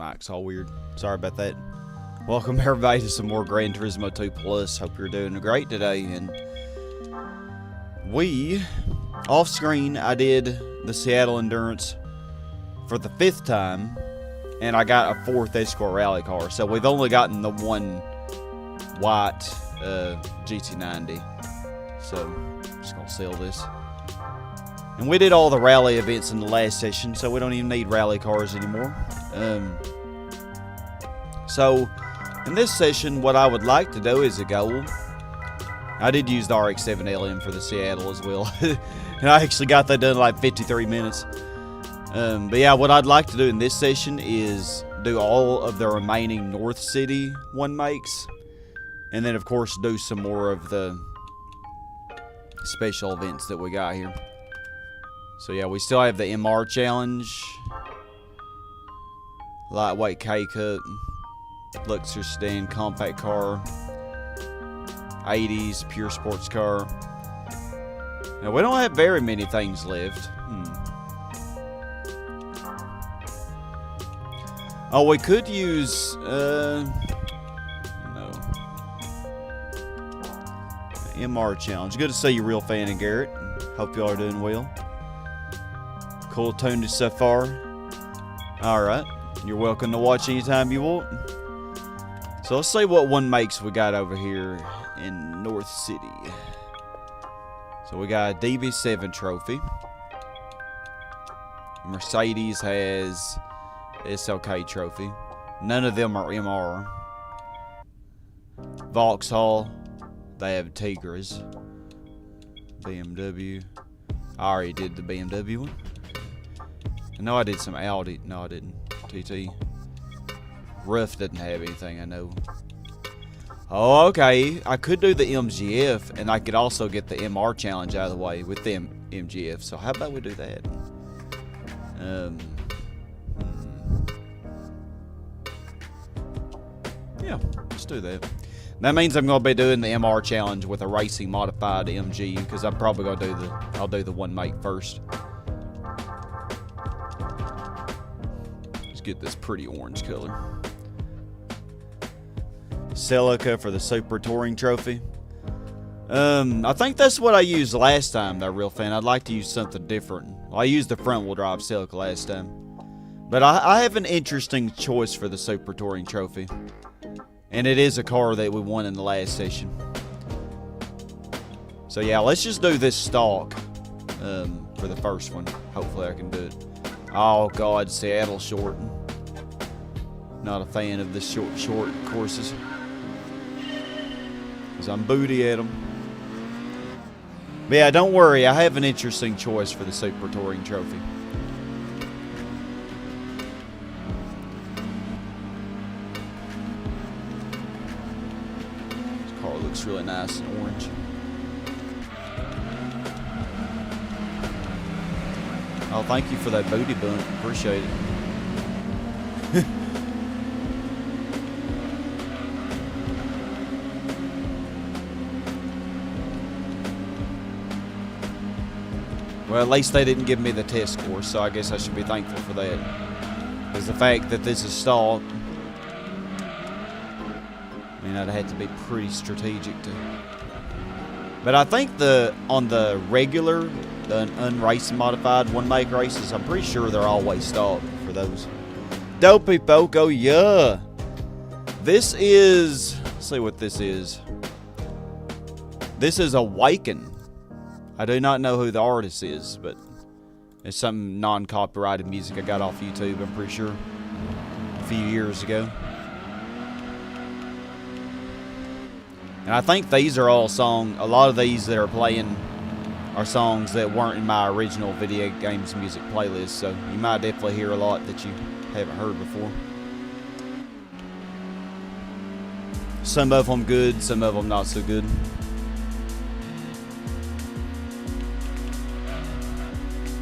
mic's all weird. Sorry about that. Welcome everybody to some more Gran Turismo 2 Plus. Hope you're doing great today. And off screen, I did the Seattle Endurance for the 5th time, and I got a 4th Escort rally car. So we've only gotten the one white GT90. So I'm just gonna sell this. And we did all the rally events in the last session, so we don't even need rally cars anymore. So in this session, what I would like to do is a goal. I did use the RX-7 LM for the Seattle as well. And I actually got that done in like 53 minutes. But yeah, what I'd like to do in this session is do all of the remaining North City one makes. And then, of course, do some more of the special events that we got here. So yeah, we still have the MR Challenge, Lightweight K-Cup, Luxury Sedan Compact Car, 80s Pure Sports Car. Now, we don't have very many things left. Oh, we could use, no. MR Challenge. Good to see you, real fan, and Garrett. Hope y'all are doing well. Cool tuned so far. Alright. You're welcome to watch anytime you want. So let's see what one makes we got over here in North City. So we got a DB7 trophy. Mercedes has SLK Trophy. None of them are MR. Vauxhall, they have Tigras. BMW. I already did the BMW one. I know I did some Audi. No, I didn't. TT. Rough doesn't have anything, I know. Oh, okay. I could do the MGF, and I could also get the MR challenge out of the way with the MGF. So how about we do that? Yeah, let's do that. That means I'm gonna be doing the MR challenge with a racing modified MG, because I'm probably gonna do I'll do the one make first. Let's get this pretty orange color. Celica for the Super Touring Trophy. I think that's what I used last time, though, real fan. I'd like to use something different. Well, I used the front wheel drive Celica last time. But I have an interesting choice for the Super Touring Trophy. And it is a car that we won in the last session. So yeah, let's just do this stock for the first one. Hopefully I can do it. Oh God, Seattle short. Not a fan of the short courses. Because I'm booty at them. But yeah, don't worry. I have an interesting choice for the Super Touring Trophy. This car looks really nice and orange. Oh, thank you for that booty bump. Appreciate it. Well, at least they didn't give me the test score, so I guess I should be thankful for that. Because the fact that this is stalled, I mean, I'd have to be pretty strategic to. But I think on the regular, the unracing modified one make races, I'm pretty sure they're always stalled for those. Dopey Poco, yeah. This is, let's see what this is. This is Awaken. I do not know who the artist is, but it's some non-copyrighted music I got off YouTube, I'm pretty sure, a few years ago. And I think these are all songs, a lot of these that are playing are songs that weren't in my original video games music playlist, so you might definitely hear a lot that you haven't heard before. Some of them good, some of them not so good.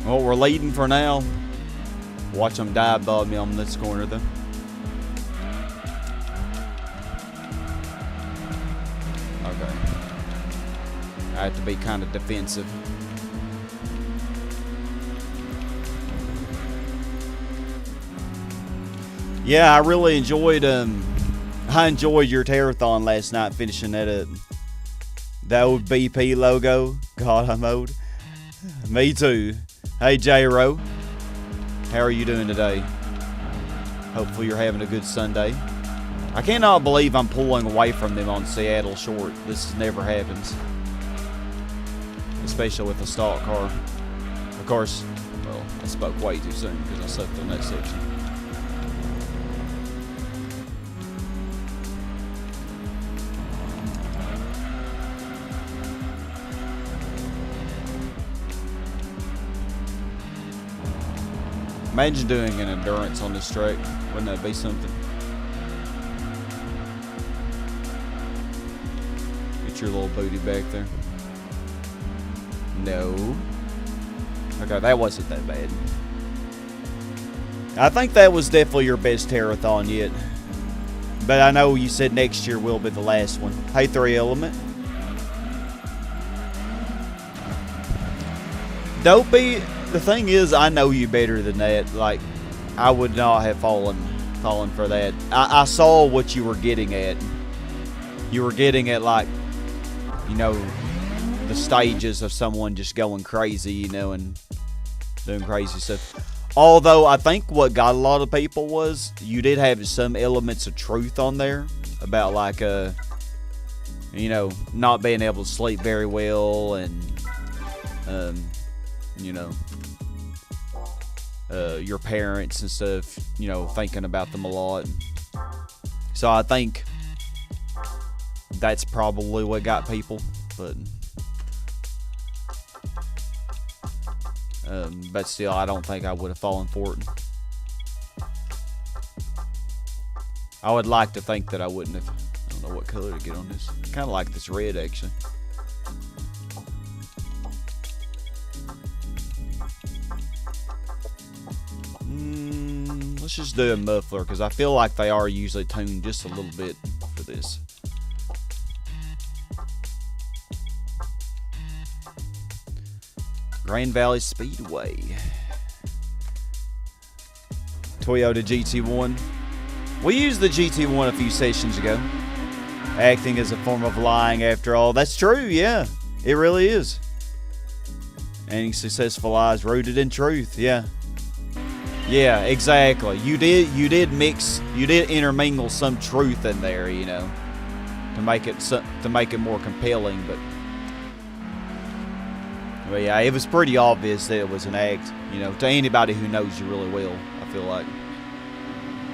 Well, we're leading for now. Watch them dive bomb me on this corner, though. Okay. I have to be kind of defensive. Yeah, I really enjoyed your Terrathon last night, finishing that up. That old BP logo. God, I'm old. Me too. Hey, J-Ro. How are you doing today? Hopefully you're having a good Sunday. I cannot believe I'm pulling away from them on Seattle Short. This never happens. Especially with a stock car. Of course, well, I spoke way too soon because I sucked on that section. Imagine doing an endurance on this track. Wouldn't that be something? Get your little booty back there. No. Okay, that wasn't that bad. I think that was definitely your best Terrathon yet. But I know you said next year will be the last one. Hey, 3 Element. Dopey. The thing is, I know you better than that. Like, I would not have fallen for that. I saw what you were getting at. You were getting at, like, you know, the stages of someone just going crazy, you know, and doing crazy stuff. Although, I think what got a lot of people was you did have some elements of truth on there about, like, you know, not being able to sleep very well and, you know, your parents and stuff, you know, thinking about them a lot. So I think that's probably what got people, but still, I don't think I would have fallen for it. I would like to think that I wouldn't have. I don't know what color to get on this. I kind of like this red, actually. Let's just do a muffler, because I feel like they are usually tuned just a little bit for this. Grand Valley Speedway. Toyota GT1. We used the GT1 a few sessions ago. Acting as a form of lying, after all. That's true, yeah. It really is. Any successful lies rooted in truth, yeah. Yeah, exactly. You did intermingle some truth in there, you know, to make it more compelling. But yeah, it was pretty obvious that it was an act, you know, to anybody who knows you really well, I feel like.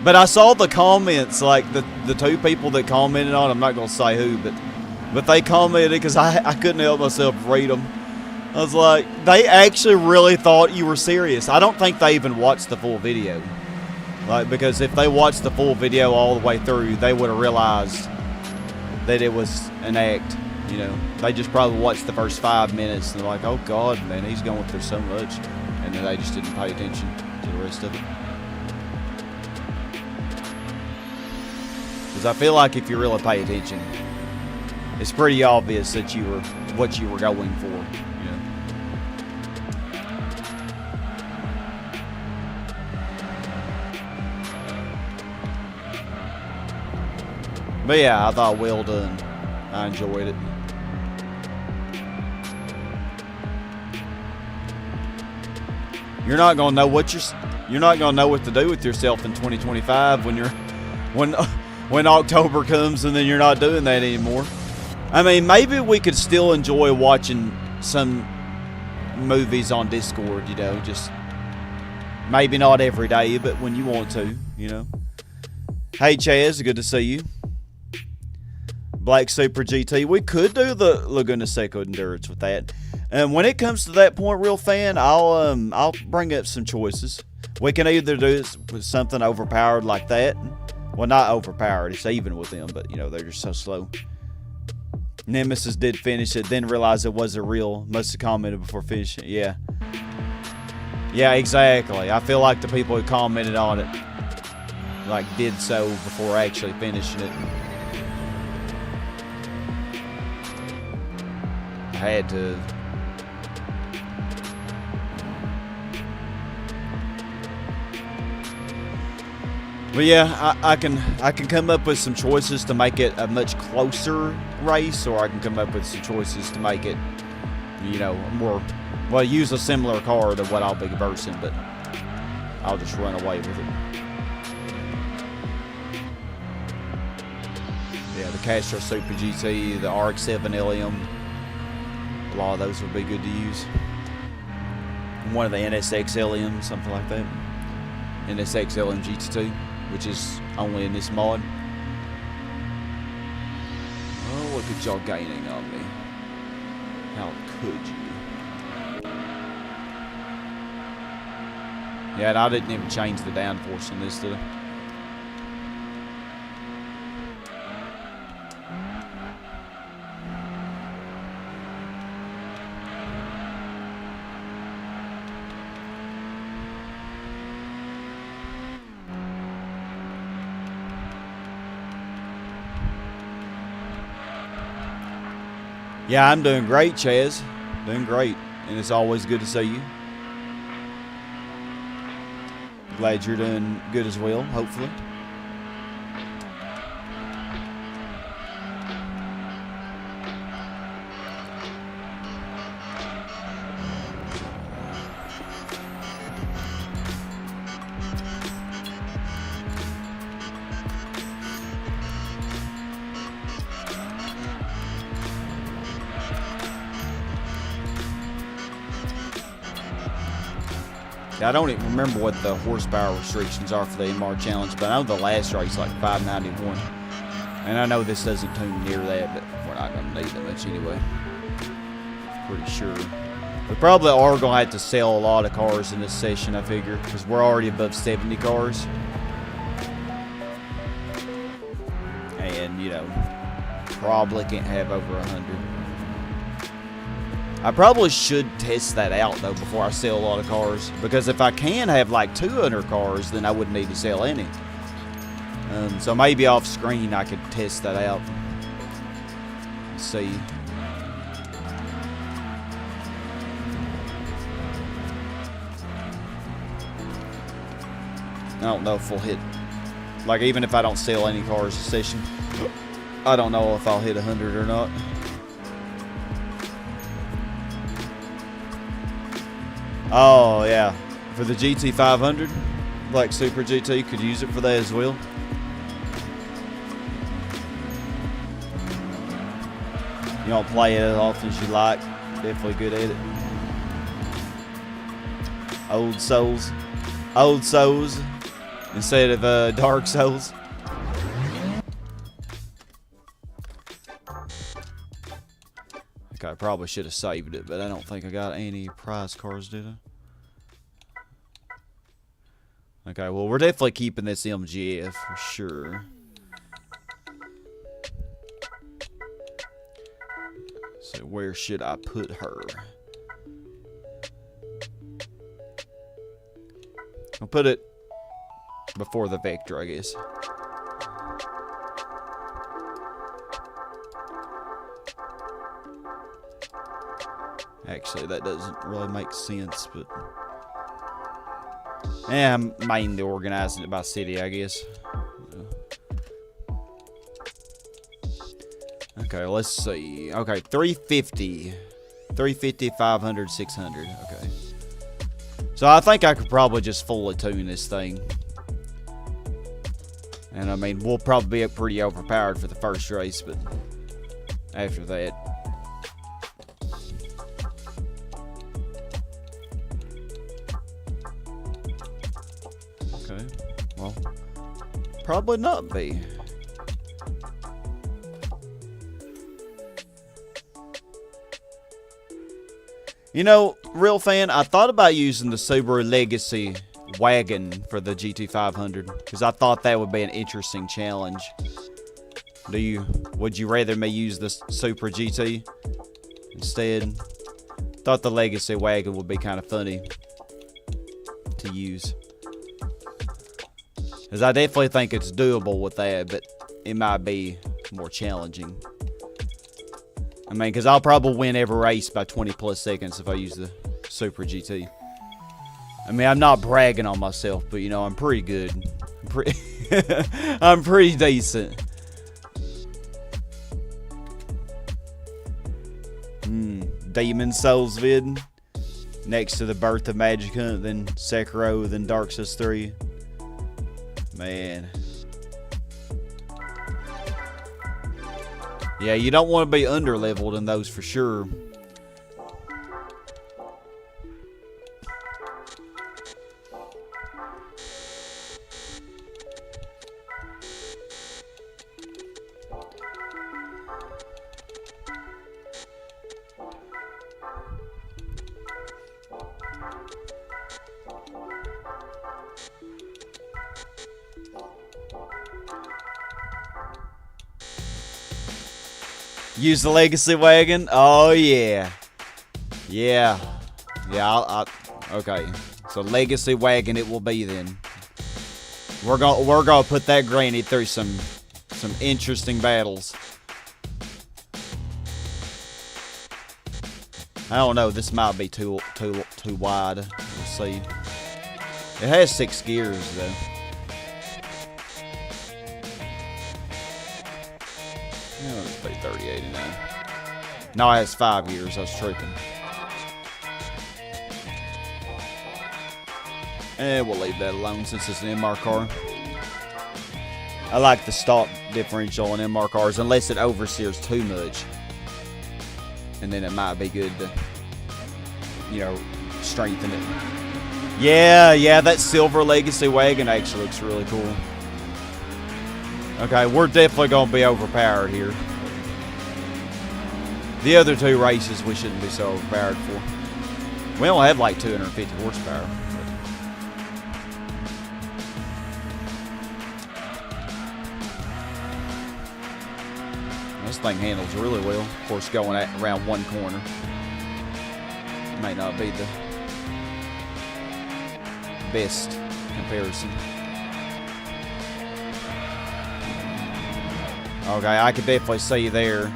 But I saw the comments, like the 2 people that commented on it, I'm not gonna say who, but they commented because I couldn't help myself read them. I was like, they actually really thought you were serious. I don't think they even watched the full video. Like, because if they watched the full video all the way through, they would have realized that it was an act, you know. They just probably watched the first 5 minutes and they're like, oh God, man, he's going through so much. And then they just didn't pay attention to the rest of it. Because I feel like if you really pay attention, it's pretty obvious that what you were going for. But yeah, I thought well done. I enjoyed it. You're not gonna know what to do with yourself in 2025 when October comes and then you're not doing that anymore. I mean, maybe we could still enjoy watching some movies on Discord, you know, just maybe not every day, but when you want to, you know. Hey Chaz, good to see you. Black Super GT. We could do the Laguna Seca Endurance with that. And when it comes to that point, real fan, I'll bring up some choices. We can either do this with something overpowered like that. Well, not overpowered. It's even with them, but you know, they're just so slow. Nemesis did finish it, then realized it wasn't real. Must have commented before finishing it. Yeah. Yeah, exactly. I feel like the people who commented on it like did so before actually finishing it. I had to. But yeah, I can come up with some choices to make it a much closer race, or I can come up with some choices to make it, you know, more, well, use a similar car to what I'll be versing, but I'll just run away with it. Yeah, the Castro Super GT, the RX-7 LM, a lot of those would be good to use. One of the NSX LM, something like that. NSX LM GT2, which is only in this mod. Oh, look at y'all gaining on me. How could you? Yeah, and I didn't even change the downforce on this, did I? Yeah, I'm doing great, Chaz. Doing great. And it's always good to see you. Glad you're doing good as well, hopefully. I don't even remember what the horsepower restrictions are for the MR Challenge, but I know the last race like 591. And I know this doesn't tune near that, but we're not going to need that much anyway. Pretty sure. We probably are going to have to sell a lot of cars in this session, I figure, because we're already above 70 cars. And, you know, probably can't have over 100. I probably should test that out, though, before I sell a lot of cars. Because if I can have, like, 200 cars, then I wouldn't need to sell any. So maybe off screen I could test that out. Let's see. I don't know if we'll hit... Like, even if I don't sell any cars this session, I don't know if I'll hit 100 or not. Oh, yeah. For the GT500, like Super GT, could use it for that as well. You don't play it as often as you like. Definitely good at it. Old Souls. Old Souls instead of Dark Souls. I probably should have saved it, but I don't think I got any prize cars, did I? Okay, well, we're definitely keeping this MGF for sure. So where should I put her? I'll put it before the Vector, I guess. Actually, that doesn't really make sense, but... Yeah, I'm mainly organizing it by city, I guess. Okay, let's see. Okay, 350. 350, 500, 600. Okay. So I think I could probably just fully tune this thing. And I mean, we'll probably be pretty overpowered for the first race, but after that... Okay, well, probably not be. You know, real fan, I thought about using the Subaru Legacy wagon for the GT500 because I thought that would be an interesting challenge. Would you rather me use the Super GT instead? Thought the Legacy wagon would be kind of funny to use. Because I definitely think it's doable with that, but it might be more challenging. I mean, because I'll probably win every race by 20 plus seconds if I use the Super GT. I mean, I'm not bragging on myself, but, you know, I'm pretty good. I'm pretty decent. Demon Souls vid. Next to the Birth of Magic Hunt, then Sekiro, then Dark Souls 3. Man. Yeah, you don't want to be under-leveled in those for sure. Use the legacy wagon. Oh yeah, yeah. Okay. So legacy wagon it will be then. We're gonna put that granny through some interesting battles. I don't know. This might be too wide. We'll see. It has 6 gears though. Oh, let's pay 3089. No, it has 5 gears. I was tripping. And we'll leave that alone since it's an MR car. I like the stock differential in MR cars unless it oversteers too much. And then it might be good to, you know, strengthen it. Yeah, that silver legacy wagon actually looks really cool. Okay, we're definitely going to be overpowered here. The other 2 races we shouldn't be so overpowered for. We only have like 250 horsepower. This thing handles really well. Of course, going around one corner. May not be the best comparison. Okay, I could definitely see there.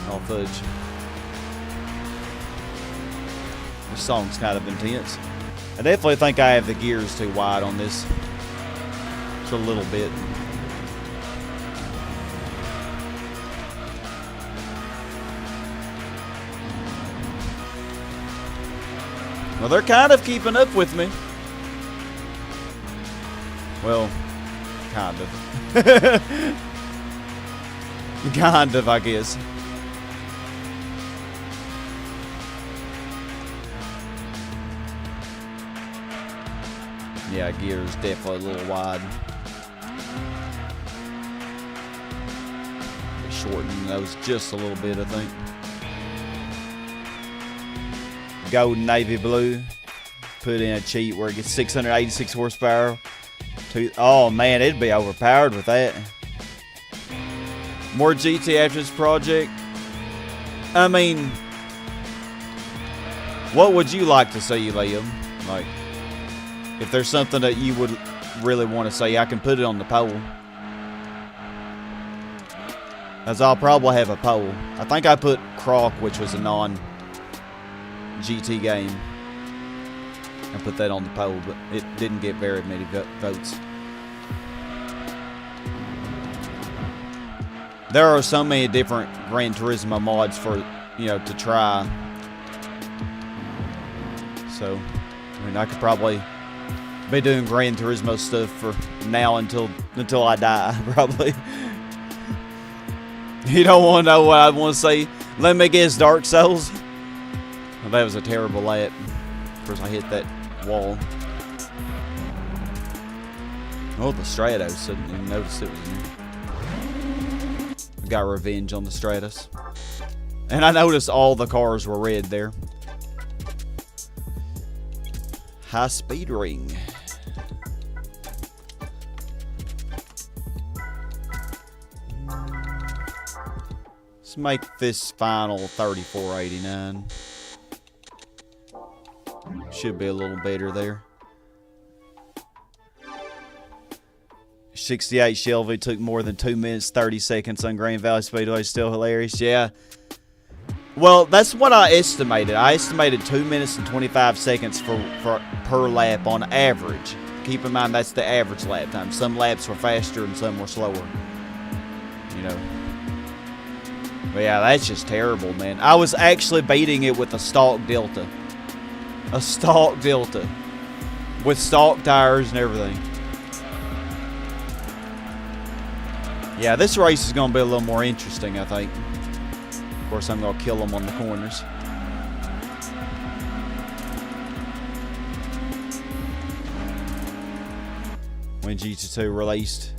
Oh, fudge. This song's kind of intense. I definitely think I have the gears too wide on this. Just a little bit. Well, they're kind of keeping up with me. Well, kind of. Kind of, I guess. Yeah, gear's definitely a little wide. Shorten those just a little bit, I think. Gold navy blue. Put in a cheat where it gets 686 horsepower. Oh man, it'd be overpowered with that. More GT after this project. I mean, what would you like to see, Liam? Like, if there's something that you would really want to say, I can put it on the poll. As I'll probably have a poll. I think I put Croc, which was a non-GT game. I put that on the poll, but it didn't get very many votes. There are so many different Gran Turismo mods for, you know, to try. So, I mean, I could probably be doing Gran Turismo stuff for now until I die, probably. You don't want to know what I want to say? Let me guess, Dark Souls? Well, that was a terrible lap. Of course, I hit that wall. Oh, the Stratos. Didn't even notice it was in here. I got revenge on the Stratos. And I noticed all the cars were red there. High speed ring. Let's make this final 3489. Should be a little better there. 68 Shelby took more than 2 minutes 30 seconds on Grand Valley Speedway. Still hilarious. Yeah. Well, that's what I estimated. I estimated 2 minutes and 25 seconds per lap on average. Keep in mind that's the average lap time. Some laps were faster and some were slower. You know. But yeah, that's just terrible, man. I was actually beating it with a stock Delta. A stock Delta. With stock tires and everything. Yeah, this race is going to be a little more interesting, I think. Of course, I'm going to kill them on the corners. When GT2 released,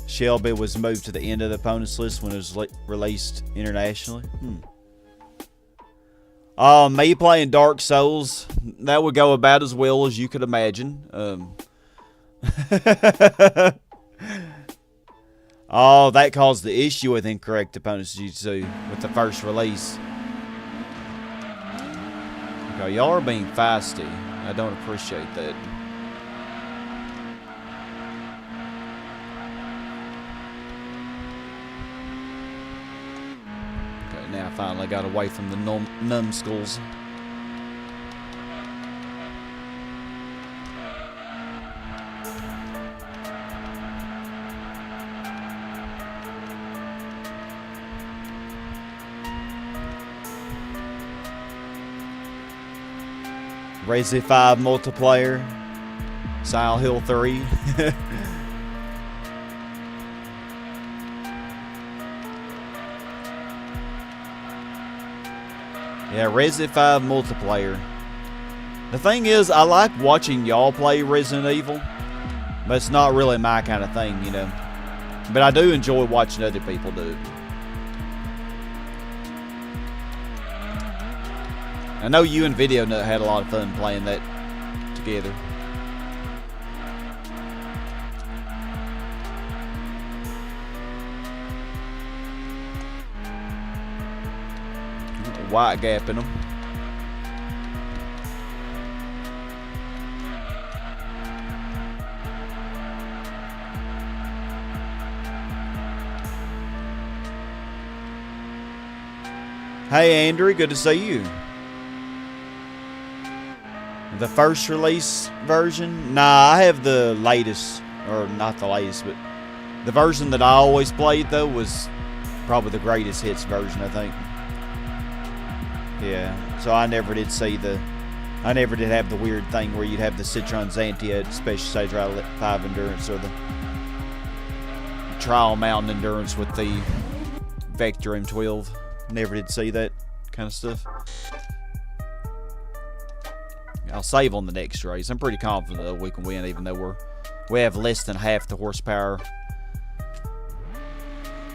Shelby was moved to the end of the opponents list when it was released internationally. Me playing Dark Souls, that would go about as well as you could imagine. Oh, that caused the issue with incorrect opponents GT2 with the first release. Okay, y'all are being feisty. I don't appreciate that. Okay, now I finally got away from the numbskulls. Racing 5 multiplayer. Silent Hill 3. Yeah, Resident 5 multiplayer. The thing is, I like watching y'all play Resident Evil, but it's not really my kind of thing, you know. But I do enjoy watching other people do it. I know you and Video Nut had a lot of fun playing that together. White gap in them. Hey Andrew, good to see you. The first release version? Nah, I have the latest, or not the latest, but the version that I always played though was probably the greatest hits version, I think. Yeah, so I never did have the weird thing where you'd have the Citroen Xantia at Special Stage Rally 5 Endurance or the Trial Mountain Endurance with the Vector M12. Never did see that kind of stuff. I'll save on the next race. I'm pretty confident that we can win, even though we have less than half the horsepower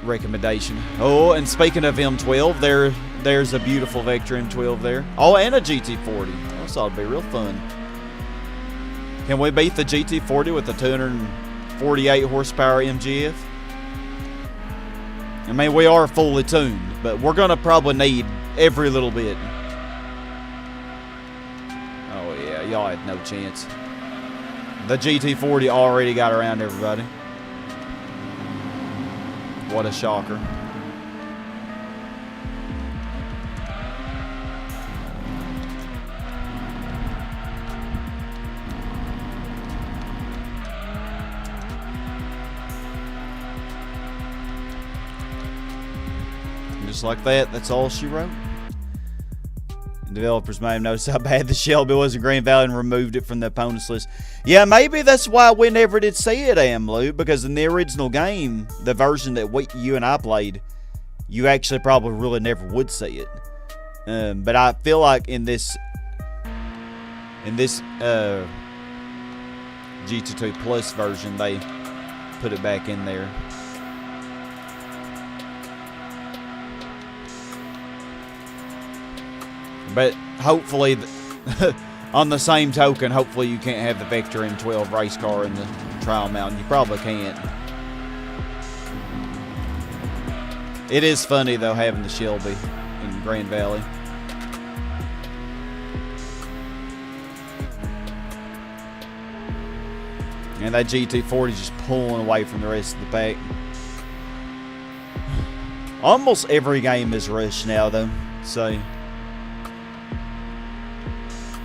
recommendation. Oh, and speaking of M12, there's a beautiful Vector M12 there. Oh, and a GT40. I thought it'd be real fun. Can we beat the GT40 with the 248 horsepower MGF? I mean, we are fully tuned, but we're gonna probably need every little bit. Y'all had no chance. The GT40 already got around everybody. What a shocker. And just like that, that's all she wrote. Developers may have noticed how bad the Shelby was in Green Valley and removed it from the opponents list. Yeah, maybe that's why we never did see it, Amlu, because in the original game, the version that you and I played, you actually probably really never would see it. But I feel like in this GT2 Plus version, they put it back in there. But hopefully, on the same token, hopefully you can't have the Vector M12 race car in the Trial Mountain. You probably can't. It is funny, though, having the Shelby in Grand Valley. And that GT40 is just pulling away from the rest of the pack. Almost every game is rushed now, though. So,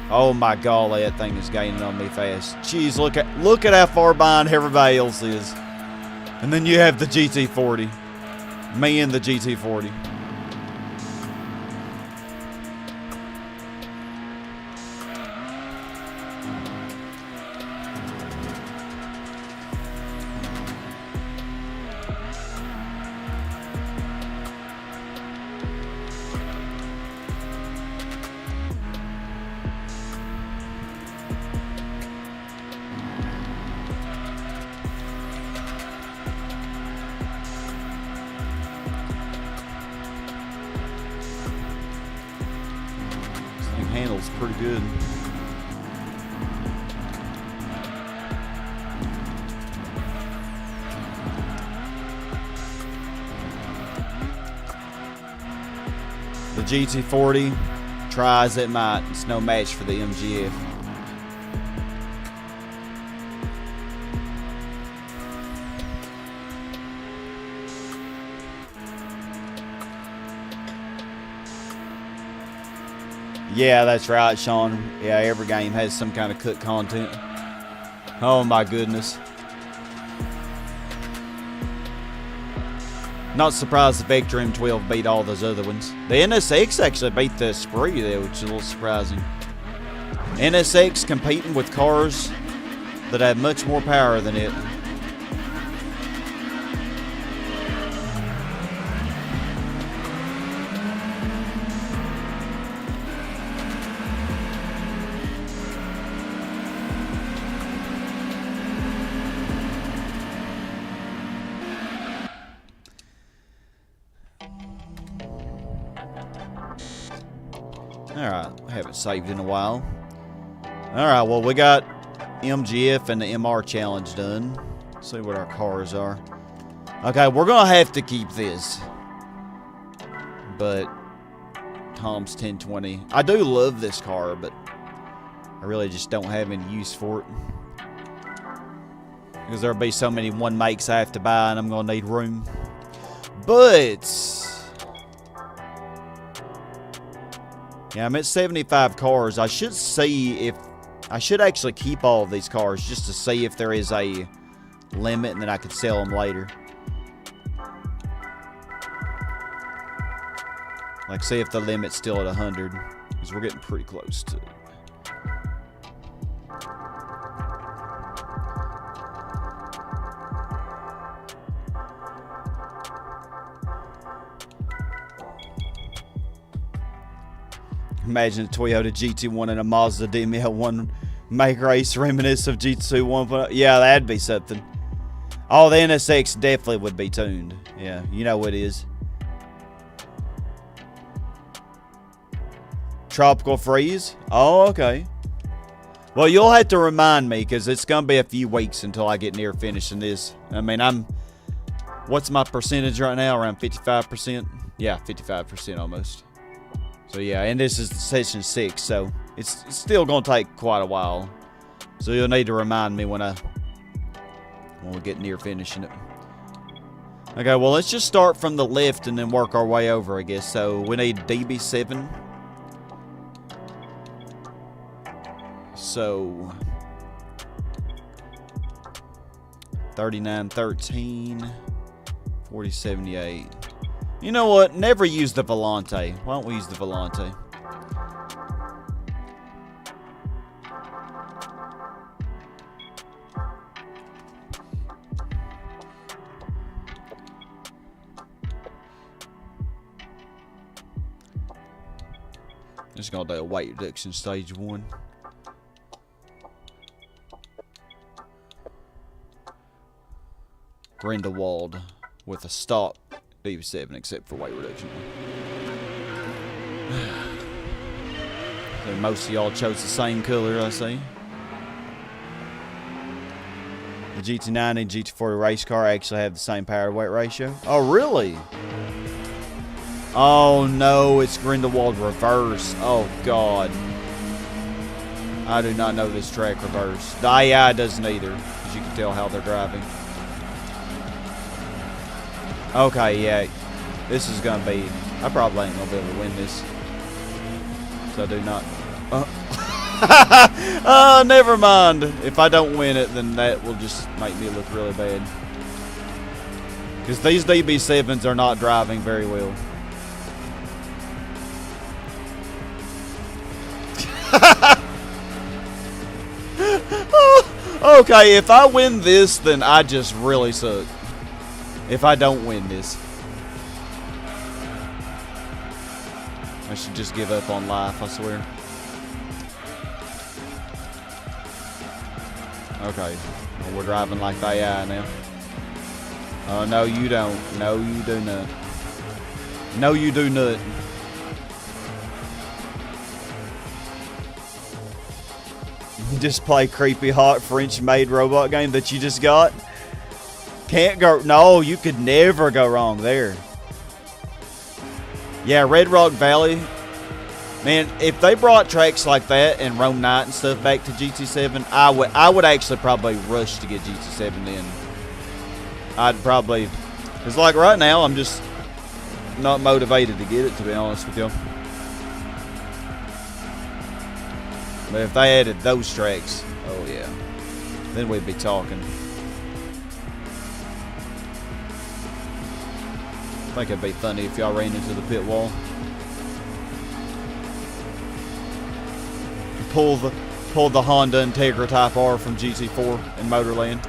oh my golly, that thing is gaining on me fast. Jeez, look at how far behind everybody else is. And then you have the GT40. Me and the GT40. Handles pretty good. The GT40, try as it might, it's no match for the MGF. Yeah, that's right, Sean. Yeah, every game has some kind of cut content. Oh my goodness. Not surprised the Vector M12 beat all those other ones. The NSX actually beat the Spree there, which is a little surprising. NSX competing with cars that have much more power than it. Alright, I haven't saved in a while. Alright, well, we got MGF and the MR challenge done. Let's see what our cars are. Okay, we're going to have to keep this. But Tom's 1020. I do love this car, but I really just don't have any use for it. Because there'll be so many one makes I have to buy, and I'm going to need room. But yeah, I'm at 75 cars. I should see if I should actually keep all of these cars just to see if there is a limit, and then I could sell them later. Like, see if the limit's still at 100, because we're getting pretty close to it. Imagine a Toyota GT1 and a Mazda DML1 make race reminiscent of GT2 1.0. Yeah, that'd be something. Oh, the NSX definitely would be tuned. Yeah, you know what it is. Tropical Freeze? Oh, okay. Well, you'll have to remind me, because it's going to be a few weeks until I get near finishing this. I mean, what's my percentage right now? Around 55%? Yeah, 55% almost. So yeah, and this is session 6, so it's still going to take quite a while. So you'll need to remind me when we get near finishing it. Okay, well, let's just start from the left and then work our way over, I guess. So we need DB7. So 3913, 4078. You know what? Never use the Volante. Why don't we use the Volante? Just gonna do a weight reduction stage 1. Grindelwald with a stock DB7 except for weight reduction. So most of y'all chose the same color, I see. The GT90 and GT40 race car actually have the same power to weight ratio. Oh, really? Oh, no, it's Grindelwald reverse. Oh, God. I do not know this track reverse. The AI doesn't either, as you can tell how they're driving. Okay, yeah. This is gonna be. I probably ain't gonna be able to win this. So I do not. Oh, never mind. If I don't win it, then that will just make me look really bad. Because these DB7s are not driving very well. Okay, if I win this, then I just really suck. If I don't win this. I should just give up on life, I swear. Okay, well, we're driving like they are now. Oh, no, you don't. No, you do not. No, you do not. Just play creepy hot French-made robot game that you just got. Can't go. No, you could never go wrong there. Yeah, Red Rock Valley. Man, if they brought tracks like that and Rome Night and stuff back to GT7, I would actually probably rush to get GT7 in. I'd probably, because like right now, I'm just not motivated to get it, to be honest with you. But if they added those tracks, oh yeah, then we'd be talking. I think it'd be funny if y'all ran into the pit wall. Pull the Honda Integra Type R from GT4 in Motorland.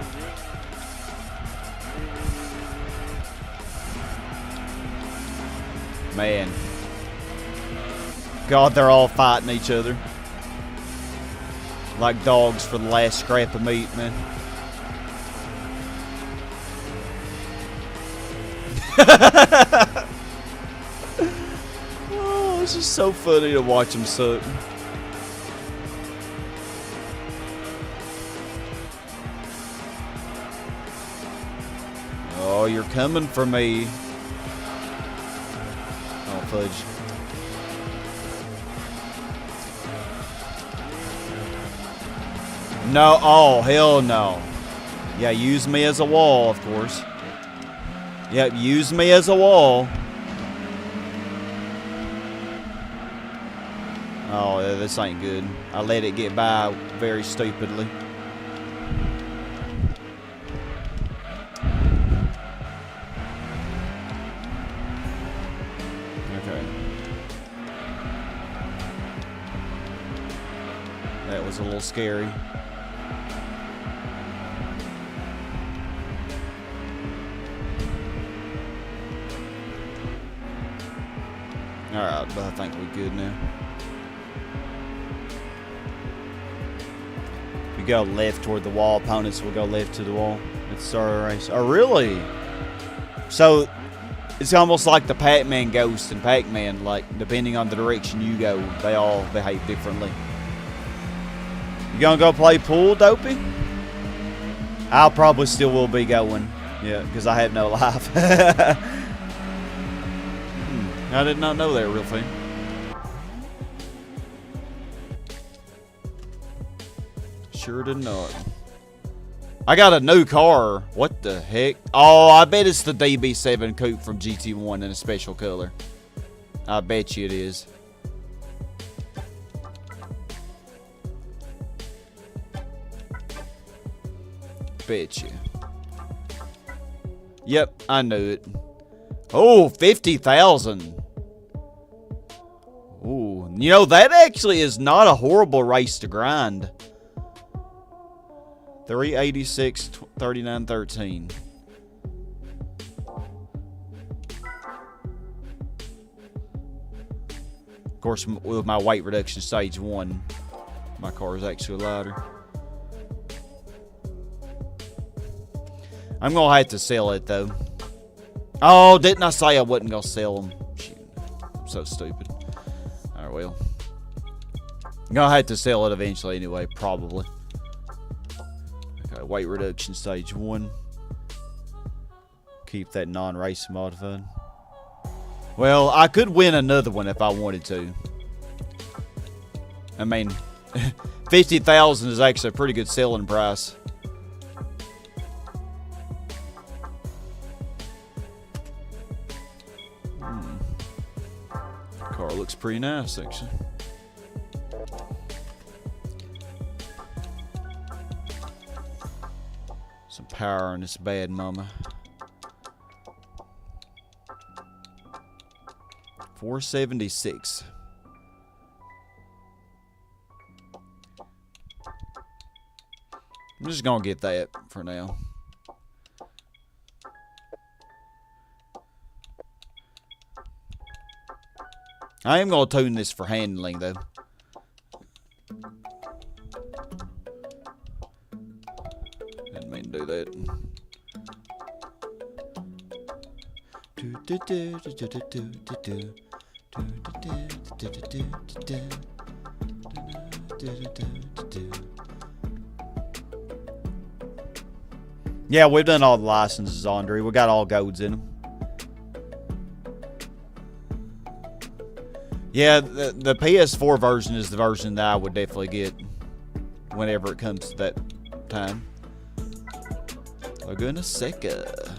Man. God, they're all fighting each other. Like dogs for the last scrap of meat, man. Oh, it's just so funny to watch them suck. Oh, you're coming for me. Oh, fudge. No, oh, hell no. Yeah, use me as a wall, of course. Yep, use me as a wall. Oh, yeah, this ain't good. I let it get by very stupidly. Okay. That was a little scary. Alright, but I think we're good now. If we go left toward the wall, opponents will go left to the wall at the start of the race. Oh, really? So, it's almost like the Pac-Man Ghost and Pac-Man. Like, depending on the direction you go, they all behave differently. You gonna go play pool, Dopey? I'll probably still will be going. Yeah, because I have no life. I did not know that real thing. Sure did not. I got a new car. What the heck? Oh, I bet it's the DB7 coupe from GT1 in a special color. I bet you it is. Bet you. Yep, I knew it. Oh, 50,000. Ooh, you know, that actually is not a horrible race to grind. 386, 39, 13. Of course, with my weight reduction stage 1, my car is actually lighter. I'm going to have to sell it, though. Oh, didn't I say I wasn't going to sell them? Shoot, I'm so stupid. Alright, well. I'm going to have to sell it eventually anyway, probably. Okay, weight reduction stage 1. Keep that non-race modified. Well, I could win another one if I wanted to. I mean, 50,000 is actually a pretty good selling price. pretty nice, actually. Some power in this bad mama. 476. I'm just gonna get that for now. I am gonna tune this for handling though. Didn't mean to do that. Yeah, we've done all the licenses, Andre. We got all golds in them. Yeah, the PS4 version is the version that I would definitely get whenever it comes to that time. Laguna Seca.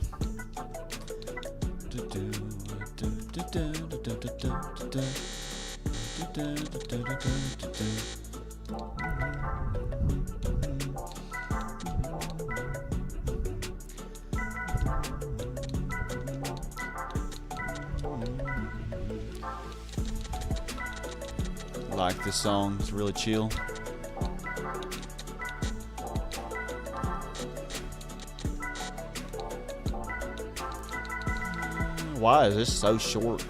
I like this song, it's really chill. Why is this so short?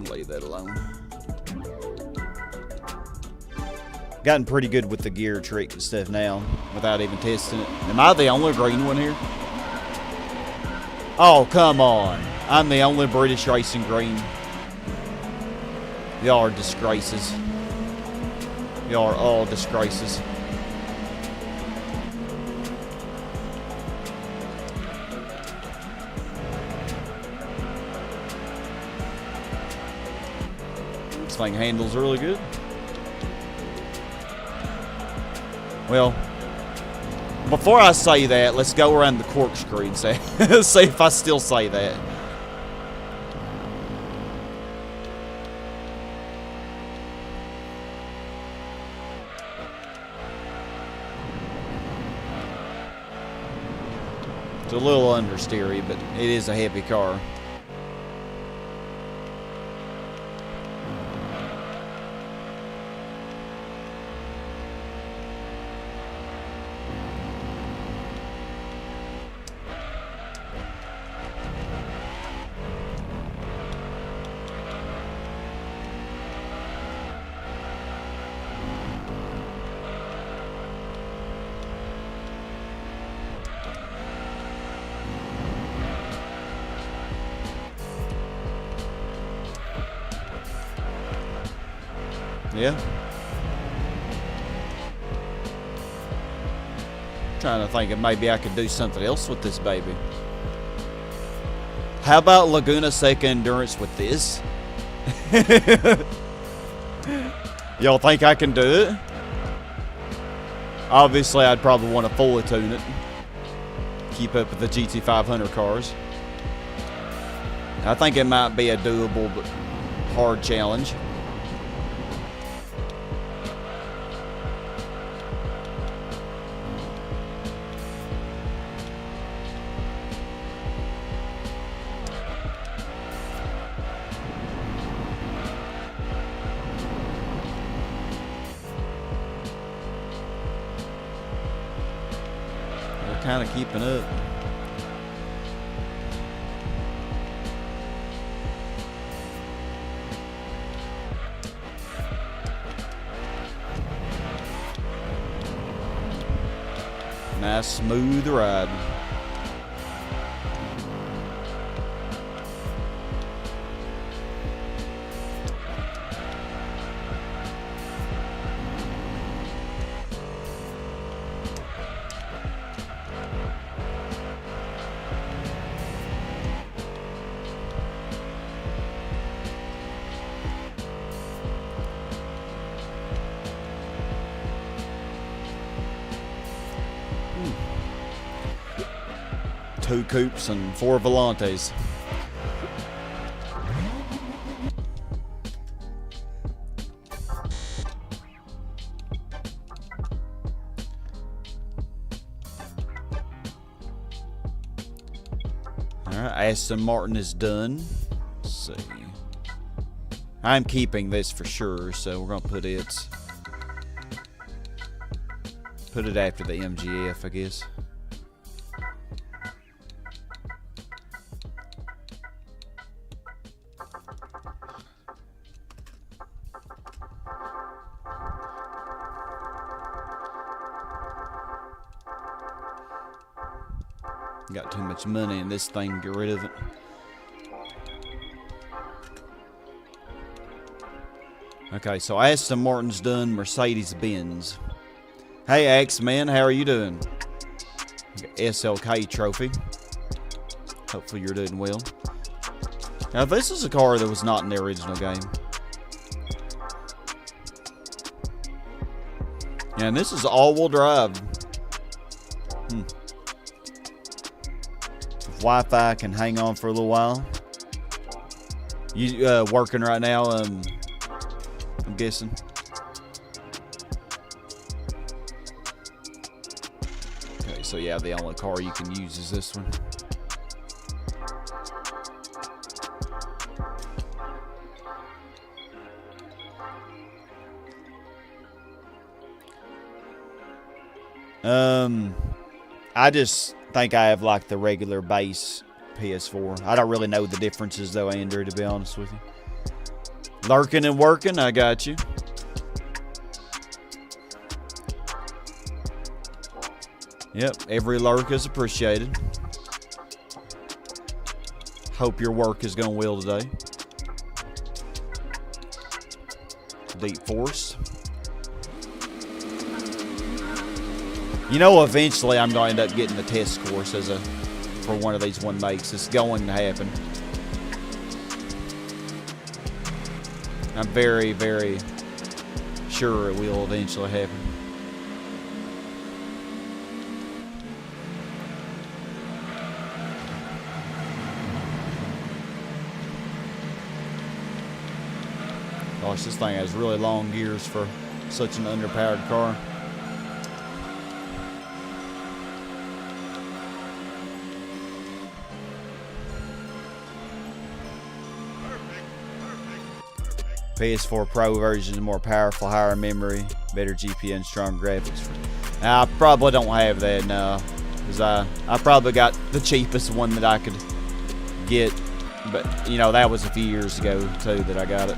Leave that alone. Gotten pretty good with the gear trick and stuff now without even testing it. Am I the only green one here? Oh, come on. I'm the only British racing green. Y'all are disgraces. Y'all are all disgraces. This thing handles really good. Well, before I say that, let's go around the corkscrew and say, see if I still say that. It's a little understeery, but it is a heavy car. Yeah. Trying to think if maybe I could do something else with this baby. How about Laguna Seca Endurance with this? Y'all think I can do it? Obviously, I'd probably want to fully tune it. Keep up with the GT500 cars. I think it might be a doable but hard challenge. Kind of keeping up. Nice smooth ride. 2 coupes and 4 volantes. Alright, Aston Martin is done. Let's see. I'm keeping this for sure, so we're gonna put it after the MGF, I guess. Got too much money in this thing, get rid of it. Okay, so Aston Martin's done, Mercedes-Benz. Hey X-Man, how are you doing? SLK Trophy. Hopefully you're doing well. Now this is a car that was not in the original game. Yeah, and this is all-wheel drive. If Wi-Fi can hang on for a little while. You working right now, I'm guessing. Okay, so yeah, the only car you can use is this one. I just think I have like the regular base PS4. I don't really know the differences though, Andrew, to be honest with you. Lurking and working, I got you. Yep, every lurk is appreciated. Hope your work is going well today. Deep Force. You know, eventually I'm going to end up getting the test course for one of these one makes. It's going to happen. I'm very, very sure it will eventually happen. Gosh, this thing has really long gears for such an underpowered car. PS4 Pro version is more powerful, higher memory, better GPU, and strong graphics. Now, I probably don't have that now, because I probably got the cheapest one that I could get, but you know, that was a few years ago too that I got it.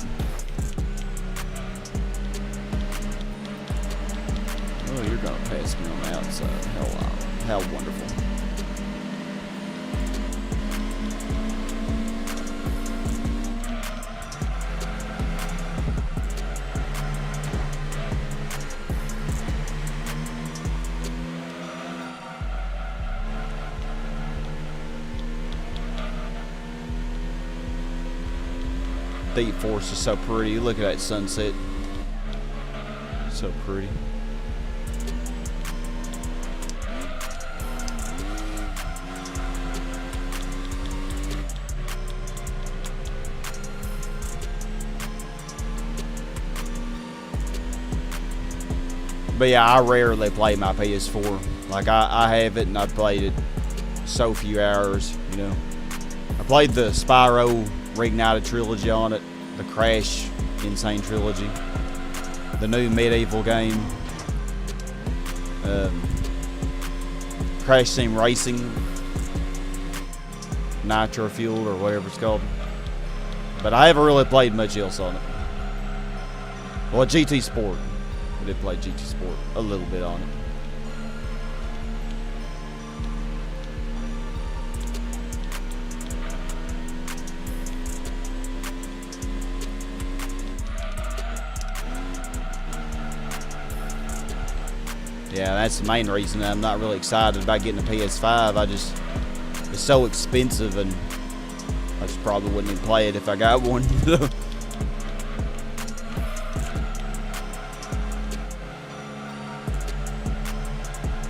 Oh, you're gonna pass me on the outside. How wonderful. Deep Force is so pretty. Look at that sunset. So pretty. But yeah, I rarely play my PS4. Like I have it and I've played it so few hours, you know. I played the Spyro Reignited trilogy on it, the Crash Insane trilogy, the new Medieval game, Crash Sim Racing, Nitro Fueled or whatever it's called. But I haven't really played much else on it. Well, GT Sport. I did play GT Sport a little bit on it. Yeah, that's the main reason I'm not really excited about getting a PS5. It's so expensive, and I just probably wouldn't even play it if I got one.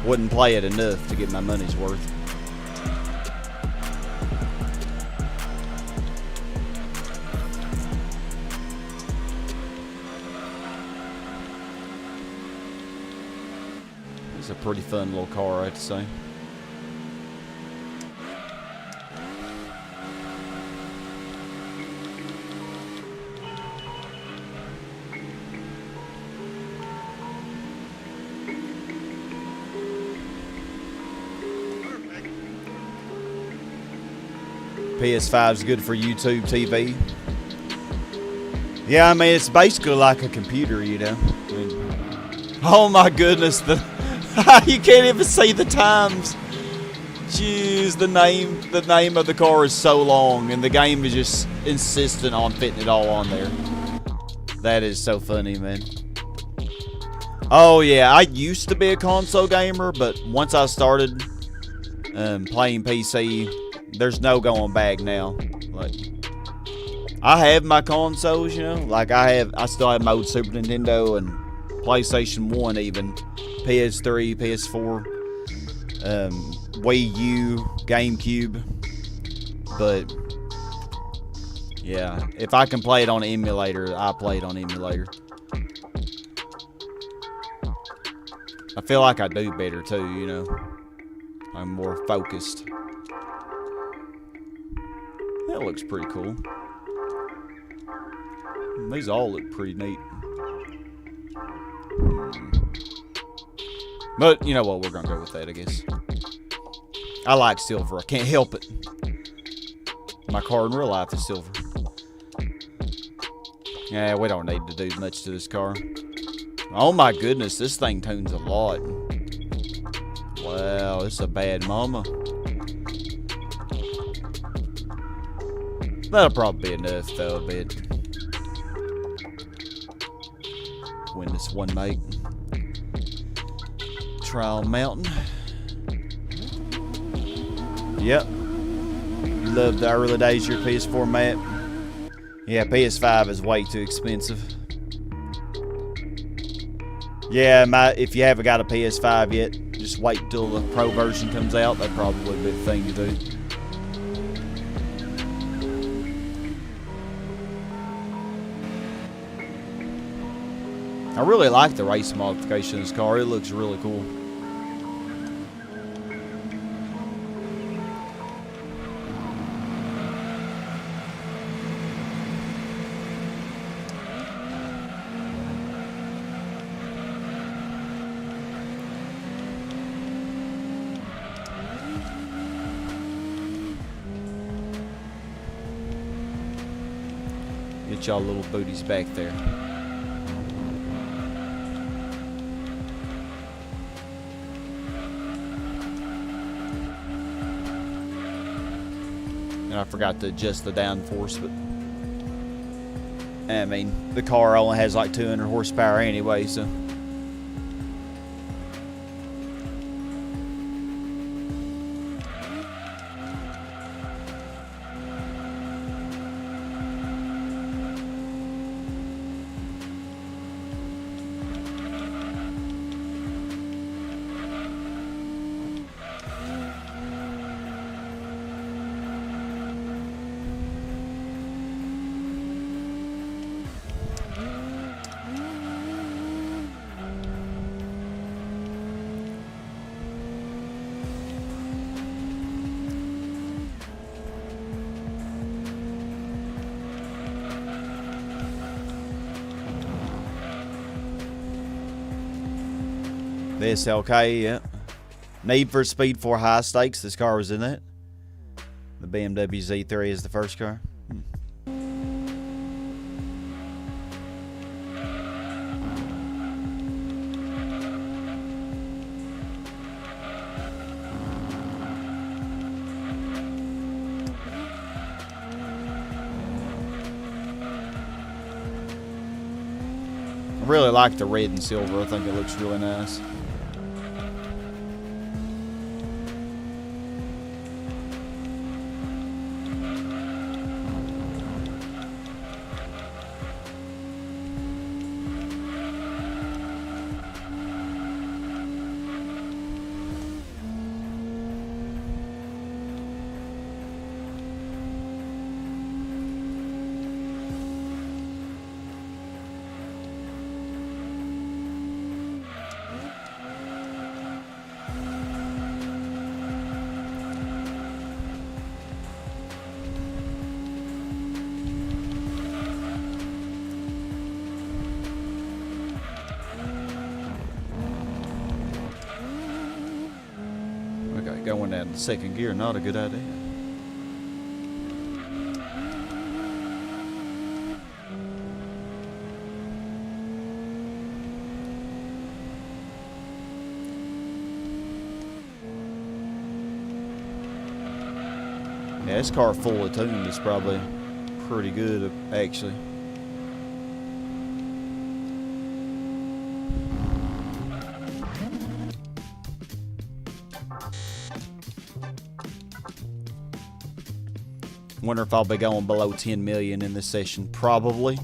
Wouldn't play it enough to get my money's worth. It's a pretty fun little car, I have to say. PS5 is good for YouTube TV. Yeah, I mean, it's basically like a computer, you know. I mean, oh my goodness, you can't even see the times. Jeez, the name of the car is so long, and the game is just insistent on fitting it all on there. That is so funny, man. Oh yeah, I used to be a console gamer, but once I started playing PC, there's no going back now. Like, I have my consoles, you know, like I still have my old Super Nintendo and PlayStation 1 even, PS3, PS4, Wii U, GameCube, but yeah, if I can play it on an emulator, I play it on emulator. I feel like I do better too, you know, I'm more focused. That looks pretty cool. These all look pretty neat. But, you know what, we're going to go with that, I guess. I like silver. I can't help it. My car in real life is silver. Yeah, we don't need to do much to this car. Oh my goodness, this thing tunes a lot. Wow, this is a bad mama. That'll probably be enough, though, a bit. Win this one, mate. Trial Mountain. Yep. Love the early days of your PS4, Matt. Yeah, PS5 is way too expensive. Yeah, if you haven't got a PS5 yet, just wait until the Pro version comes out. That'd probably be the thing to do. I really like the race modification of this car. It looks really cool. Get y'all little booties back there. And I forgot to adjust the downforce, but I mean, the car only has like 200 horsepower anyway, so. The SLK, yeah. Need for Speed for High Stakes. This car was in that. The BMW Z3 is the first car. I really like the red and silver. I think it looks really nice. going down the second gear, not a good idea. Yeah, this car full of tune is probably pretty good, actually. Wonder if I'll be going below 10 million in this session. Probably.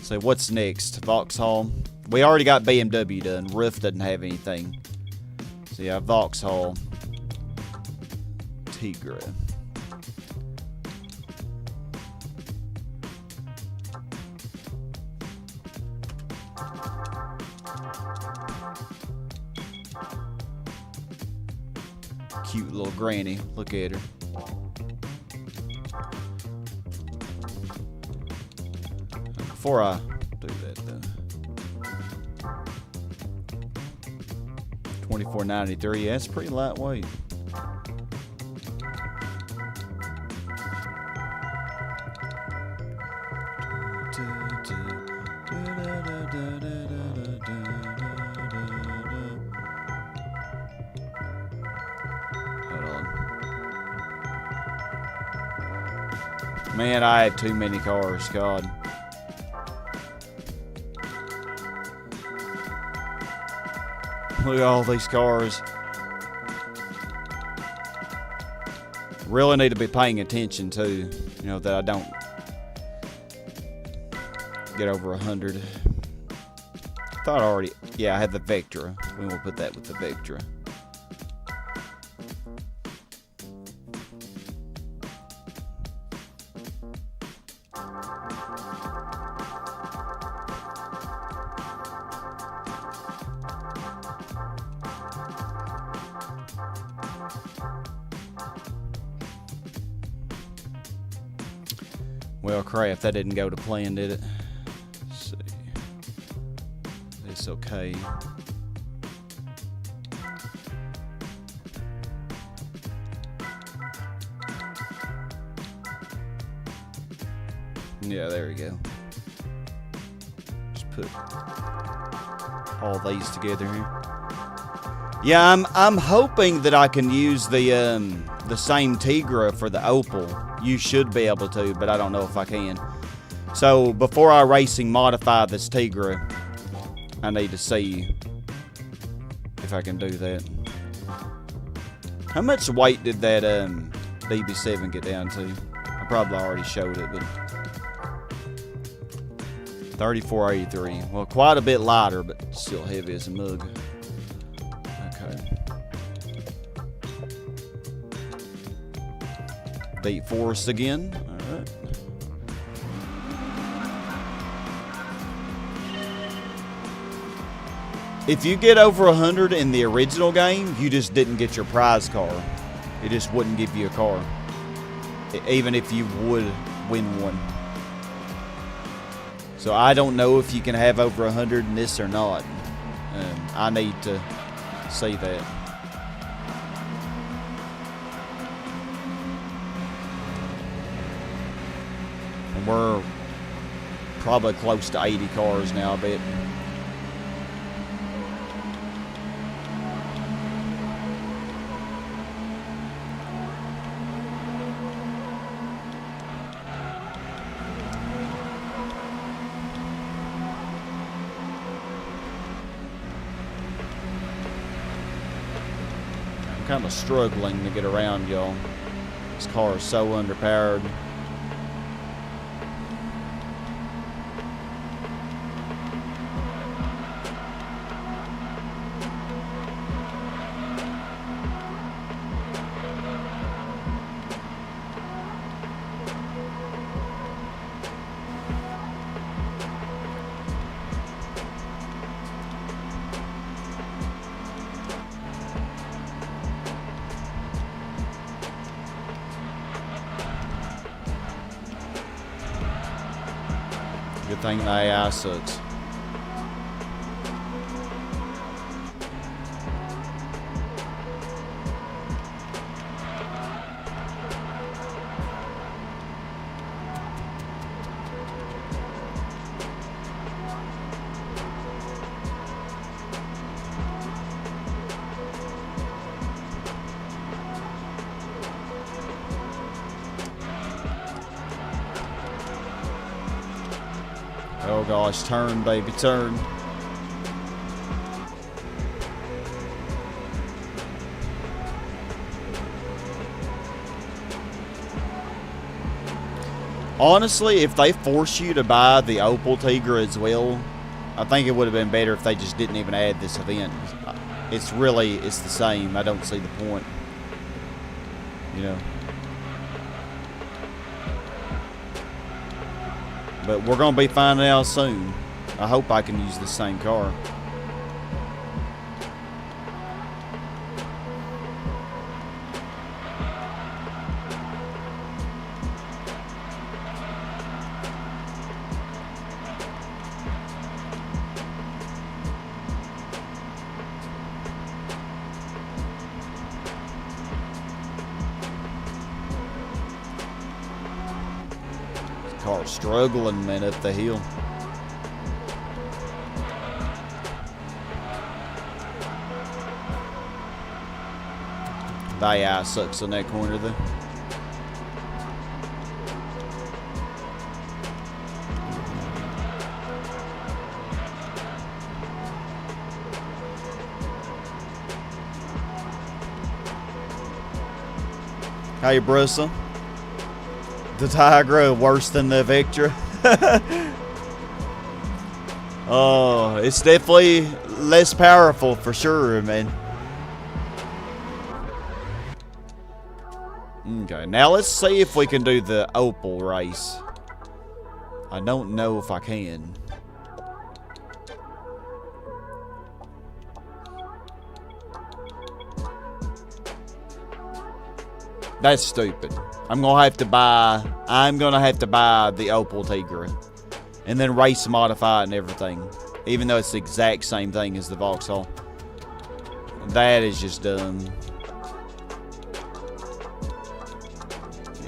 So what's next? Vauxhall. We already got BMW done. Roof doesn't have anything. So yeah, Vauxhall Tigra. Cute little granny. Look at her. Before I do that, though, 2493. That's pretty lightweight. Man, I had too many cars, God. Look at all these cars. Really need to be paying attention too, you know, that I don't get over 100. Thought I already, yeah, I had the Vectra. We will put that with the Vectra. Well, crap, that didn't go to plan, did it? Let's see. It's okay. Yeah, there we go. Just put all these together here. Yeah, I'm hoping that I can use the same Tigra for the Opel. You should be able to, but I don't know if I can. So before I racing modify this Tigra, I need to see if I can do that. How much weight did that DB7 get down to? I probably already showed it, but 3483. Well, quite a bit lighter, but still heavy as a mug. Okay. Beat Forest again. All right. If you get over 100 in the original game, you just didn't get your prize car. It just wouldn't give you a car, even if you would win one. So I don't know if you can have over 100 in this or not. I need to see that. And we're probably close to 80 cars now, I bet. I'm kind of struggling to get around, y'all. This car is so underpowered. Good thing the AI sucks. Oh gosh, turn, baby, turn. Honestly, if they force you to buy the Opel Tigra as well, I think it would have been better if they just didn't even add this event. It's the same. I don't see the point. You know. But we're going to be finding out soon. I hope I can use the same car. Car struggling, man, up the hill. Thy eye sucks on that corner though. Hey, Brussel. The Tigra worse than the Vectra. Oh, it's definitely less powerful for sure, man. Okay, now let's see if we can do the Opel race. I don't know if I can. That's stupid. I'm gonna have to buy the Opel Tigra and then race modify it and everything, even though it's the exact same thing as the Vauxhall. That is just dumb.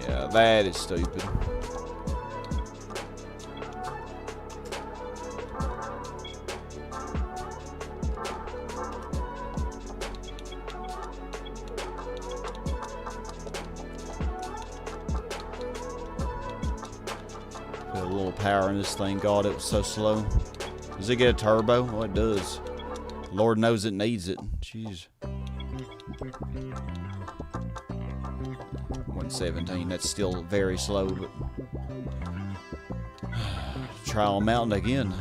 Yeah, that is stupid. Put a little power in this thing. God, it was so slow. Does it get a turbo? Oh, it does. Lord knows it needs it. Jeez. 117. That's still very slow, but trial mountain again.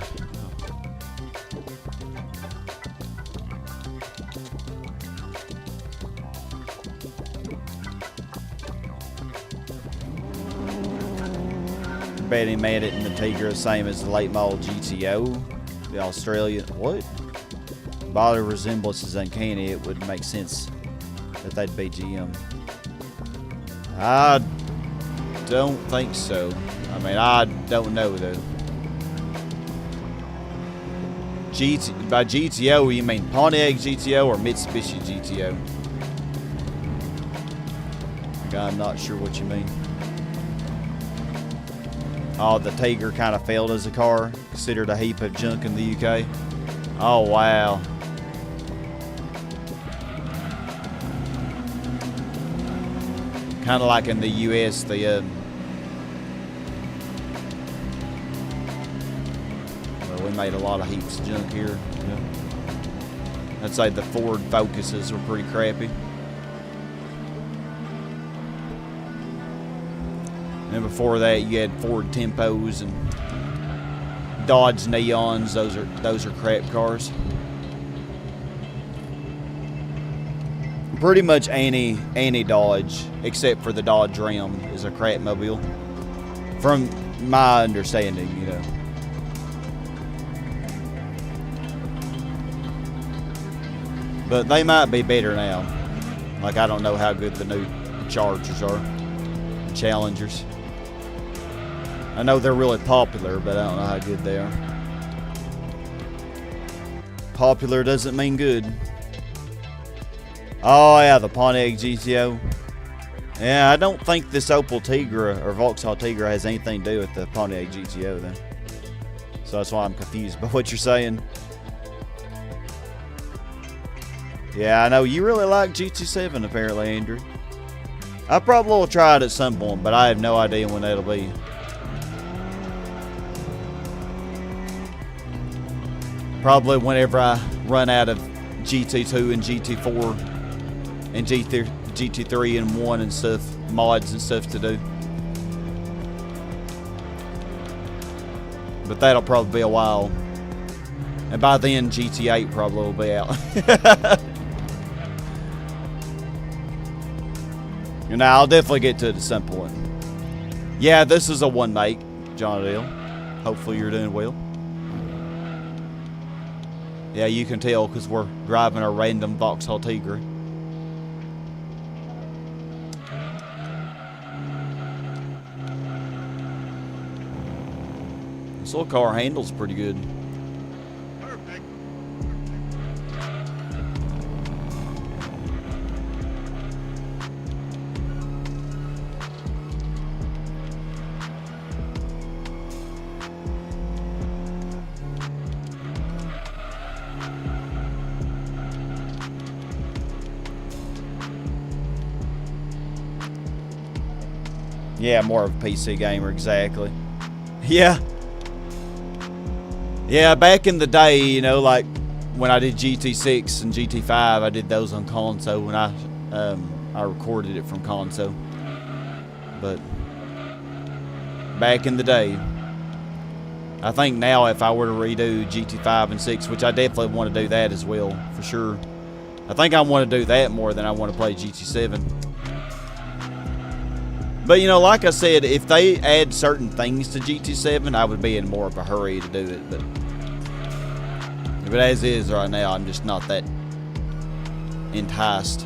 Bet he made it in the Tigra, same as the late model GTO. The Australian, what? Body resemblance is uncanny. It would make sense that they'd be GM. I don't think so. I mean, I don't know though. By GTO, you mean Pontiac GTO or Mitsubishi GTO? I'm not sure what you mean. Oh, the Tigra kind of failed as a car, considered a heap of junk in the UK. Oh, wow. Kind of like in the US, well, we made a lot of heaps of junk here. Yeah. I'd say the Ford Focuses were pretty crappy. And before that, you had Ford Tempos and Dodge Neons. Those are crap cars. Pretty much any Dodge, except for the Dodge Ram, is a crap mobile. From my understanding, you know. But they might be better now. Like, I don't know how good the new Chargers are. Challengers. I know they're really popular, but I don't know how good they are. Popular doesn't mean good. Oh yeah, the Pontiac GTO. Yeah, I don't think this Opel Tigra or Vauxhall Tigra has anything to do with the Pontiac GTO then. So that's why I'm confused by what you're saying. Yeah, I know you really like GT7 apparently, Andrew. I probably will try it at some point, but I have no idea when that'll be. Probably whenever I run out of GT2 and GT4 and GT3 and 1 and stuff, mods and stuff to do. But that'll probably be a while. And by then, GT8 probably will be out. And now I'll definitely get to it at some point. Yeah, this is a one make, John Dale. Hopefully you're doing well. Yeah, you can tell because we're driving a random Vauxhall Tigra. This little car handles pretty good. Perfect. Yeah, more of a PC gamer, exactly. Yeah. Yeah, back in the day, you know, like when I did GT6 and GT5, I did those on console when I recorded it from console. But back in the day, I think now if I were to redo GT5 and 6, which I definitely want to do that as well, for sure. I think I want to do that more than I want to play GT7. But, you know, like I said, if they add certain things to GT7, I would be in more of a hurry to do it. But as is right now, I'm just not that enticed.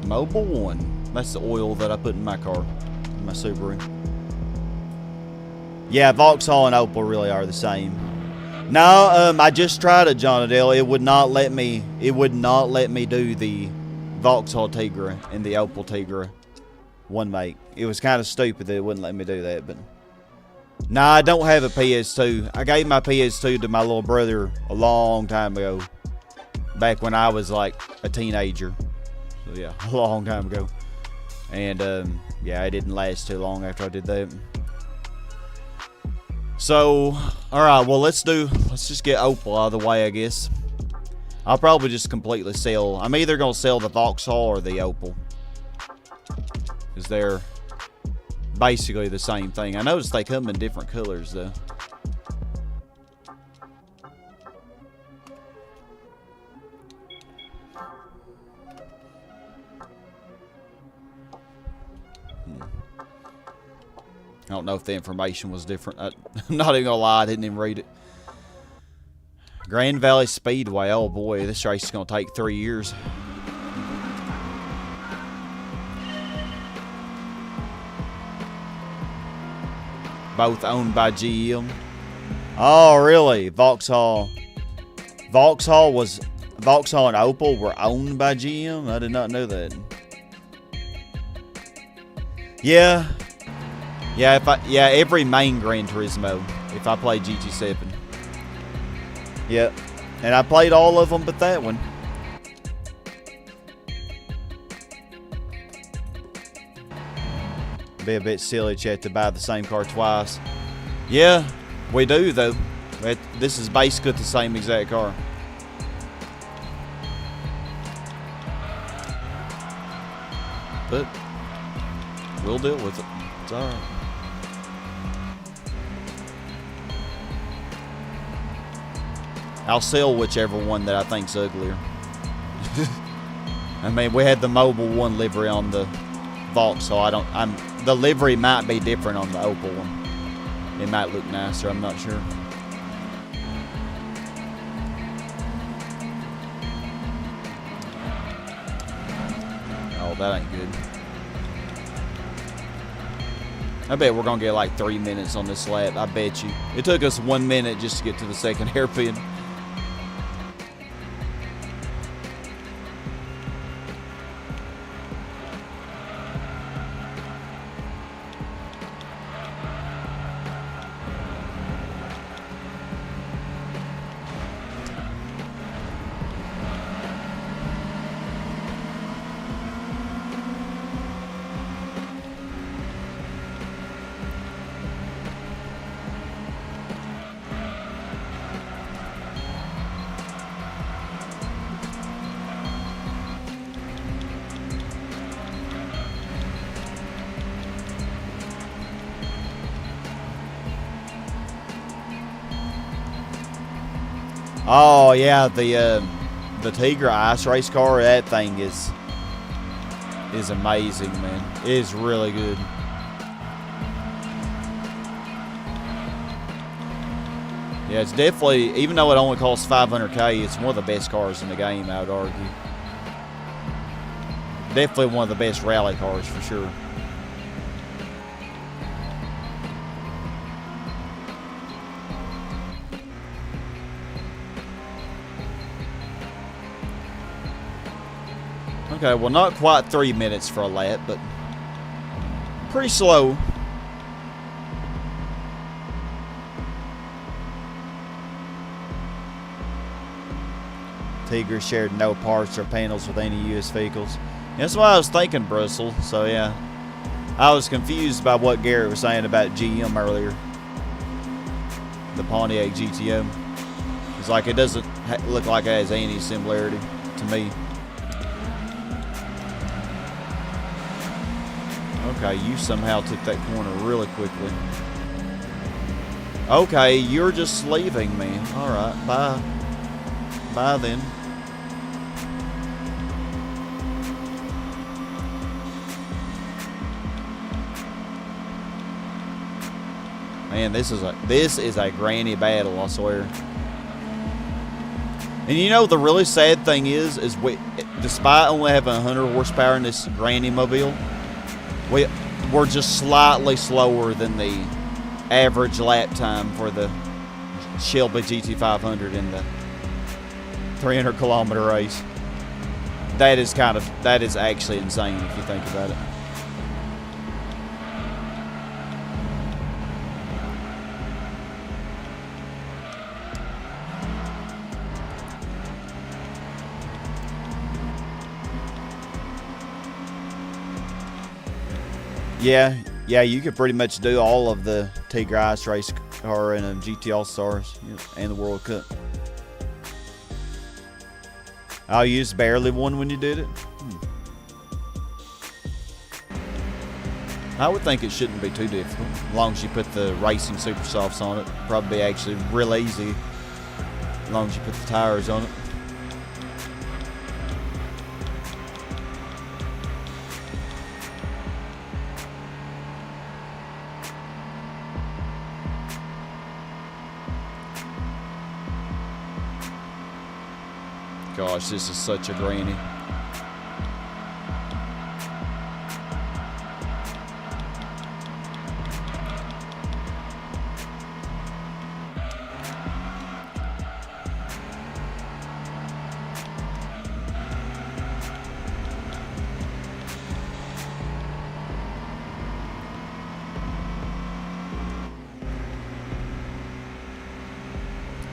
Mobile One. That's the oil that I put in my car, in my Subaru. Yeah, Vauxhall and Opel really are the same. No, I just tried it, John Adele. It would not let me. It would not let me do the Vauxhall Tigra and the Opel Tigra one make. It was kind of stupid that it wouldn't let me do that. But nah, I don't have a PS2. I gave my PS2 to my little brother a long time ago, back when I was like a teenager. So yeah, a long time ago. And yeah, it didn't last too long after I did that. So, alright, well let's just get Opel out of the way, I guess. I'll probably just completely sell. I'm either going to sell the Vauxhall or the Opel, because they're basically the same thing. I noticed they come in different colors though. I don't know if the information was different. I'm not even gonna lie, I didn't even read it. Grand Valley Speedway. Oh boy, this race is gonna take 3 years. Both owned by GM. Oh really? Vauxhall and Opel were owned by GM? I did not know that. Yeah. Yeah, every main Gran Turismo, if I play GT7. Yep. And I played all of them but that one. Be a bit silly to have to buy the same car twice. Yeah, we do though. This is basically the same exact car. But we'll deal with it. It's alright. I'll sell whichever one that I think's uglier. I mean, we had the Mobile One livery on the Vauxhall. The livery might be different on the Opel one. It might look nicer, I'm not sure. Oh, that ain't good. I bet we're gonna get like 3 minutes on this lap. I bet you. It took us 1 minute just to get to the second hairpin. Oh yeah, the Tigra ice race car. That thing is amazing, man. It is really good. Yeah, it's definitely, even though it only costs $500K, it's one of the best cars in the game, I would argue. Definitely one of the best rally cars for sure. Okay, well, not quite 3 minutes for a lap, but pretty slow. Tigra shared no parts or panels with any U.S. vehicles. That's what I was thinking, Brussels. So, yeah. I was confused by what Garrett was saying about GM earlier. The Pontiac GTO. It's like it doesn't look like it has any similarity to me. Okay, you somehow took that corner really quickly. Okay, you're just leaving me. Alright, bye. Bye then. Man, this is a granny battle, I swear. And you know the really sad thing is despite only having 100 horsepower in this granny mobile, we're just slightly slower than the average lap time for the Shelby GT500 in the 300-kilometer race. That is actually insane if you think about it. Yeah, you could pretty much do all of the Tigra Ice Race car and GT All-Stars and the World Cup. Oh, you just barely won when you did it? I would think it shouldn't be too difficult. As long as you put the racing super softs on it. Probably actually real easy. As long as you put the tires on it. Gosh, this is such a granny.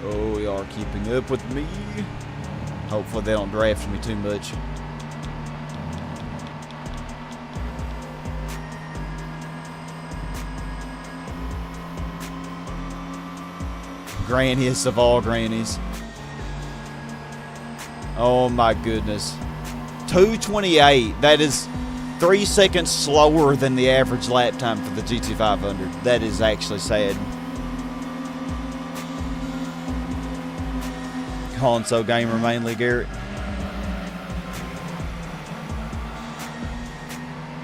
Oh, we are keeping up with me. Hopefully they don't draft me too much. Granniest of all grannies. Oh my goodness. 228. That is 3 seconds slower than the average lap time for the GT500. That is actually sad. Console gamer mainly, Garrett.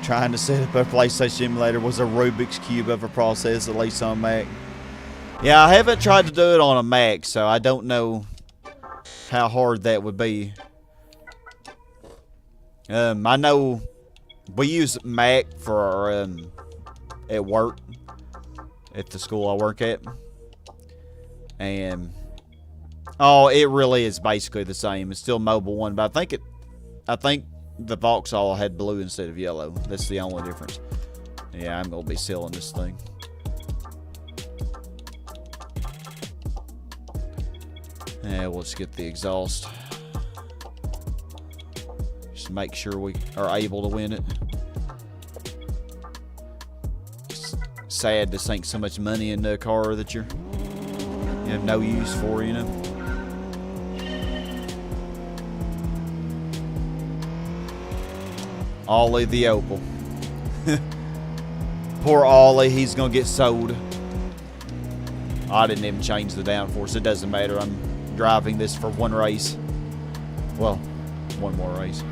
Trying to set up a PlayStation emulator was a Rubik's Cube of a process, at least on Mac. Yeah, I haven't tried to do it on a Mac, so I don't know how hard that would be. I know we use Mac for our, at work, at the school I work at. And oh, it really is basically the same. It's still Mobile One, but I think the Vauxhall had blue instead of yellow. That's the only difference. Yeah, I'm gonna be selling this thing. Yeah, we'll just get the exhaust. Just make sure we are able to win it. It's sad to sink so much money into a car that you have no use for, you know. Ollie the Opel. Poor Ollie, he's gonna get sold. I didn't even change the downforce. It doesn't matter. I'm driving this for one race. Well, one more race.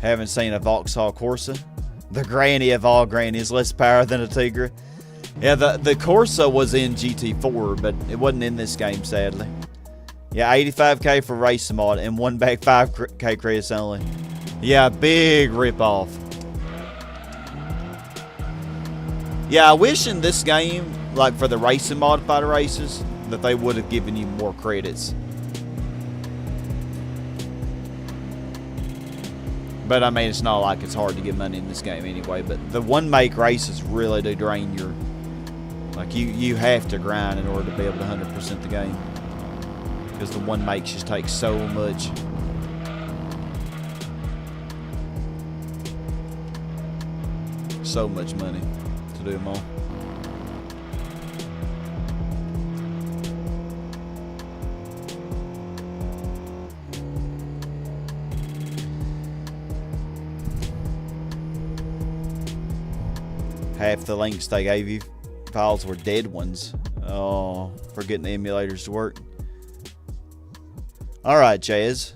Haven't seen a Vauxhall Corsa. The granny of all grannies, less power than a Tigra. Yeah, the Corsa was in GT4, but it wasn't in this game, sadly. Yeah, 85k for race mod and one back 5k credits only. Yeah, big ripoff. Yeah, I wish in this game, like for the racing modified races, that they would have given you more credits. But I mean, it's not like it's hard to get money in this game anyway. But the one make races really do drain your, like you have to grind in order to be able to 100% the game, because the one makes just take so much. So much money to do them all. Half the links they gave you files were dead ones. Oh, for getting the emulators to work. Alright, Chaz.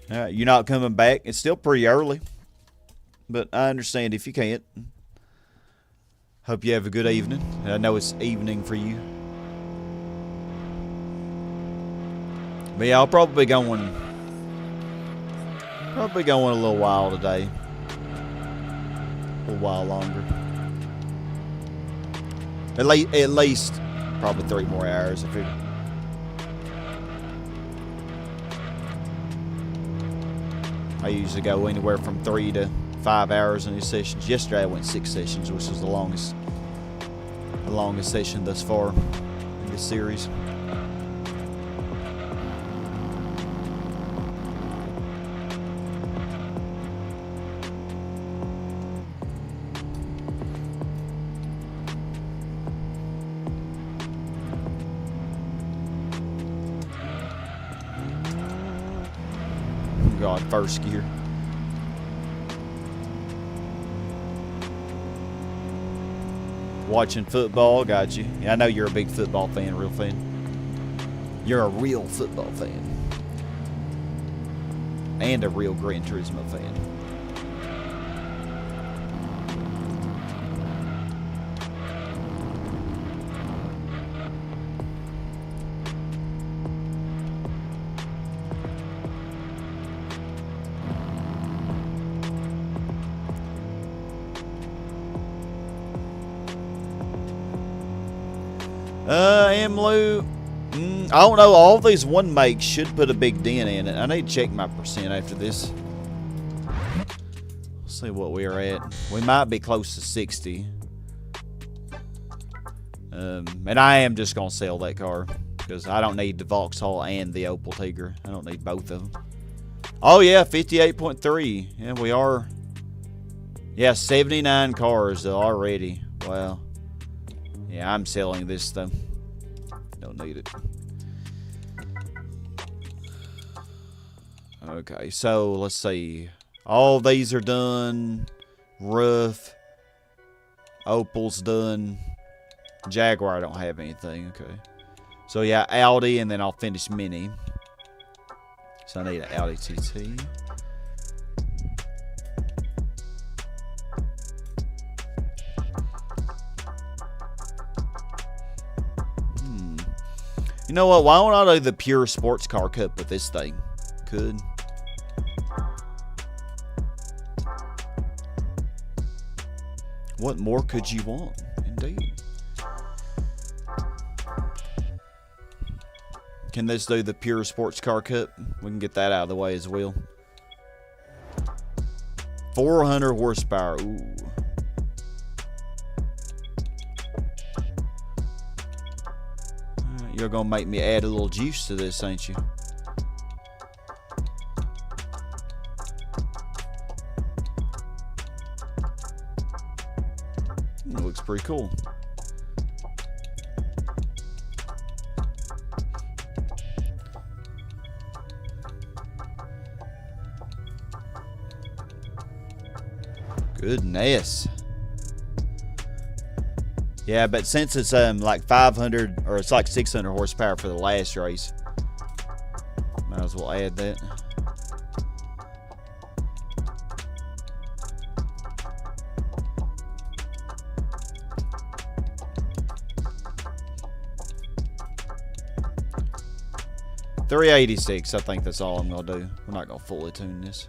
Alright, you're not coming back. It's still pretty early, but I understand if you can't. Hope you have a good evening. I know it's evening for you. But yeah, I'll probably be going a little while today. A while longer. At least probably 3 more hours, I figure. I usually go anywhere from 3 to 5 hours in these sessions. Yesterday I went 6 sessions, which was the longest session thus far in this series. God, first gear. Watching football, got you. Yeah, I know you're a big football fan, real fan. You're a real football fan. And a real Gran Turismo fan. Amlu, I don't know. All these one makes should put a big dent in it. I need to check my percent after this. Let's see what we are at. We might be close to 60. And I am just gonna sell that car because I don't need the Vauxhall and the Opel Tigra. I don't need both of them. Oh yeah, 58.3. Yeah, we are. Yeah, 79 cars already. Wow. Yeah, I'm selling this though. Don't need it. Okay, so let's see. All these are done. Roof. Opel's done. Jaguar, I don't have anything. Okay. So yeah, Audi, and then I'll finish Mini. So I need an Audi TT. You know what? Why don't I do the pure sports car cup with this thing? Could. What more could you want? Indeed. Can this do the pure sports car cup? We can get that out of the way as well. 400 horsepower. Ooh. You're gonna make me add a little juice to this, ain't you? It looks pretty cool. Goodness. Yeah, but since it's like 500 or it's like 600 horsepower for the last race, might as well add that. $386, I think that's all I'm gonna do. We're not gonna fully tune this.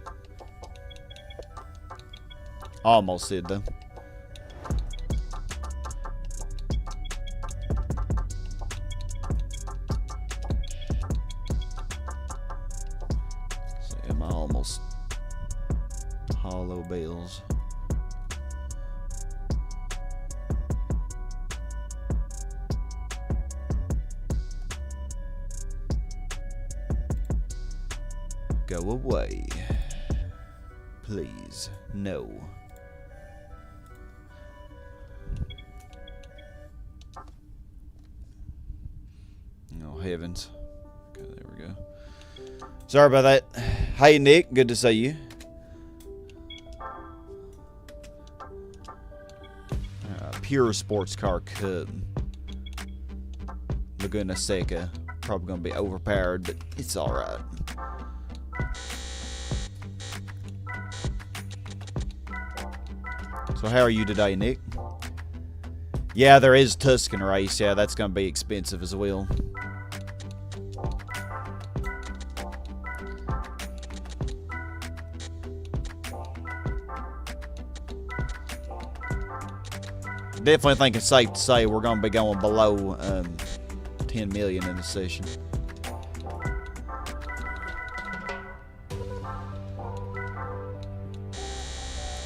Almost did though. So am I almost hollow bales? Go away. Please, no. Oh, heavens. Okay, there we go. Sorry about that. Hey, Nick. Good to see you. Pure Sports Car Cup. Laguna Seca. Probably going to be overpowered, but it's alright. So how are you today, Nick? Yeah, there is Tuscan race. Yeah, that's going to be expensive as well. Definitely think it's safe to say we're going to be going below 10 million in the session.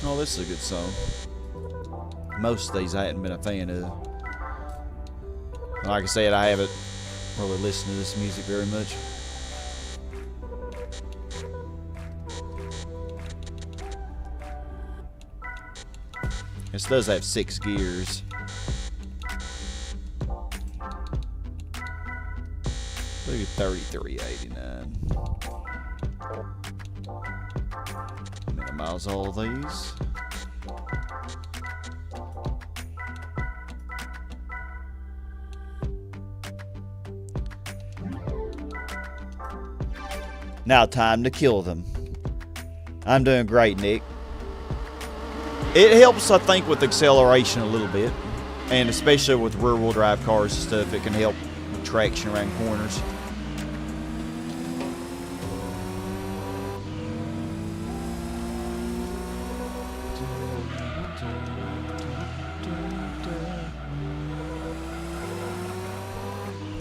Oh, this is a good song. Most of these I hadn't been a fan of. Like I said, I haven't really listened to this music very much. This does have 6 gears. Look at 3389. Minimize all these. Now time to kill them. I'm doing great, Nick. It helps, I think, with acceleration a little bit. And especially with rear-wheel drive cars and stuff, it can help with traction around corners.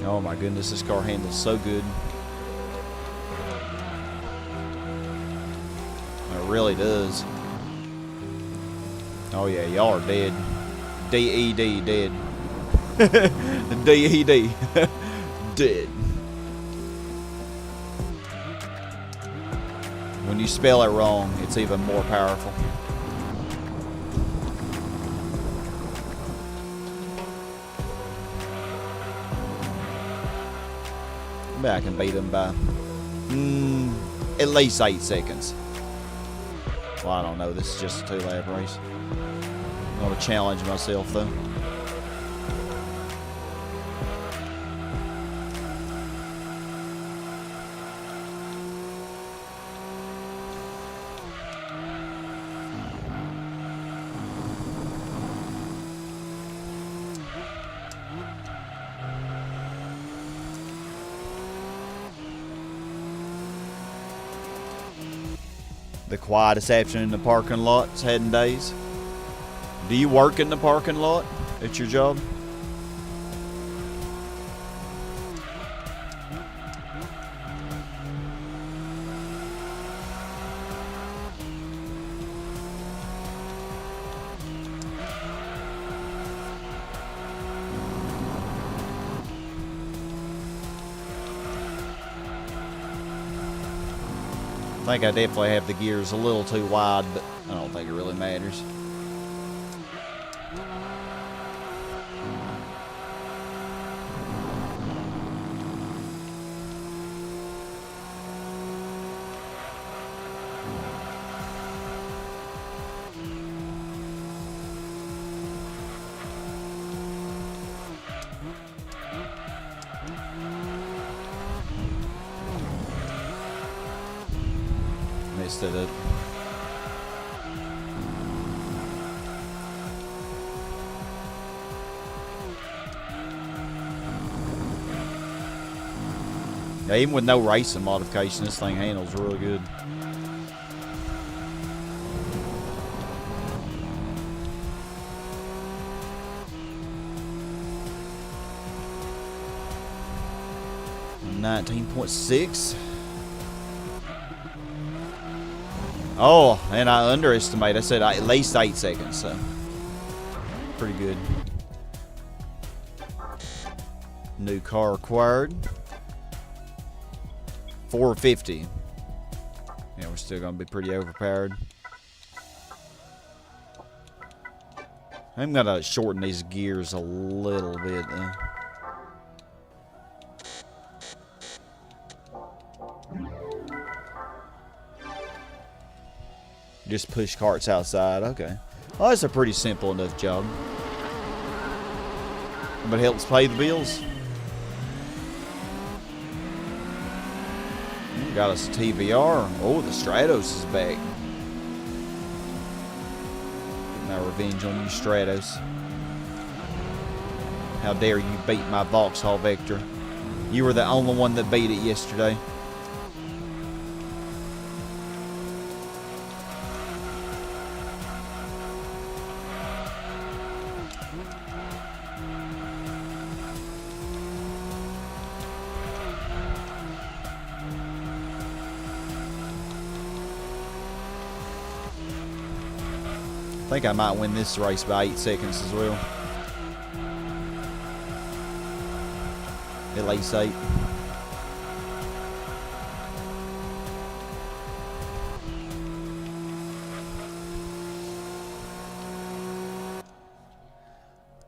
Oh my goodness, this car handles so good. It really does. Oh yeah, y'all are dead. D-E-D, dead. D-E-D. Dead. When you spell it wrong, it's even more powerful. Maybe I can beat them by at least 8 seconds. Well, I don't know. This is just a 2-lap race. I'm going to challenge myself, though. The quietest afternoon in the parking lot's heading days. Do you work in the parking lot at your job? I think I definitely have the gears a little too wide, but I don't think it really matters. Missed it up. Yeah, even with no racing modification, this thing handles really good. $19.6. Oh, and I underestimated. I said at least 8 seconds, so pretty good. New car acquired. 450. Yeah, we're still gonna be pretty overpowered. I'm gonna shorten these gears a little bit though. Just push carts outside. Okay. Well, that's a pretty simple enough job. But it helps pay the bills. Got us a TVR. Oh, the Stratos is back. Get my revenge on you, Stratos. How dare you beat my Vauxhall Vector. You were the only one that beat it yesterday. I think I might win this race by 8 seconds as well. At least 8.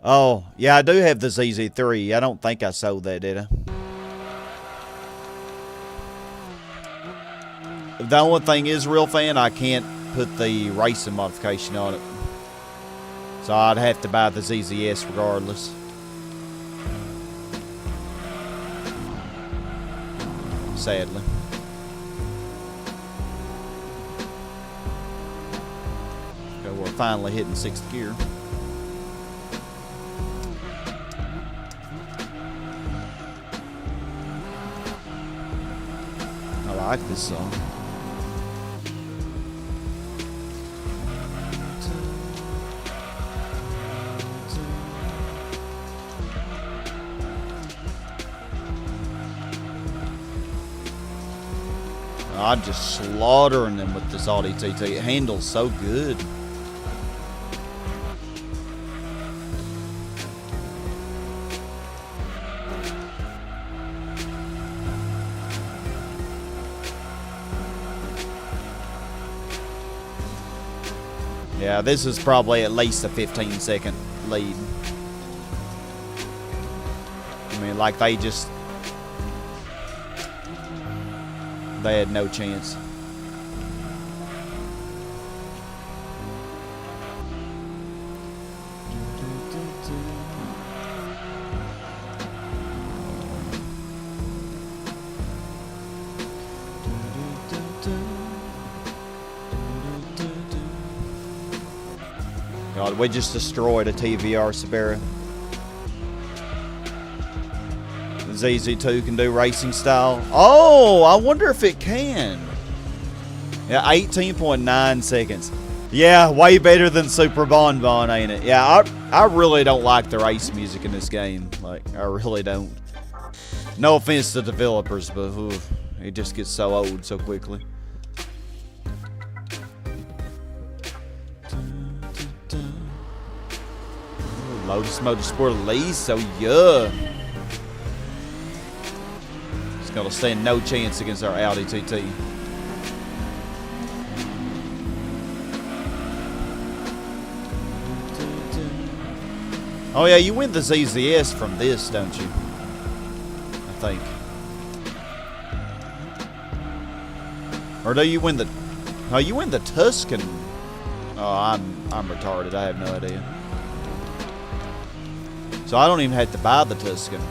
Oh, yeah, I do have the ZZ3. I don't think I sold that, did I? The only thing is, real fan, I can't put the racing modification on it. So I'd have to buy the ZZS regardless. Sadly. Okay, we're finally hitting 6th gear. I like this song. I'm just slaughtering them with this Audi TT. It handles so good. Yeah, this is probably at least a 15-second lead. I mean, like they had no chance. God, we just destroyed a TVR Sabera. ZZ2 can do racing style. Oh, I wonder if it can. Yeah, 18.9 seconds. Yeah, way better than Super Bon Bon, ain't it? Yeah, I really don't like the race music in this game. Like, I really don't. No offense to developers, but it just gets so old so quickly. Lotus Motorsport Elise, so yeah. It's gonna stand no chance against our Audi TT. Oh yeah, you win the ZZS from this, don't you? I think. Or do you win the... Oh, you win the Tuscan. Oh, I'm retarded. I have no idea. So I don't even have to buy the Tuscan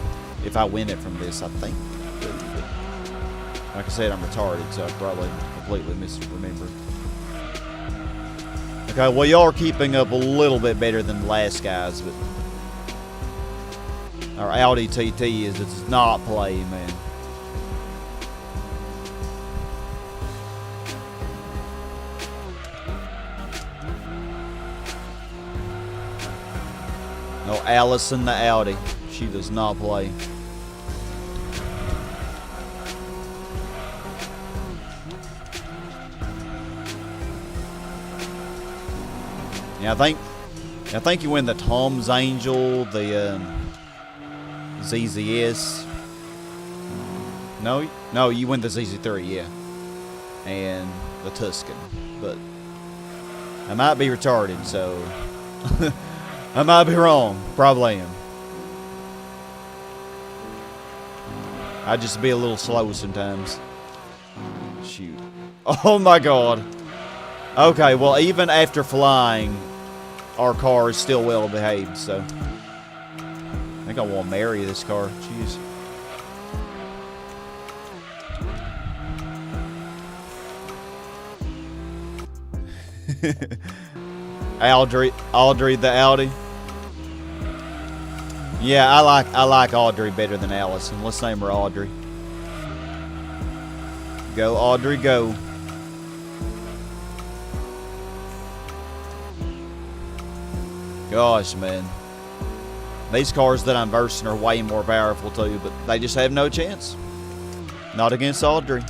if I win it from this, I think. Like I said, I'm retarded, so I probably completely misremembered. Okay, well, y'all are keeping up a little bit better than the last guys, but our Audi TT does not play, man. No, Allison the Audi. She does not play. Yeah, I think you win the Tom's Angel, the ZZS. No, you win the ZZ3, yeah, and the Tuscan. But I might be retarded, so I might be wrong. Probably am. I just be a little slow sometimes. Shoot. Oh my God. Okay, well, even after flying, our car is still well behaved, so I think I want to marry this car. Jeez. Audrey the Audi. Yeah, I like Audrey better than Allison. Let's name her Audrey. Go, Audrey, go. Gosh, man. These cars that I'm versing are way more powerful too, but they just have no chance. Not against Audrey.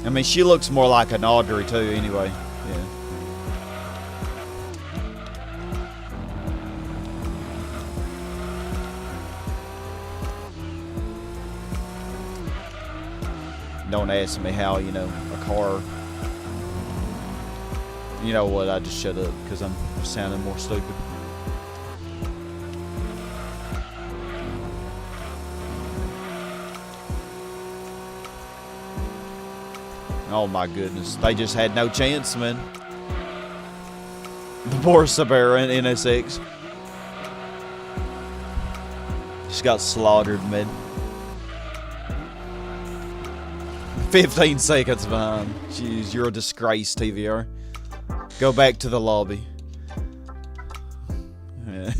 I mean, she looks more like an Audrey too, anyway. Yeah. Don't ask me how, you know, a car... You know what, I just shut up because I'm sounding more stupid. Oh my goodness, they just had no chance, man. The poor Sabera in NSX. Just got slaughtered, man. 15 seconds behind. Jeez, you're a disgrace, TVR. Go back to the lobby. Yeah.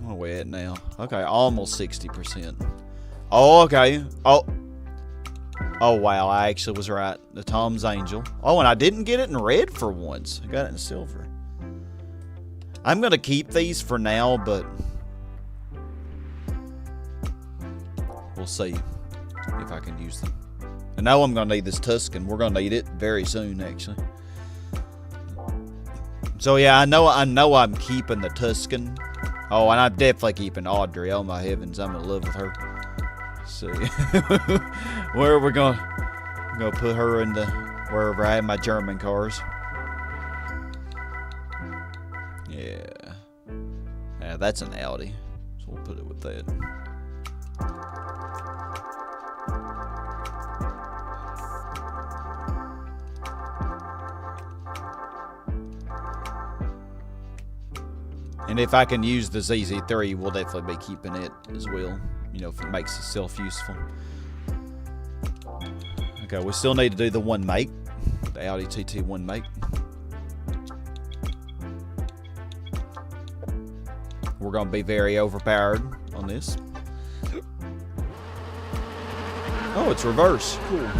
Where are we at now? Okay, almost 60%. Oh, okay. Oh, wow, I actually was right. The Tom's Angel. Oh, and I didn't get it in red for once. I got it in silver. I'm going to keep these for now, but we'll see if I can use them. I know I'm going to need this Tuscan. We're going to need it very soon, actually. So, yeah, I know I'm keeping the Tuscan. Oh, and I'm definitely keeping Audrey. Oh, my heavens. I'm going to live with her. Let's see. Where are we going? I'm going to put her into wherever I have my German cars. Yeah. Yeah, that's an Audi. So we'll put it with that. And if I can use the ZZ3, we'll definitely be keeping it as well. You know, if it makes itself useful. Okay, we still need to do the one make. The Audi TT one make. We're going to be very overpowered on this. Oh, it's reverse. Cool.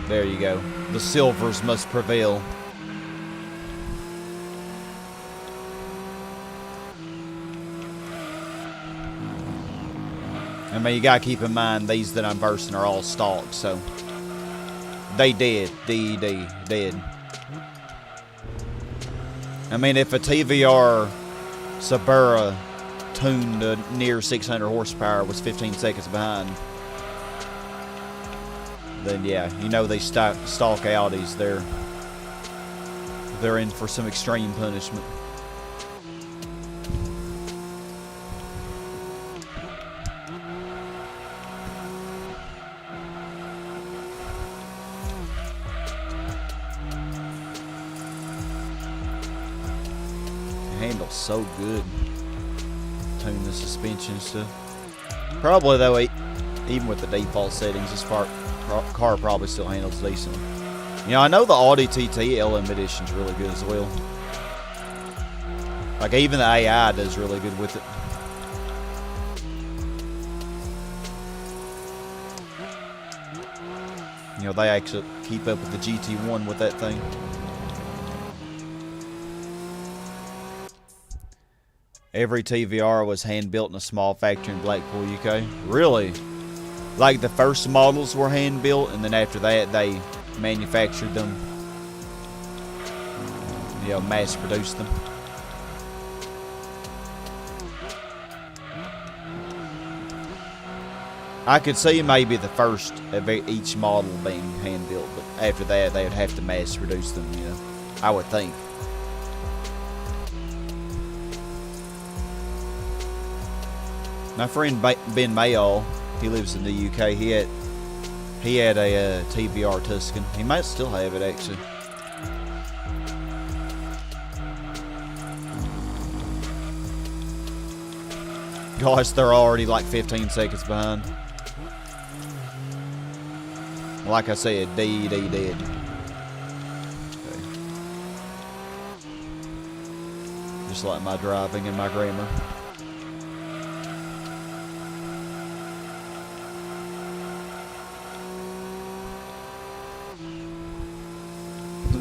There you go. The silvers must prevail. I mean, you gotta keep in mind these that I'm versing are all stock, so they dead. Dead. I mean, if a TVR Suburra tuned to near 600 horsepower was 15 seconds behind, then yeah, you know these stock Audis, they're in for some extreme punishment. Handles so good. Tune the suspension and stuff. Probably though, even with the default settings, this car probably still handles decently. You know, I know the Audi TT LM edition is really good as well. Like even the AI does really good with it. You know, they actually keep up with the GT1 with that thing. Every TVR was hand-built in a small factory in Blackpool, UK. Really? Like the first models were hand-built, and then after that they manufactured them. You know, mass-produced them. I could see maybe the first of each model being hand-built, but after that they would have to mass-produce them, you know, I would think. My friend Ben Mayall, he lives in the UK. He had a TVR Tuscan. He might still have it actually. Gosh, they're already like 15 seconds behind. Like I said, dead. Okay. Just like my driving and my grammar.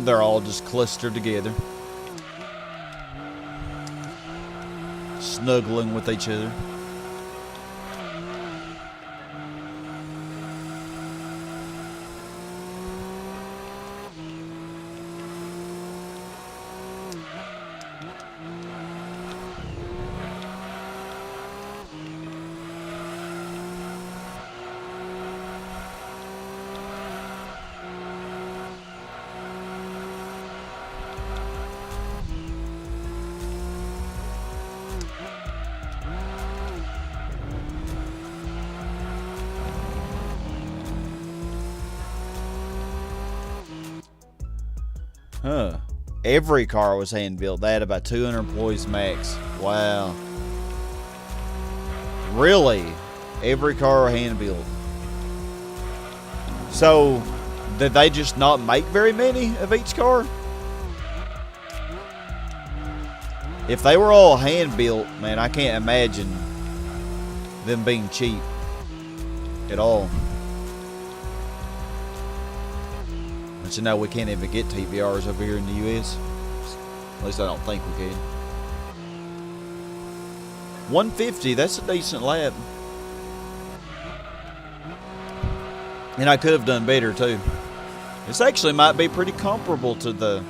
They're all just clustered together, snuggling with each other. Huh. Every car was hand-built. They had about 200 employees max. Wow. Really? Every car hand-built. So, did they just not make very many of each car? If they were all hand-built, man, I can't imagine them being cheap at all. But you know, we can't even get TVRs over here in the US. At least I don't think we can. 150, that's a decent lap. And I could have done better too. This actually might be pretty comparable to the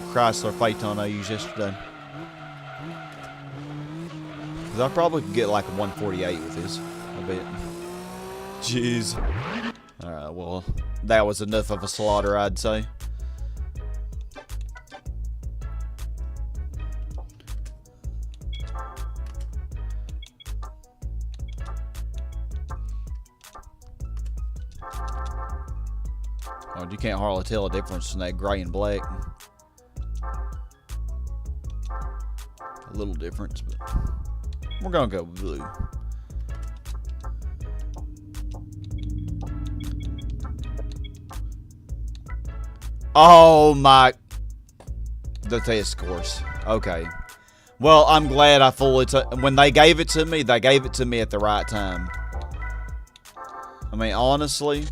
Chrysler Phaeton I used yesterday. Because I probably could get like a 148 with this, I bet. Jeez. Alright, well, that was enough of a slaughter, I'd say. Oh, you can't hardly tell a difference in that gray and black. A little difference, but we're gonna go blue. Oh my, the test course. Okay. Well, I'm glad I fully when they gave it to me at the right time. I mean, honestly.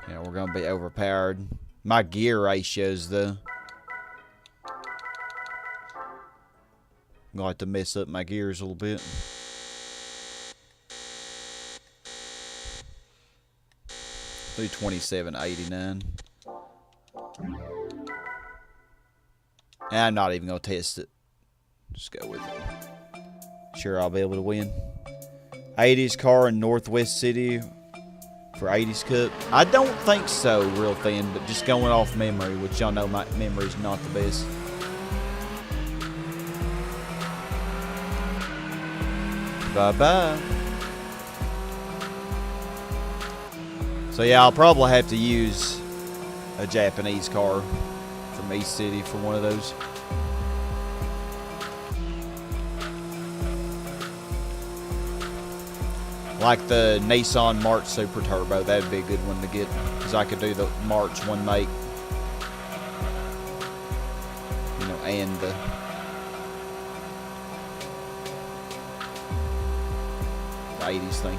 Yeah, we're gonna be overpowered. My gear ratios, though. I'm gonna have to mess up my gears a little bit. $327.89. And I'm not even going to test it. Just go with it. Sure, I'll be able to win. 80s car in Northwest City for 80s Cup. I don't think so, real thin, but just going off memory, which y'all know my memory's not the best. Bye-bye. So yeah, I'll probably have to use a Japanese car from East City for one of those. Like the Nissan March Super Turbo, that'd be a good one to get, because I could do the March one make, you know, and the '80s thing.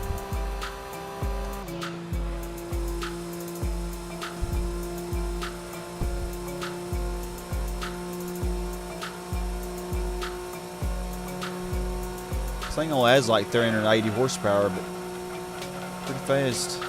This thing only has like 380 horsepower, but pretty fast.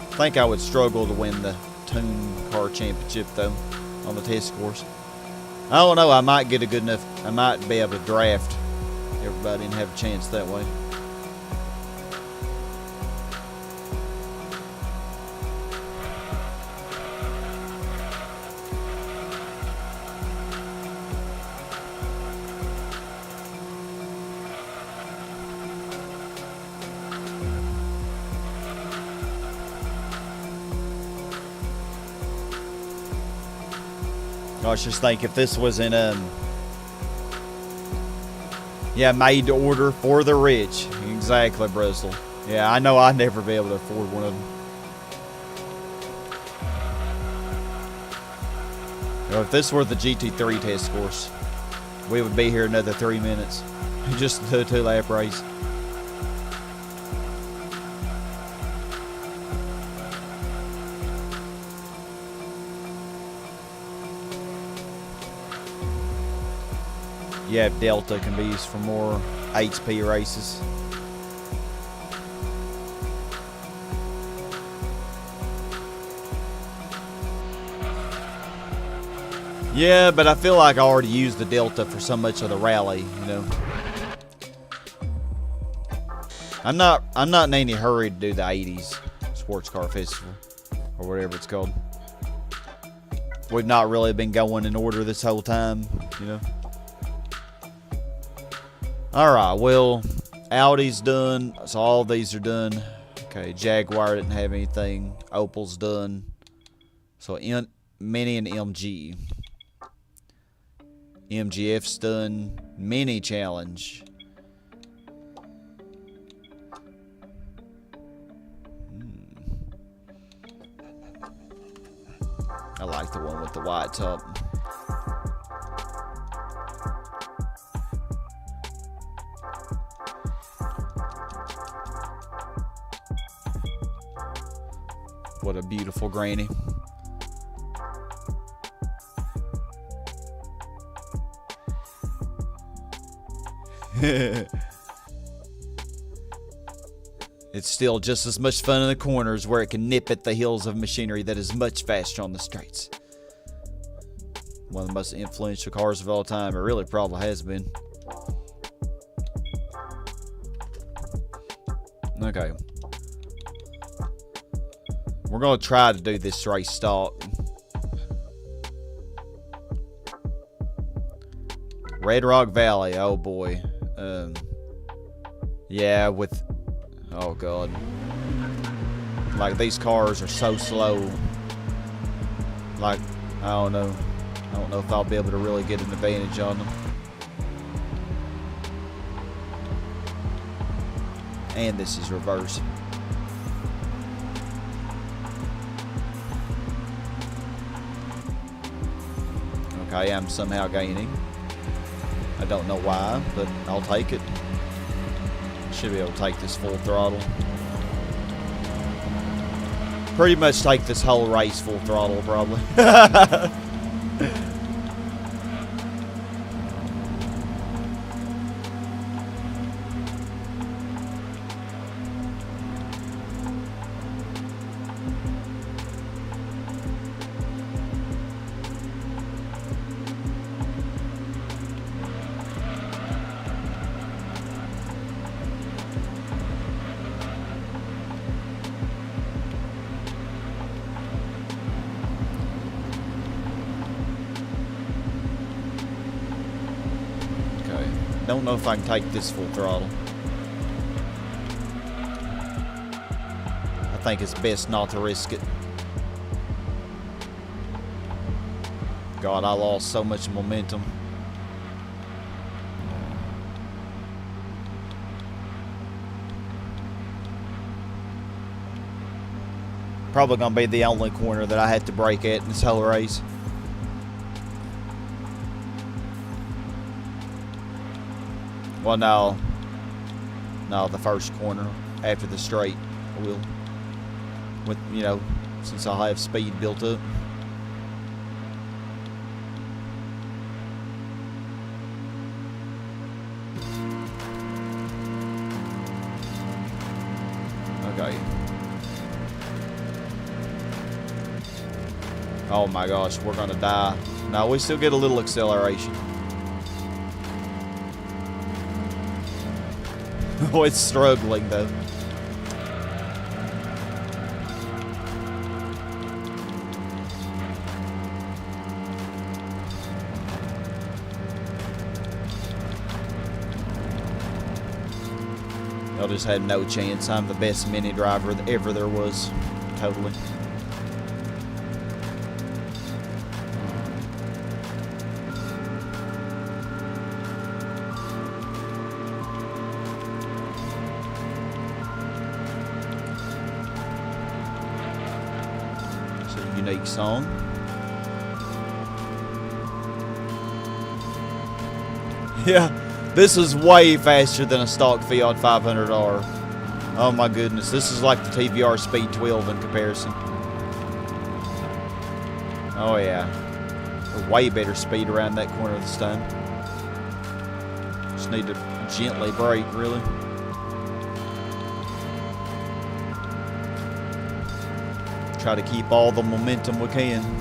I think I would struggle to win the Toon Car Championship though on the test course. I don't know, I might get a good enough, I might be able to draft everybody and have a chance that way. I was just thinking if this was in yeah, made to order for the rich. Exactly, Bristol. Yeah, I know I'd never be able to afford one of them. You know, if this were the GT3 test course, we would be here another 3 minutes. Just a 2-lap race. Yeah, Delta can be used for more HP races. Yeah, but I feel like I already used the Delta for so much of the rally, you know. I'm not in any hurry to do the 80s Sports Car Festival or whatever it's called. We've not really been going in order this whole time, you know. Alright, well, Audi's done, so all these are done. Okay, Jaguar didn't have anything. Opel's done. So Mini and MG. MGF's done. Mini Challenge. I like the one with the white top. What a beautiful granny. It's still just as much fun in the corners where it can nip at the heels of machinery that is much faster on the straights. One of the most influential cars of all time. It really probably has been. Okay. We're going to try to do this race stock. Red Rock Valley, oh boy. Yeah, with... Oh god. Like, these cars are so slow. Like, I don't know. I don't know if I'll be able to really get an advantage on them. And this is reverse. Okay, I'm somehow gaining. I don't know why, but I'll take it. Should be able to take this full throttle. Pretty much take this whole race full throttle, probably. don't know if I can take this full throttle. I think it's best not to risk it. God, I lost so much momentum. Probably gonna be the only corner that I had to brake at in this whole race. Well, no, the first corner after the straight I will. With, you know, since I have speed built up. Okay. Oh my gosh, we're gonna die. No, we still get a little acceleration. Oh, it's struggling though. I just had no chance. I'm the best mini driver ever there was. Totally. It's a unique song. Yeah. This is way faster than a stock Fiat 500R. Oh my goodness, this is like the TVR Speed 12 in comparison. Oh yeah, a way better speed around that corner this time. Just need to gently brake, really. Try to keep all the momentum we can.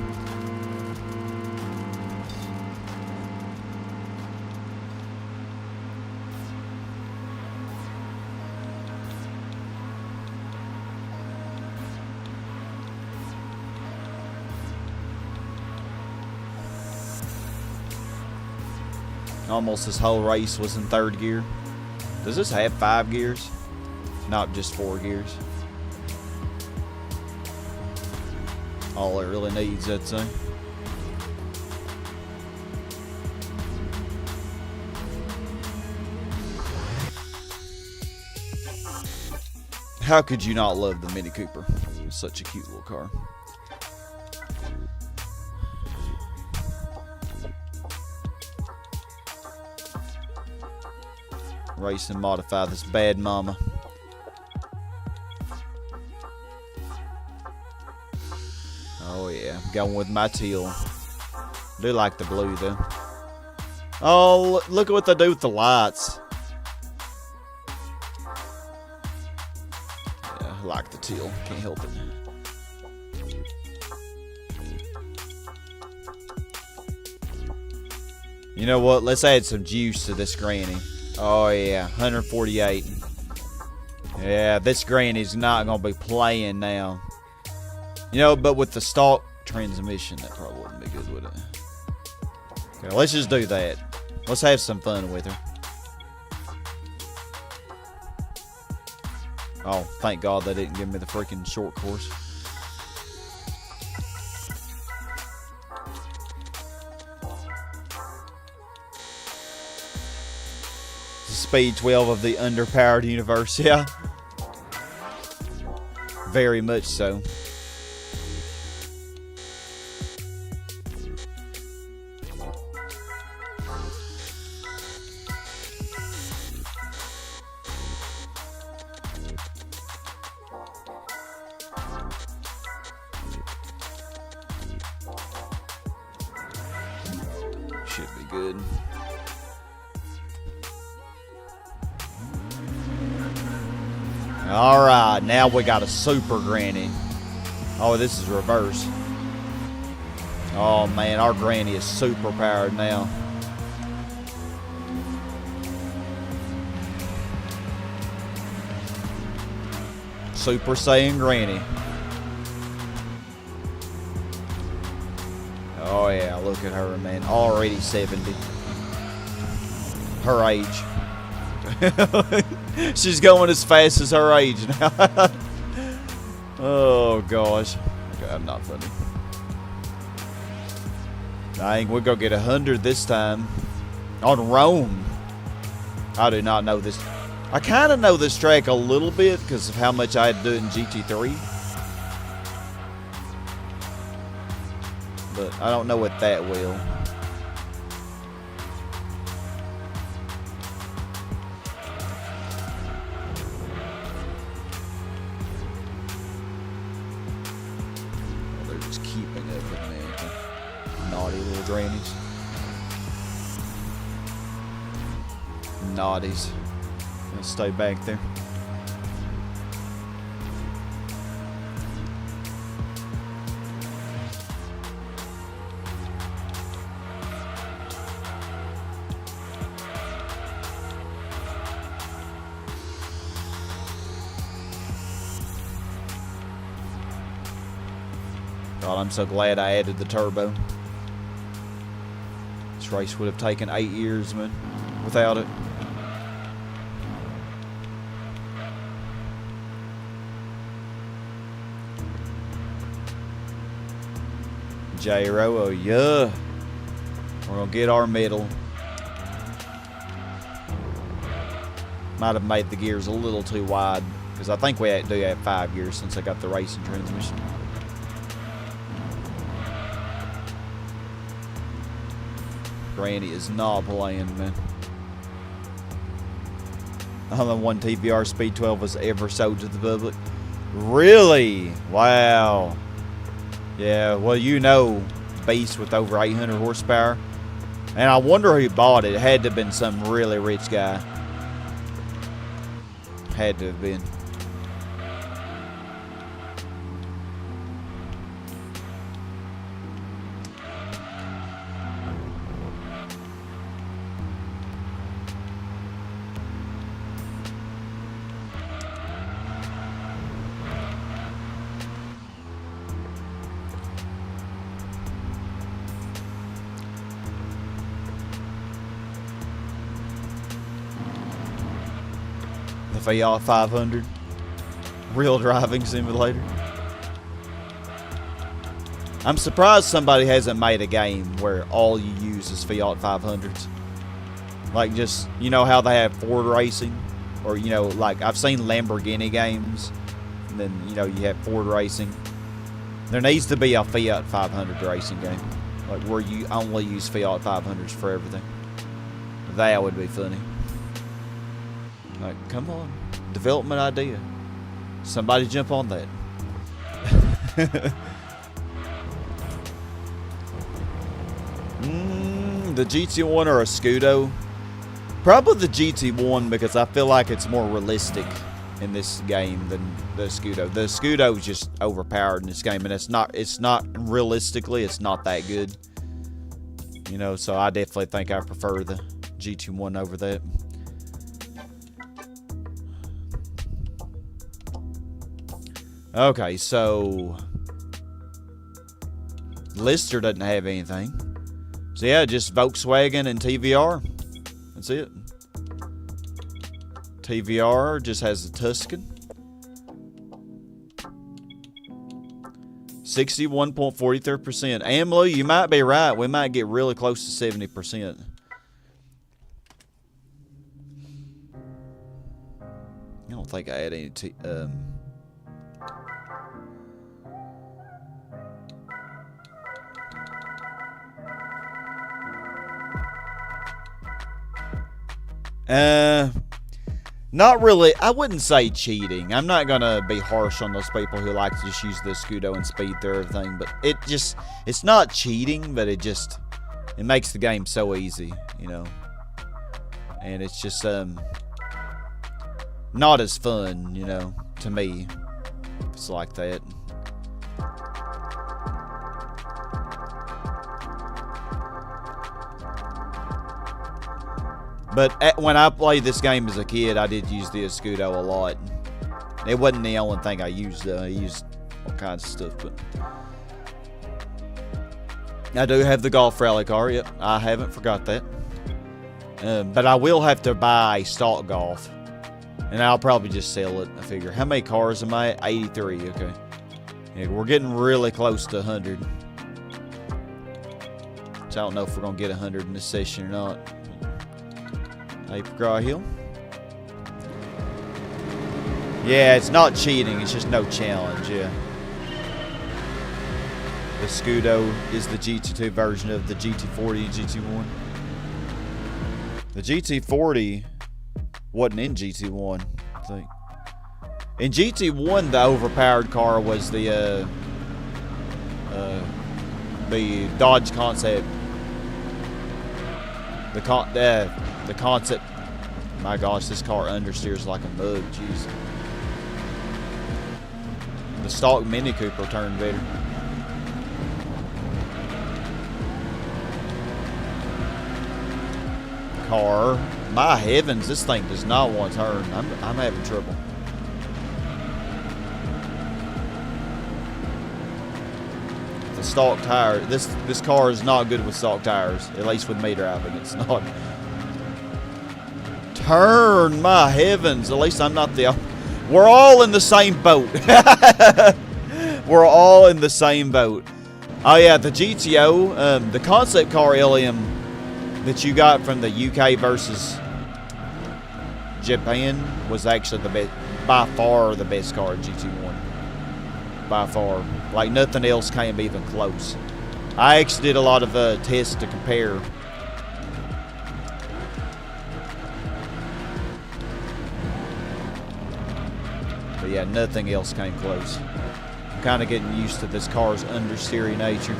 Almost this whole race was in third gear. Does this have 5 gears? Not just 4 gears. All it really needs, I'd say. How could you not love the Mini Cooper? It's such a cute little car. Race and modify this bad mama. Oh yeah, I'm going with my teal. Do like the blue though. Oh, look at what they do with the lights. Yeah, I like the teal. Can't help it. You know what? Let's add some juice to this granny. Oh yeah, 148. Yeah, this granny's not gonna be playing now. You know, but with the stock transmission, that probably wouldn't be good, would it? Okay, let's just do that. Let's have some fun with her. Oh, thank God they didn't give me the freaking short course. Speed 12 of the underpowered universe, yeah. Very much so. Should be good. Alright, now we got a super granny. Oh, this is reverse. Oh man, our granny is super powered now. Super Saiyan granny. Oh yeah, look at her, man. Already 70. her age. She's going as fast as her age now. Oh, gosh. Okay, I'm not funny. Dang, we're going to get 100 this time. On Rome. I do not know this. I kind of know this track a little bit because of how much I had to do it in GT3. But I don't know it that well. Grannies. Naughties. Let's stay back there. God, I'm so glad I added the turbo. Race would have taken 8 years, man, without it. J-Ro, yeah. We're going to get our medal. Might have made the gears a little too wide, because I think we do have 5 years since I got the racing transmission. Granny is not playing, man. Only one TVR Speed 12 was ever sold to the public. Really? Wow. Yeah, well, you know, beast with over 800 horsepower. And I wonder who bought it. It had to have been some really rich guy. Had to have been. The Fiat 500 real driving simulator. I'm surprised somebody hasn't made a game where all you use is Fiat 500s. Like, just, you know how they have Ford racing, or, you know, like I've seen Lamborghini games, and then, you know, you have Ford racing. There needs to be a Fiat 500 racing game, like where you only use Fiat 500s for everything. That would be funny. Like, come on. Development idea. Somebody jump on that. The GT1 or a Scudo? Probably the GT1, because I feel like it's more realistic in this game than the Scudo. The Scudo is just overpowered in this game, and it's not realistically, it's not that good. You know, so I definitely think I prefer the GT1 over that. Okay, so Lister doesn't have anything. So yeah, just Volkswagen and TVR. That's it. TVR just has the Tuscan. 61.43%. Amlo, you might be right. We might get really close to 70%. I don't think I had any not really. I wouldn't say cheating. I'm not gonna be harsh on those people who like to just use the Scudo and speed through everything, but it's not cheating, but it makes the game so easy, you know. And it's just not as fun, you know, to me. It's like that. But when I played this game as a kid, I did use the Scudo a lot. It wasn't the only thing I used, though. I used all kinds of stuff. But I do have the Golf Rally car. Yep, I haven't forgot that. But I will have to buy stock Golf. And I'll probably just sell it, I figure. How many cars am I at? 83, okay. Yeah, we're getting really close to 100. So I don't know if we're going to get 100 in this session or not. Hey, McGraw Hill. Yeah, it's not cheating. It's just no challenge, yeah. The Scudo is the GT2 version of the GT40 and GT1. The GT40 wasn't in GT1, I think. In GT1, the overpowered car was the Dodge Concept. The Concept. My gosh, this car understeers like a mug. Jeez. The stock Mini Cooper turned better. Car. My heavens, this thing does not want to turn. I'm having trouble. The stock tire. This car is not good with stock tires. At least with me driving, it's not. Turn, my heavens. At least I'm not the. We're all in the same boat. We're all in the same boat. Oh yeah, the GTO, the concept car LM that you got from the UK versus Japan was actually the best, by far the best car in GT1. By far. Like nothing else came even close. I actually did a lot of tests to compare. But yeah, nothing else came close. I'm kind of getting used to this car's understeery nature.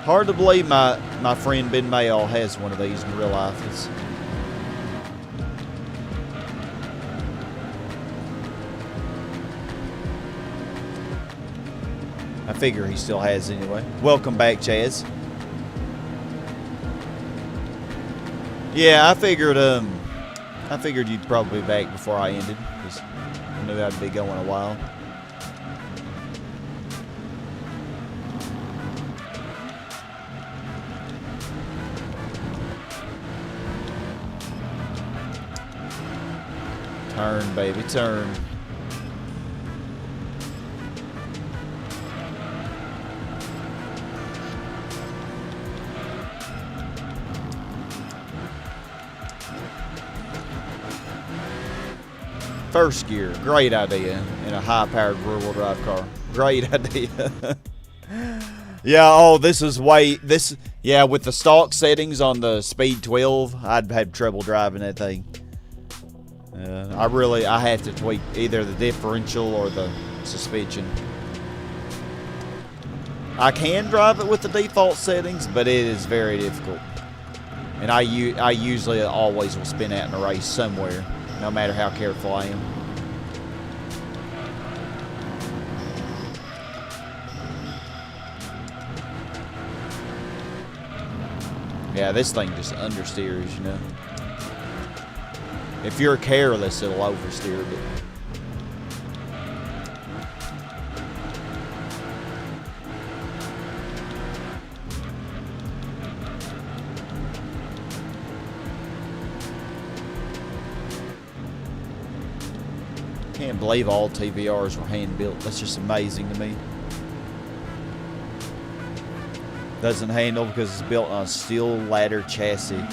Hard to believe my friend Ben Mayall has one of these in real life. I figure he still has anyway. Welcome back, Chaz. Yeah, I figured you'd probably be back before I ended, because I knew I'd be going a while. Turn, baby, turn. First gear, great idea in a high-powered rear-wheel drive car. Great idea. Yeah, oh, this is yeah, with the stock settings on the Speed 12, I'd have trouble driving that thing. I have to tweak either the differential or the suspension. I can drive it with the default settings, but it is very difficult. And I usually always will spin out in a race somewhere, no matter how careful I am. Yeah, this thing just understeers, you know. If you're careless, it'll oversteer, but can't believe all TVRs were hand built. That's just amazing to me. Doesn't handle because it's built on a steel ladder chassis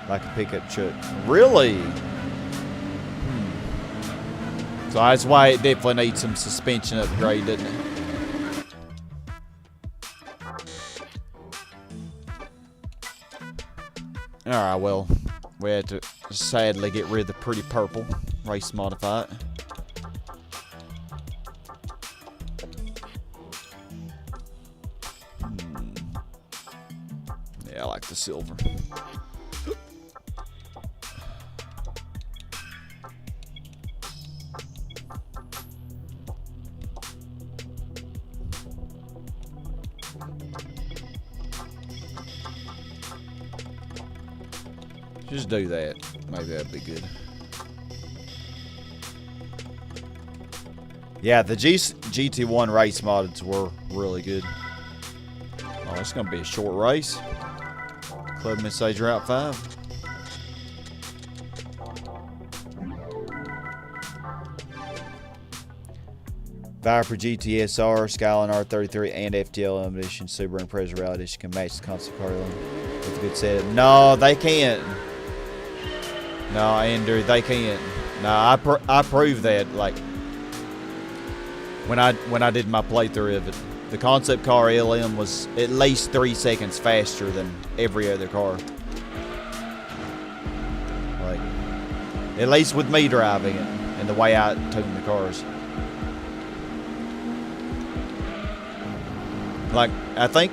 like a pickup truck. Really? So that's why it definitely needs some suspension upgrade, doesn't it? Alright, well, we had to sadly get rid of the pretty purple. Race modify it. Yeah, I like the silver. Just do that. Maybe that'd be good. Yeah, the GT1 race mods were really good. Oh, it's going to be a short race. Club message Route 5. Viper GTSR, Skyline R33, and FTL Edition, Subaru Impreza Rally Edition can match the concept car with a good setup. No, they can't. No, Andrew, they can't. No, I proved that. Like when I did my playthrough of it, the concept car LM was at least 3 seconds faster than every other car. Like at least with me driving it and the way I tune the cars. Like I think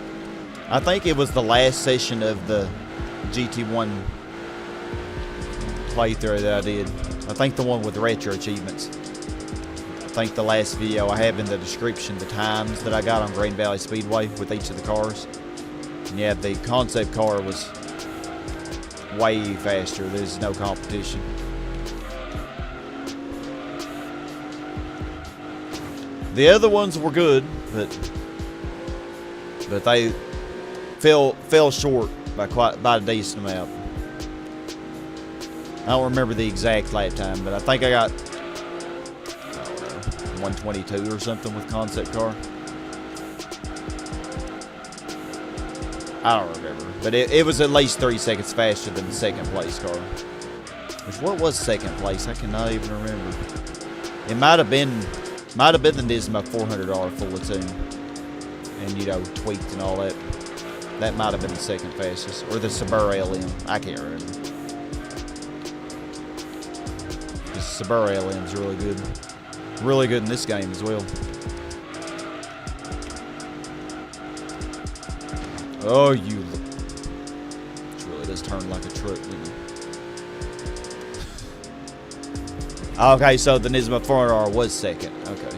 it was the last session of the GT1 playthrough that I did. I think the one with the retro achievements. I think the last video I have in the description the times that I got on Green Valley Speedway with each of the cars. And yeah, the concept car was way faster. There's no competition. The other ones were good, but they fell short by a decent amount. I don't remember the exact lap time, but I think I got 122 or something with concept car. I don't remember, but it was at least 3 seconds faster than the second place car. What was second place? I cannot even remember. It might have been the Nismo $400 full of tune. And, you know, tweaked and all that. That might have been the second fastest. Or the Subaru LM. I can't remember. The Subaru LM's really good. Really good in this game as well. Oh, you look. It really does turn like a truck, doesn't it? Okay, so the Nismo 400R was second. Okay.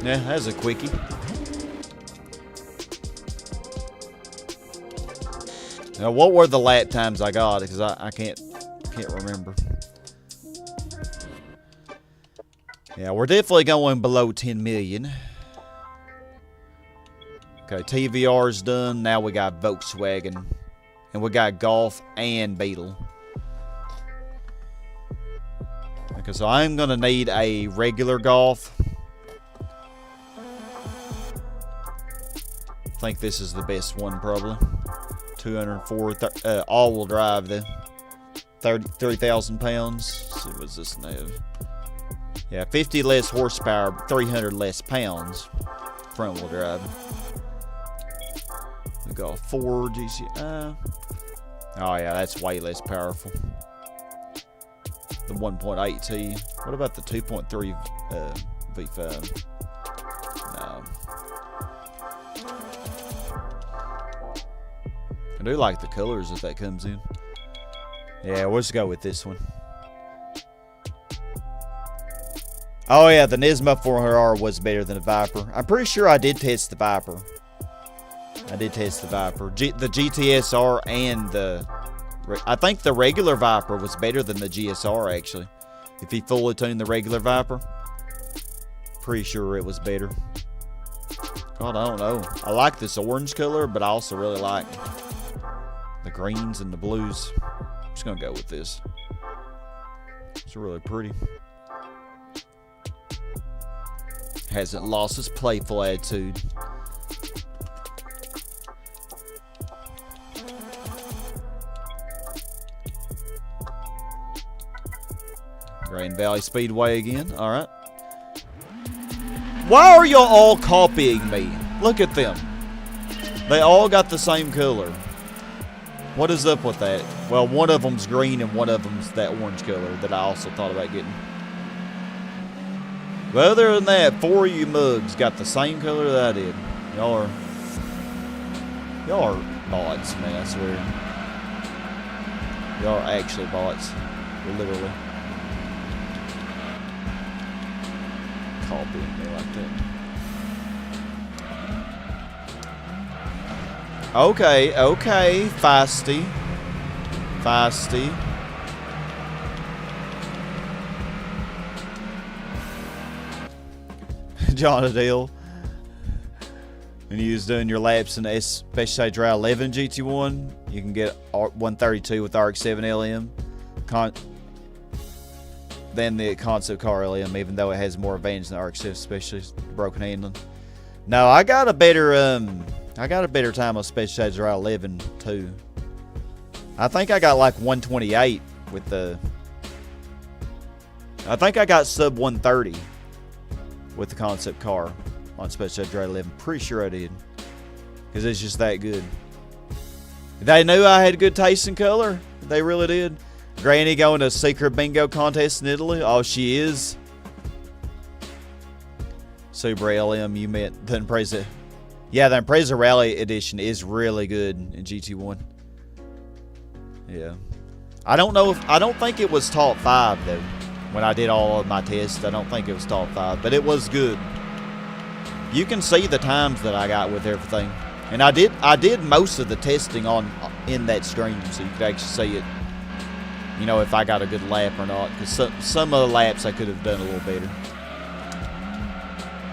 Yeah, that's a quickie. Now, what were the lap times I got? Because I can't remember. Yeah, we're definitely going below 10 million. Okay, TVR's done. Now we got Volkswagen. And we got Golf and Beetle. Okay, so I'm going to need a regular Golf. I think this is the best one, probably. 204 all-wheel drive, the 33,000 pounds. Let's see, what's this now? Yeah, 50 less horsepower, 300 less pounds. Front-wheel drive. We got a Ford GCI. Oh yeah, that's way less powerful. The 1.8T. What about the 2.3 V5? No. I do like the colors if that comes in. Yeah, we'll just go with this one. Oh yeah, the Nismo 400R was better than the Viper. I'm pretty sure I did test the Viper. I did test the Viper. The GTSR and the... I think the regular Viper was better than the GSR, actually. If he fully tuned the regular Viper. Pretty sure it was better. God, I don't know. I like this orange color, but I also really like the greens and the blues. I'm just going to go with this. It's really pretty. Hasn't lost its playful attitude. Grand Valley Speedway again. All right. Why are y'all all copying me? Look at them. They all got the same color. What is up with that? Well, one of them's green and one of them's that orange color that I also thought about getting. But other than that, 4 of you mugs got the same color that I did. Y'all are bots, man, I swear. Y'all are actually bots. Literally. Copying me like that. Okay, feisty. John Adele. And you was doing your laps in the Special Drive 11 GT1. You can get 132 with RX-7 LM. Than the concept car LM, even though it has more advantage than the RX-7, especially broken handling. No, I got a better time on Special Shades Ride 11 too. I think I got like 128 with the. I think I got sub 130 with the concept car on Special Shades Ride 11. Pretty sure I did, because it's just that good. They knew I had good taste in color. They really did. Granny going to a secret bingo contest in Italy. Oh, she is. Super LM, you meant the Impreza. Yeah, the Impreza Rally Edition is really good in GT1. Yeah. I don't think it was top 5 though. When I did all of my tests, I don't think it was top 5, but it was good. You can see the times that I got with everything. And I did most of the testing in that screen, so you could actually see it. You know, if I got a good lap or not, because some of the laps I could have done a little better.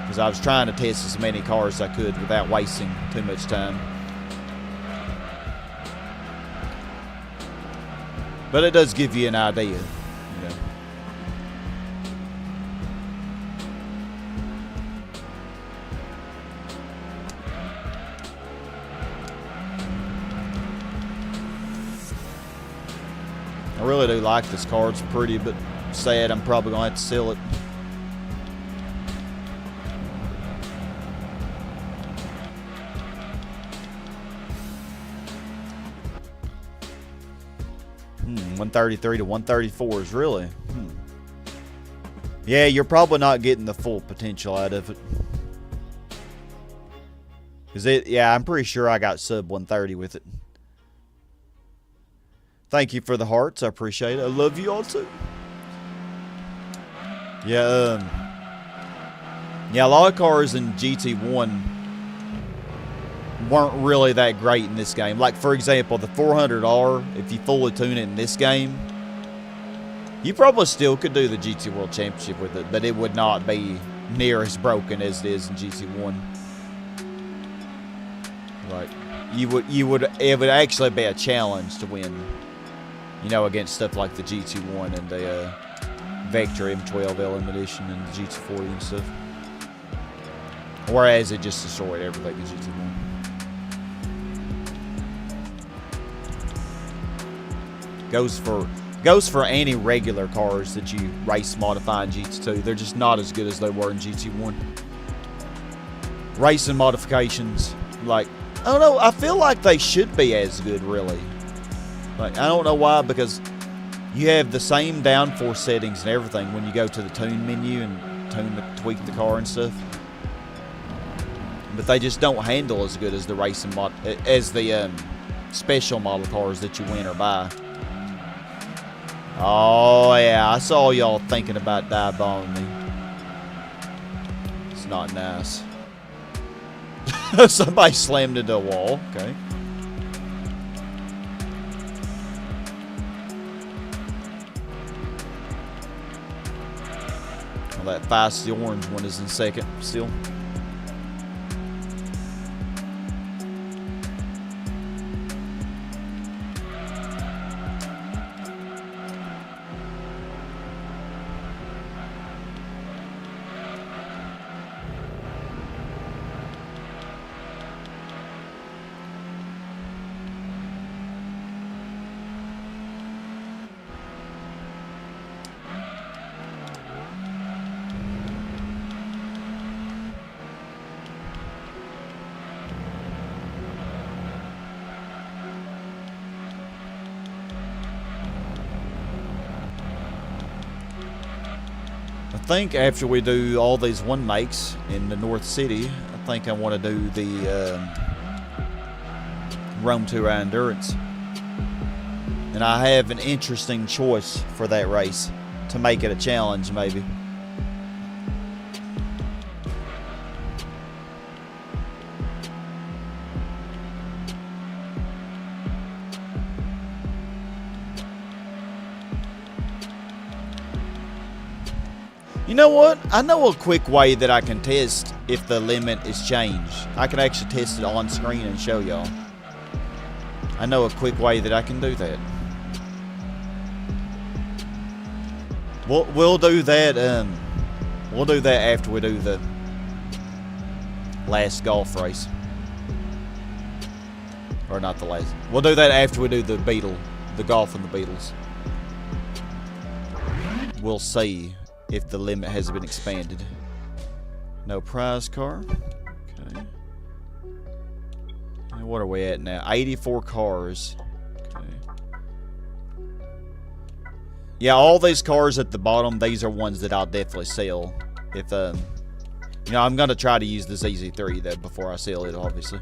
Because I was trying to test as many cars as I could without wasting too much time. But it does give you an idea, you know. I really do like this car. It's pretty, but sad I'm probably going to have to sell it. Hmm, 133 to 134 is really. Yeah, you're probably not getting the full potential out of it. Yeah, I'm pretty sure I got sub 130 with it. Thank you for the hearts. I appreciate it. I love you all too. Yeah, a lot of cars in GT1 weren't really that great in this game. Like, for example, the 400R, if you fully tune it in this game, you probably still could do the GT World Championship with it, but it would not be near as broken as it is in GT1. Like, it would actually be a challenge to win. You know, against stuff like the GT1 and the Vector M12 LM Edition and the GT40 and stuff. Whereas it just destroyed everything in GT1. Goes for any regular cars that you race modify in GT2. They're just not as good as they were in GT1. Racing modifications, like, I don't know, I feel like they should be as good, really. Like, I don't know why, because you have the same downforce settings and everything when you go to the tune menu and tweak the car and stuff. But they just don't handle as good as the racing special model cars that you win or buy. Oh yeah, I saw y'all thinking about dive bombing me. It's not nice. Somebody slammed into a wall. Okay. Well, that feisty orange one is in second still. I think after we do all these one makes in the North City, I think I want to do the Rome Tour Endurance. And I have an interesting choice for that race to make it a challenge, maybe. You know what? I know a quick way that I can test if the limit is changed. I can actually test it on screen and show y'all. I know a quick way that I can do that. We'll do that. We'll do that after we do the last golf race. Or not the last. We'll do that after we do the Beetle, the golf and the Beetles. We'll see if the limit has been expanded. No prize car. Okay. And what are we at now? 84 cars. Okay. Yeah, all these cars at the bottom, these are ones that I'll definitely sell. If, you know, I'm going to try to use this EZ3 though before I sell it, obviously.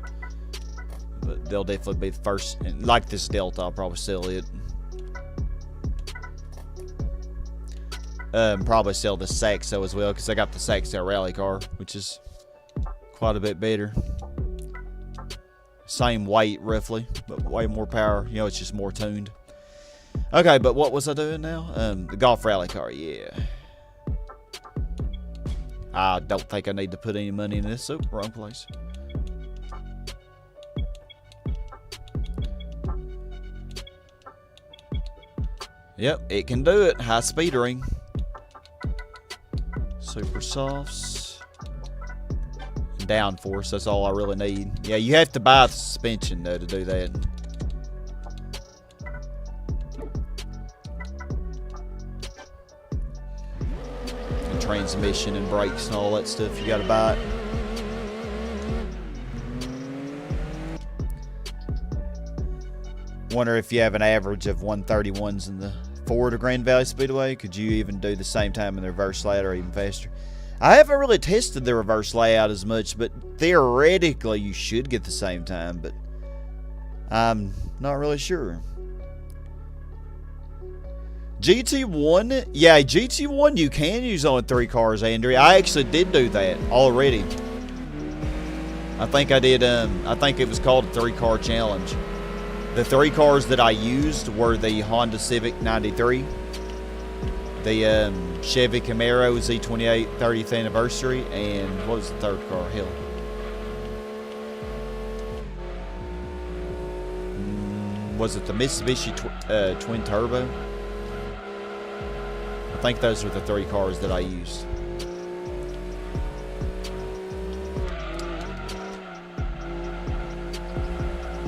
But they'll definitely be the first. And like this Delta, I'll probably sell it. Probably sell the Saxo as well, because I got the Saxo rally car, which is quite a bit better. Same weight, roughly, but way more power. You know, it's just more tuned. Okay, but what was I doing now? The golf rally car, yeah. I don't think I need to put any money in this. Oh, wrong place. Yep, it can do it. High speed ring. Super softs. Downforce, that's all I really need. Yeah, you have to buy the suspension though to do that. And transmission and brakes and all that stuff, you gotta buy it. Wonder if you have an average of 131s in the Ford or Grand Valley Speedway, could you even do the same time in the reverse layout or even faster? I haven't really tested the reverse layout as much, but theoretically you should get the same time, but I'm not really sure. GT1, yeah, GT1 you can use only 3 cars, Andrea. I actually did do that already. I think I did, I think it was called a 3-car challenge. The 3 cars that I used were the Honda Civic 93, the Chevy Camaro Z28 30th anniversary, and what was the 3rd car? Hell. Was it the Mitsubishi Twin Turbo? I think those were the 3 cars that I used.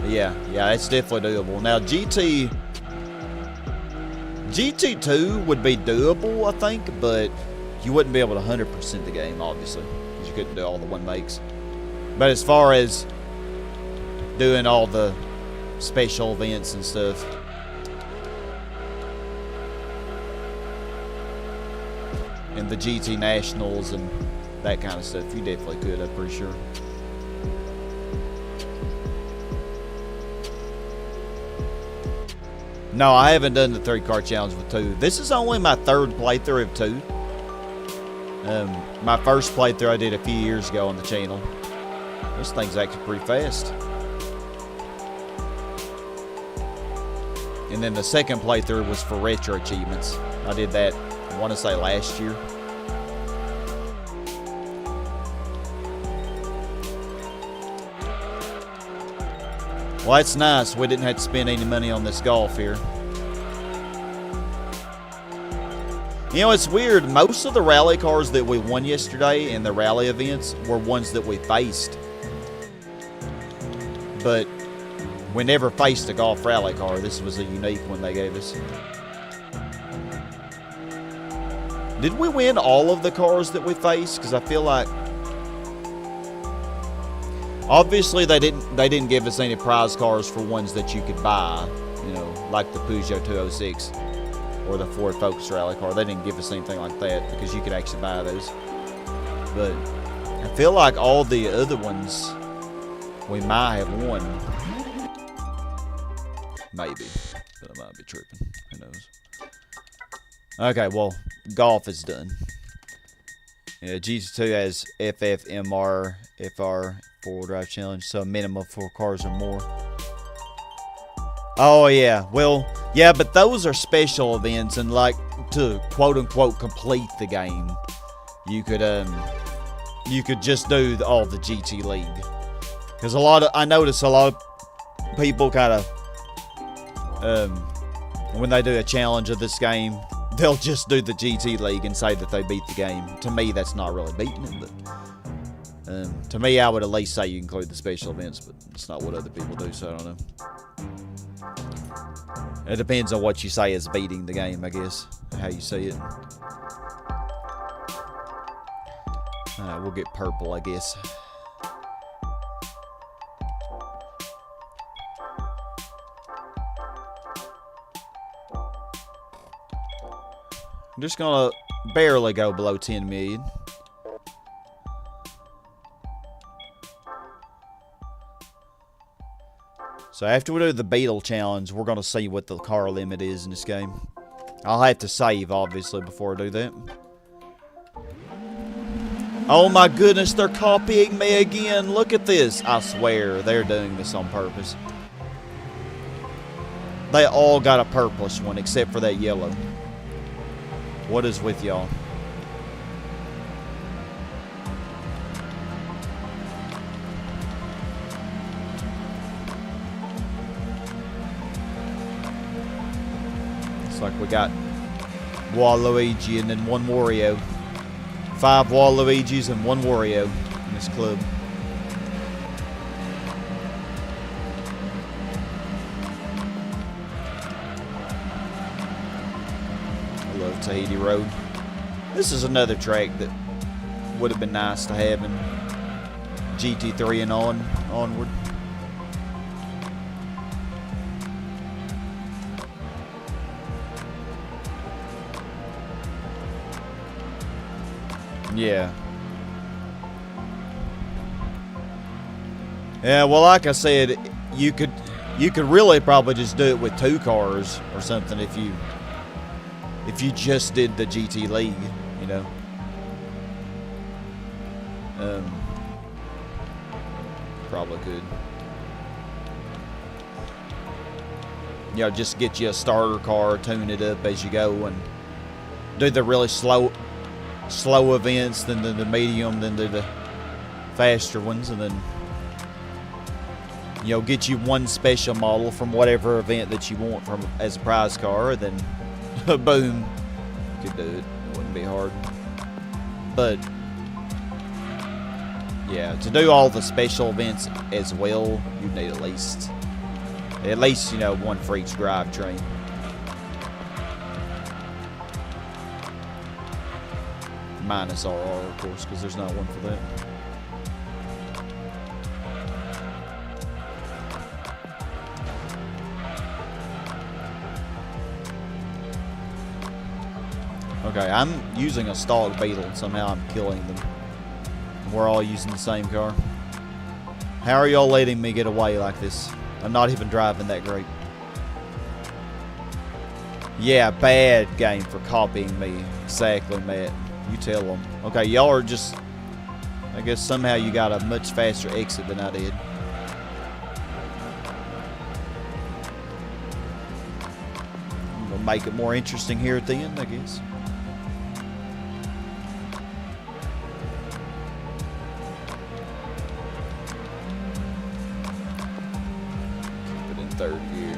Yeah, it's definitely doable. Now, GT2 would be doable, I think, but you wouldn't be able to 100% the game, obviously, because you couldn't do all the one makes. But as far as doing all the special events and stuff, and the GT Nationals and that kind of stuff, you definitely could, I'm pretty sure. No, I haven't done the 3-car challenge with 2. This is only my 3rd playthrough of 2. My first playthrough I did a few years ago on the channel. This thing's actually pretty fast. And then the 2nd playthrough was for retro achievements. I did that, I want to say, last year. Well, that's nice. We didn't have to spend any money on this golf here. You know, it's weird. Most of the rally cars that we won yesterday in the rally events were ones that we faced. But we never faced a golf rally car. This was a unique one they gave us. Did we win all of the cars that we faced? Because I feel like... Obviously, they didn't give us any prize cars for ones that you could buy, you know, like the Peugeot 206 or the Ford Focus rally car. They didn't give us anything like that because you could actually buy those. But I feel like all the other ones we might have won. Maybe, but I might be tripping. Who knows? Okay, well, golf is done. Yeah, GT2 has FF, MR, FR, 4-wheel drive challenge, so a minimum of 4 cars or more. Oh yeah, well, yeah, but those are special events, and like to quote unquote complete the game, you could just do all the GT League, because I notice a lot of people kind of When they do a challenge of this game, they'll just do the GT League and say that they beat the game. To me, that's not really beating it, but to me, I would at least say you include the special events, but it's not what other people do, so I don't know. It depends on what you say is beating the game, I guess, how you see it. We'll get purple, I guess. I'm just gonna barely go below 10 million. So after we do the Beetle challenge, we're gonna see what the car limit is in this game. I'll have to save, obviously, before I do that. Oh my goodness, they're copying me again. Look at this. I swear, they're doing this on purpose. They all got a purplish one, except for that yellow. What is with y'all? It's like we got Waluigi and then one Wario. 5 Waluigis and 1 Wario in this club. I love Tahiti Road. This is another track that would have been nice to have in GT3 and onward. Yeah. Yeah, well, like I said, you could really probably just do it with 2 cars or something if you just did the GT League, you know. Probably could. You know, just get you a starter car, tune it up as you go, and do the really slow events, then the medium, then do the faster ones, and then, you know, get you one special model from whatever event that you want from as a prize car, then boom, you could do it. It wouldn't be hard. But yeah, to do all the special events as well, you need at least you know, one for each drivetrain. Minus RR, of course, because there's not one for that. Okay, I'm using a stock Beetle and somehow I'm killing them. We're all using the same car. How are y'all letting me get away like this? I'm not even driving that great. Yeah, bad game for copying me. Exactly, Matt. You tell them. Okay, y'all are just... I guess somehow you got a much faster exit than I did. I'm gonna make it more interesting here at the end, I guess. Keep it in 3rd gear.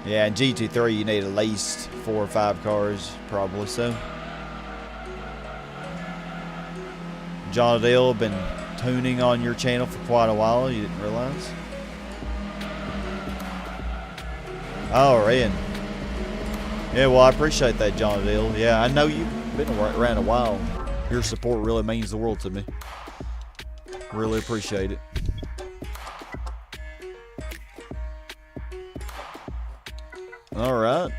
Yeah, in GT3 you need at least 4 or 5 cars, probably so. John Adele been tuning on your channel for quite a while, you didn't realize? Oh, Ryan. Yeah, well, I appreciate that, John Adele. Yeah, I know you've been around a while. Your support really means the world to me. Really appreciate it. All right.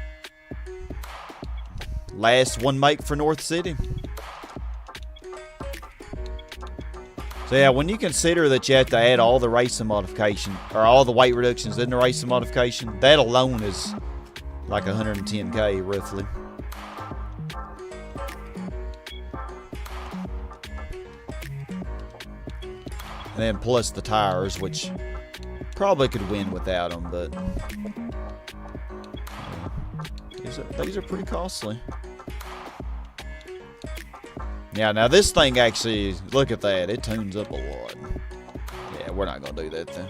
Last one make for North City. So yeah, when you consider that you have to add all the racing modification, or all the weight reductions in the racing modification, that alone is like 110K roughly. And then plus the tires, which probably could win without them, but These are pretty costly. Yeah, now this thing actually, look at that. It tunes up a lot. Yeah, we're not going to do that then.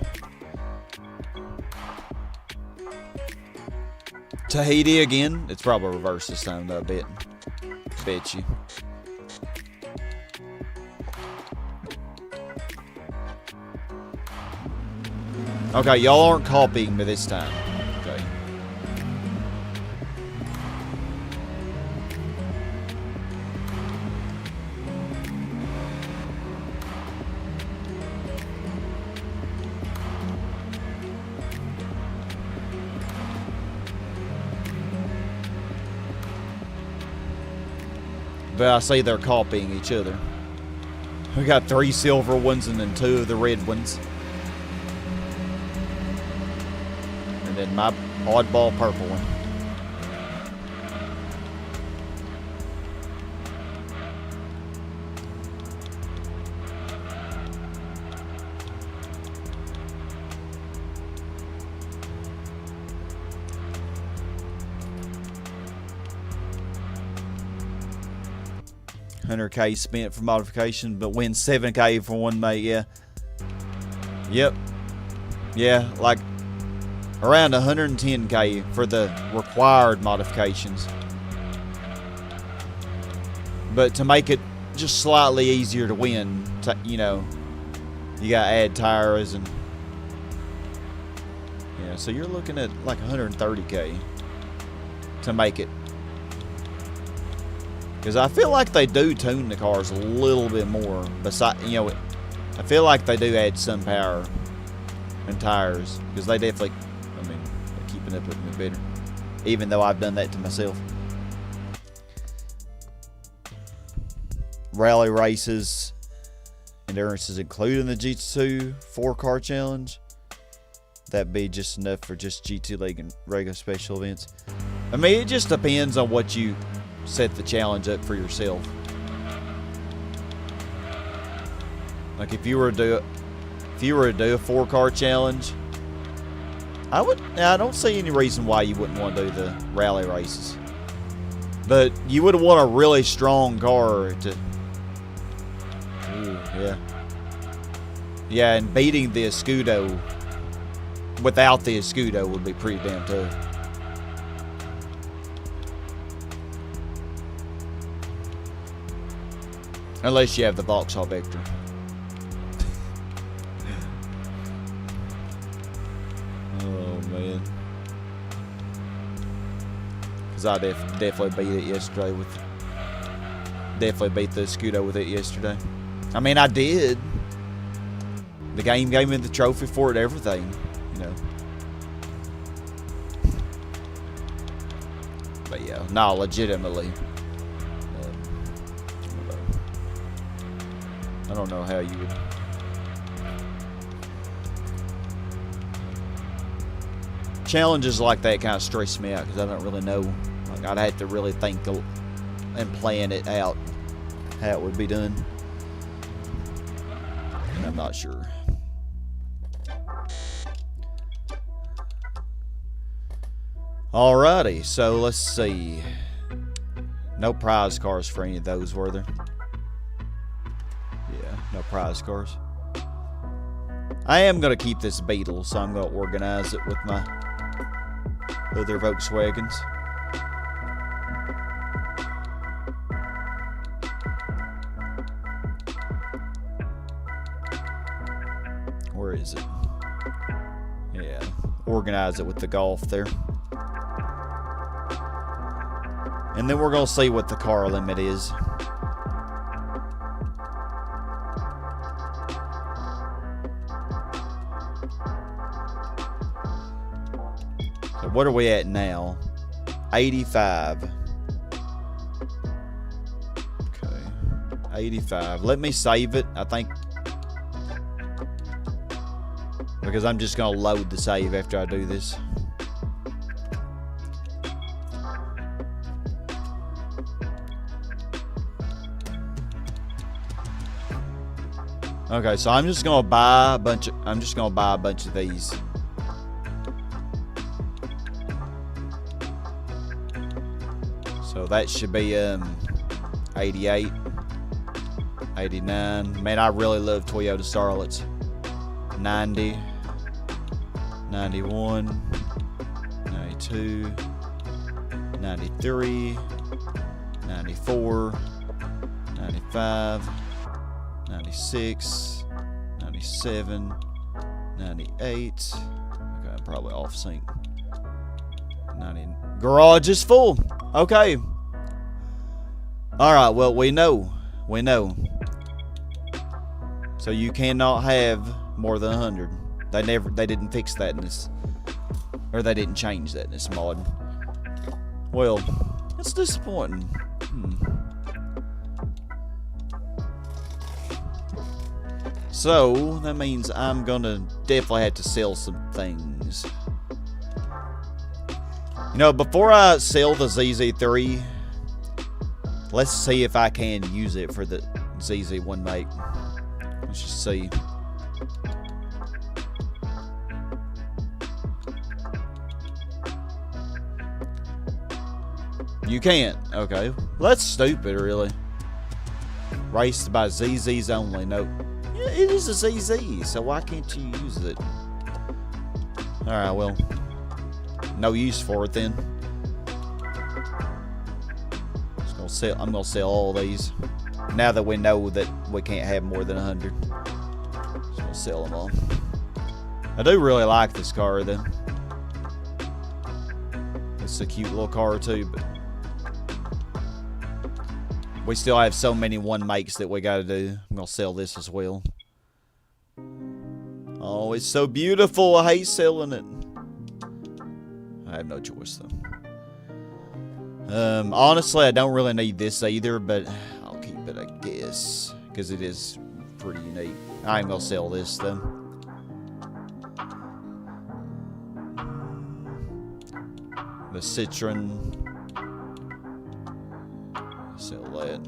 Tahiti again. It's probably reverse this time though, I bet you. Okay, y'all aren't copying me this time. Okay. But I see they're copying each other. We got 3 silver ones and then 2 of the red ones. And then my oddball purple one. $100K spent for modification, but win $7K for one mate. Yeah. Yep. Yeah, like around $110K for the required modifications. But to make it just slightly easier to win, you know, you gotta add tires and yeah. So you're looking at like $130K to make it. Because I feel like they do tune the cars a little bit more. Besides, you know, I feel like they do add some power and tires. Because they definitely, I mean, they're keeping up with me better. Even though I've done that to myself. Rally races. Endurance is included in the GT2 4-car challenge. That'd be just enough for just GT League and regular special events. I mean, it just depends on what you set the challenge up for yourself. Like if you were to do a 4-car challenge, I don't see any reason why you wouldn't want to do the rally races. But you would want a really strong car to yeah, and beating the Escudo without the Escudo would be pretty damn tough. Unless you have the Vauxhall Vector. Oh, man. Because I definitely beat it yesterday with... Definitely beat the Escudo with it yesterday. I mean, I did. The game gave me the trophy for it, everything. You know. But yeah, no, legitimately. I don't know how you would. Challenges like that kind of stress me out because I don't really know. Like I'd have to really think and plan it out how it would be done. And I'm not sure. Alrighty, so let's see. No prize cars for any of those, were there? No prize cars. I am going to keep this Beetle, so I'm going to organize it with my other Volkswagens. Where is it? Yeah, organize it with the Golf there. And then we're going to see what the car limit is. What are we at now? 85. Okay. 85. Let me save it, I think. Because I'm just going to load the save after I do this. Okay, so I'm just going to buy a bunch of these. So that should be 88, 89. Man, I really love Toyota Starlets. 90, 91, 92, 93, 94, 95, 96, 97, 98. Okay, I'm probably off sync. 90. Garage is full. Okay. All right. Well, we know. We know. So you cannot have more than 100. They didn't fix that in this, or they didn't change that in this mod. Well, that's disappointing. So that means I'm gonna definitely have to sell some things. You know, before I sell the ZZ3, let's see if I can use it for the ZZ1 make. Let's just see. You can't. Okay. Well, that's stupid, really. Raced by ZZs only. Nope. Yeah, it is a ZZ, so why can't you use it? Alright, well. No use for it then. I'm gonna sell all these. Now that we know that we can't have more than 100. Just gonna sell them all. I do really like this car though. It's a cute little car too, but we still have so many one makes that we gotta do. I'm gonna sell this as well. Oh, it's so beautiful. I hate selling it. I have no choice though. Honestly, I don't really need this either, but I'll keep it, I guess, because it is pretty unique. I ain't gonna sell this though. The Citroen. Sell that.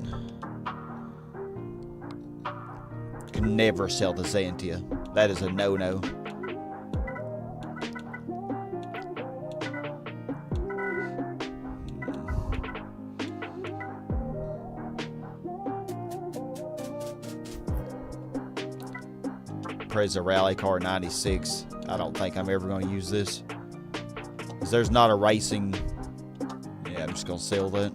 Can never sell the Xantia. That is a no-no. Preza Rally Car 96. I don't think I'm ever going to use this. Because there's not a racing. Yeah, I'm just going to sell that.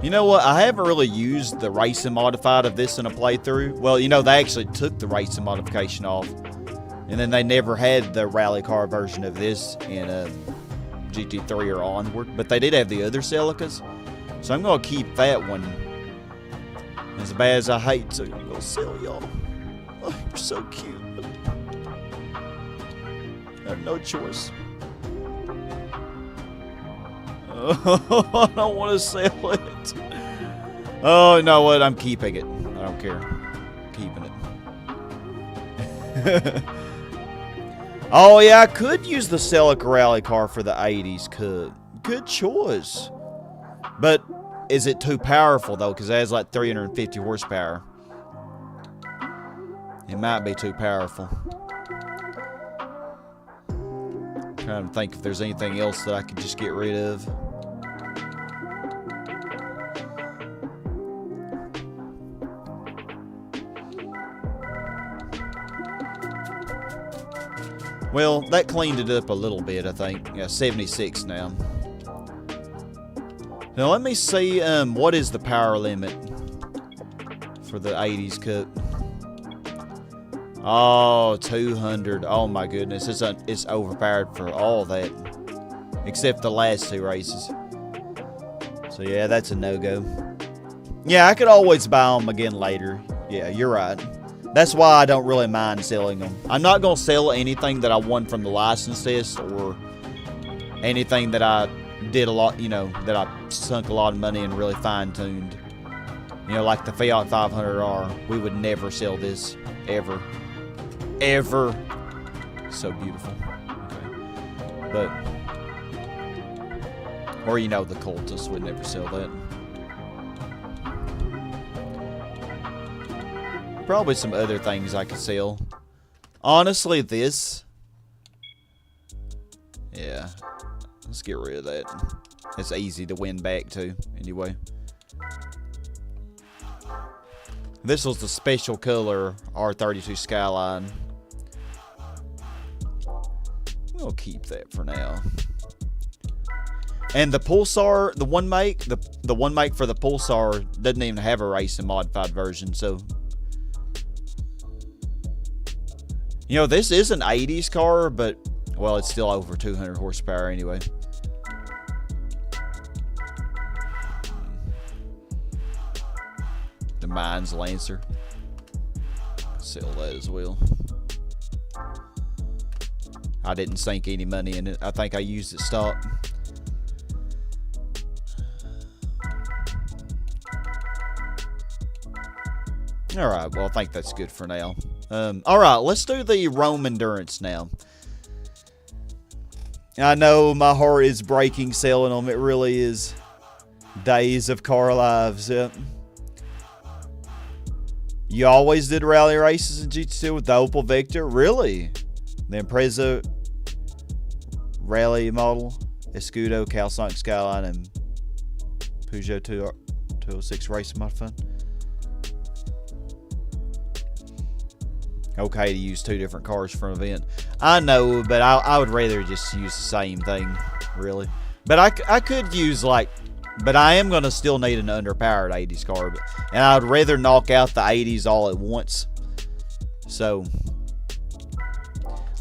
You know what? I haven't really used the racing modified of this in a playthrough. Well, you know, they actually took the racing modification off. And then they never had the rally car version of this in GT3 or onward. But they did have the other Celicas. So I'm going to keep that one. As bad as I hate to, I'm going to sell y'all. Oh, you're so cute. I have no choice. Oh, I don't want to sell it. Oh, you know what? I'm keeping it. I don't care. I'm keeping it. Oh, yeah, I could use the Celica Rally car for the 80s Cup. Good choice. But is it too powerful, though? Because it has like 350 horsepower. It might be too powerful. I'm trying to think if there's anything else that I could just get rid of. Well, that cleaned it up a little bit, I think. Yeah, 76 now. Now, let me see, what is the power limit for the 80s Cup? Oh, 200. Oh, my goodness. It's overpowered for all that. Except the last two races. So, yeah, that's a no-go. Yeah, I could always buy them again later. Yeah, you're right. That's why I don't really mind selling them. I'm not going to sell anything that I won from the license test or anything that I did a lot, you know, that I sunk a lot of money and really fine-tuned. You know, like the Fiat 500R. We would never sell this. Ever. Ever. So beautiful. Okay. But, or, you know, the Cultus would never sell that. Probably some other things I could sell. Honestly, this... Yeah. Let's get rid of that. It's easy to win back to, anyway. This was the special color R32 Skyline. We'll keep that for now. And the Pulsar, the one make, the one make for the Pulsar doesn't even have a racing modified version, so... You know, this is an 80s car, but, well, it's still over 200 horsepower anyway. The Mines Lancer. Sell that as well. I didn't sink any money in it. I think I used it stock. Alright, well, I think that's good for now. Alright, let's do the Rome Endurance now. I know my heart is breaking selling them. It really is. Days of car lives, yep. You always did rally races in GT2 with the Opel Vectra? Really? The Impreza rally model, Escudo, Calsonic Skyline, and Peugeot 206 racing modified? Okay to use two different cars for an event. I know, but I would rather just use the same thing, really. But I could use, like... But I am going to still need an underpowered 80s car. And I'd rather knock out the 80s all at once. So...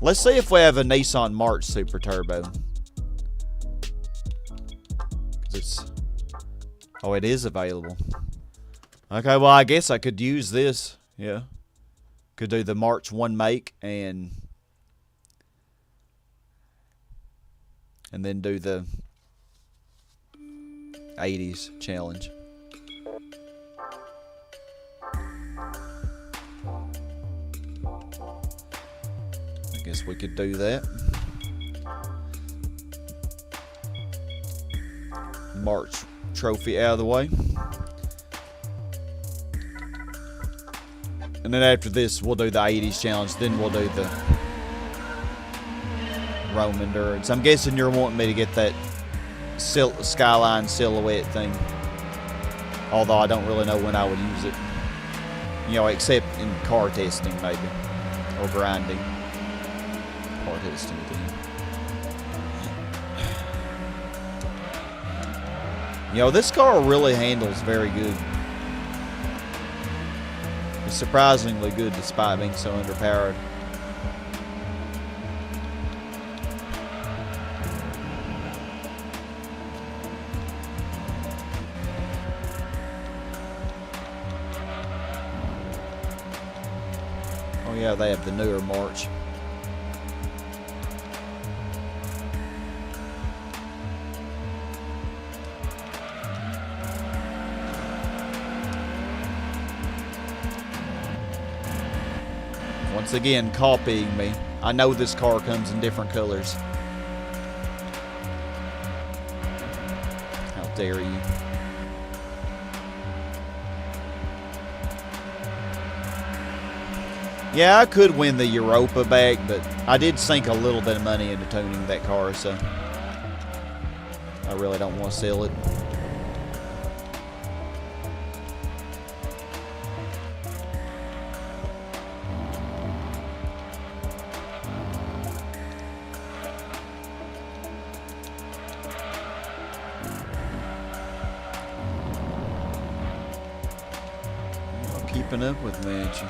Let's see if we have a Nissan March Super Turbo. Oh, it is available. Okay, well, I guess I could use this. Yeah. Could do the March 1 make and then do the 80s challenge. I guess we could do that. March Trophy out of the way. And then after this, we'll do the 80s challenge. Then we'll do the Rome Endurance. I'm guessing you're wanting me to get that Skyline silhouette thing. Although I don't really know when I would use it. You know, except in car testing, maybe. Or grinding. Car testing thing. You know, this car really handles very good. It's surprisingly good despite being so underpowered. Oh yeah, they have the newer March. Once again, copying me. I know this car comes in different colors. How dare you? Yeah, I could win the Europa back, but I did sink a little bit of money into tuning that car, so I really don't want to sell it. Keeping up with me, ain't you?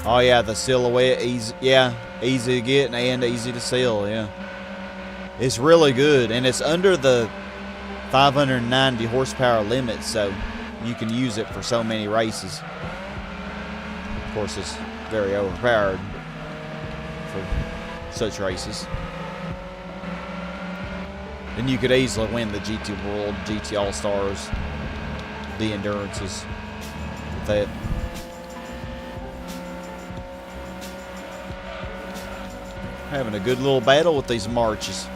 Oh yeah, the silhouette, easy, yeah, easy to get and easy to sell, yeah. It's really good, and it's under the 590 horsepower limit, so you can use it for so many races. Of course, it's very overpowered for such races. Then you could easily win the GT World, GT All-Stars, the Endurances with that. Having a good little battle with these marches.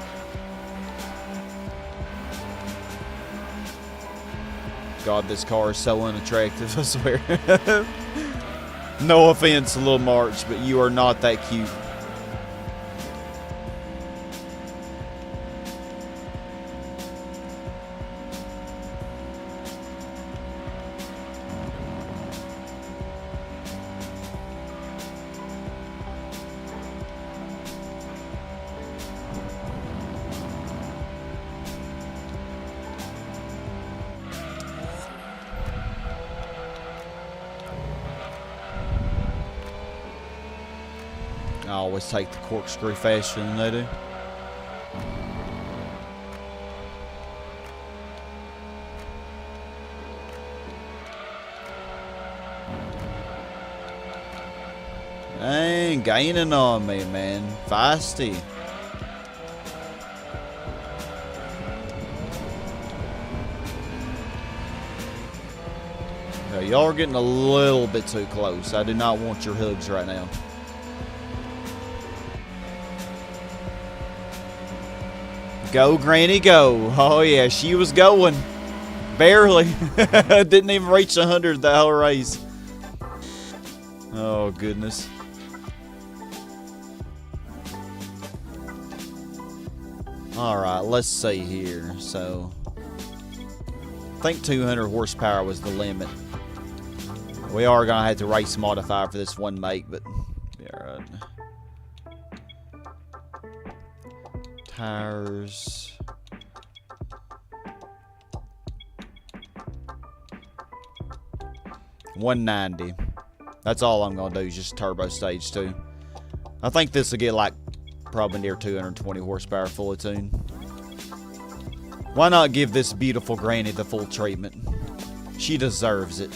God, this car is so unattractive, I swear. No offense, little March, but you are not that cute. I always take the corkscrew faster than they do. Dang, gaining on me, man. Feisty. Okay, y'all are getting a little bit too close. I do not want your hugs right now. Go, Granny, go. Oh, yeah, she was going. Barely. Didn't even reach 100 the whole race. Oh, goodness. All right, let's see here. So, I think 200 horsepower was the limit. We are going to have to race modify for this one make, but yeah, right. Tires. $190. That's all I'm gonna do is just turbo stage 2. I think this will get like probably near 220 horsepower fully tuned. Why not give this beautiful granny the full treatment? She deserves it.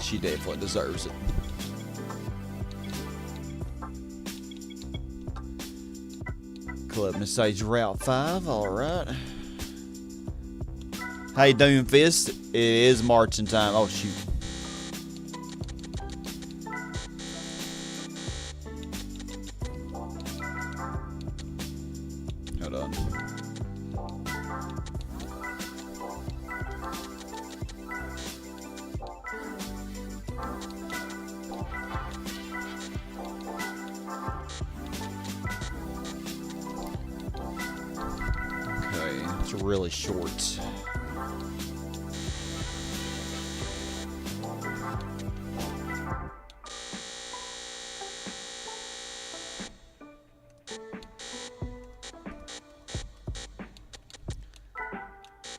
She definitely deserves it. Club Message Route 5, alright. Hey, Doomfist, it is marching time. Oh, shoot. Hold on. It's really short.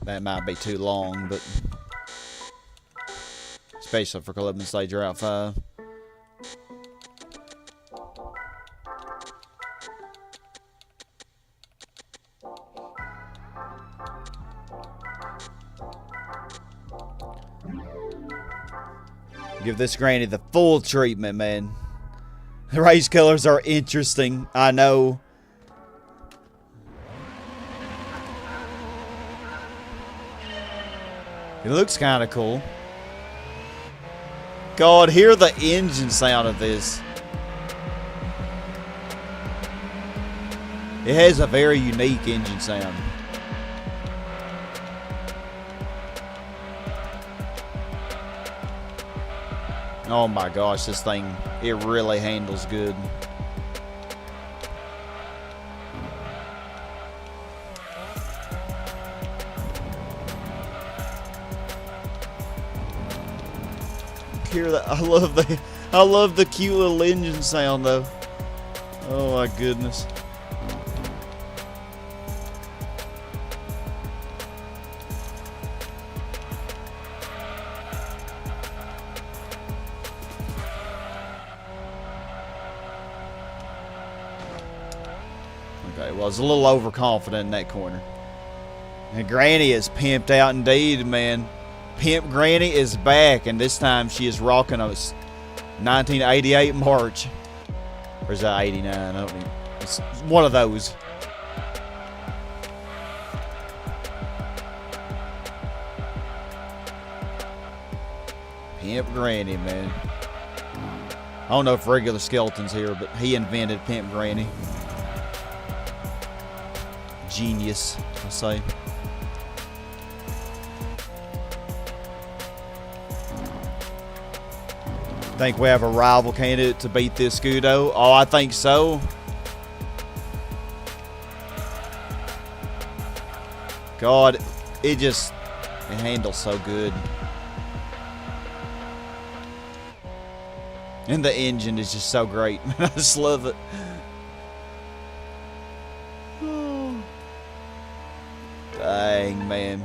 That might be too long, but especially for Club Stage Route 5. Give this granny the full treatment, man. The race colors are interesting, I know. It looks kind of cool. God, hear the engine sound of this. It has a very unique engine sound. Oh my gosh, this thing, it really handles good. Hear that? I love the cute little engine sound though. Oh my goodness. Okay, well, I was a little overconfident in that corner. And Granny is pimped out indeed, man. Pimp Granny is back, and this time she is rocking a 1988 March. Or is that 89? I don't know. It's one of those. Pimp Granny, man. I don't know if regular skeleton's here, but he invented Pimp Granny. Genius, I say. Think we have a rival candidate to beat this Scudo? Oh, I think so. God, it handles so good. And the engine is just so great. I just love it. Dang, man.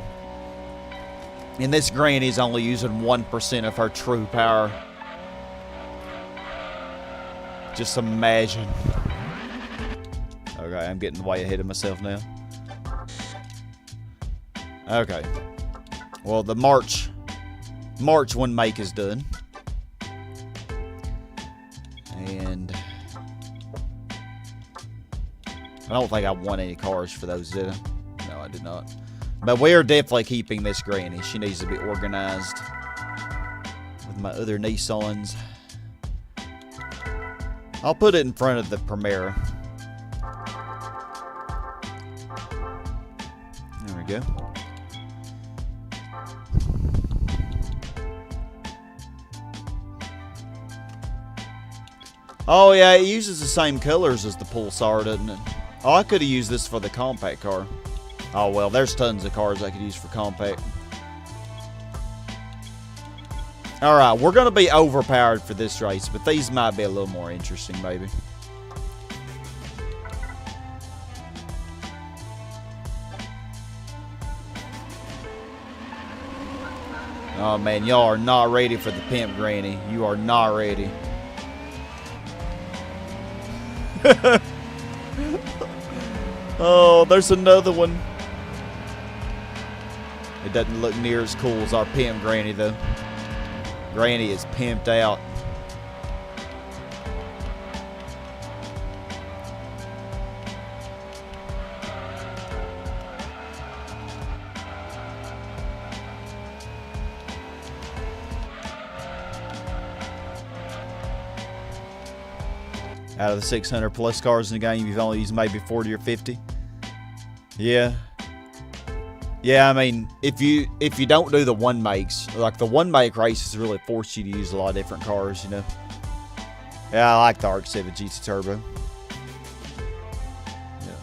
And this Granny's only using 1% of her true power. Just imagine. Okay, I'm getting way ahead of myself now. Okay. Well, the March one make is done. And I don't think I won any cars for those, did I? No, I did not. But we are definitely keeping this Granny. She needs to be organized with my other Nissans. I'll put it in front of the Primera. There we go. Oh yeah, it uses the same colors as the Pulsar, doesn't it? Oh, I could have used this for the compact car. Oh well, there's tons of cars I could use for compact. Alright, we're going to be overpowered for this race, but these might be a little more interesting, maybe. Oh man, y'all are not ready for the Pimp Granny. You are not ready. Oh, there's another one. It doesn't look near as cool as our Pimp Granny, though. Granny is pimped out. Out of the 600 plus cars in the game, you've only used maybe 40 or 50. Yeah. Yeah, I mean, if you don't do the one makes, like the one make races really force you to use a lot of different cars, you know. Yeah, I like the RX-7 GT Turbo. Yeah.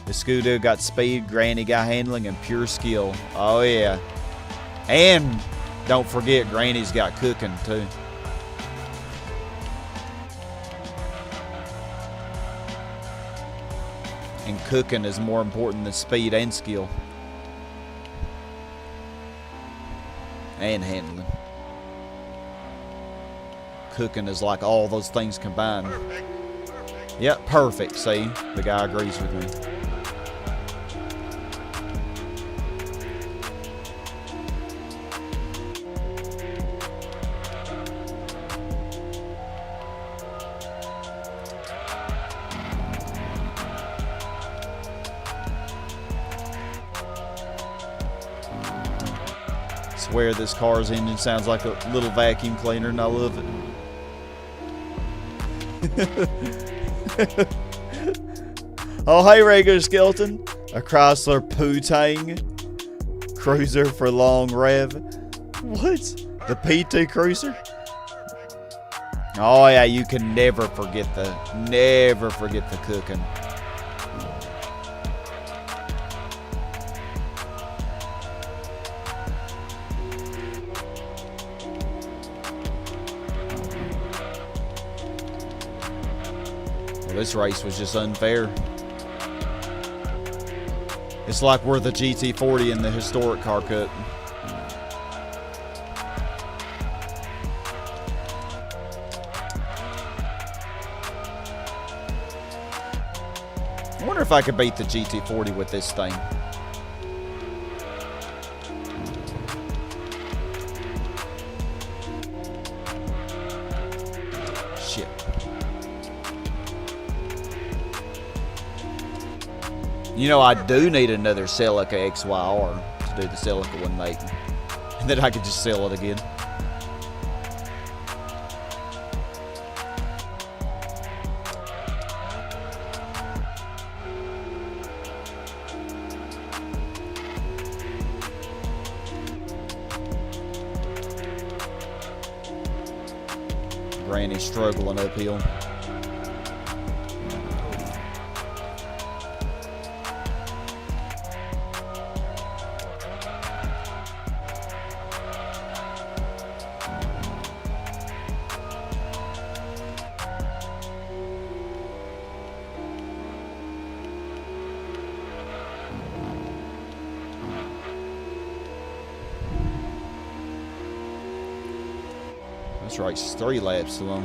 The Scudo got speed, Granny got handling, and pure skill. Oh yeah. And don't forget, Granny's got cooking too. And cooking is more important than speed and skill. And handling. Cooking is like all those things combined. Perfect. Yep, perfect. See, the guy agrees with me. Swear this car's engine sounds like a little vacuum cleaner, and I love it. Oh, hey, regular skeleton. A Chrysler Putang cruiser for long rev. What? The PT cruiser? Oh yeah, you can never forget the cooking. This race was just unfair. It's like we're the GT40 in the historic car cut. I wonder if I could beat the GT40 with this thing. Shit. You know, I do need another Celica XYR to do the Celica one make. And then I could just sell it again. Granny's struggling uphill. This race is 3 laps long.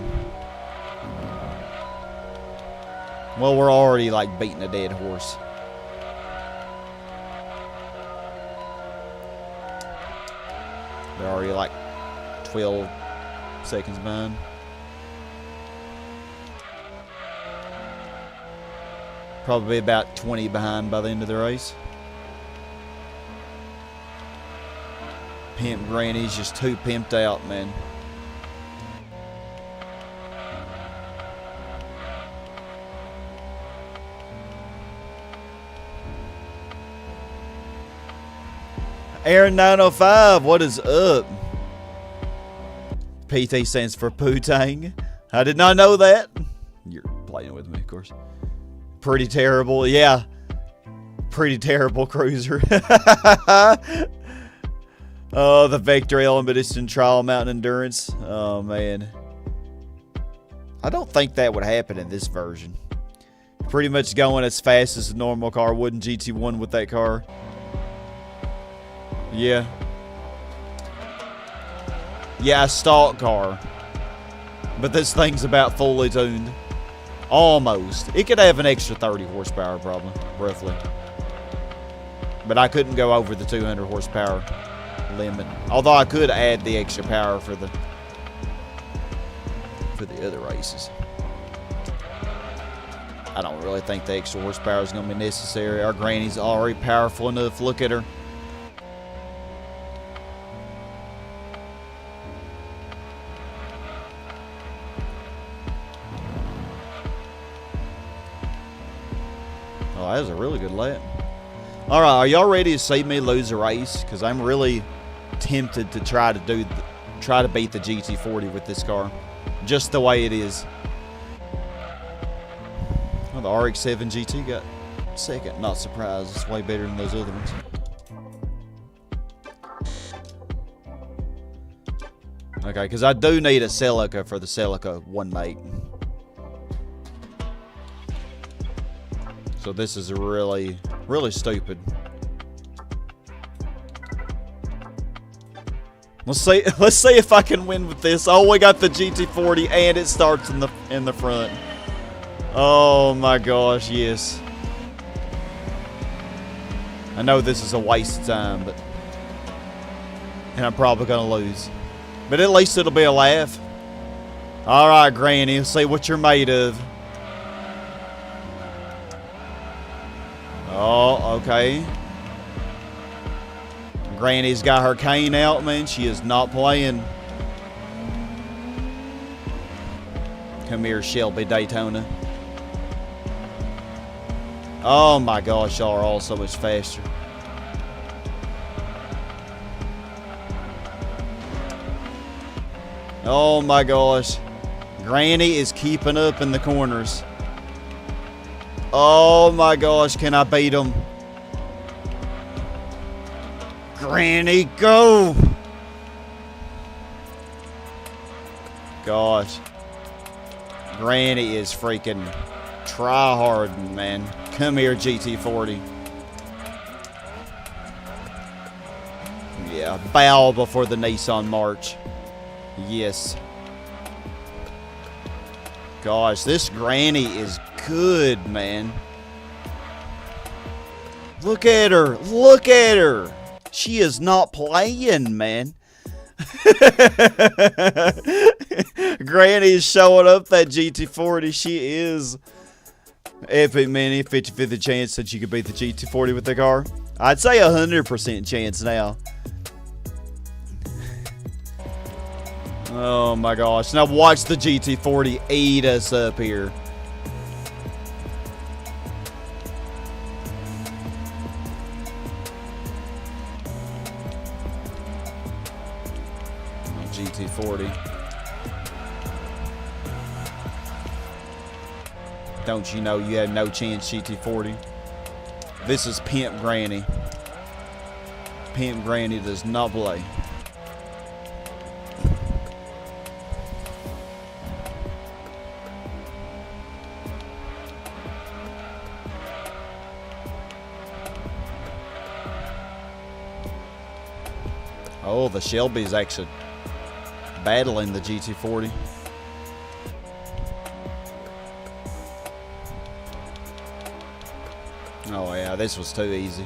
Well, we're already like beating a dead horse. They're already like 12 seconds behind. Probably about 20 behind by the end of the race. Pimp Granny's just too pimped out, man. Aaron 905, what is up? PT stands for Putang. I did not know that. You're playing with me, of course. Pretty terrible, yeah. Pretty terrible cruiser. Oh, the Vector Element Instant Trial Mountain Endurance. Oh, man. I don't think that would happen in this version. Pretty much going as fast as a normal car would in GT1 with that car. Yeah. Yeah, a stock car. But this thing's about fully tuned. Almost. It could have an extra 30 horsepower probably, roughly. But I couldn't go over the 200 horsepower limit. Although I could add the extra power for the other races. I don't really think the extra horsepower is going to be necessary. Our Granny's already powerful enough. Look at her. Oh, that was a really good lap. All right, are y'all ready to see me lose a race? Because I'm really tempted to try to beat the GT40 with this car, just the way it is. Oh, the RX-7 GT got second. Not surprised. It's way better than those other ones. Okay, because I do need a Celica for the Celica 1 make. So this is really, really stupid. Let's see if I can win with this. Oh, we got the GT40 and it starts in the front. Oh my gosh, yes. I know this is a waste of time, and I'm probably gonna lose. But at least it'll be a laugh. Alright, Granny, let's see what you're made of. Oh, okay. Granny's got her cane out, man. She is not playing. Come here, Shelby Daytona. Oh my gosh, y'all are all so much faster. Oh my gosh. Granny is keeping up in the corners. Oh my gosh, can I beat him? Granny, go! Gosh. Granny is freaking try-harding, man. Come here, GT40. Yeah, bow before the Nissan March. Yes. Gosh, this Granny is good, man. Look at her. Look at her. She is not playing, man. Granny is showing up that GT40. She is. Epic Mini, 50-50 chance that you could beat the GT40 with the car. I'd say 100% chance now. Oh my gosh. Now watch the GT40 eat us up here. GT40. Don't you know you have no chance, GT40? This is Pimp Granny. Pimp Granny does not play. Oh, the Shelby's actually battling the GT40. Oh yeah, this was too easy.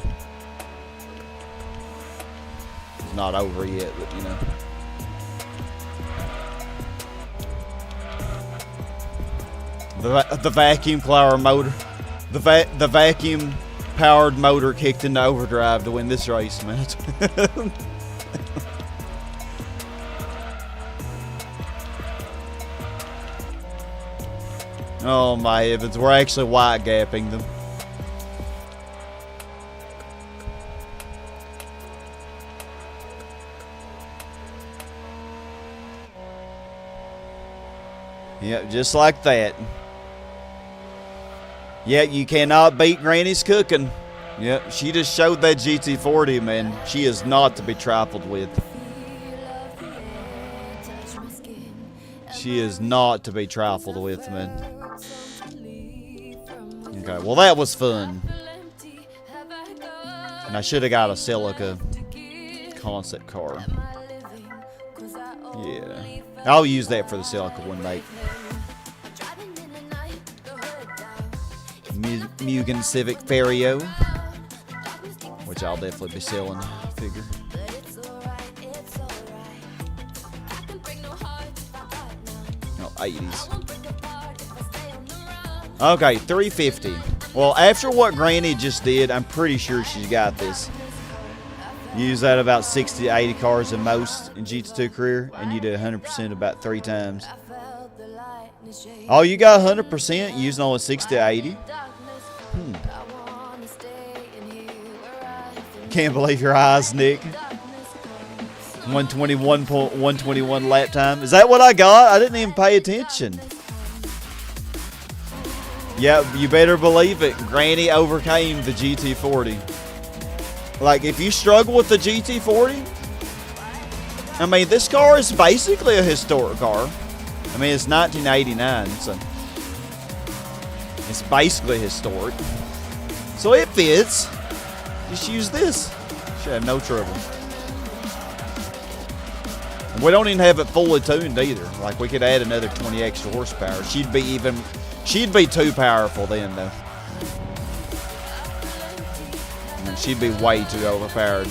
It's not over yet, but you know. The vacuum power motor, the vacuum powered motor kicked into overdrive to win this race, man. Oh my heavens, we're actually white gapping them. Yep, just like that. Yeah, you cannot beat Granny's cooking. Yep, she just showed that GT40, man. She is not to be trifled with. She is not to be trifled with, man. Okay, well that was fun. And I should have got a Celica concept car. Yeah. I'll use that for the Celica one night. Mugen Civic Fario, which I'll definitely be selling, I figure. Oh, 80s. Okay, 350. Well, after what Granny just did, I'm pretty sure she's got this. Use that about 60 to 80 cars at most in GT2 career, and you did 100% about 3 times. Oh, you got 100% using only 60 to 80? Can't believe your eyes, Nick. 121 lap time. Is that what I got? I didn't even pay attention. Yeah, you better believe it. Granny overcame the GT40. Like, if you struggle with the GT40, I mean, this car is basically a historic car. I mean, it's 1989, so it's basically historic. So it fits. Just use this. Should have no trouble. And we don't even have it fully tuned either. Like, we could add another 20 extra horsepower. She'd be too powerful then, though. And she'd be way too overpowered.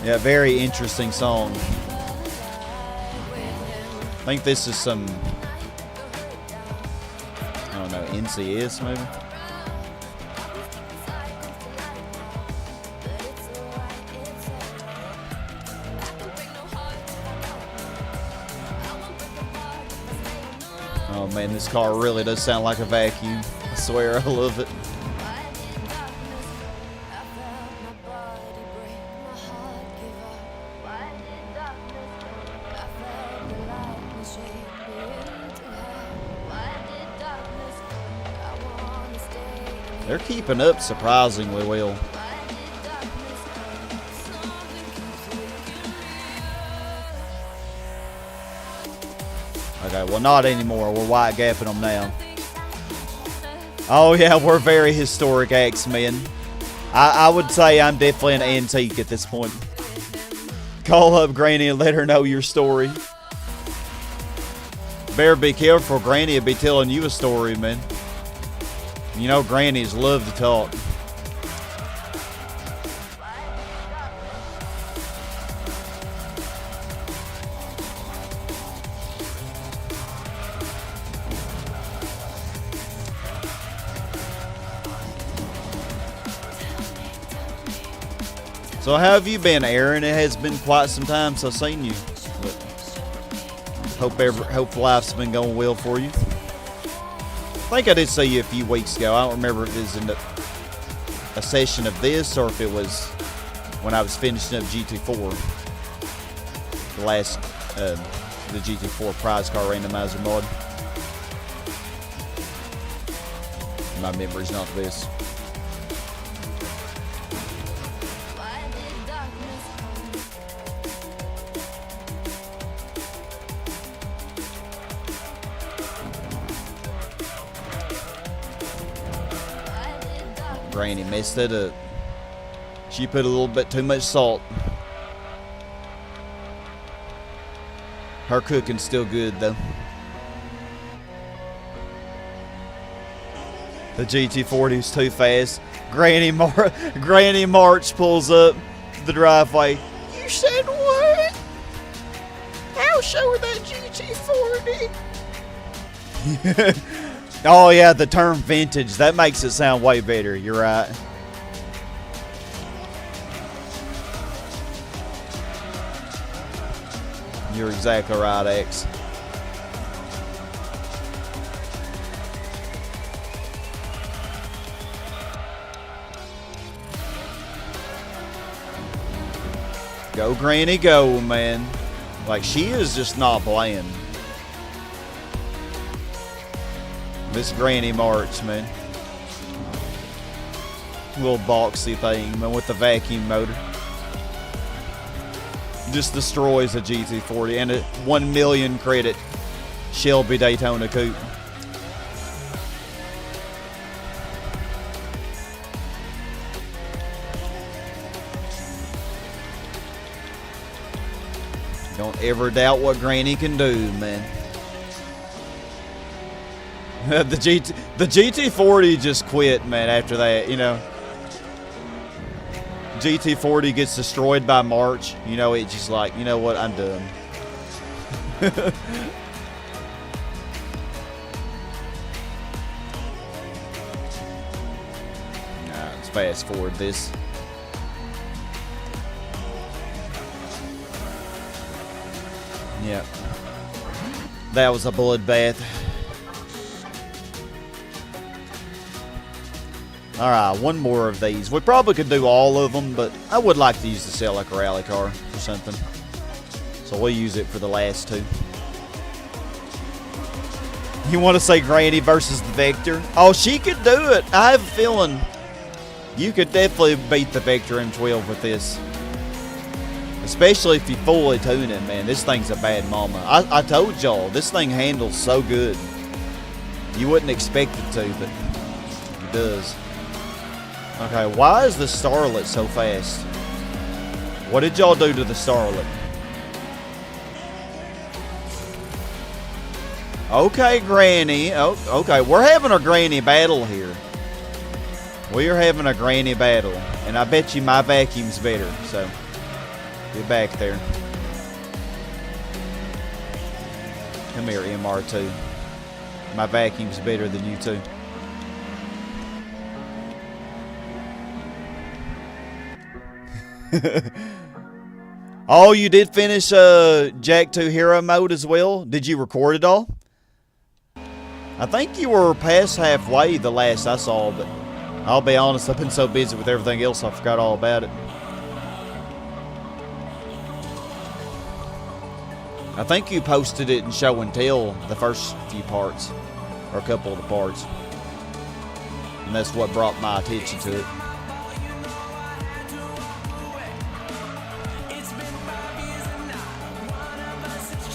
Yeah, very interesting song. I think this is some, I don't know, NCS maybe? Oh man, this car really does sound like a vacuum. I swear, I love it. They're keeping up surprisingly well. Okay, well, not anymore. We're white gapping them now. Oh, yeah, we're very historic X-Men. I would say I'm definitely an antique at this point. Call up Granny and let her know your story. Better be careful. Granny will be telling you a story, man. You know, grannies love to talk. So how have you been, Aaron? It has been quite some time since I've seen you. But hope life's been going well for you. I think I did see you a few weeks ago. I don't remember if it was in a session of this or if it was when I was finishing up GT4. The last, the GT4 prize car randomizer mod. My memory's not the best. Granny messed it up. She put a little bit too much salt. Her cooking's still good though. The GT40's too fast. Granny March pulls up the driveway. You said what? I'll show her that GT40. Oh yeah, the term vintage. That makes it sound way better. You're right. You're exactly right, X. Go, Granny, go, man. Like, she is just not playing. This Granny March, man. Little boxy thing, man, with the vacuum motor. Just destroys a GT40 and a 1 million credit Shelby Daytona coupe. Don't ever doubt what Granny can do, man. the GT40 just quit, man, after that, you know. GT40 gets destroyed by March, you know, it's just like, you know what, I'm done. Nah, let's fast forward this. Yep. That was a bloodbath. Alright, one more of these. We probably could do all of them, but I would like to use the Celica rally car or something. So we'll use it for the last two. You want to say Granny versus the Vector? Oh, she could do it. I have a feeling you could definitely beat the Vector M12 with this. Especially if you fully tune it, man. This thing's a bad mama. I told y'all, this thing handles so good. You wouldn't expect it to, but it does. Okay, why is the Starlet so fast? What did y'all do to the Starlet? Okay, Granny. Oh, okay, we're having a Granny battle here. We are having a Granny battle. And I bet you my vacuum's better, so get back there. Come here, MR2. My vacuum's better than you two. Oh, you did finish Jack 2 Hero mode as well? Did you record it all? I think you were past halfway the last I saw, but I'll be honest, I've been so busy with everything else I forgot all about it. I think you posted it in Show and Tell, the first few parts, or a couple of the parts. And that's what brought my attention to it.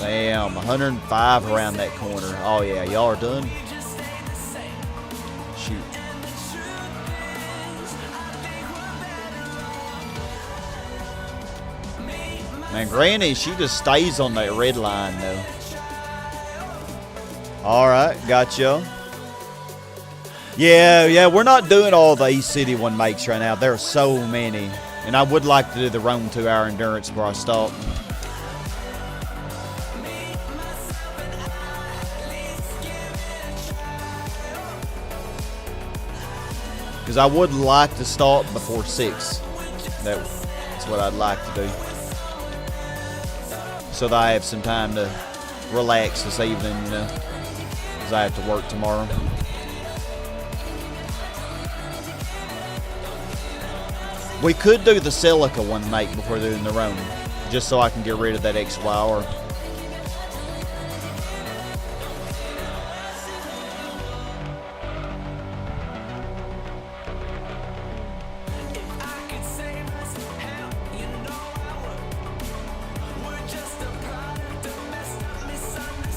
Damn, 105 around that corner. Oh yeah, y'all are done. Shoot. Man, Granny, she just stays on that red line though. Alright, gotcha. Yeah, we're not doing all the East City one makes right now. There are so many. And I would like to do the Rome 2-hour endurance before I stop. Because I would like to start before 6. That's what I'd like to do. So that I have some time to relax this evening, because I have to work tomorrow. We could do the Celica one make before doing the Rome, just so I can get rid of that XYR.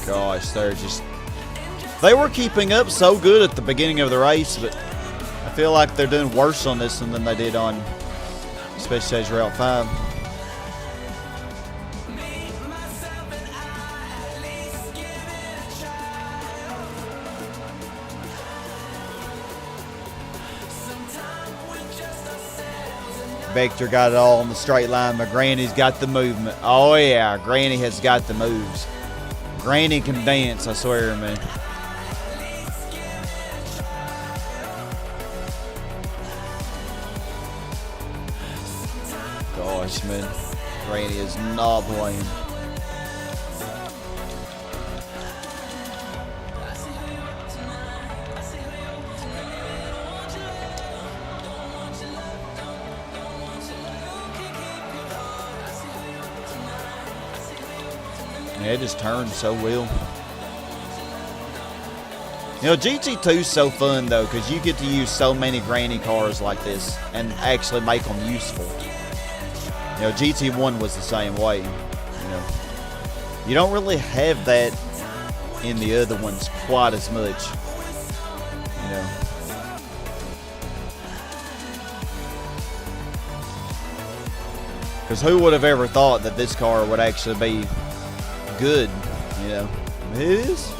Gosh, they were keeping up so good at the beginning of the race, but I feel like they're doing worse on this one than they did on Special Stage Route 5. Vector got it all on the straight line, but Granny's got the movement. Oh yeah, Granny has got the moves. Granny can dance, I swear, man. Gosh, man. Granny is not playing. Yeah, it just turned so well. You know, GT2's so fun, though, because you get to use so many granny cars like this and actually make them useful. You know, GT1 was the same way. You know, you don't really have that in the other ones quite as much. You know. Because who would have ever thought that this car would actually be good, you know? It is.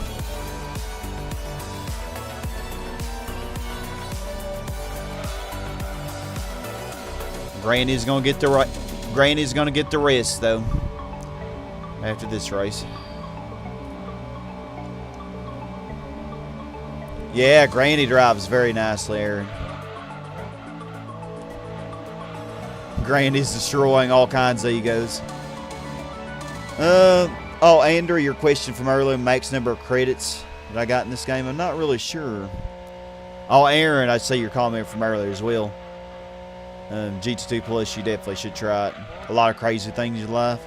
Granny's gonna get the rest though after this race. Yeah, Granny drives very nicely, Aaron. Granny's destroying all kinds of egos. Oh, Andrew, your question from earlier, max number of credits that I got in this game. I'm not really sure. Oh, Aaron, I see your comment from earlier as well. GT2 Plus, you definitely should try it. A lot of crazy things in life.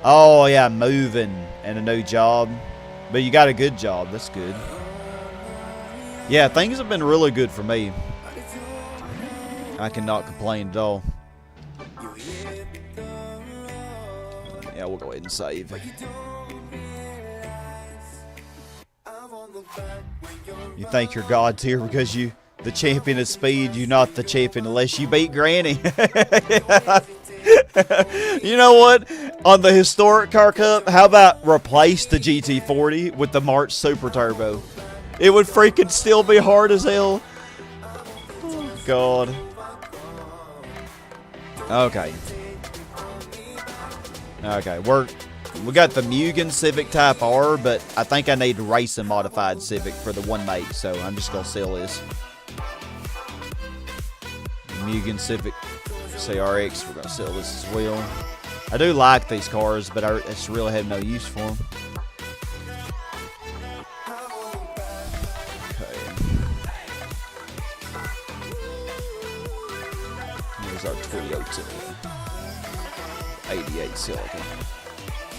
Oh, yeah, moving and a new job. But you got a good job. That's good. Yeah, things have been really good for me. I cannot complain at all. Yeah, we'll go ahead and save. You think you're God tier because you the champion of speed, you're not the champion unless you beat Granny. You know what? On the Historic Car Cup, how about replace the GT40 with the March Super Turbo? It would freaking still be hard as hell. Oh, God. Okay. Okay, we got the Mugen Civic Type R, but I think I need Racing Modified Civic for the one make, so I'm just going to sell this. Mugen Civic CRX, we're going to sell this as well. I do like these cars, but I just really have no use for them. Okay. Here's our 2002. 88 Celica.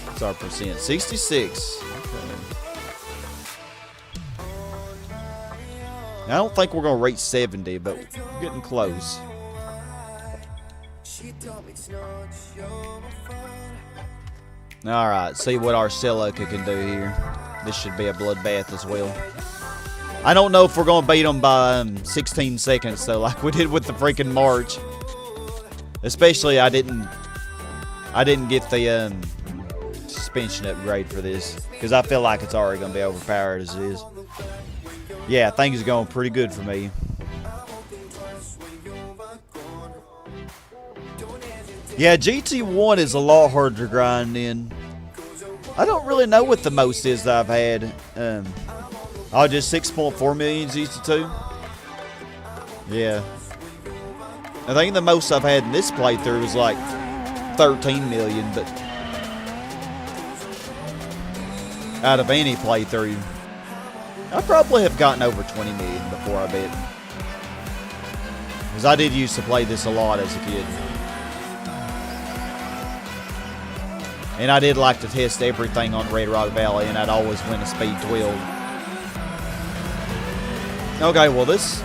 What's our percent? 66. Okay. Now, I don't think we're going to reach 70, but we're getting close. Alright, see what our Celica can do here. This should be a bloodbath as well. I don't know if we're going to beat them by 16 seconds, though, like we did with the freaking March. Especially, I didn't get the suspension upgrade for this, because I feel like it's already going to be overpowered as it is. Yeah, things are going pretty good for me. Yeah, GT1 is a lot harder to grind in. I don't really know what the most is that I've had. Oh, just 6.4 million GT2? Yeah. I think the most I've had in this playthrough was like 13 million, but out of any playthrough, I probably have gotten over 20 million before, I bet. Because I did used to play this a lot as a kid. And I did like to test everything on Red Rock Valley, and I'd always win a speed 12. Okay, well this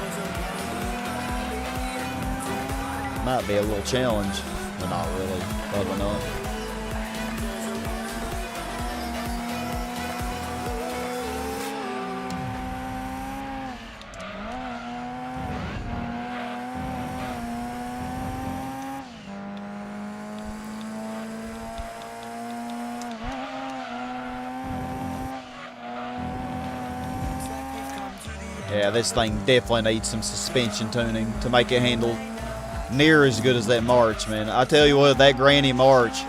might be a little challenge. But not really. Probably not. Yeah, this thing definitely needs some suspension tuning to make it handle near as good as that March, man. I tell you what, that Granny March,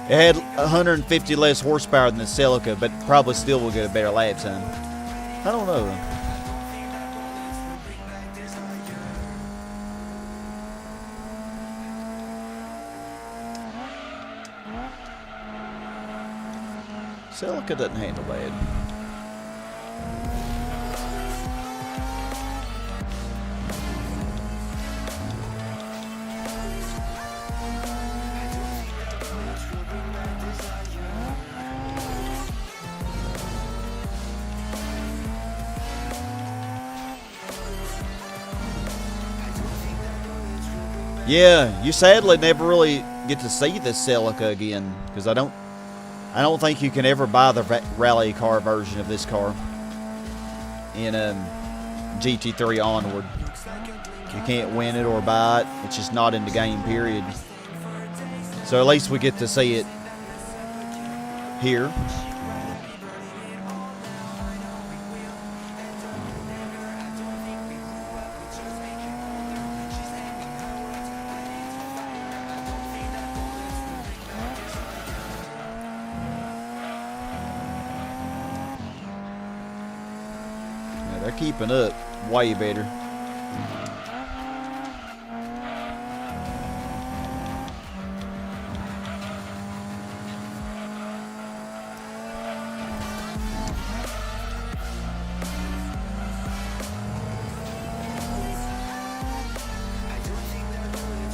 it had 150 less horsepower than the Celica, but probably still will get a better lap time. I don't know. Celica doesn't handle bad. Yeah, you sadly never really get to see this Celica again, because I don't think you can ever buy the rally car version of this car in GT3 onward. You can't win it or buy it. It's just not in the game, period. So at least we get to see it here. They're keeping up way better.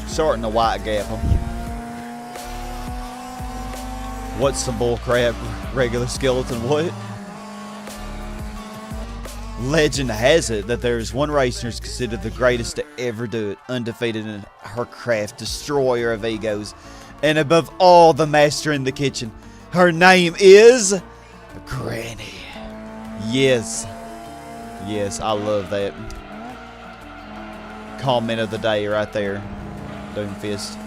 Starting to white gap them. What's some bull crap? Regular skeleton what? Legend has it that there's one racer who's considered the greatest to ever do it, undefeated in her craft, destroyer of egos, and above all, the master in the kitchen. Her name is Granny. Yes, yes, I love that. Comment of the day right there, Doomfist.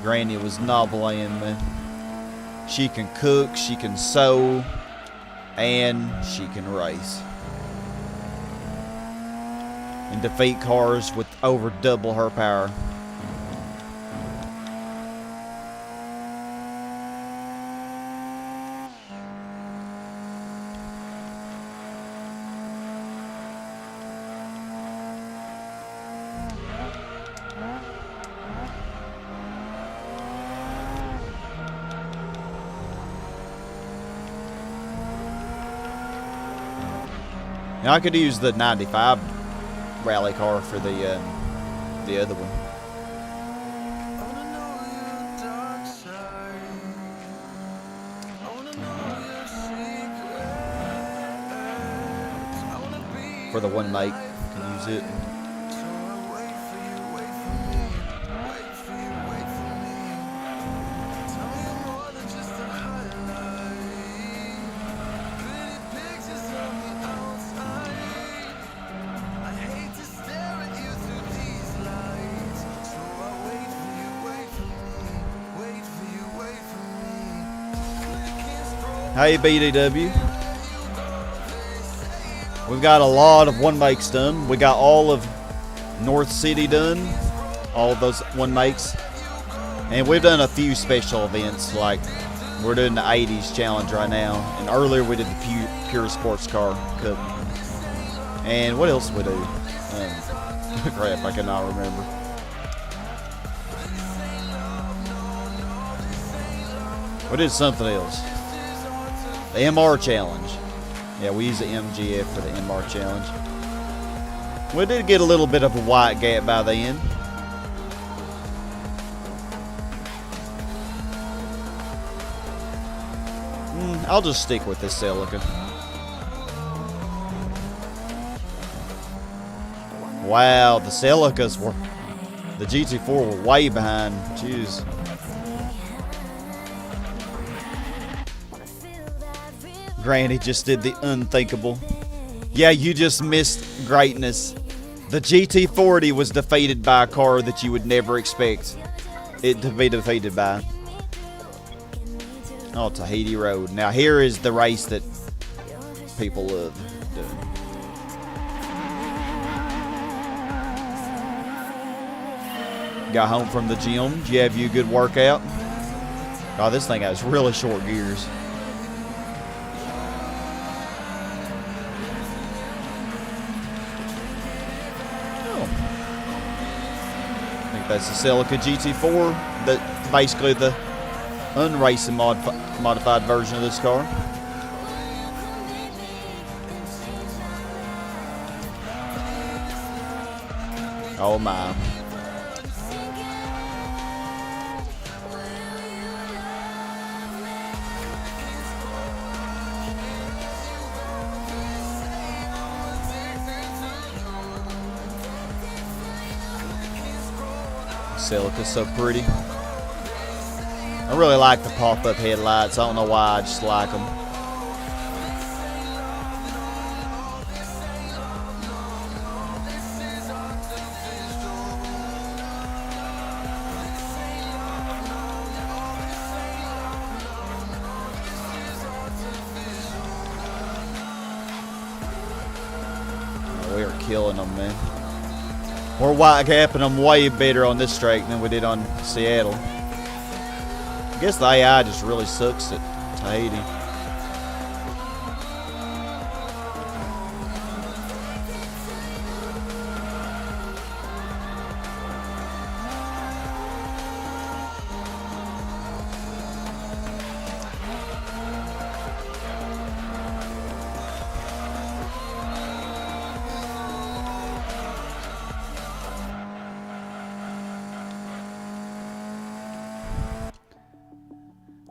Granny was not playing, man. She can cook, she can sew, and she can race. And defeat cars with over double her power. Now I could use the 95 rally car for the other one. For the one make, can use it. Hey BDW, we've got a lot of one makes done. We got all of North City done, all of those one makes, and we've done a few special events, like we're doing the 80s challenge right now, and earlier we did the Pure Sports Car Cup. And what else we do? Crap, I cannot remember. We did something else. The MR challenge. Yeah, we use the MGF for the MR challenge. We did get a little bit of a white gap by the end. I'll just stick with this Celica. Wow, the Celicas were... The GT4 were way behind. Jeez. Granny just did the unthinkable. Yeah, you just missed greatness. The GT40 was defeated by a car that you would never expect it to be defeated by. Oh, Tahiti Road. Now here is the race that people love doing. Got home from the gym. Did you have you a good workout? Oh, this thing has really short gears. Oh. I think that's the Celica GT4. That basically the unracing modified version of this car. Oh my. Celica's so pretty. I really like the pop-up headlights. I don't know why, I just like them. We are killing them, man. We're white capping them way better on this track than we did on Seattle. I guess the AI just really sucks at Tahiti.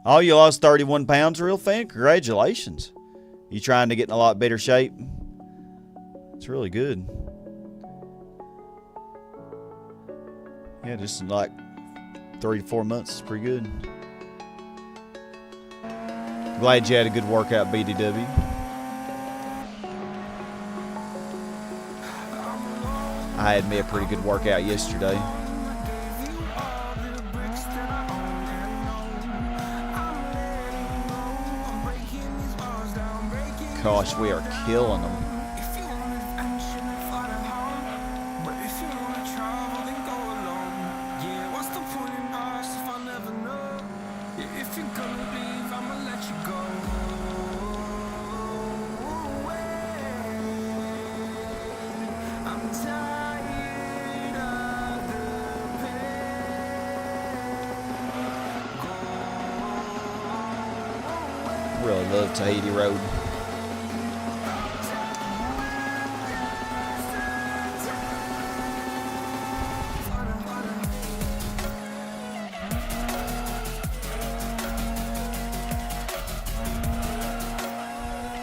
Oh, you lost 31 pounds real fast? Congratulations. You trying to get in a lot better shape? It's really good. Yeah, just in like 3 to 4 months is pretty good. Glad you had a good workout, BDW. I had me a pretty good workout yesterday. Gosh, we are killing them. Really love Tahiti Road.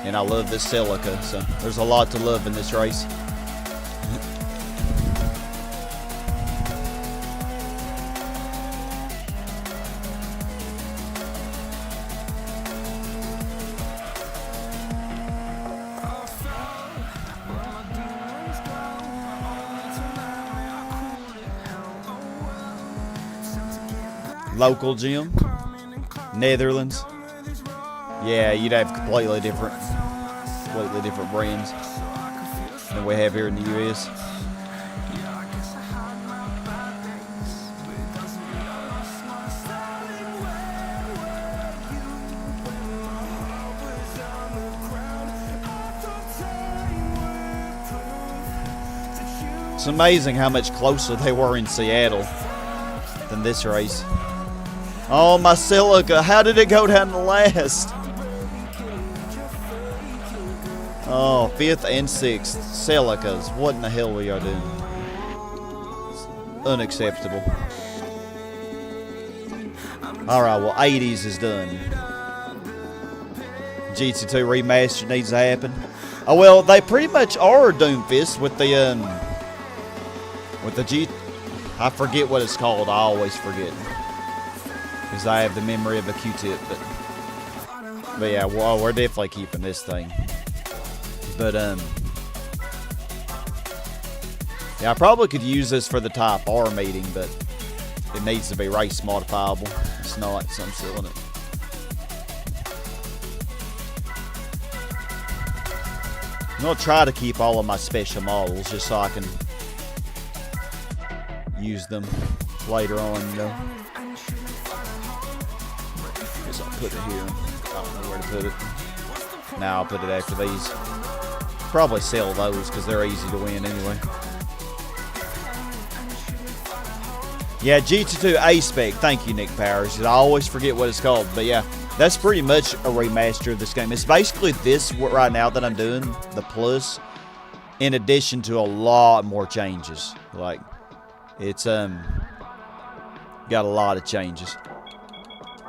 And I love this Celica, so there's a lot to love in this race. Local gym, Netherlands. Yeah, you'd have completely different brands than we have here in the U.S. It's amazing how much closer they were in Seattle than this race. Oh, my Celica, how did it go down the last? Oh, 5th and 6th. Celicas, what in the hell we are doing? It's unacceptable. Alright, well, 80s is done. GT2 remaster needs to happen. Oh, well, they pretty much are Doomfist with the I forget what it's called. I always forget. Because I have the memory of a Q-tip. But yeah, well, we're definitely keeping this thing. But, yeah, I probably could use this for the Type R meeting, but it needs to be race modifiable. It's not, so I'm selling it. I'm gonna try to keep all of my special models just so I can use them later on, you know. Guess I'll put it here. I don't know where to put it. Now I'll put it after these. Probably sell those because they're easy to win anyway. Yeah, GT2 A-Spec. Thank you, Nick Powers. I always forget what it's called. But yeah, that's pretty much a remaster of this game. It's basically this right now that I'm doing, the Plus, in addition to a lot more changes. Like, it's got a lot of changes.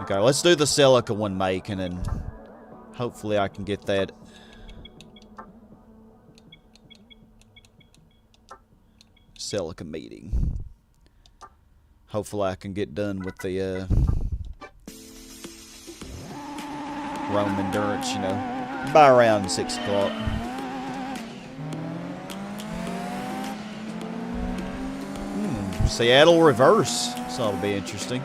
Okay, let's do the Celica one make, and then hopefully I can get that. Celica Meeting. Hopefully I can get done with the Rome Endurance, you know, by around 6 o'clock. Seattle reverse, so that'll be interesting.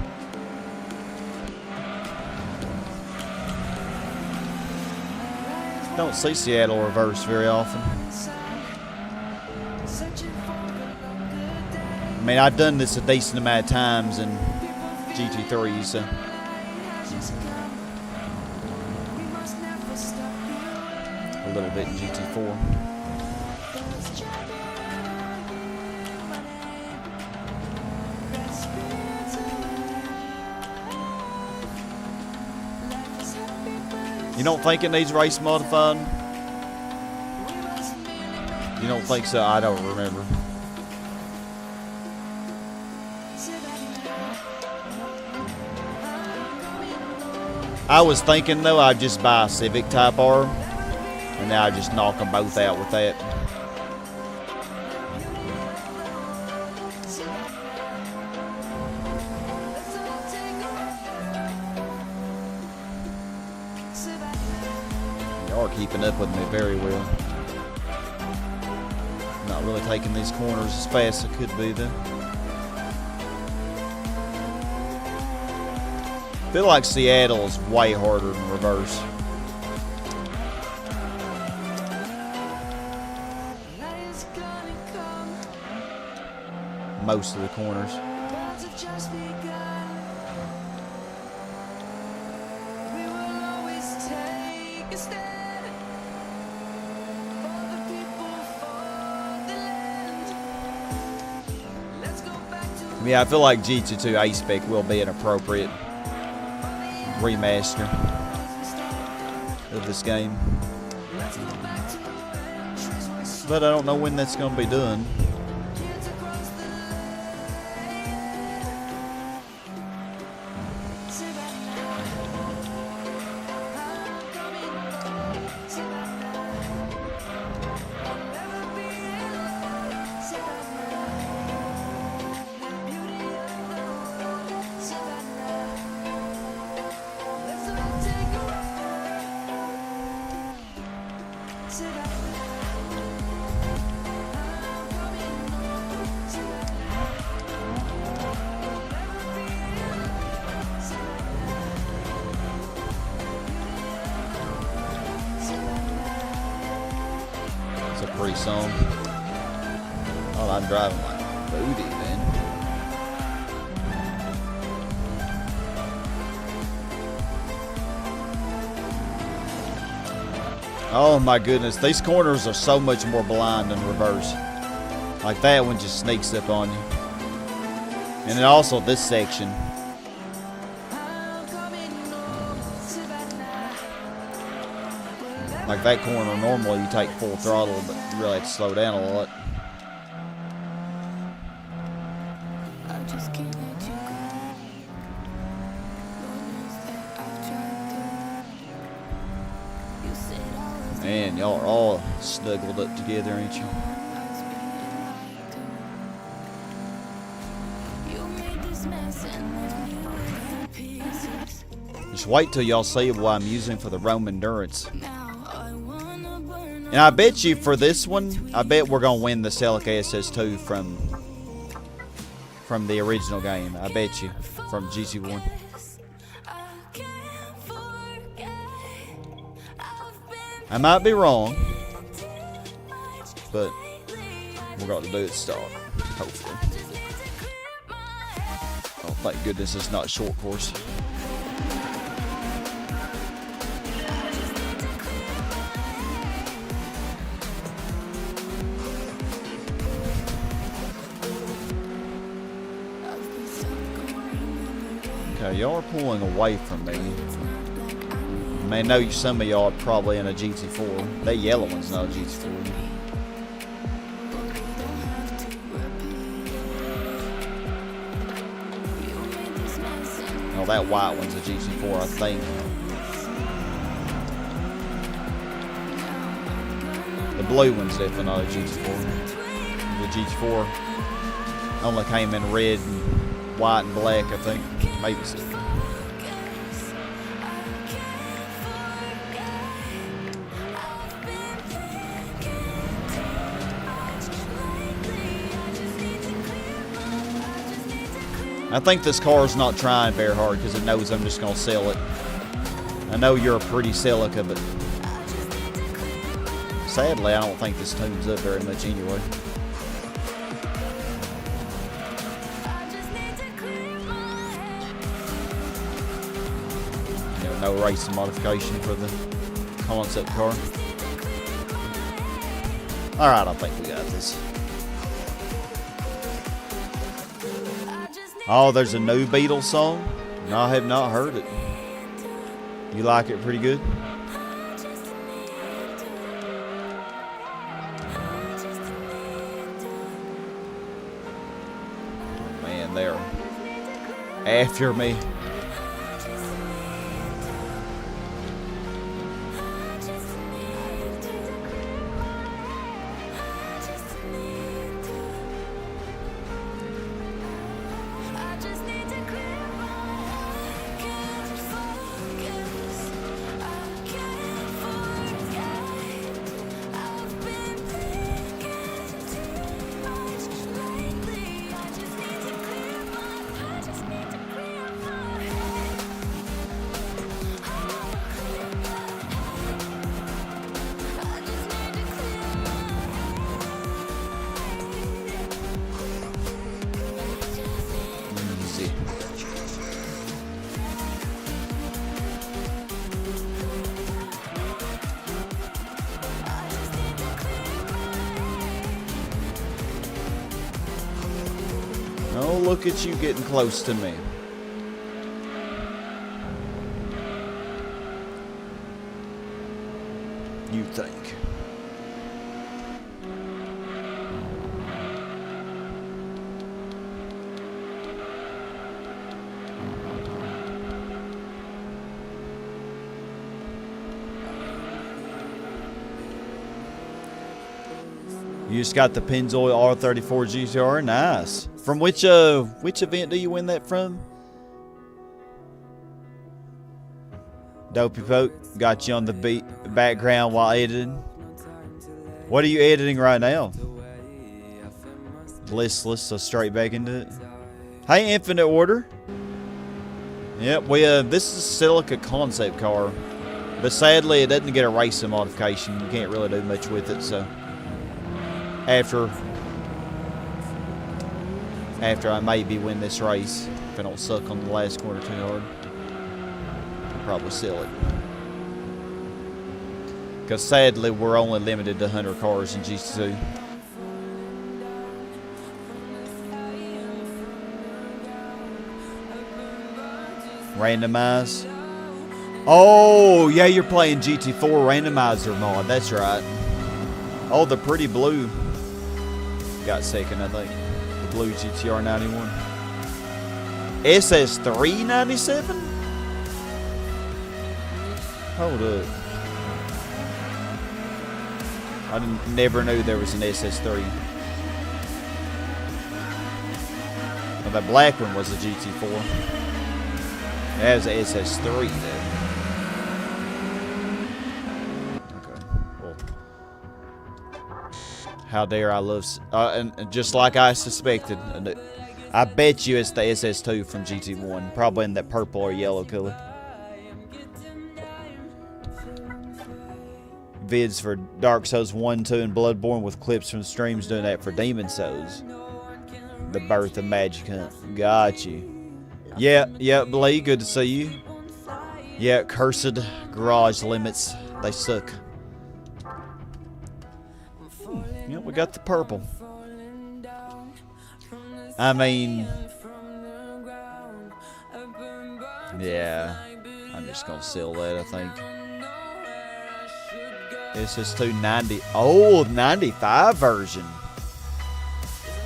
Don't see Seattle reverse very often. I mean, I've done this a decent amount of times in GT3, so. A little bit in GT4. You don't think it needs race modified? You don't think so? I don't remember. I was thinking though I'd just buy a Civic Type R, and then I'd just knock them both out with that. Y'all are keeping up with me very well. Not really taking these corners as fast as I could be though. I feel like Seattle is way harder in reverse. Most of the corners. Yeah, I feel like GT2 A-Spec will be an appropriate remaster of this game, but I don't know when that's going to be done. Pretty song. Oh, I'm driving like booty, man. Oh my goodness, these corners are so much more blind in reverse. Like that one just sneaks up on you. And then also this section. Like that corner, normally you take full throttle, but you really have to slow down a lot. Man, y'all are all snuggled up together, ain't you? Just wait till y'all see what I'm using for the Rome Endurance. And I bet you for this one, I bet we're going to win the Celica SS2 from the original game. I bet you. From GT1. I might be wrong. but we're going to do it start, hopefully. Oh, thank goodness it's not short course. Okay, y'all are pulling away from me. I know some of y'all are probably in a GT4. That yellow one's not a GT4. Oh, that white one's a GT4, I think. The blue one's definitely not a GT4. The GT4 only came in red and white and black, I think. Maybe silver. I think this car's not trying very hard because it knows I'm just going to sell it. I know you're a pretty Celica, but sadly, I don't think this tunes up very much anyway. No racing modification for the concept car. Alright, I think we got this. Oh, there's a new Beetle song? No, I have not heard it. You like it pretty good? Oh, man, they're after me. Oh, look at you getting close to me. You think. You just got the Pennzoil R34 GTR. Nice. From which event do you win that from? Dopey Poke got you on the background while editing. What are you editing right now? Listless, so straight back into it. Hey, Infinite Order. Yep, this is a Celica concept car, but sadly it doesn't get a racing modification. You can't really do much with it, so after I maybe win this race, if I don't suck on the last corner too hard, I'll probably sell it. Because sadly, we're only limited to 100 cars in GT2. Randomize. Oh, yeah, you're playing GT4 randomizer mod. That's right. Oh, the pretty blue got second, I think. The blue GTR 91. SS3 97? Hold up. I never knew there was an SS3. Well, that black one was a GT4. That was an SS3 then. How dare I love... and just like I suspected, I bet you it's the SS2 from GT1. Probably in that purple or yellow color. vids for Dark Souls 1, 2, and Bloodborne with clips from streams doing that for Demon Souls. The Birth of Magic Hunt. Got you. Yeah, Blee, good to see you. Yeah, cursed garage limits. They suck. Yeah, we got the purple. I mean, yeah, I'm just gonna sell that, I think. This is 290. Oh, 95 version.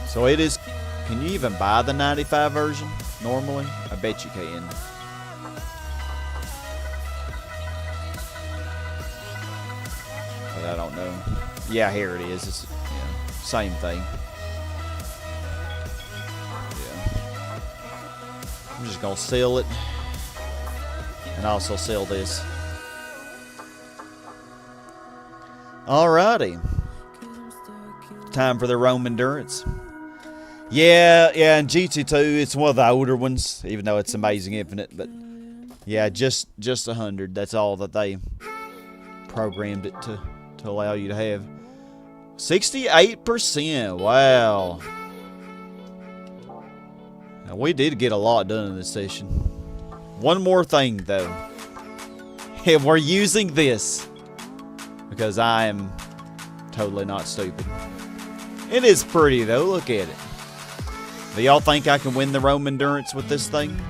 So it is. Can you even buy the 95 version normally? I bet you can. But I don't know. Yeah, here it is. It's same thing. Yeah. I'm just gonna sell it. And also sell this. Alrighty. Time for the Rome Endurance. Yeah, and GT2, it's one of the older ones, even though it's Amazing Infinite, but yeah, just 100. That's all that they programmed it to allow you to have. 68%. Wow. Now, we did get a lot done in this session. One more thing, though. And we're using this because I am totally not stupid. It is pretty, though. Look at it. Do y'all think I can win the Rome Endurance with this thing?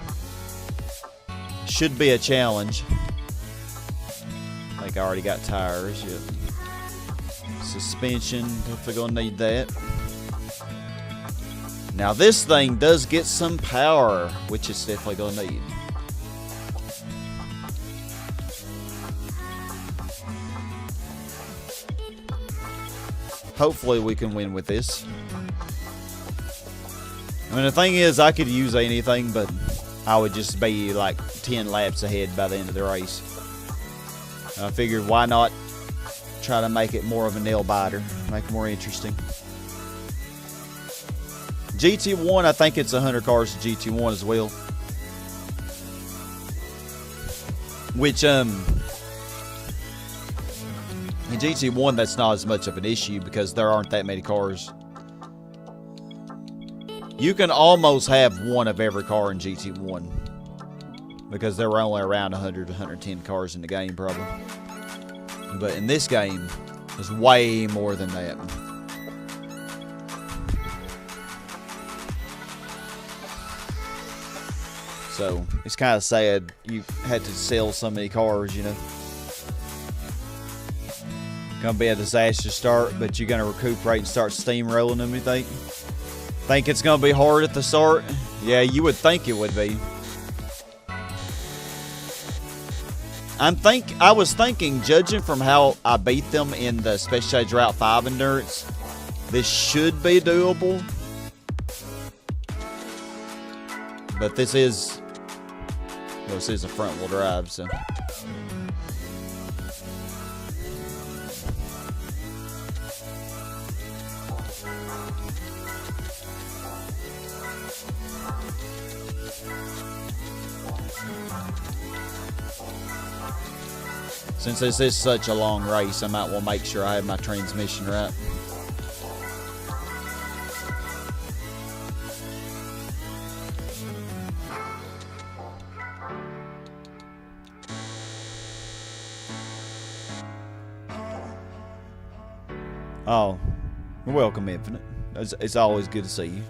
Should be a challenge. I think I already got tires. Yep. Suspension. Definitely gonna need that. Now this thing does get some power, which it's definitely gonna need. Hopefully we can win with this. I mean, the thing is, I could use anything, but I would just be like 10 laps ahead by the end of the race. And I figured, why not try to make it more of a nail biter, make it more interesting. GT1, I think it's 100 cars to GT1 as well. Which, in GT1, that's not as much of an issue because there aren't that many cars. You can almost have one of every car in GT1 because there were only around 100 to 110 cars in the game probably. But in this game, there's way more than that. So it's kind of sad you had to sell so many cars, you know. Gonna be a disaster start, but you're gonna recuperate and start steamrolling them, you think? Think it's gonna be hard at the start? Yeah, you would think it would be. I was thinking, judging from how I beat them in the Special Stage Route 5 Endurance, this should be doable. But this is a front wheel drive, so. Since this is such a long race, I might want to make sure I have my transmission right. Oh, welcome, Infinite. It's always good to see you.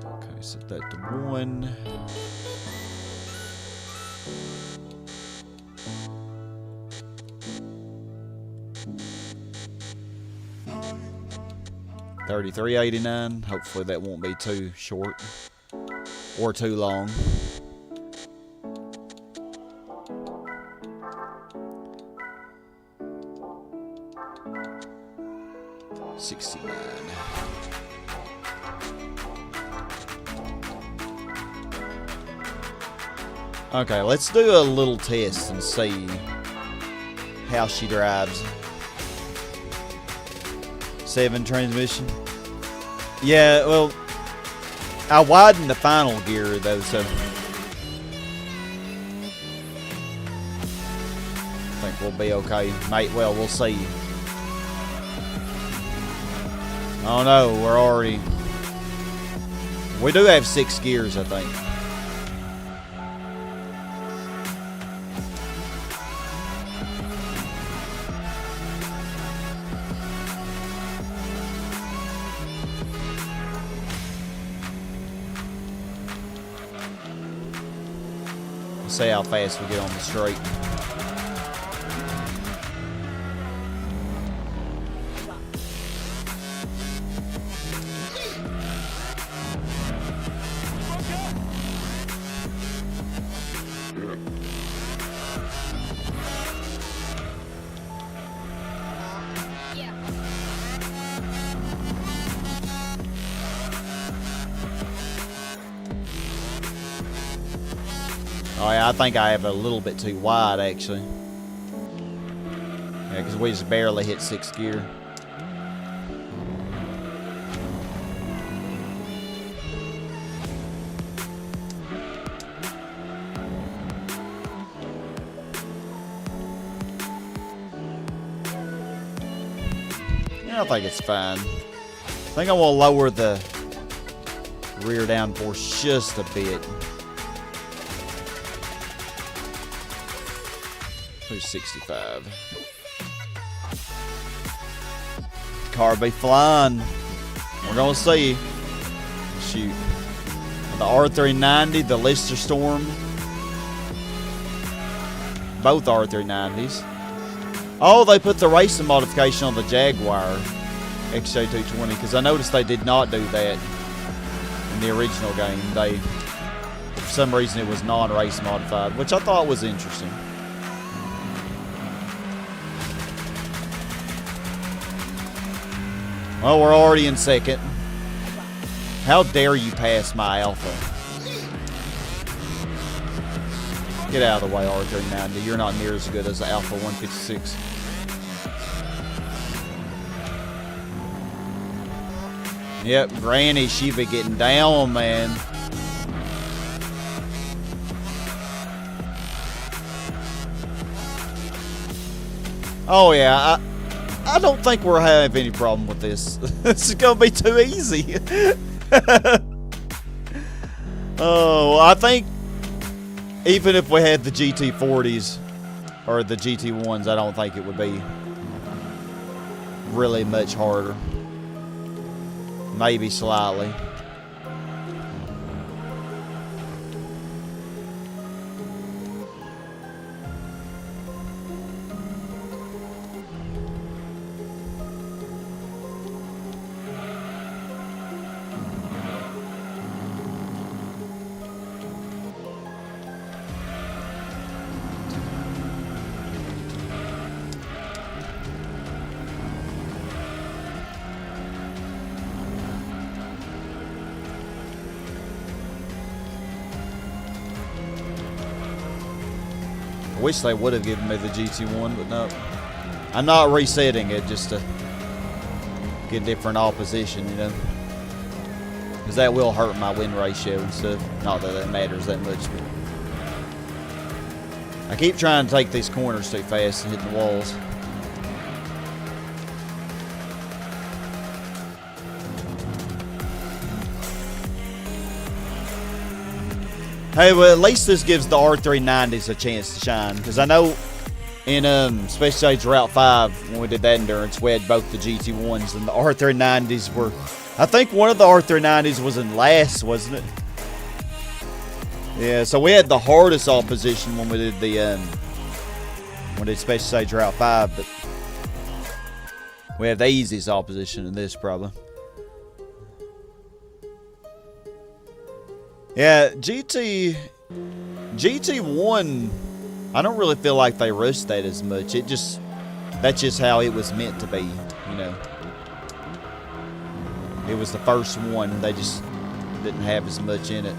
Okay, set that to 1. $33.89. Hopefully that won't be too short or too long. $69. Okay, let's do a little test and see how she drives. 7 transmission. Yeah, well, I widened the final gear though, so I think we'll be okay. Mate, well, we'll see. Oh no, we're already... We do have 6 gears, I think. Let's see how fast we get on the straight. Oh yeah, I think I have a little bit too wide actually. Yeah, because we just barely hit 6th gear. Yeah, I think it's fine. I think I will lower the rear downforce just a bit. 265. Car be flying. We're gonna see. Shoot. The R390, the Lister Storm. Both R390s. Oh, they put the racing modification on the Jaguar XJ220 because I noticed they did not do that in the original game. They, for some reason, it was non-race modified, which I thought was interesting. Well, we're already in 2nd. How dare you pass my Alfa? Get out of the way, R390. You're not near as good as the Alfa 156. Yep, Granny, she be getting down, man. Oh, yeah, I don't think we'll have any problem with this. This is going to be too easy. Oh, I think even if we had the GT40s or the GT1s, I don't think it would be really much harder. Maybe slightly. I wish they would have given me the GT1, but no. I'm not resetting it just to get different opposition, you know. Because that will hurt my win ratio and stuff. Not that that matters that much, but I keep trying to take these corners too fast and hitting the walls. Hey, well, at least this gives the R390s a chance to shine. Because I know in Special Stage Route 5, when we did that endurance, we had both the GT1s and the R390s were... I think one of the R390s was in last, wasn't it? Yeah, so we had the hardest opposition when we did the... when we did Special Stage Route 5, but... we have the easiest opposition in this, probably. Yeah, GT1, I don't really feel like they rushed that as much. That's just how it was meant to be, you know. It was the first one, they just didn't have as much in it.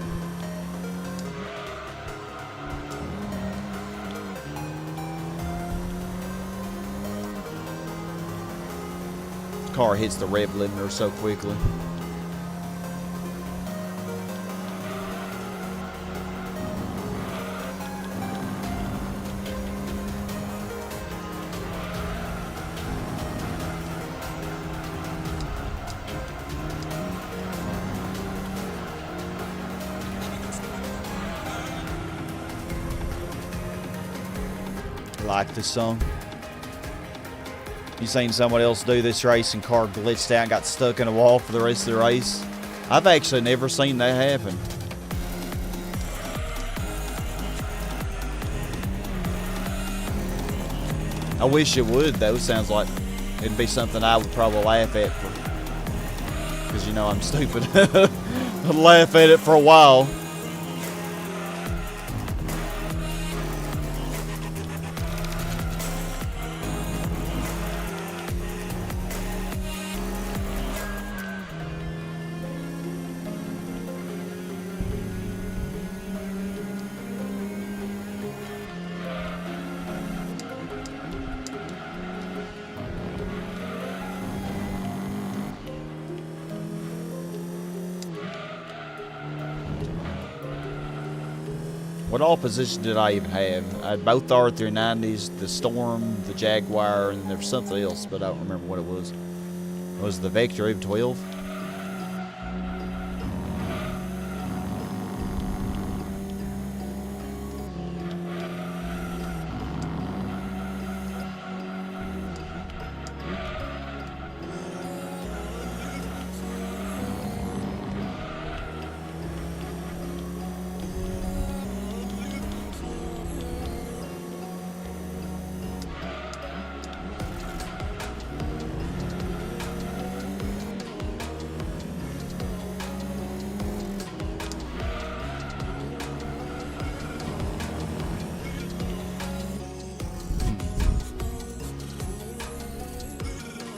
The car hits the rev limiter so quickly. like this song. You seen someone else do this race and car glitched out and got stuck in a wall for the rest of the race? I've actually never seen that happen. I wish it would, though. Sounds like it'd be something I would probably laugh at. Because, you know, I'm stupid. I'd laugh at it for a while. What all position did I even have? I had both the R390s, the Storm, the Jaguar, and there was something else, but I don't remember what it was. Was the Vector even 12?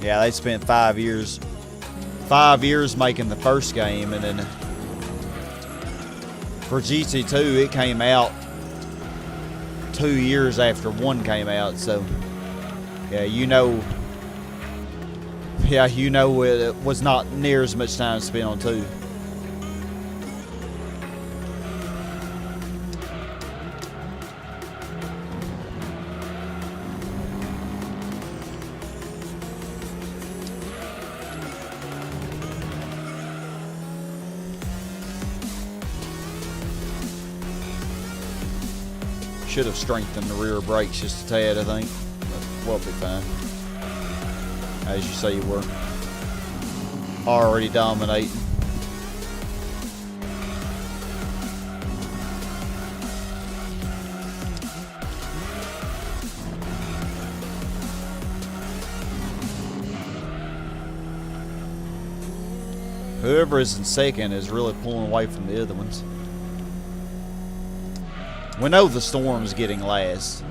Yeah, they spent 5 years. 5 years making the first game, and then for GT2 it came out 2 years after 1 came out. So yeah, you know it was not near as much time spent on 2. Should have strengthened the rear brakes just a tad, I think. But we'll be fine. As you say, you were already dominating. Whoever is in second is really pulling away from the other ones. We know the Storm's getting last.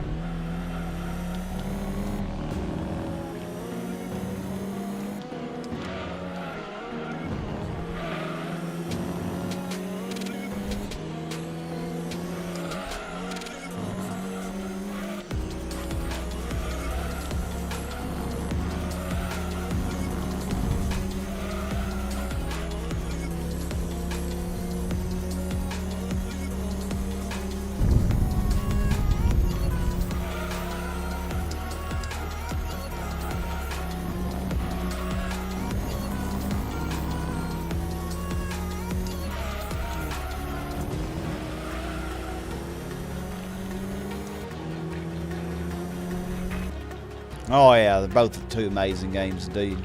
Oh yeah, they're both 2 amazing games indeed.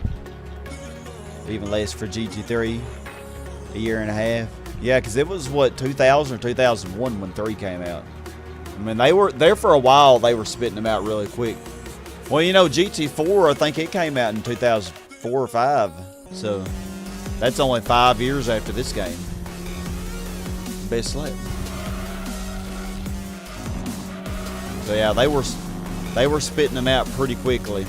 Even less for GT3, a year and a half. Yeah, because it was what, 2000 or 2001 when 3 came out. I mean, they were there for a while. They were spitting them out really quick. Well, you know, GT4, I think it came out in 2004 or 5. So that's only 5 years after this game. Best lap. So yeah, they were spitting them out pretty quickly.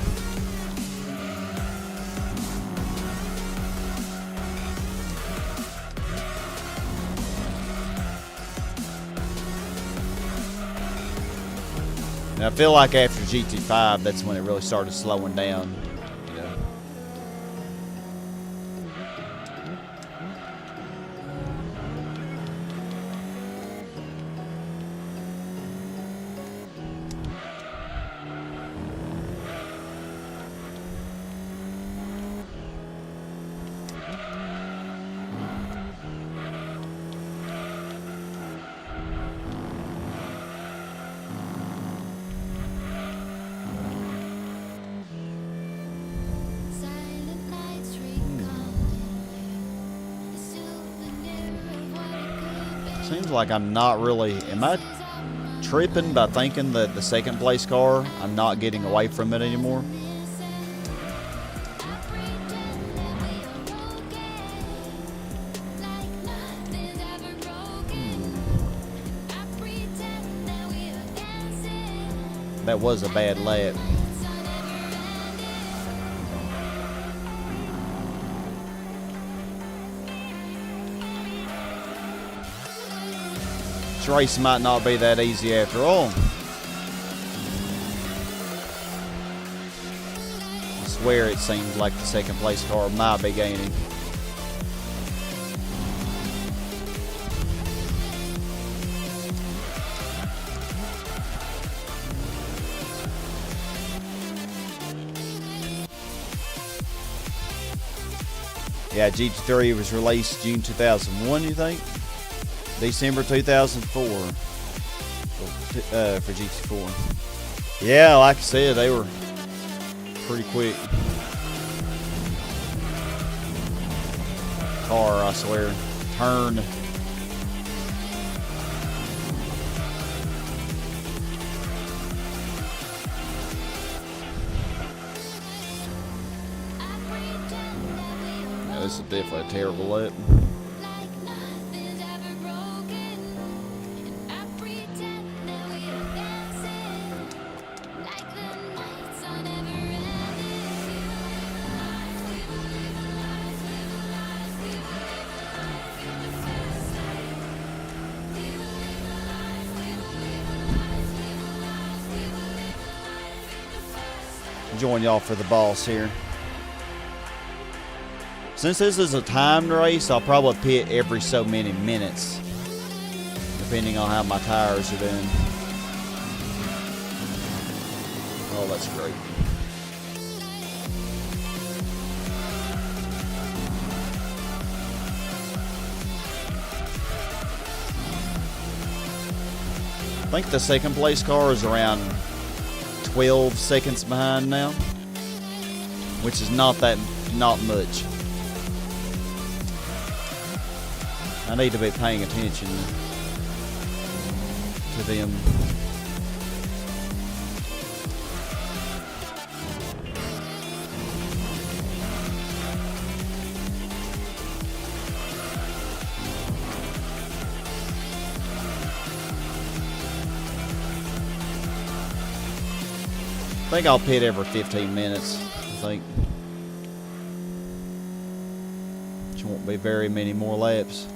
And I feel like after GT5, that's when it really started slowing down. You know. Seems like I'm not really... Am I tripping by thinking that the second place car, I'm not getting away from it anymore? That was a bad lap. This race might not be that easy after all. I swear it seems like the second place car might be gaining. Yeah, GT3 was released June 2001, you think? December 2004 for GT4. Yeah, like I said, they were pretty quick. Car, I swear, turned. This is definitely a terrible lap. Join y'all for the boss here. Since this is a timed race, I'll probably pit every so many minutes, depending on how my tires are doing. Oh, that's great. I think the second place car is around 12 seconds behind now, which is not much. I need to be paying attention to them. I think I'll pit every 15 minutes, I think. Which won't be very many more laps.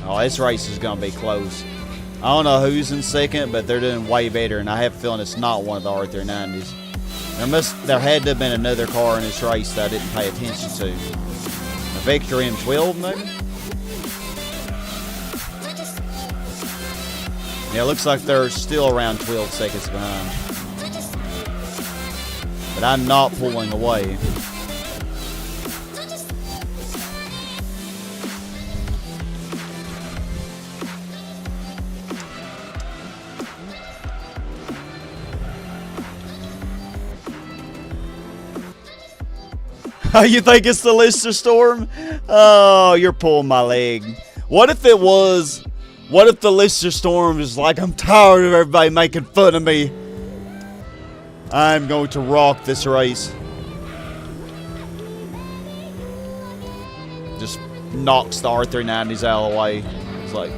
Oh, this race is going to be close. I don't know who's in second, but they're doing way better, and I have a feeling it's not one of the R390s. There had to have been another car in this race that I didn't pay attention to. A Vector M12, maybe? Yeah, it looks like they're still around 12 seconds behind. But I'm not pulling away. You think it's the Lister Storm? Oh, you're pulling my leg. What if it was? What if the Lister Storm is like, I'm tired of everybody making fun of me. I'm going to rock this race. Just knocks the R390s out of the way. It's like,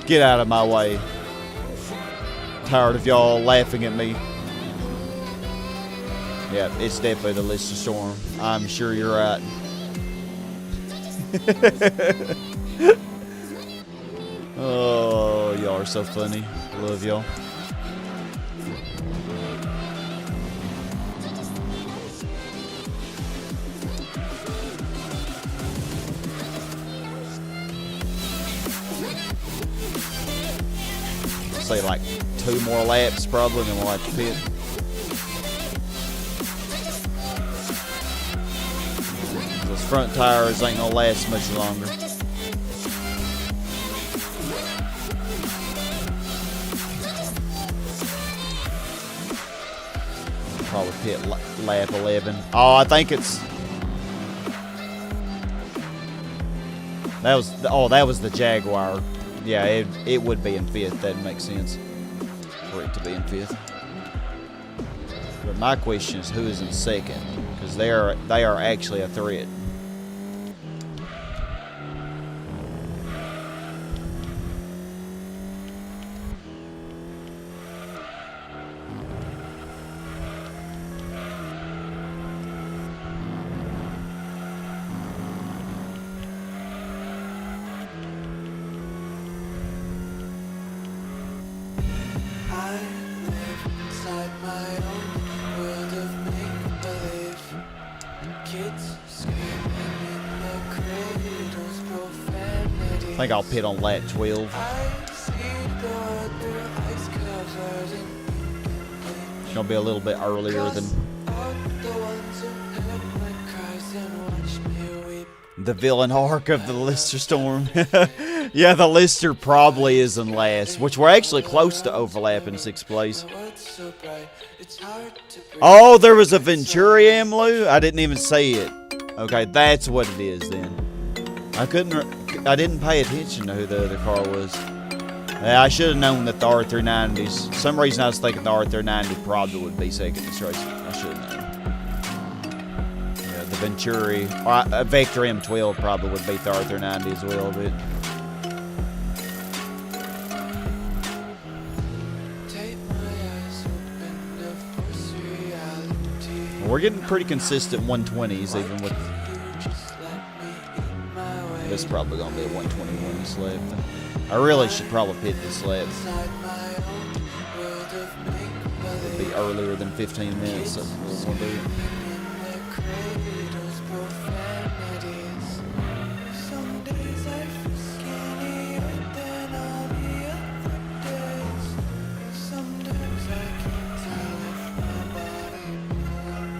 get out of my way. Tired of y'all laughing at me. Yeah, it's definitely the Lister Storm. I'm sure you're right. Oh, y'all are so funny. Love y'all. Say like 2 more laps probably, then we'll have to pit. Those front tires ain't gonna last much longer. probably pit lap 11. Oh, I think it's... That was the Jaguar. Yeah, it would be in 5th. That makes sense for it to be in 5th. But my question is, who is in 2nd? Because they are actually a threat. I think I'll pit on lap 12. It's gonna be a little bit earlier than the villain arc of the Lister Storm. Yeah, the Lister probably is in last, which we're actually close to overlapping 6th place. Oh, there was a Venturi Amlu? I didn't even see it. Okay, that's what it is then. I didn't pay attention to who the other car was. Yeah, I should have known that the R390s. For some reason I was thinking the R390 probably would be 2nd in this race. I should have known. Yeah, the Venturi, or a Vector M12 probably would beat the R390 as well, but... We're getting pretty consistent 120s even with... This is probably going to be a 121 this lap. I really should probably pit this lap. It'll be earlier than 15 minutes, so we'll do it.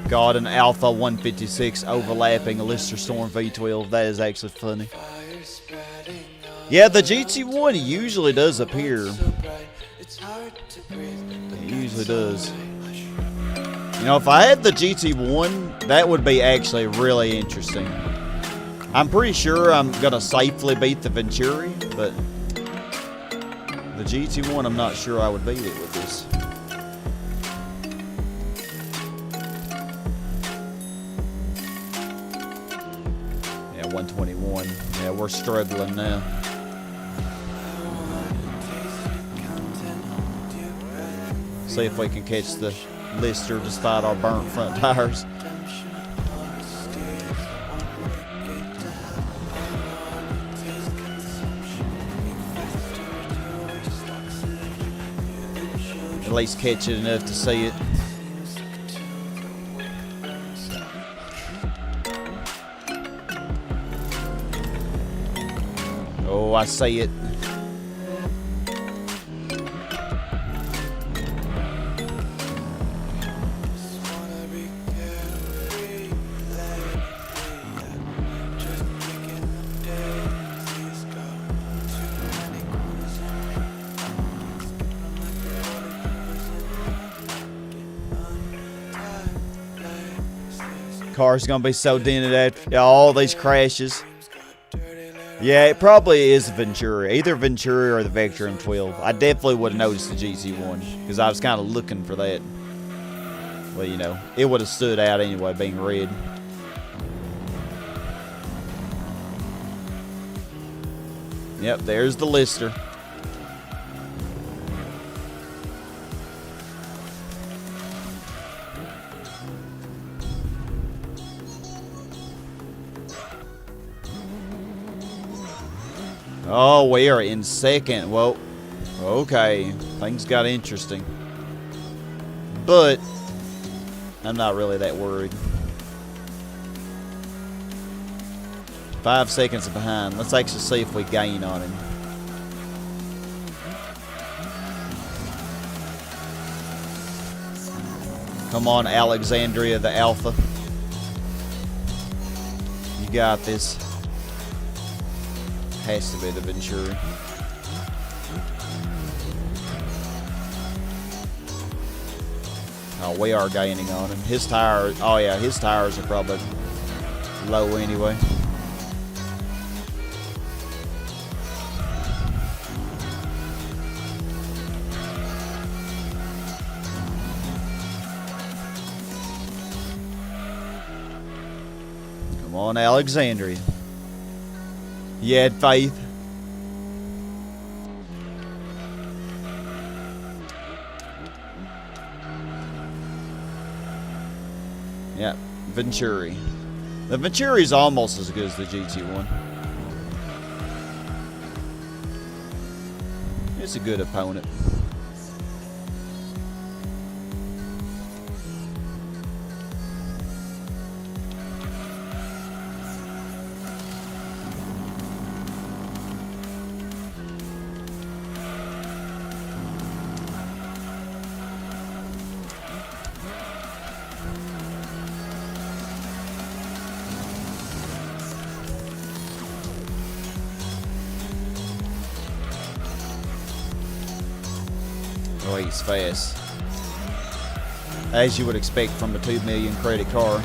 God, an Alfa 156 overlapping a Lister Storm V12. That is actually funny. Yeah, the GT1 usually does appear. It usually does. You know, if I had the GT1, that would be actually really interesting. I'm pretty sure I'm going to safely beat the Venturi, but the GT1, I'm not sure I would beat it with this. Yeah, 121. Yeah, we're struggling now. See if we can catch the Lister despite our burnt front tires. At least catch it enough to see it. Oh, I see it. Car's gonna be so dented after all these crashes. Yeah, it probably is a Venturi. Either Venturi or the Vector M12. I definitely would have noticed the GT1 because I was kind of looking for that. Well, you know, it would have stood out anyway, being red. Yep, there's the Lister. Oh, we are in second. Well, okay. Things got interesting. But I'm not really that worried. 5 seconds behind. Let's actually see if we gain on him. Come on, Alexandria, the Alpha. You got this. Has to be the Venturi. Oh, we are gaining on him. His tires, oh yeah, his tires are probably low anyway. Come on, Alexandria. You had faith. Yeah, Venturi. The Venturi is almost as good as the GT1. It's a good opponent. Oh, he's fast. As you would expect from a $2 million credit car.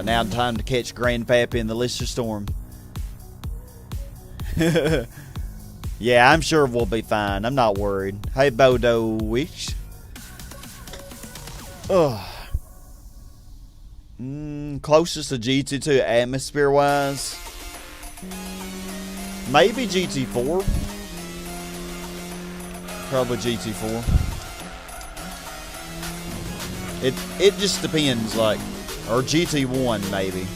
Now time to catch Grandpappy in the Lister Storm. Yeah, I'm sure we'll be fine. I'm not worried. Hey, Bodo Wish. Closest to GT2 atmosphere-wise. Maybe GT4. Probably GT4. It just depends, like... Or GT1, maybe.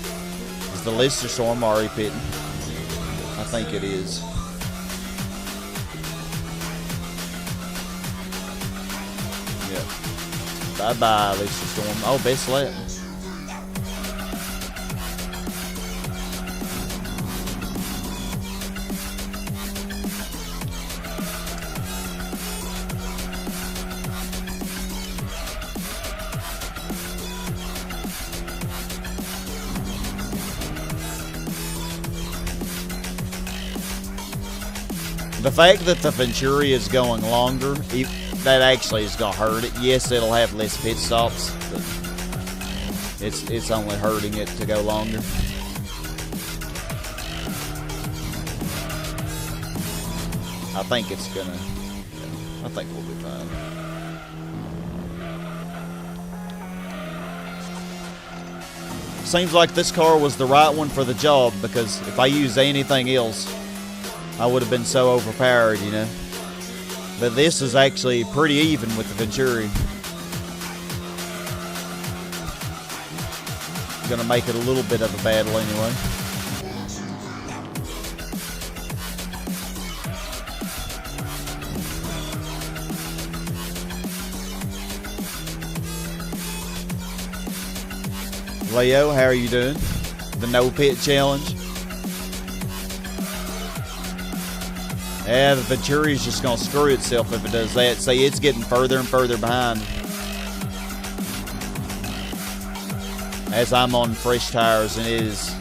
Is the Lister Storm already pitting? I think it is. Yeah. Bye-bye, Lister Storm. Oh, best lap. The fact that the Venturi is going longer, that actually is going to hurt it. Yes, it'll have less pit stops, but it's only hurting it to go longer. I think it's going to, I think we'll be fine. Seems like this car was the right one for the job, because if I used anything else, I would have been so overpowered, you know. But this is actually pretty even with the Venturi. Gonna make it a little bit of a battle anyway. Leo, how are you doing? The no pit challenge. Yeah, the Venturi's just going to screw itself if it does that. See, it's getting further and further behind. As I'm on fresh tires, and it is...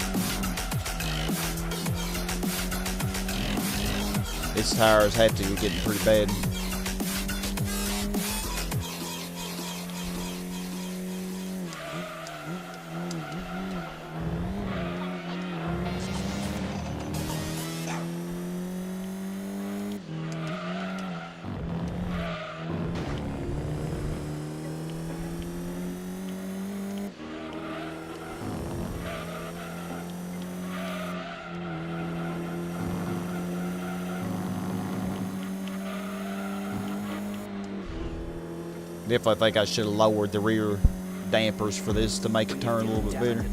its tires have to be getting pretty bad. Definitely think I should have lowered the rear dampers for this to make it turn a little bit better.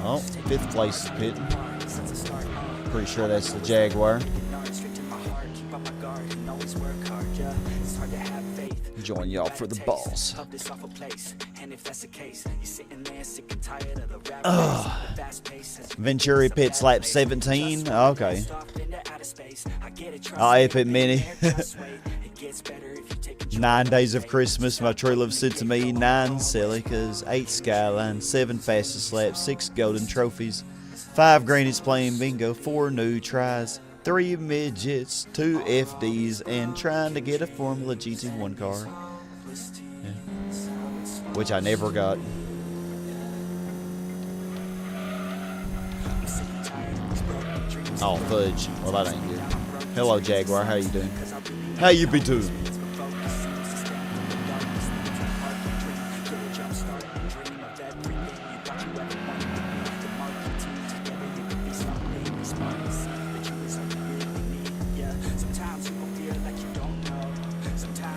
Oh, 5th place is pitting. Pretty sure that's the Jaguar. Join y'all for the balls. Venturi pits lap 17. Okay. Epic Mini. 9 days of Christmas, my true love sent to me. 9 Celicas, 8 Skyline, 7 fastest laps, 6 golden trophies, 5 grannies playing bingo, 4 new tries, 3 midgets, 2 FDs, and trying to get a Formula GT1 car. Yeah. Which I never got. Oh, fudge. Well, that ain't good. Hello, Jaguar. How you doing? How you be doing?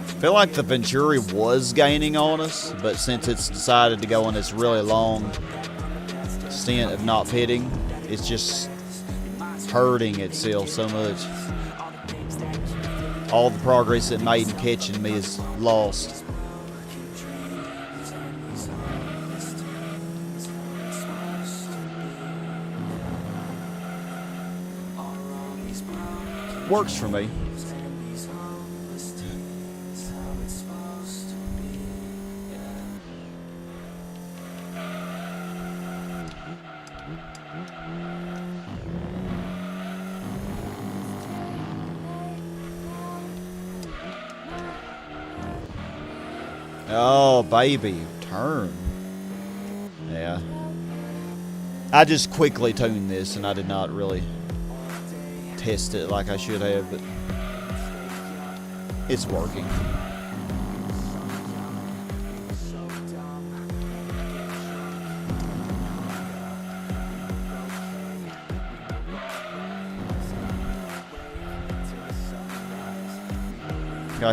I feel like the Venturi was gaining on us, but since it's decided to go on this really long stint of not pitting, it's just hurting itself so much. All the progress it made in catching me is lost. Works for me. Oh, baby, turn. Yeah. I just quickly tuned this, and I did not really test it like I should have, but it's working.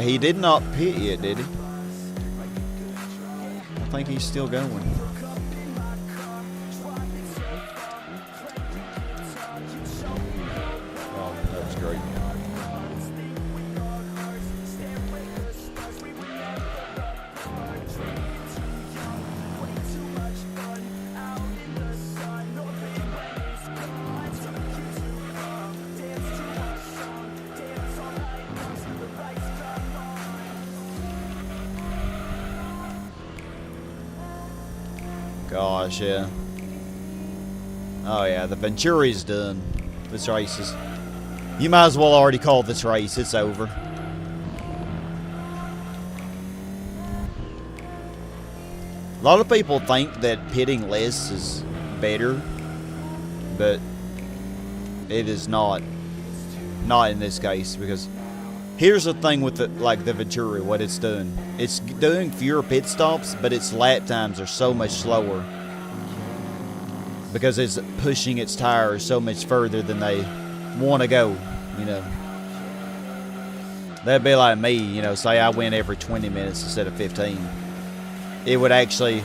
He did not pit yet, did he? I think he's still going. Oh, that was great. Gosh, yeah. Oh yeah, the Venturi's done. This race is... You might as well already call this race. It's over. A lot of people think that pitting less is better, but it is not. Not in this case, because here's the thing with the Venturi, what it's doing. It's doing fewer pit stops, but its lap times are so much slower because it's pushing its tires so much further than they want to go, you know. That'd be like me, you know, say I went every 20 minutes instead of 15. It would actually,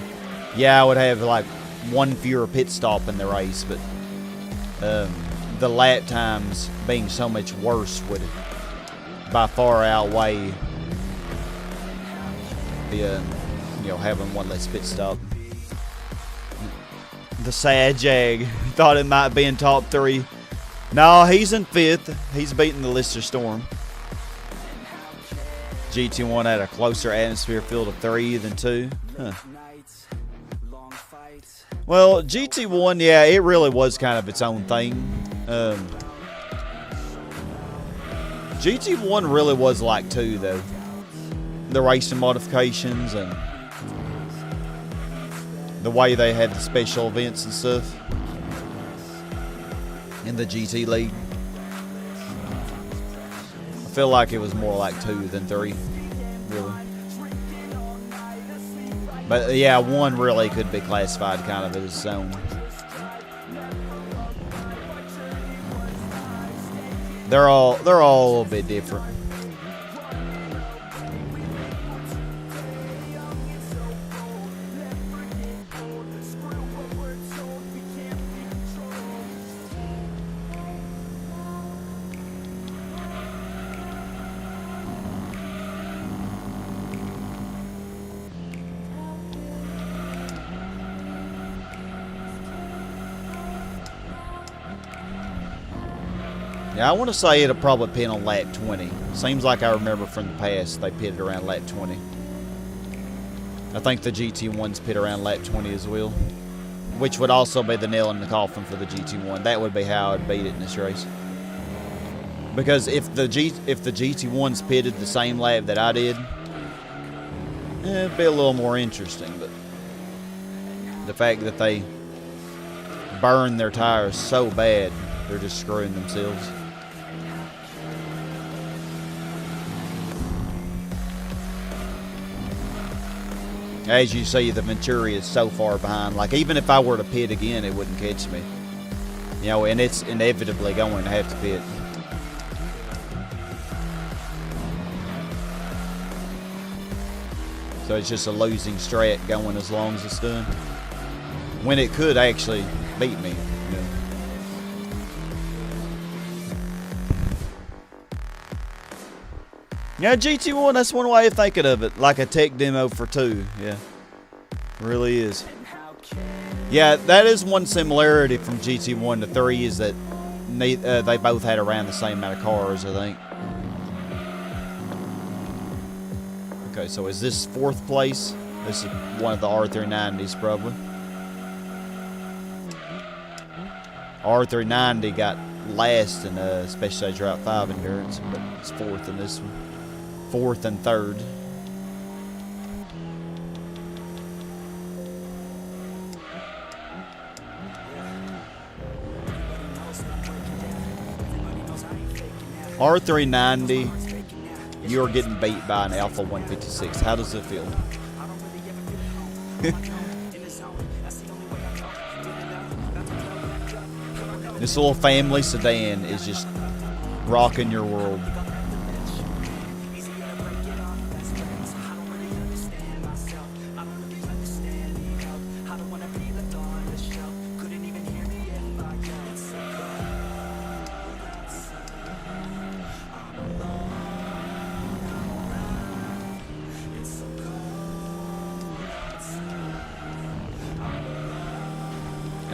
yeah, I would have like 1 fewer pit stop in the race, but the lap times being so much worse would by far outweigh the, you know, having 1 less pit stop. The sad Jag thought it might be in top 3. No, he's in 5th. He's beating the Lister Storm. GT1 had a closer atmosphere field of 3 than 2. Huh. Well, GT1, yeah, it really was kind of its own thing. GT1 really was like 2, though. The racing modifications and the way they had the special events and stuff in the GT League. I feel like it was more like 2 than 3, really. But yeah, 1 really could be classified kind of as its own. They're all a little bit different. Yeah, I want to say it'll probably pit on lap 20. Seems like I remember from the past they pitted around lap 20. I think the GT1s pit around lap 20 as well, which would also be the nail in the coffin for the GT1. That would be how I'd beat it in this race. Because if the GT1s pitted the same lap that I did, it'd be a little more interesting. But the fact that they burn their tires so bad, they're just screwing themselves. As you see, the Venturi is so far behind. Like, even if I were to pit again, it wouldn't catch me. You know, and it's inevitably going to have to pit. So it's just a losing strat going as long as it's done. When it could actually beat me. You know. Yeah, GT1, that's one way of thinking of it. Like a tech demo for 2. Yeah, really is. Yeah, that is one similarity from GT1 to 3 is that they both had around the same amount of cars, I think. Okay, so is this 4th place? This is one of the R390s, probably. R390 got last in Special Stage Route 5 Endurance, but it's 4th in this one. 4th and 3rd. R390, you're getting beat by an Alfa 156. How does it feel? This little family sedan is just rocking your world.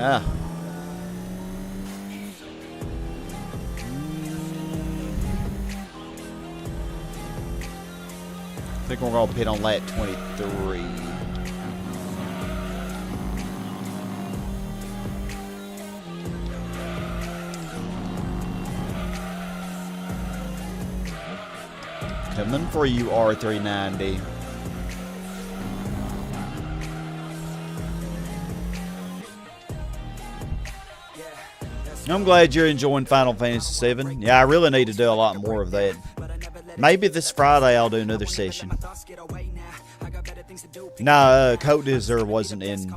Ah. I think we're going to pit on lap 23. Coming for you, R390. I'm glad you're enjoying Final Fantasy VII. Yeah, I really need to do a lot more of that. Maybe this Friday I'll do another session. Nah, Cote d'Azur wasn't in...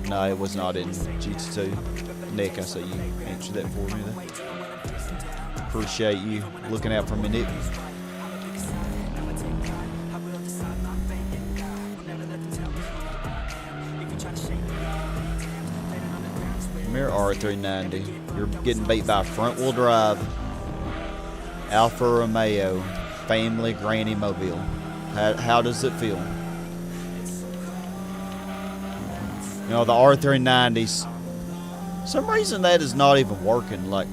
No, it was not in GT2. Nick, I see you answered that for me there. Appreciate you looking out for me, Nick. Mirror R390. You're getting beat by front-wheel drive Alfa Romeo family granny mobile. How does it feel? You know, the R390s, some reason that is not even working. Like,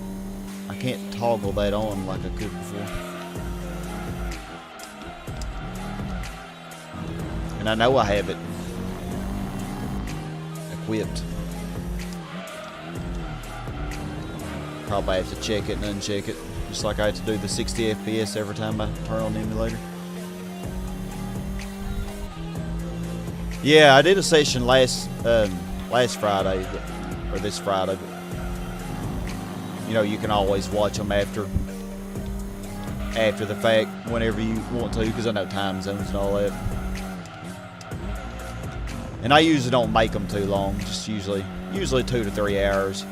I can't toggle that on like I could before. And I know I have it equipped. Probably have to check it and uncheck it. Just like I had to do the 60 FPS every time I turn on the emulator. Yeah, I did a session last Friday, or this Friday. But, you know, you can always watch them after the fact, whenever you want to, because I know time zones and all that. And I usually don't make them too long, just usually 2 to 3 hours.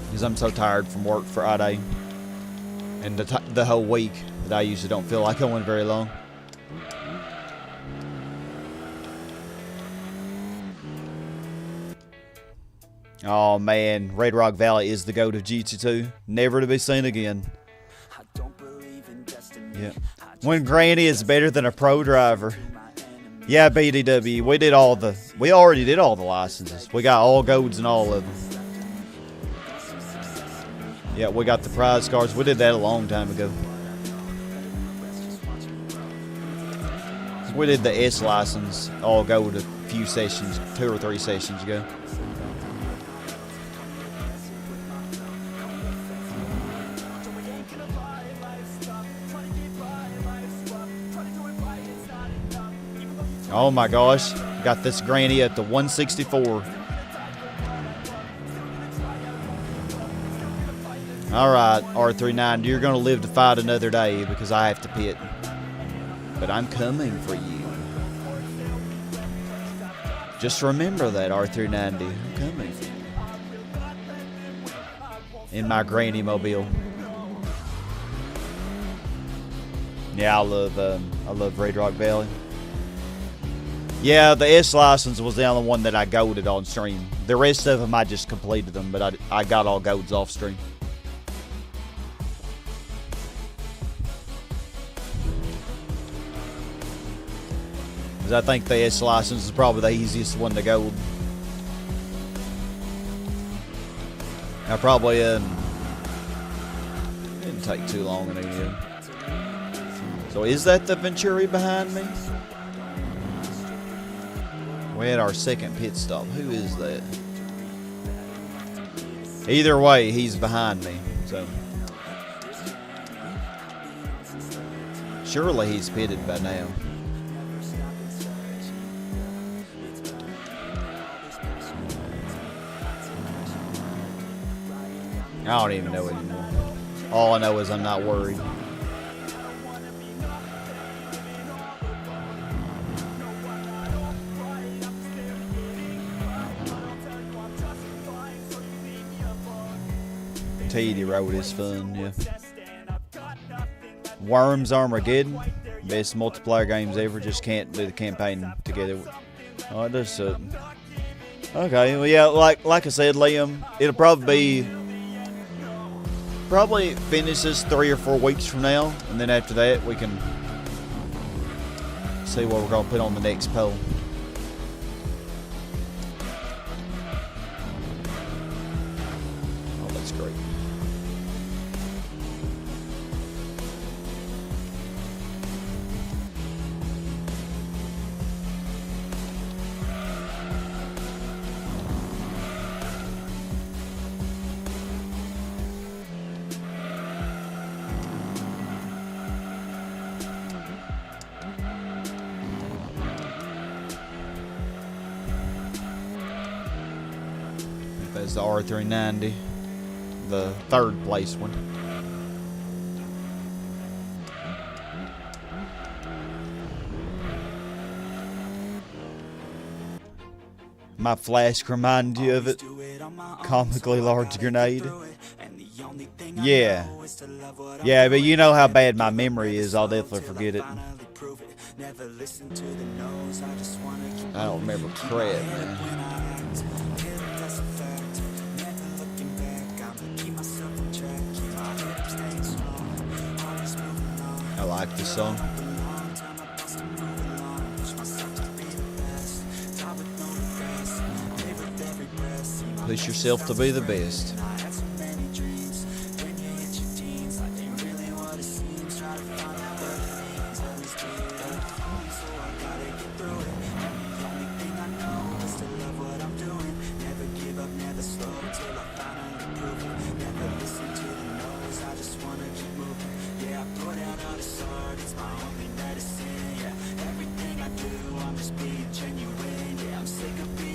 Because I'm so tired from work Friday and the whole week that I usually don't feel like going very long. Oh man, Red Rock Valley is the GOAT of GT2, never to be seen again. Yeah. When Granny is better than a pro driver. Yeah, BDW, we already did all the licenses. We got all GOATs and all of them. Yeah, we got the prize cards. We did that a long time ago. We did the S license all go to a few sessions, 2 or 3 sessions ago. Oh my gosh, got this granny at the 164. All right, R39, you're going to live to fight another day because I have to pit. But I'm coming for you. Just remember that, R390. I'm coming for you. In my granny mobile. Yeah, I love Red Rock Valley. Yeah, the S license was the only one that I golded on stream. The rest of them I just completed them, but I got all golds off stream. I think the S license is probably the easiest one to gold. I probably didn't take too long in again. So is that the Venturi behind me? We had our second pit stop. Who is that? Either way, he's behind me. So surely he's pitted by now. I don't even know anymore. All I know is I'm not worried. TT Road is fun, yeah. Worms Armageddon. Best multiplayer games ever. Just can't do the campaign together. Oh, it does suck. Okay, well, yeah, like I said, Liam, it'll probably finish this 3 or 4 weeks from now, and then after that we can see what we're gonna put on the next poll. Oh, that's great. That's the R390, the 3rd place one. My flask reminded you of it. Comically large grenade. Yeah. Yeah, but you know how bad my memory is. I'll definitely forget it. I don't remember crap, man. I like this song. Push yourself to be the best.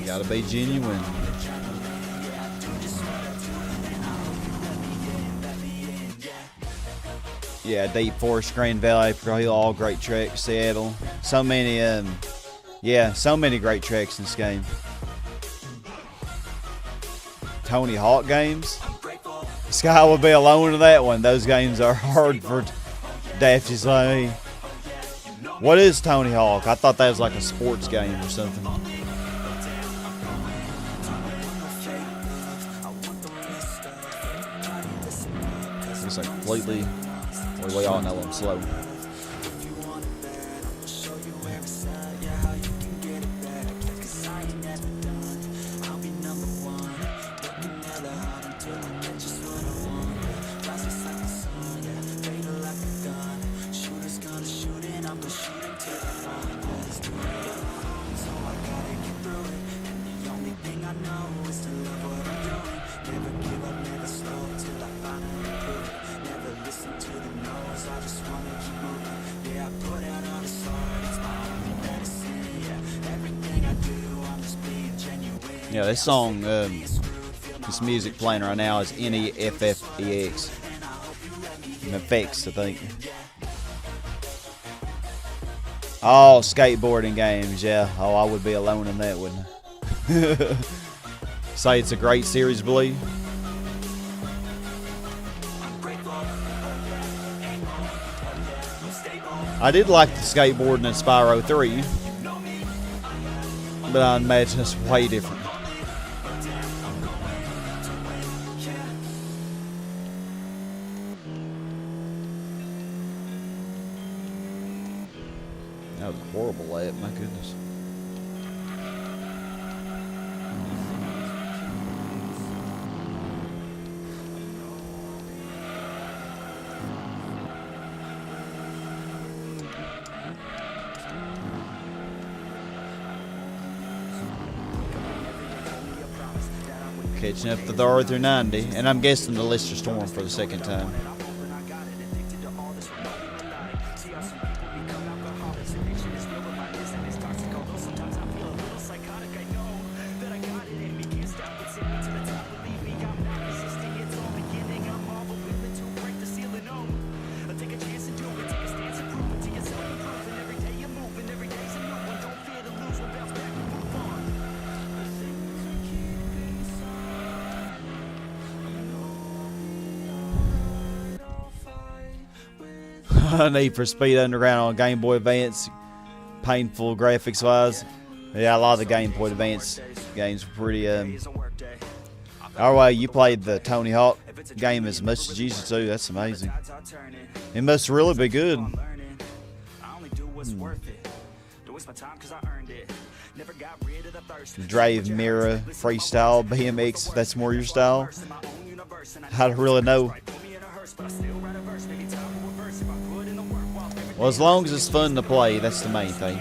Gotta be genuine. Yeah, Deep Forest, Grand Valley, all great tracks. Seattle, so many, yeah, so many great tracks in this game. Tony Hawk games. Sky will be alone in that one. Those games are hard for dafties like me. What is Tony Hawk? I thought that was like a sports game or something. It's like completely, well, we all know I'm slow. Yeah, this song, this music playing right now is NEFFEX. Effects, I think. Oh, skateboarding games, yeah. Oh, I would be alone in that, wouldn't I? Say it's a great series, believe. I did like the skateboarding in Spyro 3, but I imagine it's way different. That was a horrible lap, my goodness. Catching up to the R390, and I'm guessing the Lister Storm for the second time. Need for Speed Underground on Game Boy Advance. Painful graphics wise. Yeah, a lot of the Game Boy Advance games were pretty. You played the Tony Hawk game as much as you used to. That's amazing. It must really be good. Drive Mirror Freestyle BMX. If that's more your style. I don't really know. Well, as long as it's fun to play, that's the main thing.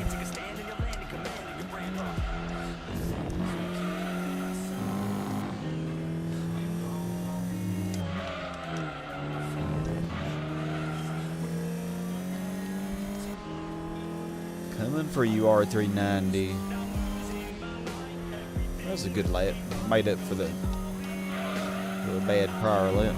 Coming for you, R390. That was a good lap. Made up for the bad prior lap.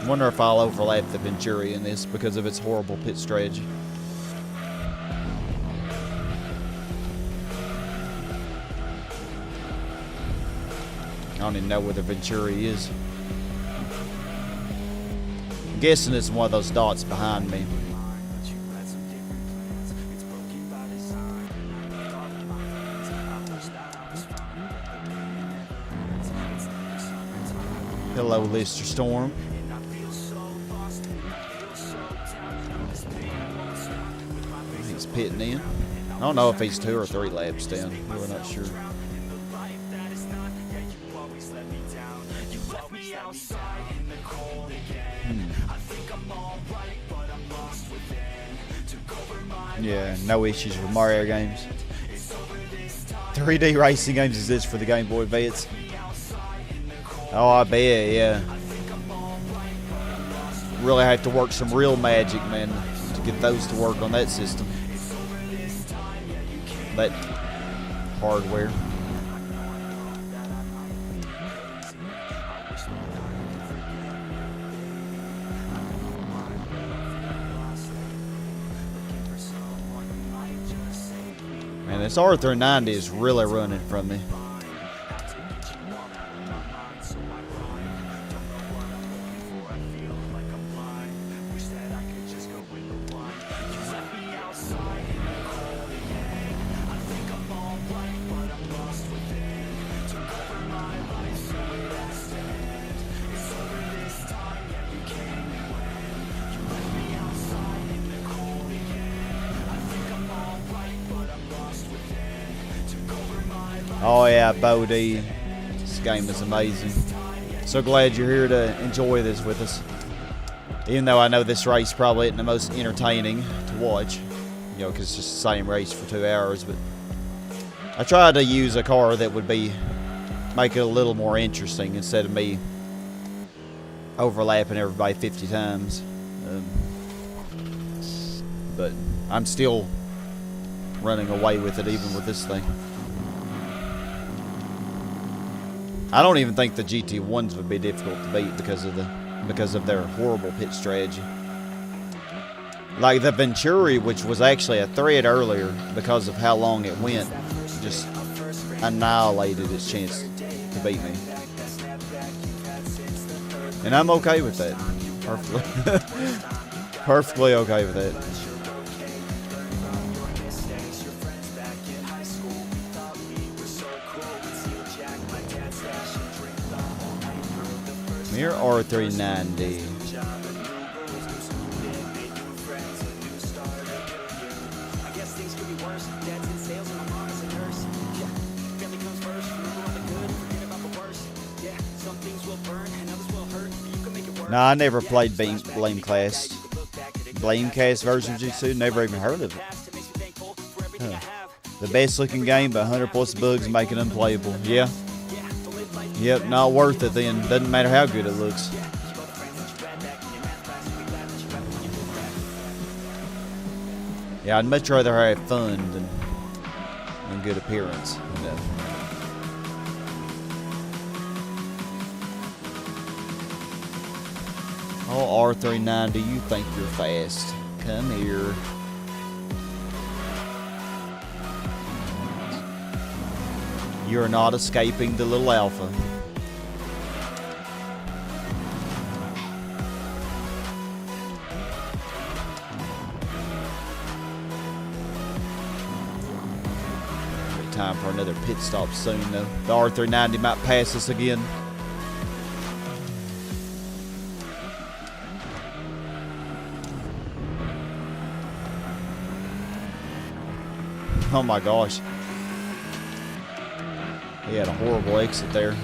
Wonder if I'll overlap the Venturi in this because of its horrible pit strategy. I don't even know where the Venturi is. I'm guessing it's one of those dots behind me. Hello, Lister Storm. Pitting in. I don't know if he's 2 or 3 laps down. We're not sure. Yeah, no issues with Mario games. 3D racing games exist for the Game Boy Advance. Oh, I bet, yeah. Really have to work some real magic, man, to get those to work on that system. That hardware. Man, this R390 is really running from me. Oh yeah, Bodie. This game is amazing. So glad you're here to enjoy this with us. Even though I know this race probably isn't the most entertaining to watch, you know, because it's just the same race for 2 hours. But I tried to use a car that would make it a little more interesting instead of me overlapping everybody 50 times. But I'm still running away with it even with this thing. I don't even think the GT1s would be difficult to beat because of their horrible pit strategy. Like the Venturi, which was actually a threat earlier because of how long it went, just annihilated its chance to beat me. And I'm okay with that. Perfectly okay with that. Here R390. Nah, I never played Blamecast version of G2. Never even heard of it. Huh. The best looking game, but 100 plus bugs make it unplayable. Yeah. Yep, not worth it then. Doesn't matter how good it looks. Yeah, I'd much rather have fun than good appearance. You know. Oh, R390, you think you're fast. Come here. You're not escaping the little Alfa. Time for another pit stop soon, though. The R390 might pass us again. Oh my gosh. He had a horrible exit there.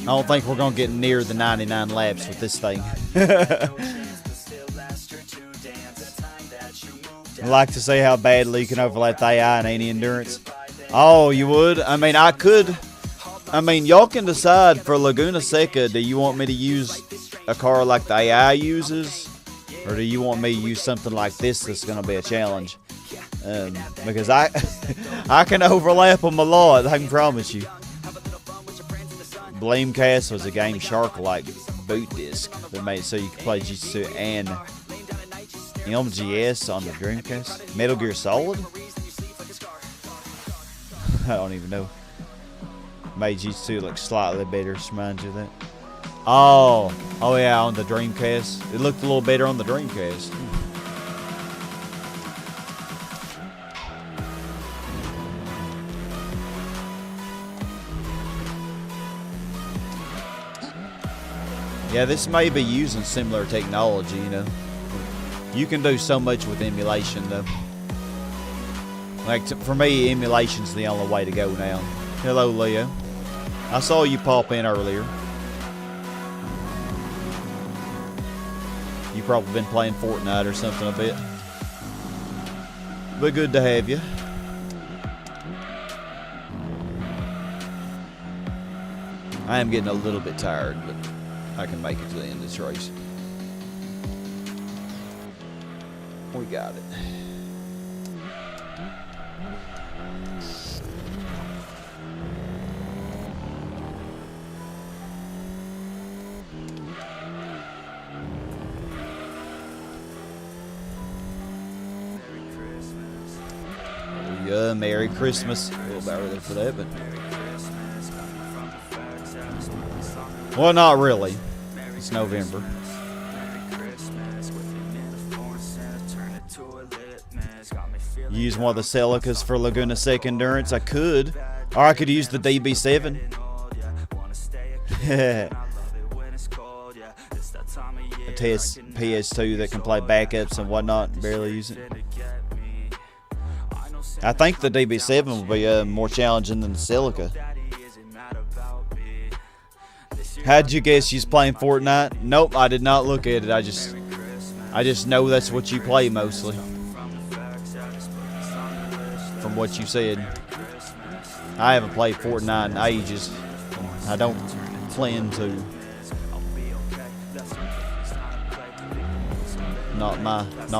I don't think we're going to get near the 99 laps with this thing. I'd like to see how badly you can overlap the AI in any endurance. Oh, you would? I mean, I could. I mean, y'all can decide for Laguna Seca, do you want me to use a car like the AI uses? Or do you want me to use something like this that's going to be a challenge? Because I can overlap them a lot, I can promise you. Blamecast was a Game Shark-like boot disc that made it so you could play GT2 and MGS on the Dreamcast. Metal Gear Solid? I don't even know. Made GT2 look slightly better, just reminds you of that. Oh yeah, on the Dreamcast. It looked a little better on the Dreamcast. Yeah, this may be using similar technology, you know. You can do so much with emulation, though. Like, for me, emulation's the only way to go now. Hello, Leo. I saw you pop in earlier. You've probably been playing Fortnite or something a bit. But good to have you. I am getting a little bit tired, but I can make it to the end of this race. We got it. Oh yeah, Merry Christmas. A little bit early for that, but well, not really. It's November. Use one of the Celicas for Laguna Seca Endurance. I could. Or I could use the DB7. A PS2 that can play backups and whatnot, barely use it. I think the DB7 will be more challenging than the Celica. How'd you guess you was playing Fortnite? Nope, I did not look at it. I just know that's what you play mostly. From what you said. I haven't played Fortnite in ages. I don't plan to. Not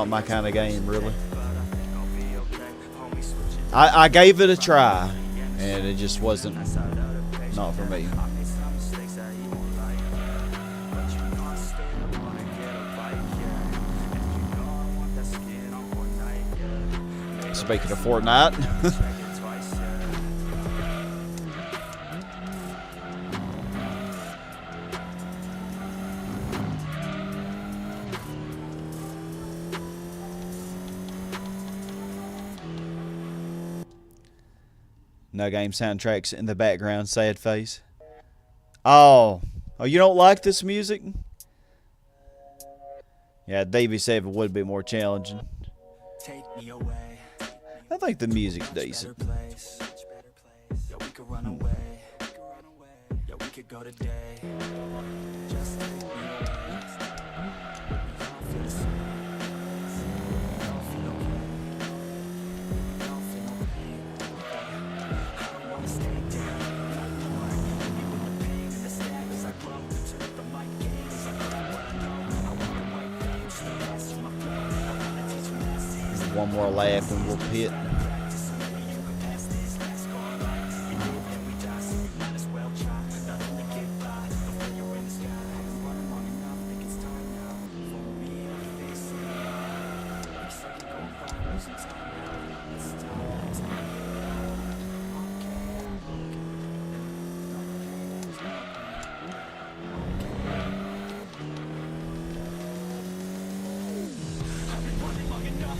my kind of game, really. I gave it a try, and it just wasn't not for me. Speaking of Fortnite. No game soundtracks in the background, sad face. Oh, you don't like this music? Yeah, DB7 would be more challenging. I think the music's decent. One more lap and we'll pit.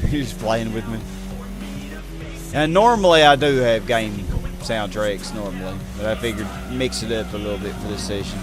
He's playing with me. And normally I do have game soundtracks normally, but I figured mix it up a little bit for this session.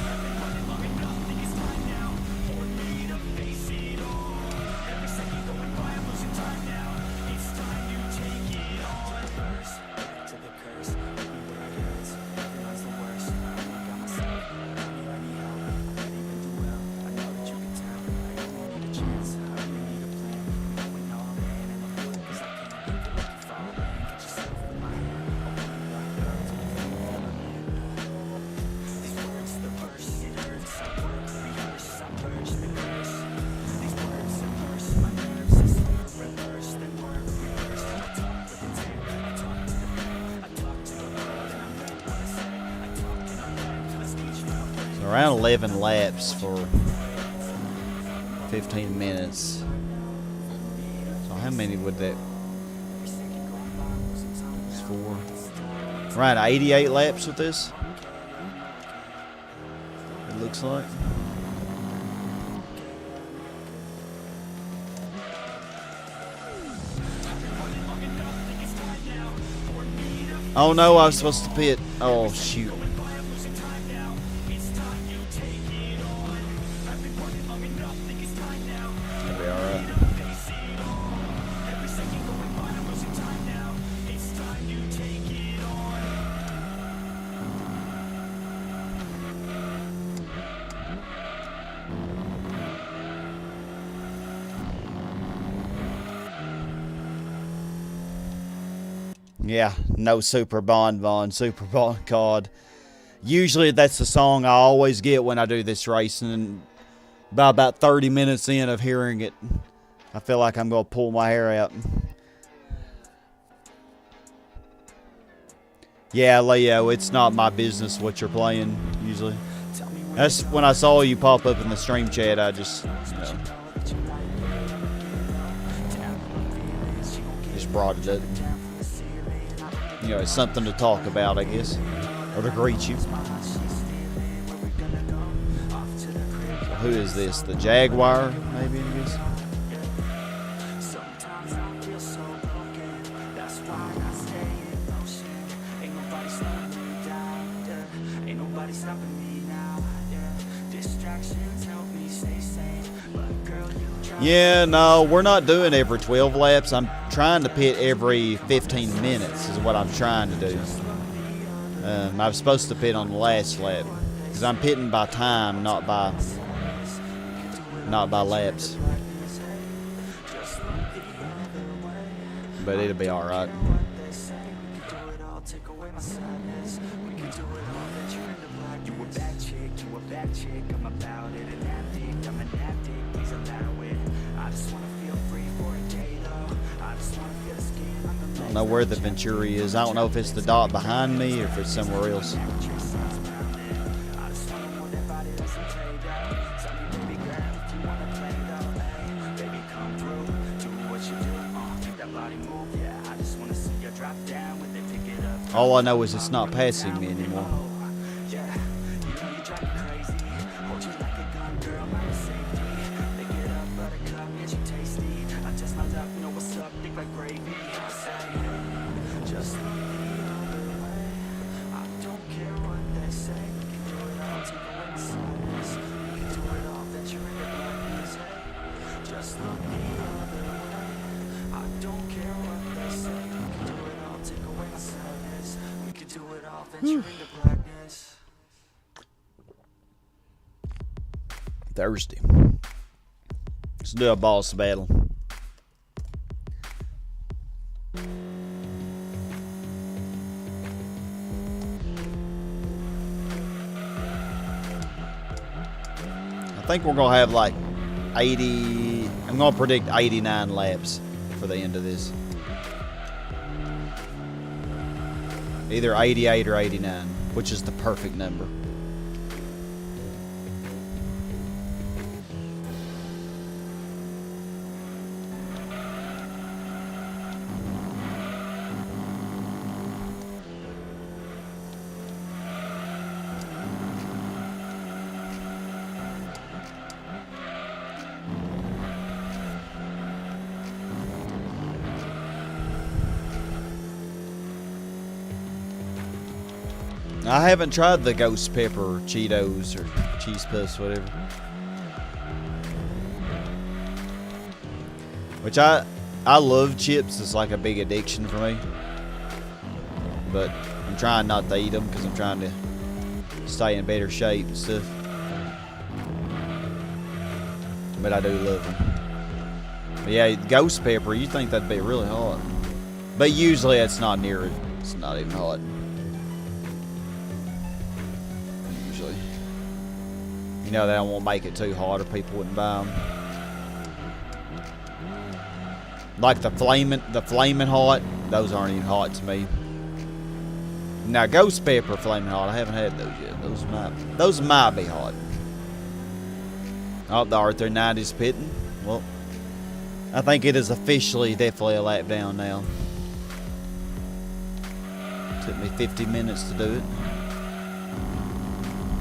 Around 11 laps for 15 minutes. So how many would that? It's 4. Around 88 laps with this. It looks like. Oh no, I was supposed to pit. Oh shoot. Yeah, no Super Bon Super Bon card. Usually that's the song I always get when I do this racing, and by about 30 minutes in of hearing it, I feel like I'm going to pull my hair out. Yeah, Leo, it's not my business what you're playing, usually. That's when I saw you pop up in the stream chat, I just, just brought it up. You know, it's something to talk about, I guess, or to greet you. So who is this? The Jaguar, maybe, I guess? Yeah, no, we're not doing every 12 laps. I'm trying to pit every 15 minutes is what I'm trying to do. I was supposed to pit on the last lap because I'm pitting by time, not by laps. But it'll be all right. I don't know where the Venturi is. I don't know if it's the dot behind me or if it's somewhere else. All I know is it's not passing me anymore. Thursday. Let's do a boss battle. I think we're going to have like 80, I'm going to predict 89 laps for the end of this. Either 88 or 89, which is the perfect number. I haven't tried the ghost pepper Cheetos or cheese puffs, whatever. Which I love chips. It's like a big addiction for me. But I'm trying not to eat them because I'm trying to stay in better shape and stuff. But I do love them. But yeah, ghost pepper, you think that'd be really hot. But usually it's not near it. It's not even hot. You know, that won't make it too hot or people wouldn't buy them. Like the flaming hot, those aren't even hot to me. Now, ghost pepper flaming hot, I haven't had those yet. Those might be hot. Oh, the R390's pitting. Well, I think it is officially definitely a lap down now. Took me 50 minutes to do it.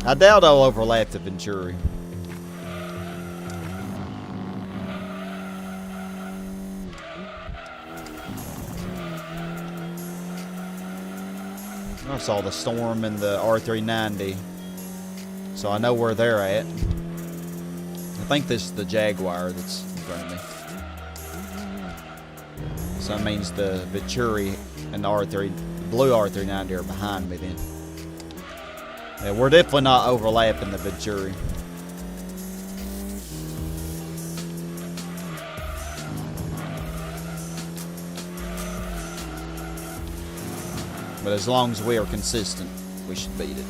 I doubt I'll overlap the Venturi. I saw the Storm and the R390, so I know where they're at. I think this is the Jaguar that's in front of me. So that means the Venturi and the blue R390 are behind me then. Yeah, we're definitely not overlapping the Venturi. But as long as we are consistent, we should beat it.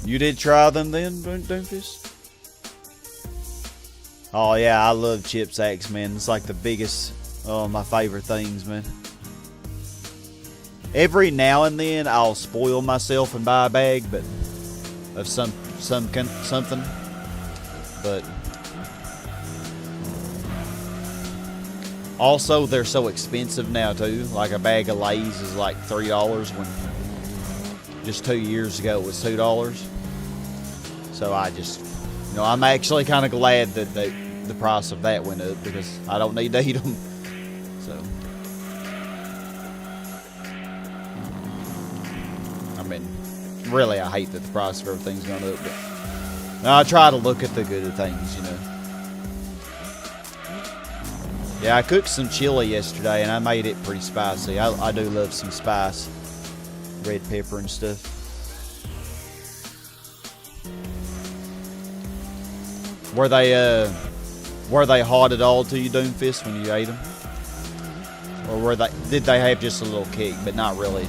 You did try them then, Doomfist? Oh yeah, I love Chips Axe, man. It's like the biggest, my favorite things, man. Every now and then I'll spoil myself and buy a bag, but of something. But also they're so expensive now too. Like a bag of Lay's is like $3 when just 2 years ago it was $2. So I just, I'm actually kind of glad that the price of that went up because I don't need to eat them. So, I mean, really, I hate that the price of everything's gone up, but I try to look at the good things, you know. Yeah, I cooked some chili yesterday, and I made it pretty spicy. I do love some spice, red pepper and stuff. Were they hot at all to you, Doomfist, when you ate them? Or did they have just a little kick, but not really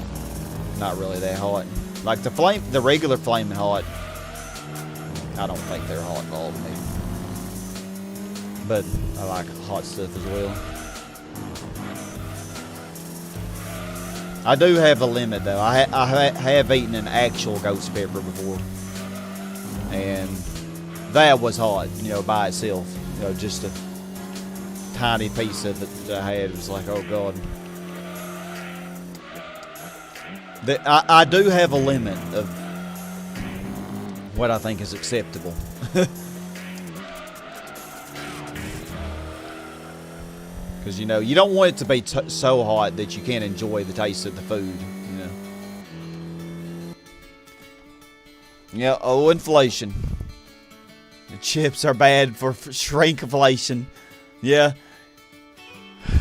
that hot? Like the regular flaming hot, I don't think they're hot at all to me. But I like hot stuff as well. I do have a limit though. I have eaten an actual ghost pepper before, and that was hot, you know, by itself. You know, just a tiny piece of it that I had. It was like, oh god. I do have a limit of what I think is acceptable. Because, you know, you don't want it to be so hot that you can't enjoy the taste of the food, you know. Yeah, oh, inflation. The chips are bad for shrinkflation. Yeah.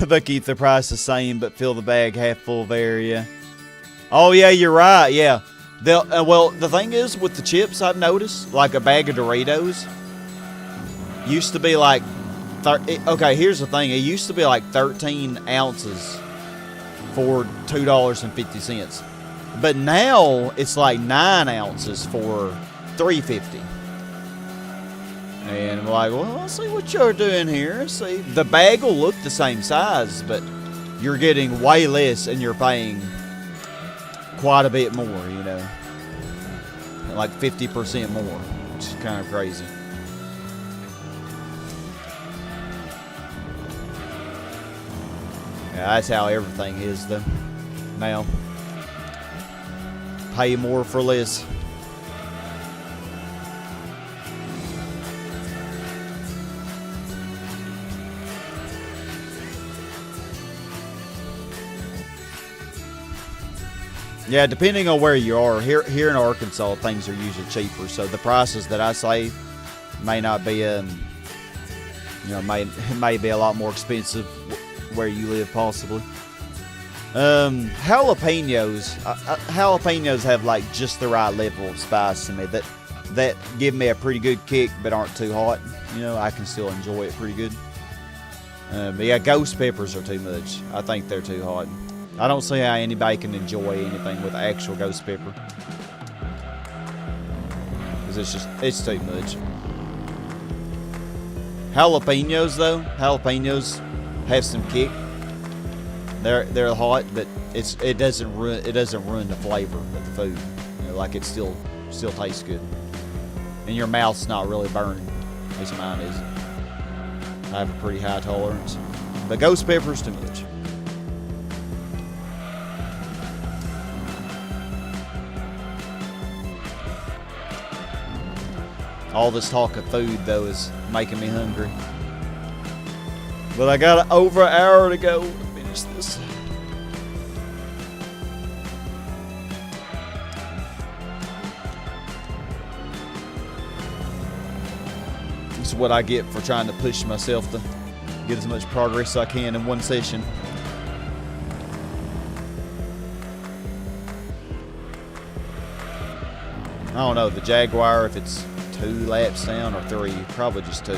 They keep the price the same, but fill the bag half full of air, yeah. Oh, yeah, you're right, yeah. Well, the thing is, with the chips, I've noticed, like a bag of Doritos used to be like... Okay, here's the thing. It used to be like 13 ounces for $2.50. But now, it's like 9 ounces for $3.50. And I'm like, well, let's see what you're doing here. See, the bag will look the same size, but you're getting way less and you're paying quite a bit more, you know. Like 50% more, which is kind of crazy. Yeah, that's how everything is, though. Now, pay more for less. Yeah, depending on where you are. Here in Arkansas, things are usually cheaper. So the prices that I save may not be, you know, may be a lot more expensive where you live, possibly. Jalapenos have like just the right level of spice to me. That give me a pretty good kick, but aren't too hot. You know, I can still enjoy it pretty good. But yeah, ghost peppers are too much. I think they're too hot. I don't see how anybody can enjoy anything with actual ghost pepper. Because it's too much. Jalapenos though, have some kick. They're hot, but it doesn't ruin the flavor of the food. You know, like it still tastes good, and your mouth's not really burning. At least mine is. I have a pretty high tolerance, but ghost pepper's too much. All this talk of food though is making me hungry. But I got over an hour to go to finish this. This is what I get for trying to push myself to get as much progress as I can in one session. I don't know, the Jaguar, if it's 2 laps down or 3, probably just 2.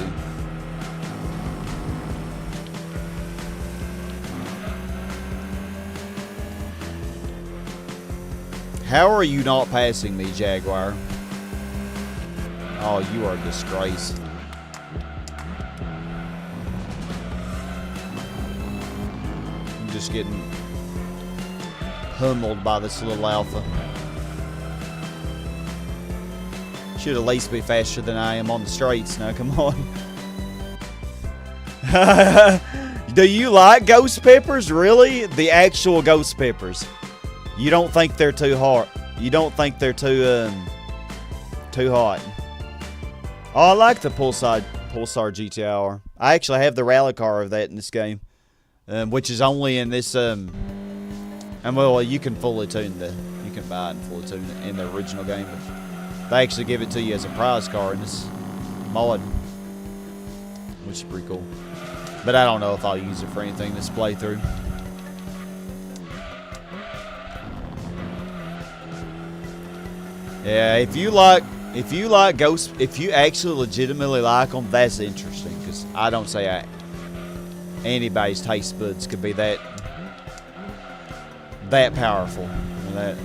How are you not passing me, Jaguar? Oh, you are a disgrace. I'm just getting pummeled by this little Alfa. Should at least be faster than I am on the straights. Now, come on. Do you like ghost peppers? Really? The actual ghost peppers? You don't think they're too hot? You don't think they're too hot? Oh, I like the Pulsar GTR. I actually have the rally car of that in this game, which is only in this. And well, you can fully tune can buy it in full tune in the original game. But they actually give it to you as a prize car in this mod, which is pretty cool. But I don't know if I'll use it for anything this playthrough. Yeah, if you actually legitimately like them, that's interesting, because I don't say anybody's taste buds could be that powerful. And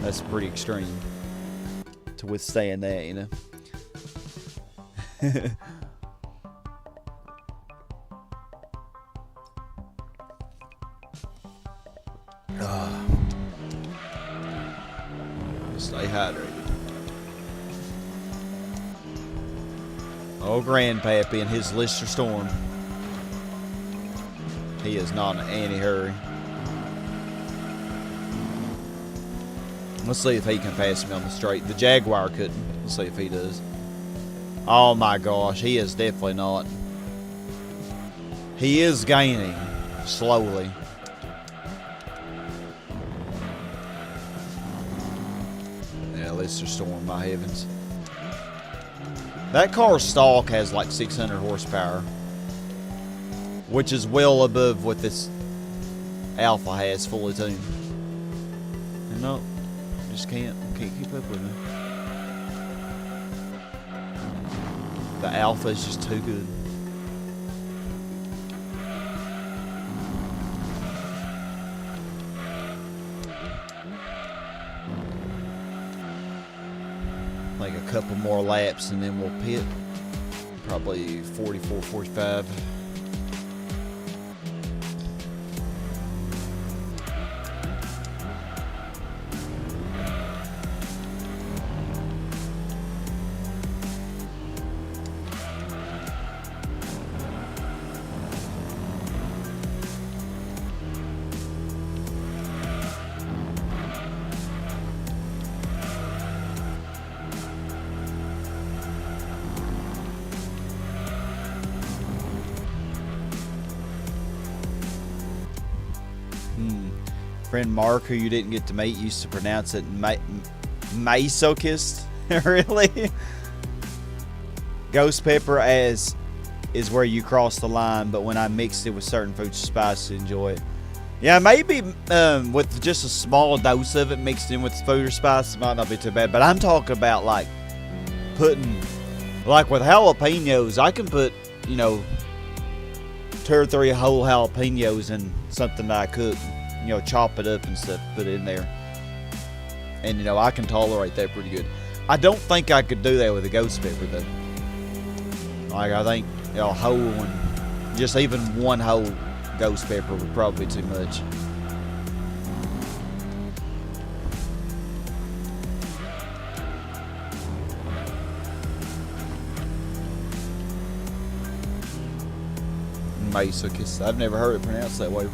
that's pretty extreme to withstand that, you know. Stay hydrated. Oh, Grandpappy and his Lister Storm. He is not in any hurry. Let's see if he can pass me on the straight. The Jaguar couldn't. Let's see if he does. Oh my gosh, he is definitely not. He is gaining slowly. Yeah, Lister Storm, my heavens. That car's stock has like 600 horsepower, which is well above what this Alfa has fully tuned. And no, just can't keep up with it. The Alfa is just too good. Like a couple more laps and then we'll pit. Probably 44, 45. Friend Mark, who you didn't get to meet, used to pronounce it masochist. Really? Ghost pepper is where you cross the line, but when I mixed it with certain food spices to enjoy it. Yeah, maybe with just a small dose of it mixed in with food or spices might not be too bad. But I'm talking about like putting, like with jalapenos, I can put, you know, 2 or 3 whole jalapenos in something that I cook. You know, chop it up and stuff, put it in there. And, you know, I can tolerate that pretty good. I don't think I could do that with a ghost pepper, though. Like, I think, you know, a whole one, just even one whole ghost pepper would probably be too much. Masochist. I've never heard it pronounced that way.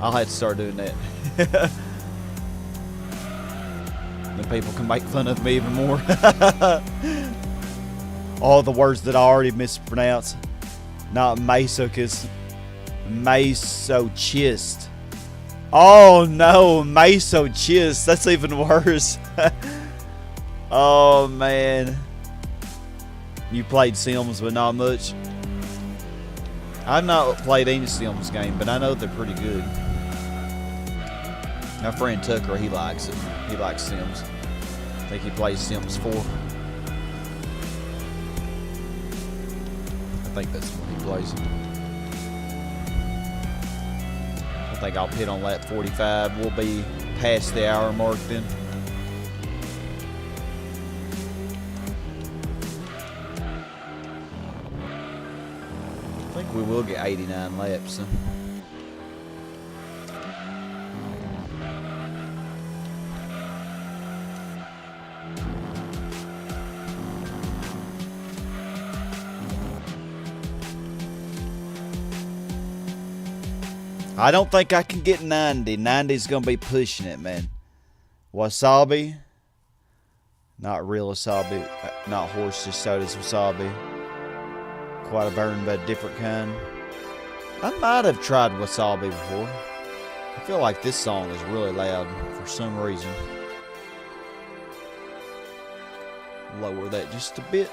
I'll have to start doing that. Then people can make fun of me even more. All the words that I already mispronounced. Not masochist. Masochist. Oh no, masochist. That's even worse. Oh man. You played Sims, but not much. I've not played any Sims game, but I know they're pretty good. My friend Tucker, he likes it. He likes Sims. I think he plays Sims 4. I think that's what he plays. I think I'll pit on lap 45. We'll be past the hour mark then. I think we will get 89 laps. So. I don't think I can get 90. 90's going to be pushing it, man. Wasabi. Not real wasabi. Not horse, just soda's wasabi. Quite a burn, but a different kind. I might have tried wasabi before. I feel like this song is really loud for some reason. Lower that just a bit.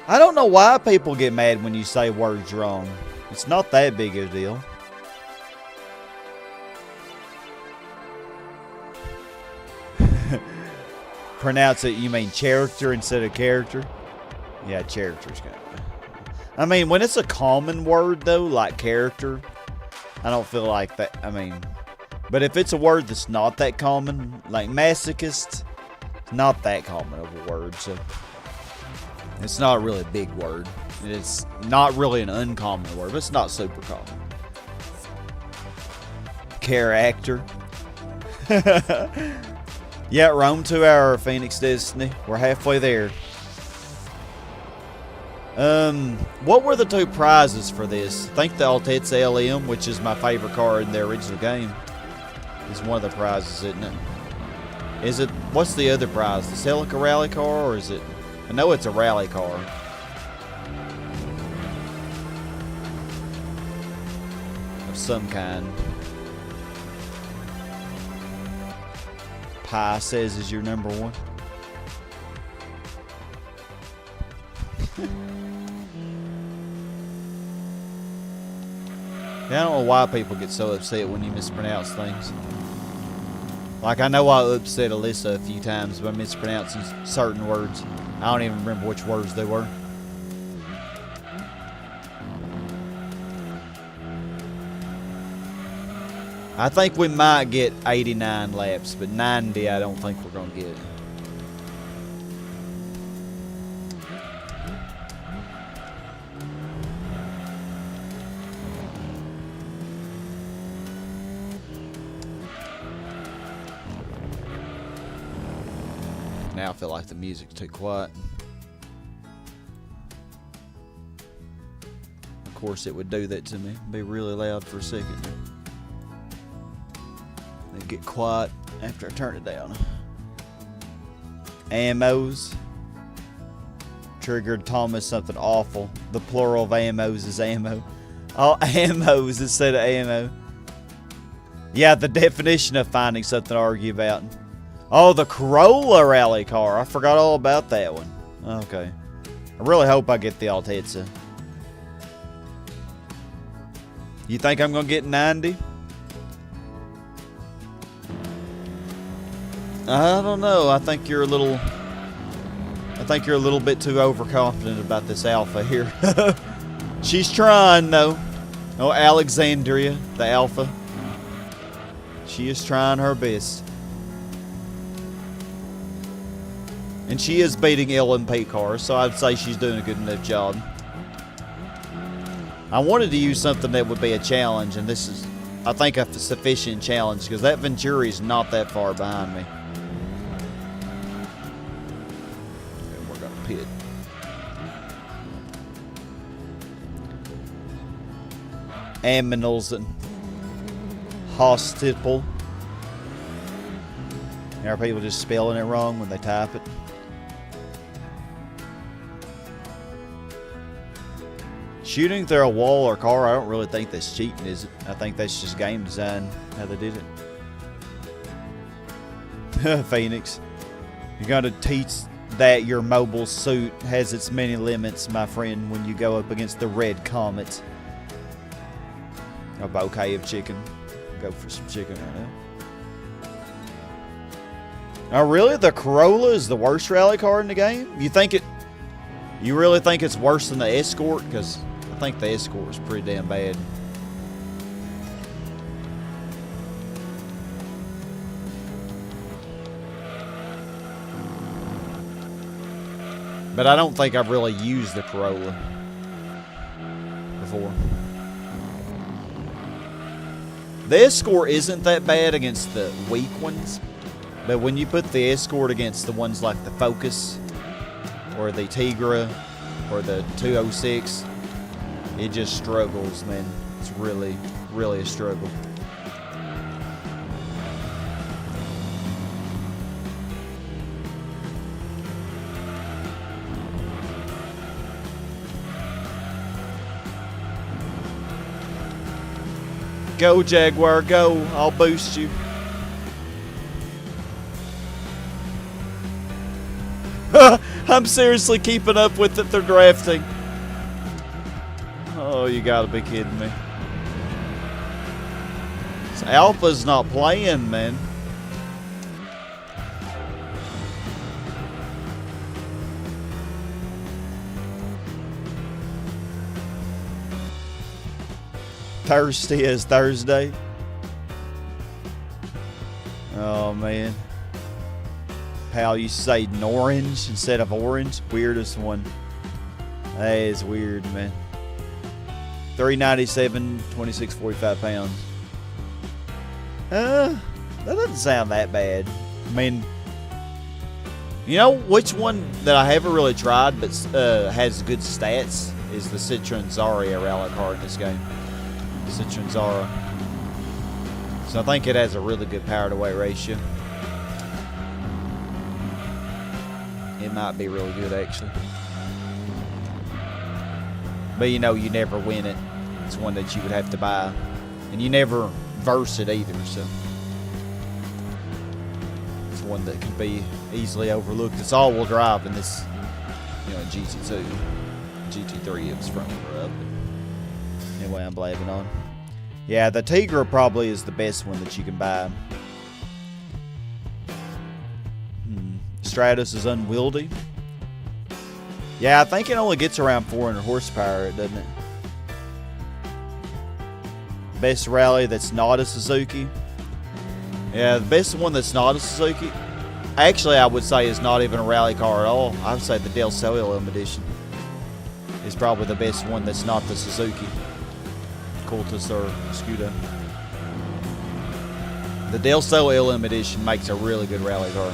I don't know why people get mad when you say words wrong. It's not that big of a deal. Pronounce it, you mean character instead of character? Yeah, character's kind of. I mean, when it's a common word though, like character, I don't feel like that. I mean, but if it's a word that's not that common, like masochist, it's not that common of a word, so it's not really a big word. It's not really an uncommon word, but it's not super common. Character. Yeah, Rome 2 hour, Phoenix Destiny. We're halfway there. What were the two prizes for this? I think the Altezza LM, which is my favorite car in the original game, is one of the prizes, isn't it? Is it, what's the other prize? The Celica rally car, or is it, I know it's a rally car. Of some kind. Pi says is your number one. Yeah, I don't know why people get so upset when you mispronounce things. Like, I know I upset Alyssa a few times by mispronouncing certain words. I don't even remember which words they were. I think we might get 89 laps, but 90 I don't think we're going to get. Now I feel like the music's too quiet. Of course it would do that to me. Be really loud for a second. Then get quiet after I turn it down. Ammos. Triggered Thomas something awful. The plural of ammos is ammo. Oh, ammos instead of ammo. Yeah, the definition of finding something to argue about. Oh, the Corolla rally car. I forgot all about that one. Okay. I really hope I get the Altezza. You think I'm going to get 90? I don't know. I think you're a little bit too overconfident about this Alfa here. She's trying though. Oh, Alexandria, the Alfa. She is trying her best. And she is beating LMP cars, so I'd say she's doing a good enough job. I wanted to use something that would be a challenge, and this is, I think, a sufficient challenge, because that Venturi is not that far behind me. And we're going to pit. Aminals and Hostiple. Are people just spelling it wrong when they type it? Shooting through a wall or car, I don't really think that's cheating, is it? I think that's just game design, how they did it. Phoenix. You're going to teach that your mobile suit has its many limits, my friend, when you go up against the Red Comet. A bouquet of chicken. Go for some chicken right now. Oh, really? The Corolla is the worst rally car in the game? You really think it's worse than the Escort? Because I think the Escort is pretty damn bad. But I don't think I've really used the Corolla before. The Escort isn't that bad against the weak ones. But when you put the Escort against the ones like the Focus or the Tigra or the 206, it just struggles, man. It's really, really a struggle. Go, Jaguar, go. I'll boost you. I'm seriously keeping up with it. They're drafting. Oh, you gotta be kidding me. So Alfa's not playing, man. Thirsty as Thursday. Oh, man. Pal, you say orange instead of orange? Weirdest one. That is weird, man. 397, 26.45 pounds. That doesn't sound that bad. I mean, you know which one that I haven't really tried but has good stats is the Citroen Zarya rally car in this game. Citroen Zarya. So I think it has a really good power to weight ratio. It might be really good, actually. But you know, you never win it. It's one that you would have to buy. And you never verse it either, so. It's one that can be easily overlooked. It's all-wheel drive in this, you know, GT2. GT3 it was front up. Anyway, I'm blabbing on. Yeah, the Tigra probably is the best one that you can buy. Stratus is unwieldy. Yeah, I think it only gets around 400 horsepower, doesn't it? Best rally that's not a Suzuki. Yeah, the best one that's not a Suzuki. Actually, I would say is not even a rally car at all. I would say the Del Sol LM Edition is probably the best one that's not the Suzuki Cultus or Scudo. The Del Sol LM Edition makes a really good rally car.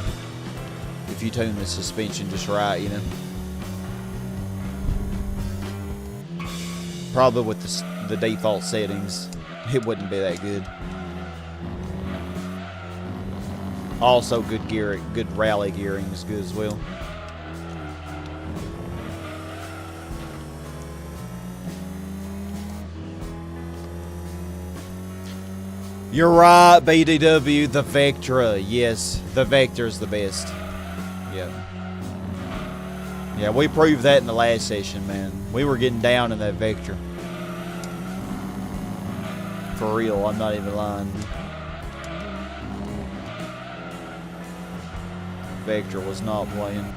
If you tune the suspension just right, you know. Probably with the default settings, it wouldn't be that good. Also, good gearing, good rally gearing is good as well. You're right, BDW, the Vectra. Yes, the Vectra's the best. Yeah. Yeah, we proved that in the last session, man. We were getting down in that Vectra. For real, I'm not even lying. Vectra was not playing.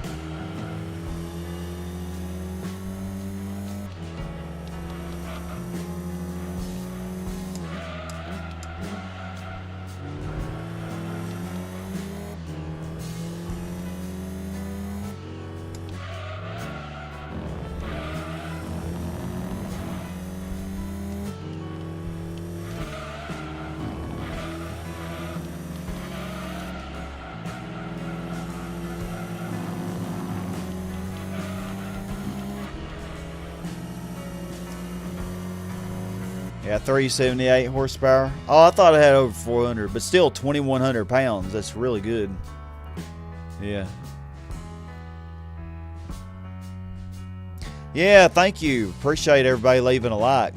Yeah, 378 horsepower. Oh, I thought it had over 400, but still 2,100 pounds. That's really good. Yeah. Yeah, thank you. Appreciate everybody leaving a like.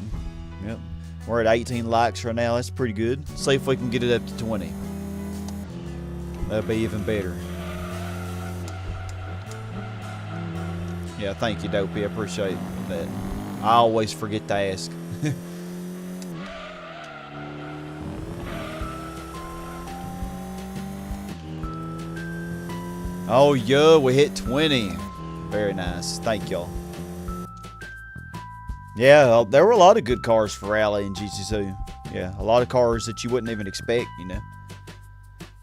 Yep. We're at 18 likes right now. That's pretty good. See if we can get it up to 20. That'd be even better. Yeah, thank you, Dopey. I appreciate that. I always forget to ask. Oh, yeah, we hit 20. Very nice. Thank y'all. Yeah, there were a lot of good cars for Rally and GT2. Yeah, a lot of cars that you wouldn't even expect, you know.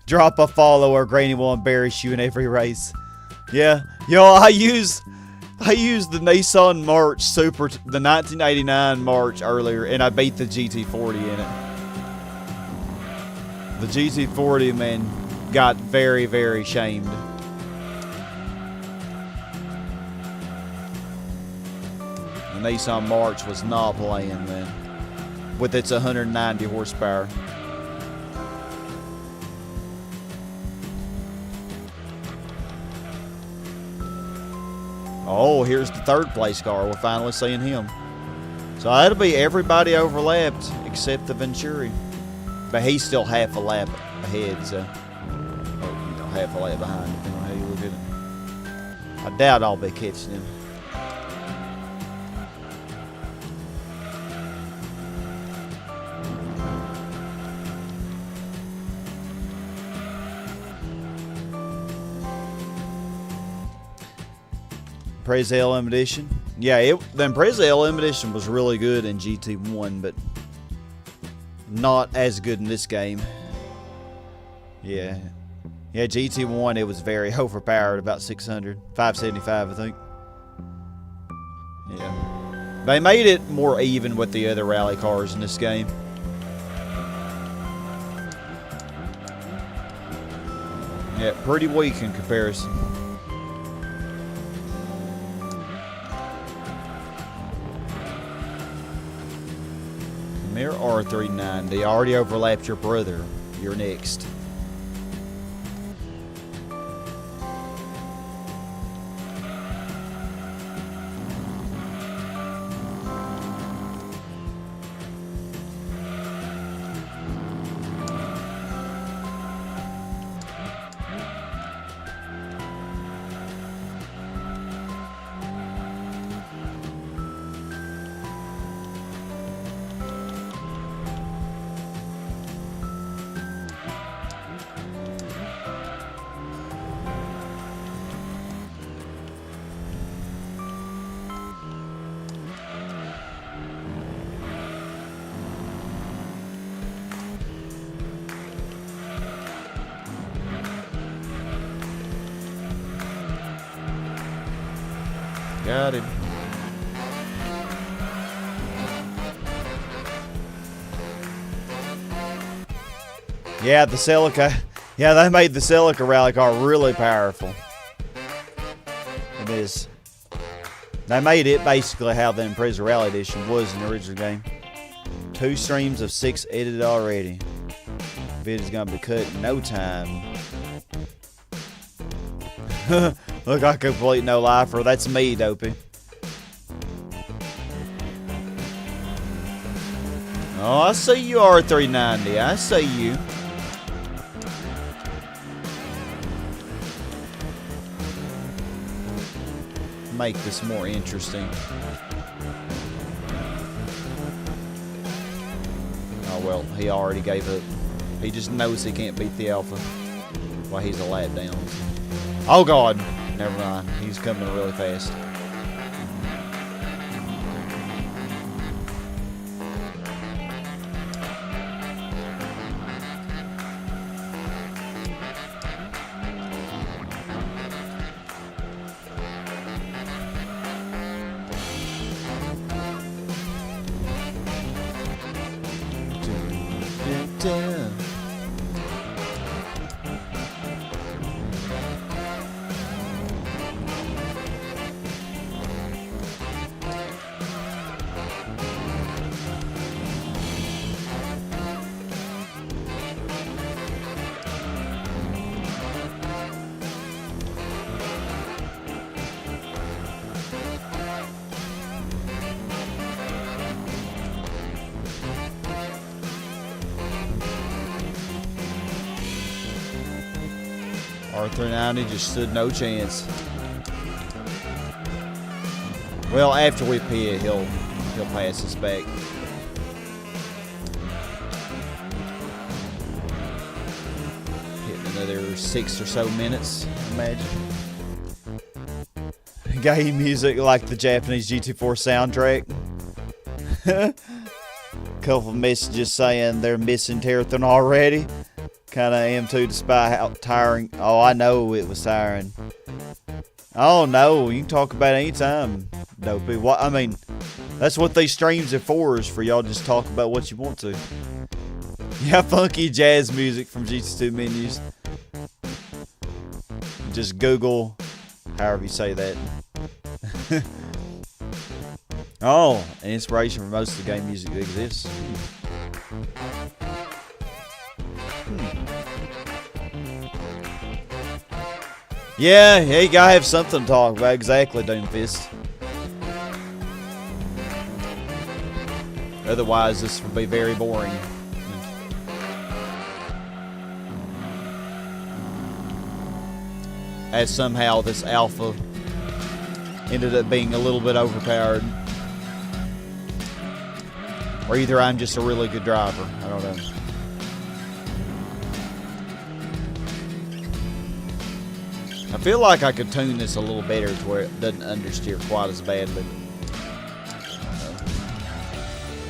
Drop a follow or Granny will embarrass you in every race. Yeah, yo, I used the Nissan March Super, the 1989 March earlier, and I beat the GT40 in it. The GT40, man, got very, very shamed. The Nissan March was not playing, man, with its 190 horsepower. Oh, here's the third place car. We're finally seeing him. So that'll be everybody overlapped except the Venturi. But he's still half a lap ahead, so. Or, you know, half a lap behind, depending on how you look at it. I doubt I'll be catching him. Impreza LM Edition. Yeah, the Impreza LM Edition was really good in GT1, but not as good in this game. Yeah. Yeah, GT1, it was very overpowered, about 600. 575, I think. Yeah. They made it more even with the other rally cars in this game. Yeah, pretty weak in comparison. Mir R390 already overlapped your brother. You're next. Got him. Yeah, the Celica. Yeah, they made the Celica rally car really powerful. It is. They made it basically how the Impreza Rally Edition was in the original game. 2 streams of 6 edited already. Video's gonna be cut in no time. Look, I complete no lifer. That's me, Dopey. Oh, I see you, R390. I see you. Make this more interesting. Oh, well, he already gave up. He just knows he can't beat the Alfa while he's a lap down. Oh, God. Never mind. He's coming really fast. R390 just stood no chance. Well, after we pit, he'll pass us back. Hitting another 6 or so minutes, imagine. Game music like the Japanese GT4 soundtrack. Couple of messages saying they're missing Terrathon already. Kind of am too, despite how tiring. Oh, I know it was tiring. Oh no, you can talk about it anytime, Dopey. What I mean, that's what these streams are for, is for y'all just talk about what you want to. Yeah, funky jazz music from GT2 menus. Just Google, however you say that. Oh, an inspiration for most of the game music that exists. Yeah, you gotta have something to talk about. Exactly, Doomfist. Otherwise, this would be very boring. As somehow this Alfa ended up being a little bit overpowered. Or either I'm just a really good driver. I don't know. I feel like I could tune this a little better to where it doesn't understeer quite as badly.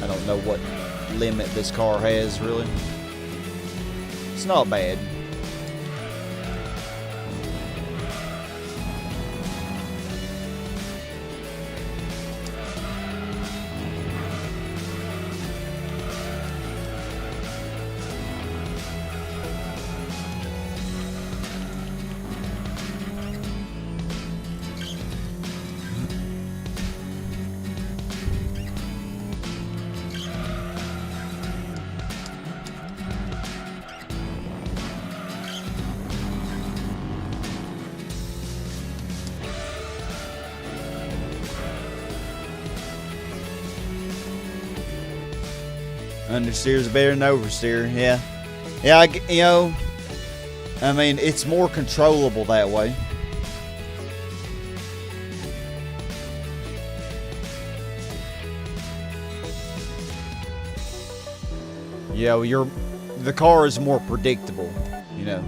I don't know what limit this car has, really. It's not bad. Understeer's better than oversteer, yeah. Yeah, you know, I mean, it's more controllable that way. Yeah, well, the car is more predictable, you know.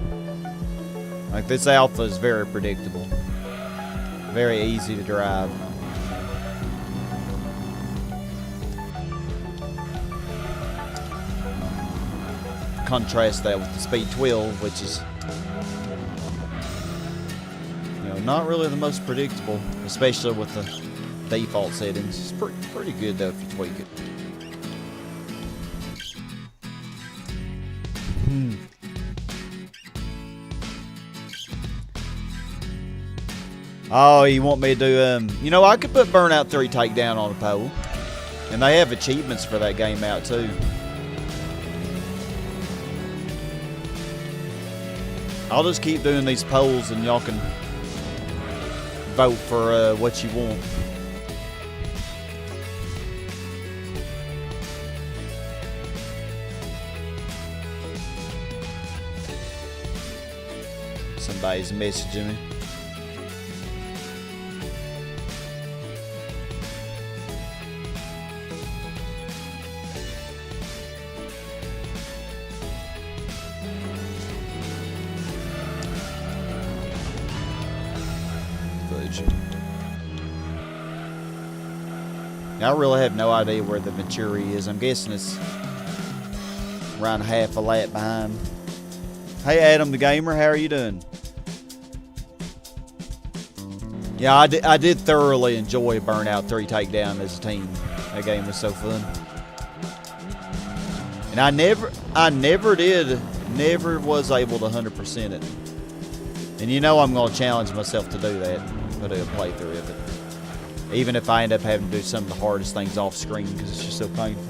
Like this Alfa is very predictable. Very easy to drive. Contrast that with the Speed 12, which is, you know, not really the most predictable, especially with the default settings. It's pretty good though if you tweak it. Oh, you want me to do, you know, I could put Burnout 3 Takedown on a pole. And they have achievements for that game out too. I'll just keep doing these polls and y'all can vote for what you want. Somebody's messaging me. I really have no idea where the Venturi is. I'm guessing it's around half a lap behind. Hey Adam the Gamer, how are you doing? Yeah, I did thoroughly enjoy Burnout 3 Takedown as a team. That game was so fun. And I never was able to 100% it. And you know I'm going to challenge myself to do that. I'll do a playthrough of it. Even if I end up having to do some of the hardest things off screen because it's just so painful.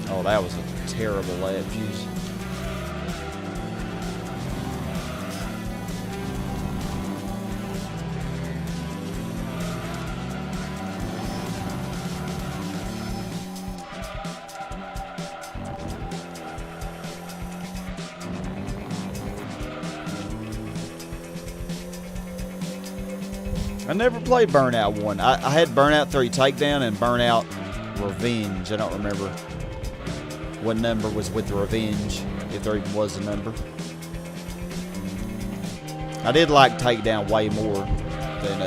Oh, that was a terrible lap, jeez. I never played Burnout 1. I had Burnout 3 Takedown and Burnout Revenge. I don't remember what number was with the Revenge, if there even was a number. I did like Takedown way more than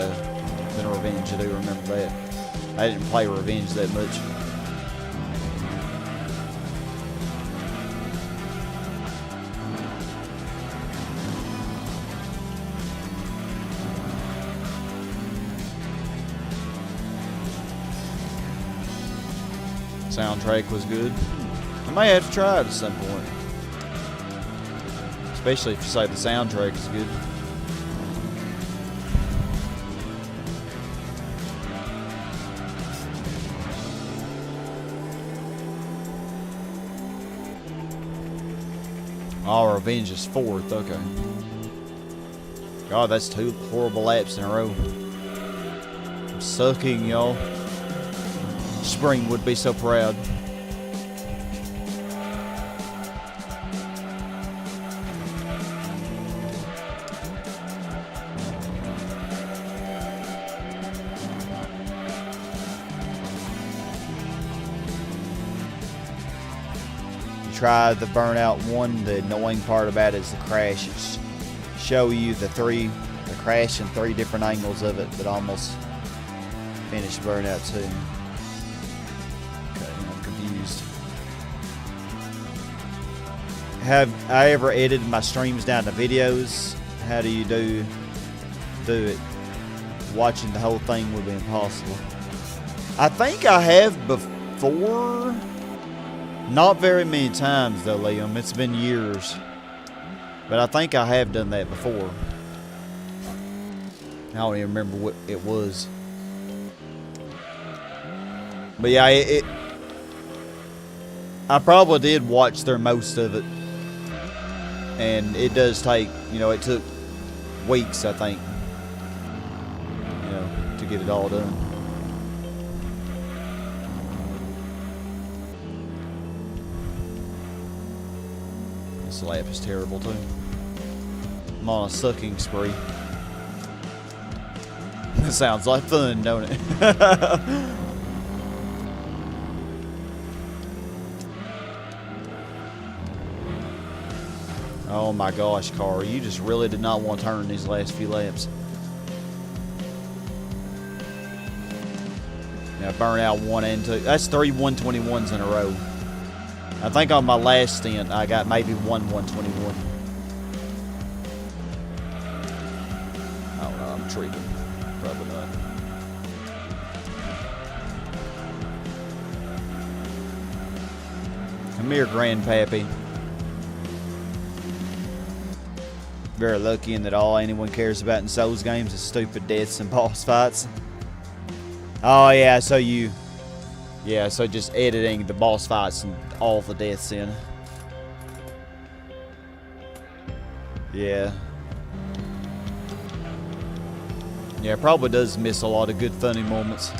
Revenge. I do remember that. I didn't play Revenge that much. Soundtrack was good. I may have to try it at some point. Especially if you say the soundtrack is good. Oh, Revenge is 4th, okay. God, that's 2 horrible laps in a row. I'm sucking, y'all. Spring would be so proud. Try the Burnout 1. The annoying part about it is the crash. It's show you the crash in 3 different angles of it, but almost finished Burnout 2. Okay, I'm confused. Have I ever edited my streams down to videos? How do you do it? Watching the whole thing would be impossible. I think I have before. Not very many times though, Liam. It's been years. But I think I have done that before. I don't even remember what it was. But yeah, I probably did watch through most of it. And it does take, it took weeks, I think, to get it all done. This lap is terrible too. I'm on a sucking spree. That sounds like fun, don't it? Oh my gosh, car, you just really did not want to turn these last few laps. Yeah, Burnout 1 and 2. That's 3 121s in a row. I think on my last stint, I got maybe 121. I don't know, I'm tripping. Probably not. Come here, Grandpappy. Very lucky in that all anyone cares about in Souls games is stupid deaths and boss fights. Oh yeah, so just editing the boss fights and all the deaths in. Yeah. Yeah, it probably does miss a lot of good funny moments.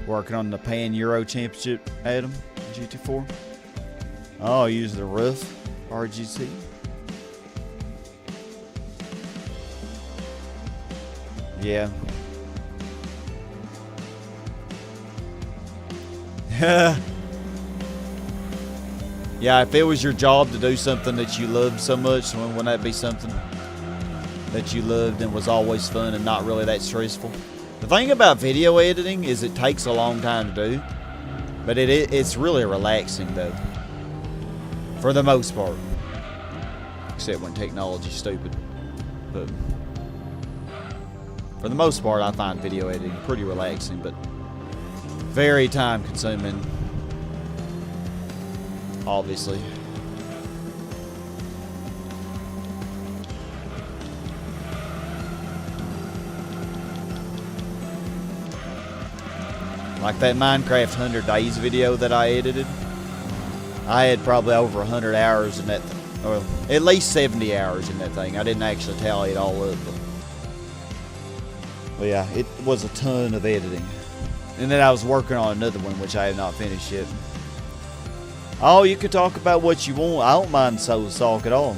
Working on the Pan Euro Championship, Adam, GT4. Oh, use the roof, RGT. Yeah. Yeah, if it was your job to do something that you loved so much, wouldn't that be something that you loved and was always fun and not really that stressful? The thing about video editing is it takes a long time to do, but it's really relaxing though, for the most part. Except when technology's stupid. But for the most part, I find video editing pretty relaxing, but very time consuming, obviously. Like that Minecraft 100 Days video that I edited. I had probably over 100 hours in that, or at least 70 hours in that thing. I didn't actually tally it all up. But yeah, it was a ton of editing. And then I was working on another one, which I have not finished yet. Oh, you can talk about what you want. I don't mind Souls Talk at all.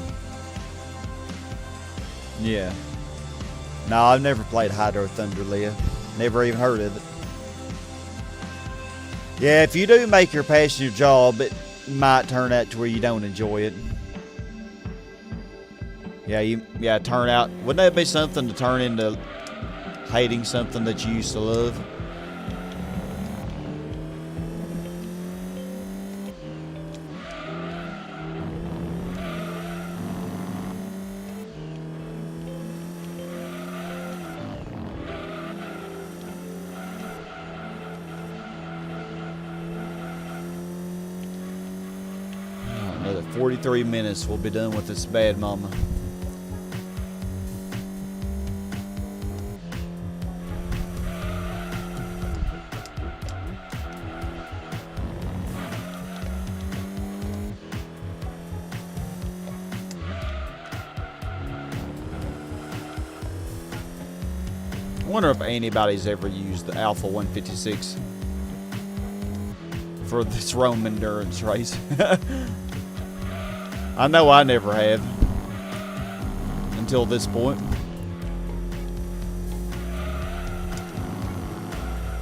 Yeah. No, I've never played Hydro Thunder, Leah. Never even heard of it. Yeah, if you do make your passion your job, it might turn out to where you don't enjoy it. Yeah, turn out. Wouldn't that be something to turn into hating something that you used to love? 43 minutes. We'll be done with this bad mama. I wonder if anybody's ever used the Alfa 156 for this Rome endurance race. I know I never have until this point.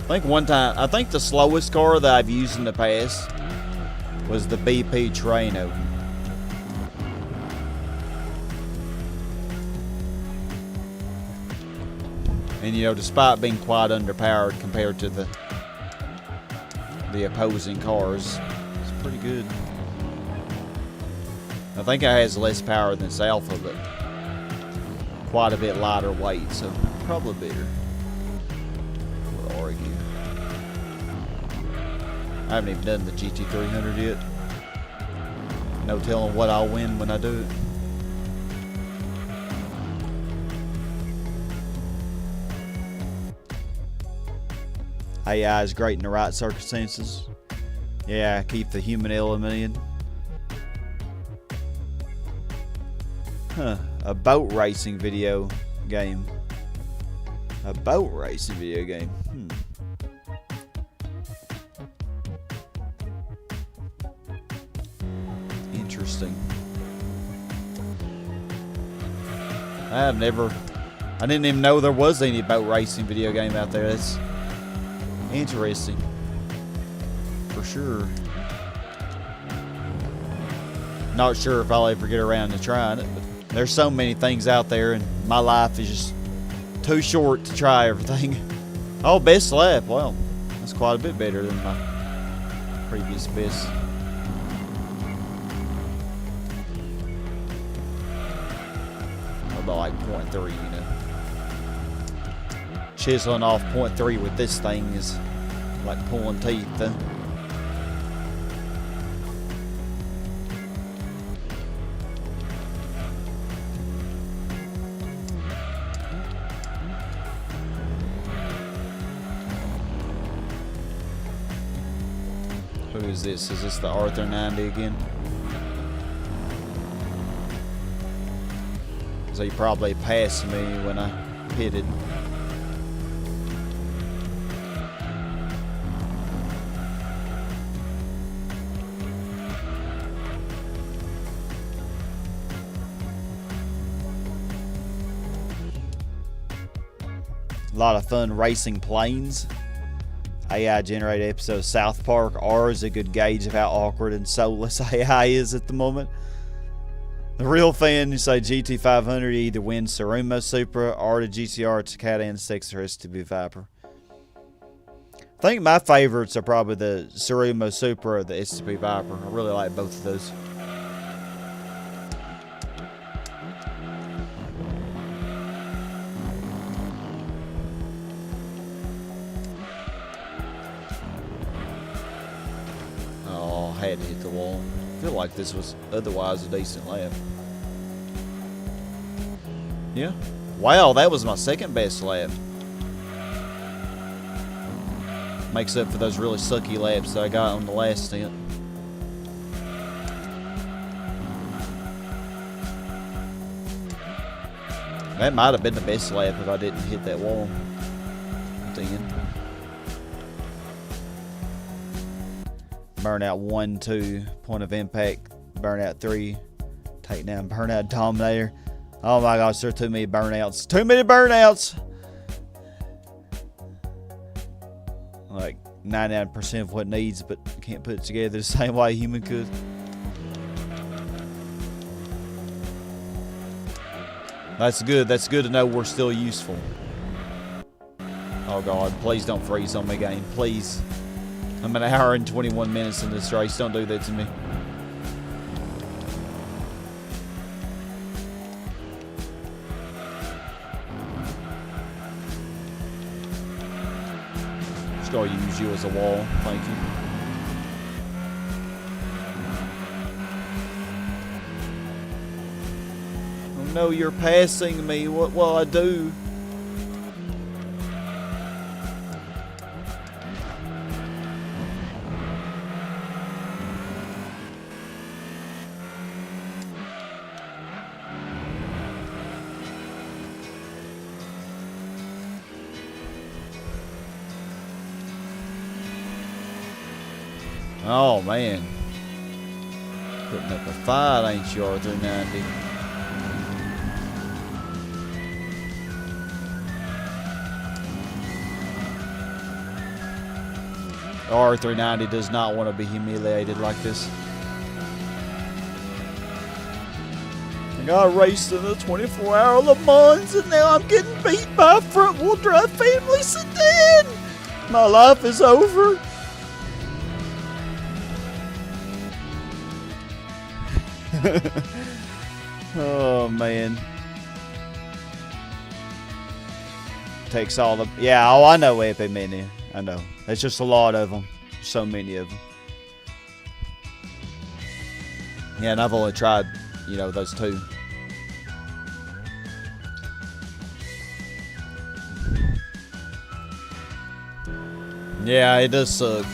I think one time, I think the slowest car that I've used in the past was the BP Terreno. And you know, despite being quite underpowered compared to the opposing cars, it's pretty good. I think it has less power than its Alfa, but quite a bit lighter weight, so probably better. We'll argue. I haven't even done the GT300 yet. No telling what I'll win when I do it. AI is great in the right circumstances. Yeah, keep the human element in. Huh, a boat racing video game. A boat racing video game. Interesting. I didn't even know there was any boat racing video game out there. That's interesting. For sure. Not sure if I'll ever get around to trying it, but there's so many things out there, and my life is just too short to try everything. Oh, best lap. Well, that's quite a bit better than my previous best. About like 0.3, you know. Chiseling off 0.3 with this thing is like pulling teeth, though. Who is this? Is this the Arthur 90 again? So he probably passed me when I pitted. A lot of fun racing planes. AI generated episode of South Park. R is a good gauge of how awkward and soulless AI is at the moment. The real fan, you say GT500 either wins Surumo Supra or the GTR Takata N6 or STB Viper. I think my favorites are probably the Surumo Supra or the STB Viper. I really like both of those. Had to hit the wall. I feel like this was otherwise a decent lap. Yeah. Wow, that was my second best lap. Makes up for those really sucky laps that I got on the last stint. That might have been the best lap if I didn't hit that wall at the end. Burnout 1, 2, point of impact. Burnout 3, takedown. Burnout dominator. Oh my gosh, there are too many burnouts. Too many burnouts! Like 99% of what it needs, but can't put it together the same way a human could. That's good. That's good to know we're still useful. Oh God, please don't freeze on me, game. Please. I'm an hour and 21 minutes in this race. Don't do that to me. Just gonna use you as a wall. Thank you. know you're passing me. What will I do? Oh man, putting up a fight, ain't you, R390? R390 does not want to be humiliated like this. I got raced in the 24-hour Le Mans, and now I'm getting beat by a front-wheel drive family sedan. My life is over. Oh man, takes all the I know Epic Mini. I know there's just a lot of them, so many of them. Yeah, and I've only tried, you know, those two. Yeah, it does suck.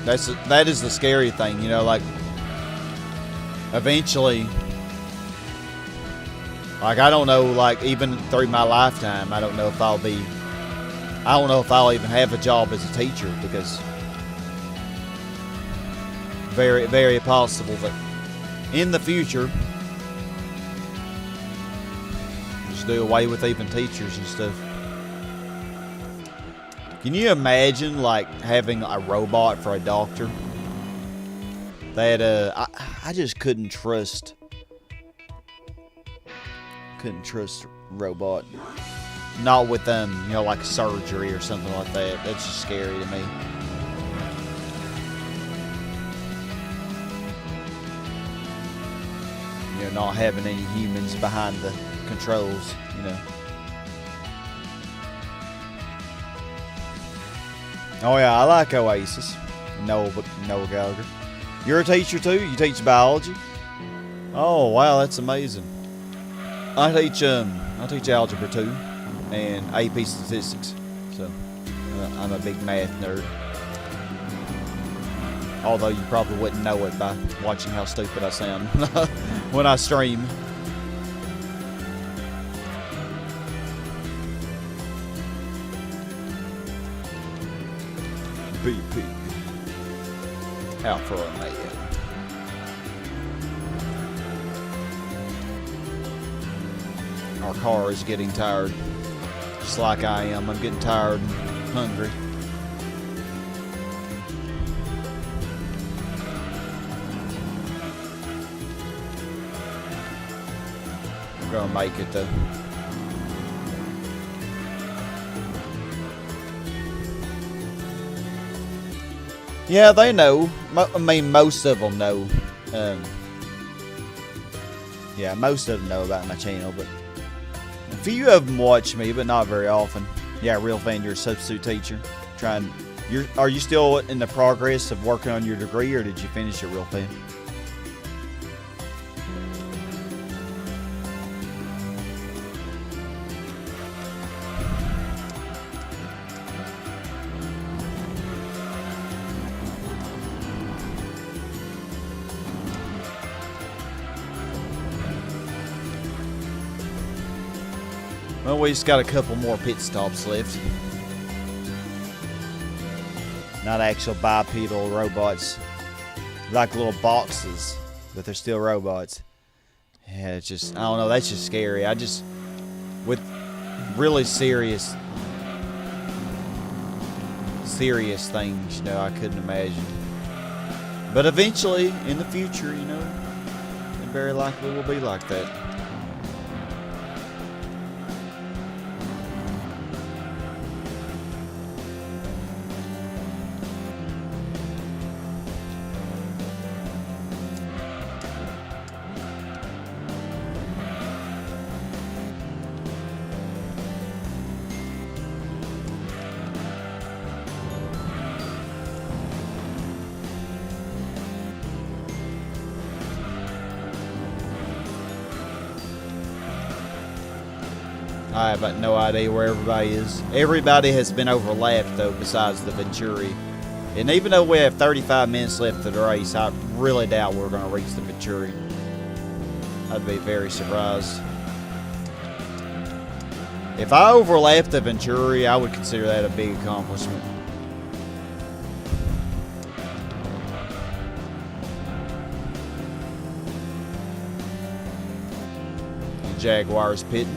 That is the scary thing, you know, like. Eventually, like, I don't know, like, even through my lifetime, I don't know if I'll even have a job as a teacher, because very, very possible that in the future, just do away with even teachers and stuff. Can you imagine, like, having a robot for a doctor? That I just couldn't trust robot, not with them, you know, like surgery or something like that. That's just scary to me. You know, not having any humans behind the controls, you know. Oh yeah, I like Oasis. Noah Gallagher. You're a teacher too? You teach biology? Oh wow, that's amazing. I teach algebra 2 and AP statistics. So I'm a big math nerd. Although you probably wouldn't know it by watching how stupid I sound when I stream. BP. Alfa Romeo. Our car is getting tired, just like I am. I'm getting tired and hungry. We're gonna make it though. Yeah, they know. I mean, most of them know. Yeah, most of them know about my channel, but a few of them watch me, but not very often. Yeah, real fan, you're a substitute teacher. Are you still in the progress of working on your degree, or did you finish it, real fan? Well, we just got a couple more pit stops left. Not actual bipedal robots. Like little boxes, but they're still robots. Yeah, it's just, I don't know, that's just scary. With really serious things, you know, I couldn't imagine. But eventually, in the future, you know, it very likely will be like that. I have no idea where everybody is. Everybody has been overlapped, though, besides the Venturi. And even though we have 35 minutes left of the race, I really doubt we're going to reach the Venturi. I'd be very surprised. If I overlapped the Venturi, I would consider that a big accomplishment. The Jaguar's pitting.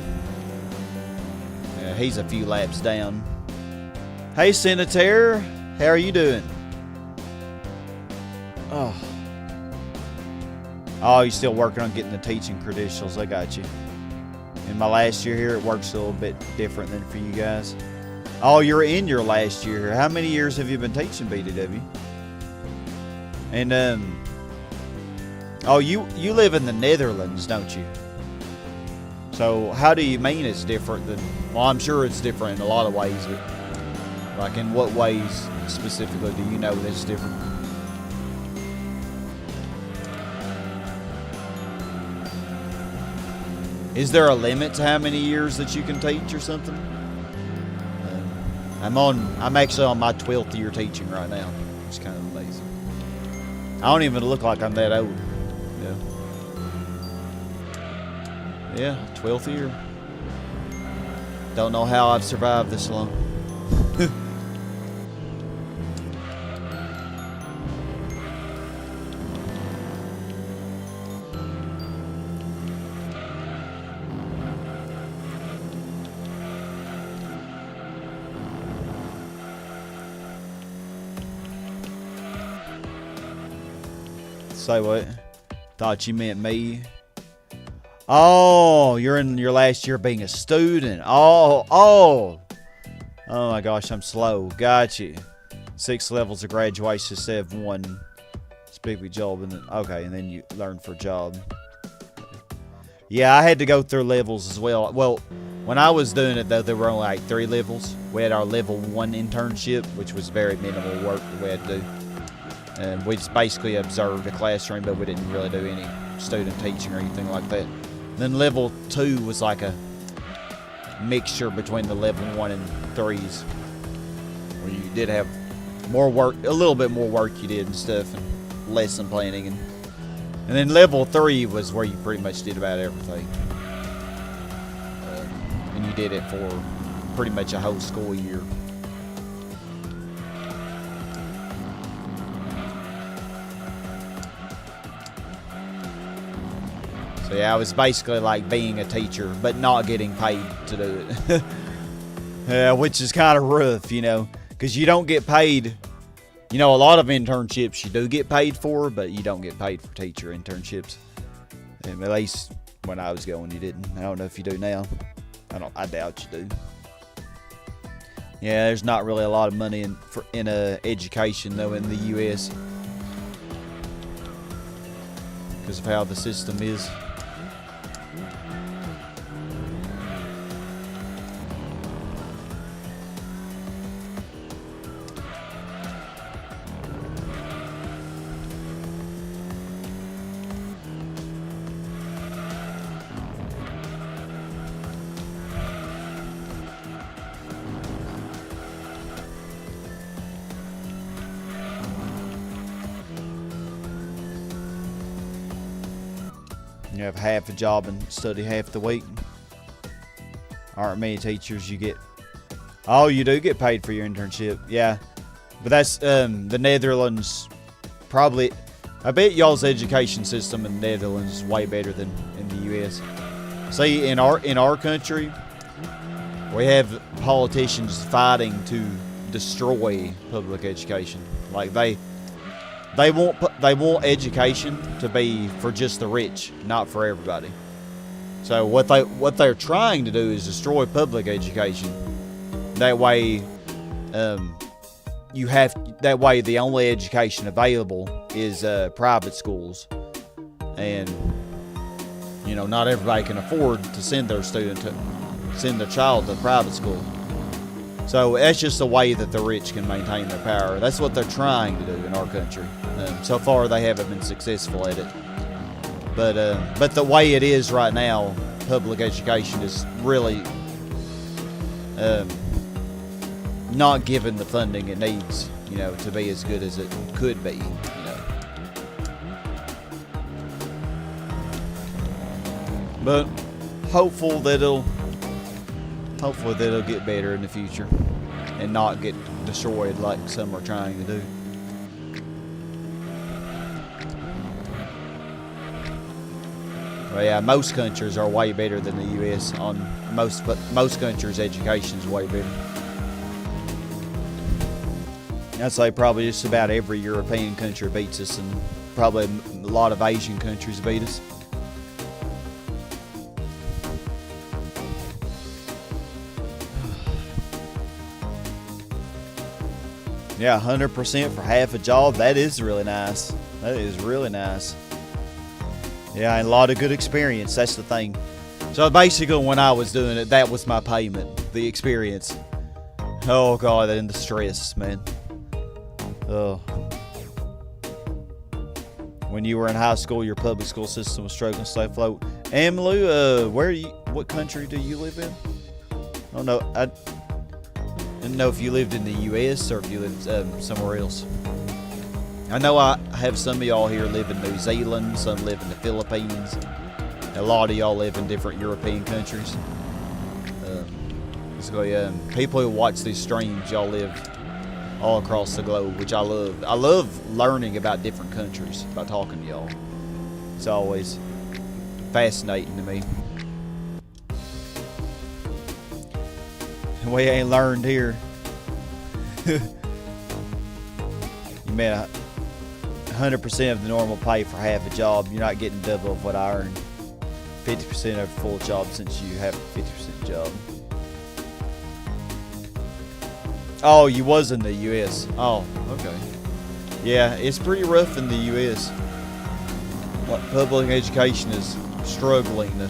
Yeah, he's a few laps down. Hey, Senator. How are you doing? Oh, you're still working on getting the teaching credentials. I got you. In my last year here, it works a little bit different than for you guys. Oh, you're in your last year here. How many years have you been teaching BTW? And, oh, you live in the Netherlands, don't you? So, how do you mean it's different than... Well, I'm sure it's different in a lot of ways, but... Like, in what ways specifically do you know that it's different? Is there a limit to how many years that you can teach or something? I'm actually on my 12th year teaching right now. It's kind of amazing. I don't even look like I'm that old. Yeah, 12th year. Don't know how I've survived this long. Say what? Thought you meant me. Oh, you're in your last year being a student. Oh my gosh, I'm slow. Got you. 6 levels of graduation, 7-1. Speak with job, and then okay, and then you learn for job. Yeah, I had to go through levels as well. Well, when I was doing it though, there were only like 3 levels. We had our level 1 internship, which was very minimal work that we had to do. And we just basically observed the classroom, but we didn't really do any student teaching or anything like that. Then level 2 was like a mixture between the level 1 and 3s, where you did have more work, a little bit more work you did and stuff, and lesson planning. And then level 3 was where you pretty much did about everything. And you did it for pretty much a whole school year. So yeah, it was basically like being a teacher, but not getting paid to do it. Yeah, which is kind of rough, you know, because you don't get paid. You know, a lot of internships you do get paid for, but you don't get paid for teacher internships. And at least when I was going, you didn't. I don't know if you do now. I doubt you do. Yeah, there's not really a lot of money in education though in the U.S. because of how the system is. You have half a job and study half the week. Aren't many teachers you get. Oh, you do get paid for your internship. Yeah. But that's the Netherlands probably. I bet y'all's education system in the Netherlands is way better than in the U.S. See, in our country, we have politicians fighting to destroy public education. Like they want education to be for just the rich, not for everybody. So what they're trying to do is destroy public education. That way, that way the only education available is private schools, and you know not everybody can afford to send their child to private school. So that's just the way that the rich can maintain their power. That's what they're trying to do in our country. So far, they haven't been successful at it. But the way it is right now, public education is really not given the funding it needs, you know, to be as good as it could be, you know. But hopefully that'll get better in the future and not get destroyed like some are trying to do. Well, yeah, most countries are way better than the U.S. on but most countries' education is way better. I'd say probably just about every European country beats us, and probably a lot of Asian countries beat us. Yeah, 100% for half a job. That is really nice. That is really nice. Yeah, and a lot of good experience. That's the thing. So basically, when I was doing it, that was my payment. The experience. Oh God, and the stress, man. Oh. When you were in high school, your public school system was struggling to stay afloat. Amalu, what country do you live in? I don't know. I didn't know if you lived in the U.S. or if you lived somewhere else. I know I have some of y'all here live in New Zealand, some live in the Philippines. A lot of y'all live in different European countries. So people who watch these streams, y'all live all across the globe, which I love. I love learning about different countries by talking to y'all. It's always fascinating to me. We ain't learned here. You made 100% of the normal pay for half a job. You're not getting double of what I earn. 50% of a full job since you have a 50% job. Oh, you was in the U.S. Oh, okay. Yeah, it's pretty rough in the U.S. Public education is struggling to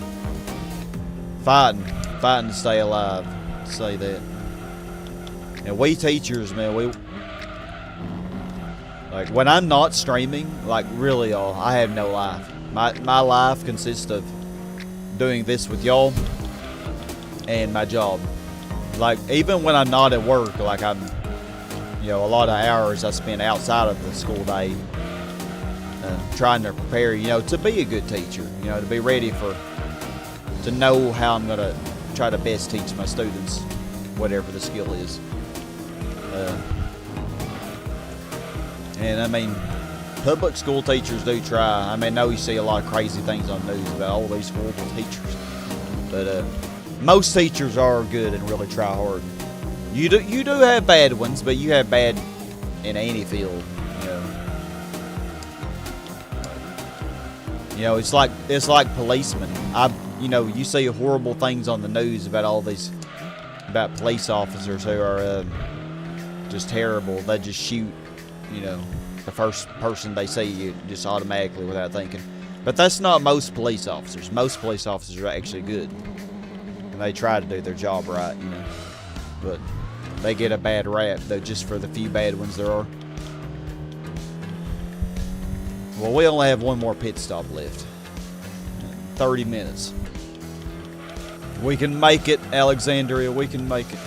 fighting to stay alive. Say that. And we teachers, man, like when I'm not streaming, like really, y'all, I have no life. My life consists of doing this with y'all and my job. Like even when I'm not at work, like I'm, you know, a lot of hours I spend outside of the school day trying to prepare, you know, to be a good teacher, you know, to be ready to know how I'm gonna try to best teach my students whatever the skill is. And I mean, public school teachers do try. I mean, I know you see a lot of crazy things on the news about all these horrible teachers, but most teachers are good and really try hard. You do have bad ones, but you have bad in any field, you know. You know, it's like policemen. You know, you see horrible things on the news about about police officers who are just terrible. They just shoot, you know, the first person they see you just automatically without thinking. But that's not most police officers. Most police officers are actually good, and they try to do their job right, you know. But they get a bad rap, though, just for the few bad ones there are. Well, we only have one more pit stop left. 30 minutes. We can make it, Alexandria. We can make it.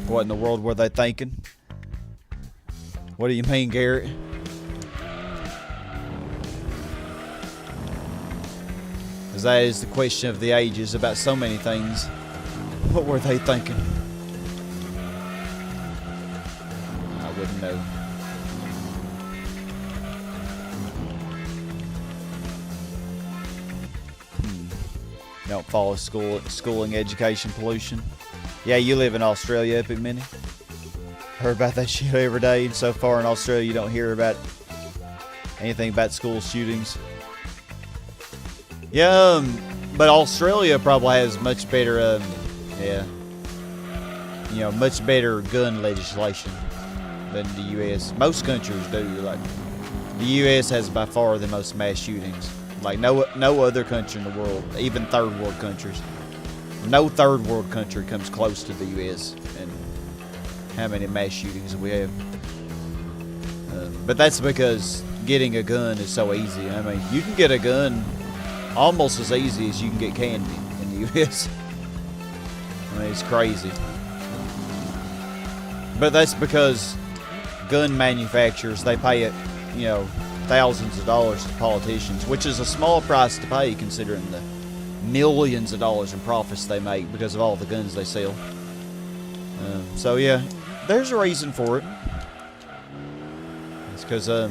What in the world were they thinking? What do you mean, Garrett? Because that is the question of the ages about so many things. What were they thinking? I wouldn't know. Don't follow schooling, education, pollution. Yeah, you live in Australia, Epic Mini. Heard about that shit every day, and so far in Australia you don't hear about anything about school shootings. Yeah, but Australia probably has much better, much better gun legislation than the U.S. Most countries do. Like the U.S. has by far the most mass shootings. Like no other country in the world, even third world countries. No third world country comes close to the U.S. and how many mass shootings we have. But that's because getting a gun is so easy. I mean, you can get a gun almost as easy as you can get candy in the U.S. I mean, it's crazy. But that's because gun manufacturers, they pay it, you know, thousands of dollars to politicians, which is a small price to pay considering the millions of dollars in profits they make because of all the guns they sell. So yeah, there's a reason for it. It's because, you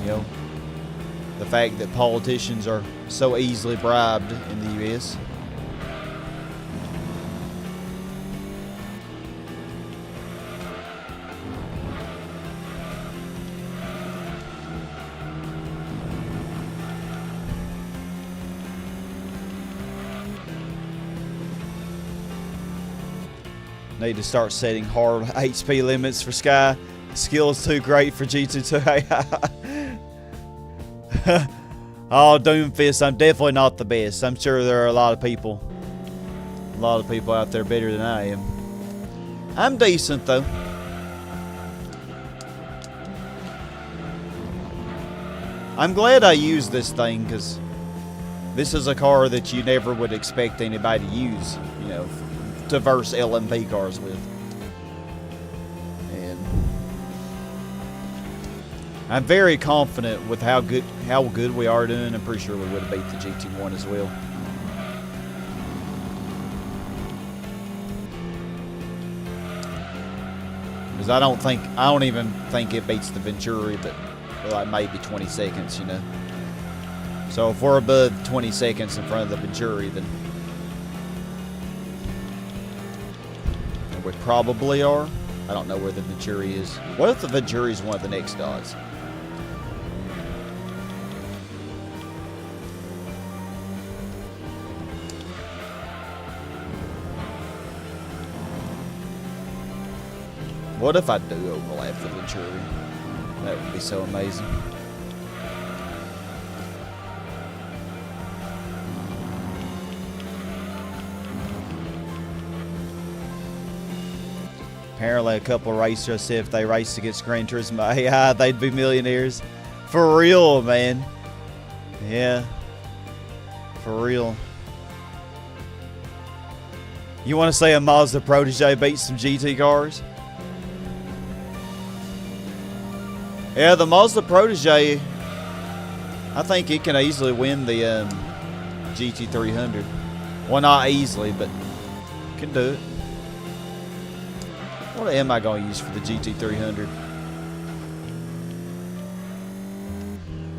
know, the fact that politicians are so easily bribed in the U.S. Need to start setting hard HP limits for Sky. Skill is too great for GT2. Oh, Doomfist, I'm definitely not the best. I'm sure there are a lot of people out there better than I am. I'm decent though. I'm glad I used this thing because this is a car that you never would expect anybody to use, you know, to verse LMP cars with. And I'm very confident with how good we are doing. I'm pretty sure we would have beat the GT1 as well. Because I don't even think it beats the Venturi, but like maybe 20 seconds, you know. So if we're above 20 seconds in front of the Venturi, then we probably are. I don't know where the Venturi is. What if the Venturi is one of the next odds? What if I do overlap the Venturi? That would be so amazing. Apparently a couple of racers said if they raced against Gran Turismo AI, they'd be millionaires. For real, man. Yeah. For real. You want to say a Mazda Protege beats some GT cars? Yeah, the Mazda Protege, I think it can easily win the GT300. Well, not easily, but can do it. What am I going to use for the GT300?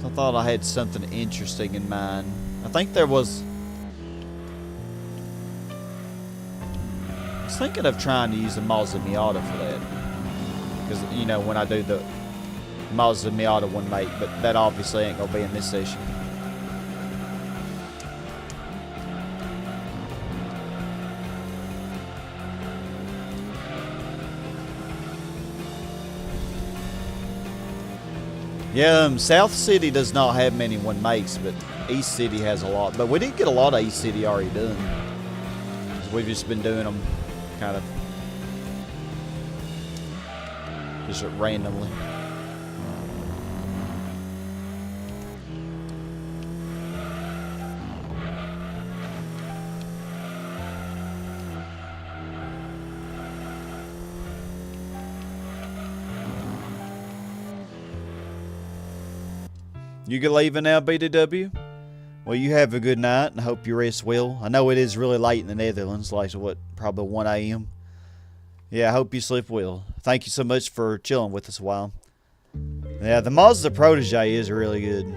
I thought I had something interesting in mind. I think there was... I was thinking of trying to use the Mazda Miata for that. Because, you know, when I do the Mazda Miata one make, but that obviously ain't going to be in this session. Yeah, South City does not have many one makes, but East City has a lot. But we did get a lot of East City already done. We've just been doing them kind of just randomly. You can leave now, BDW? Well, you have a good night, and I hope you rest well. I know it is really late in the Netherlands, like what, probably 1 a.m. Yeah, I hope you sleep well. Thank you so much for chilling with us a while. Yeah, the Mazda Protege is really good.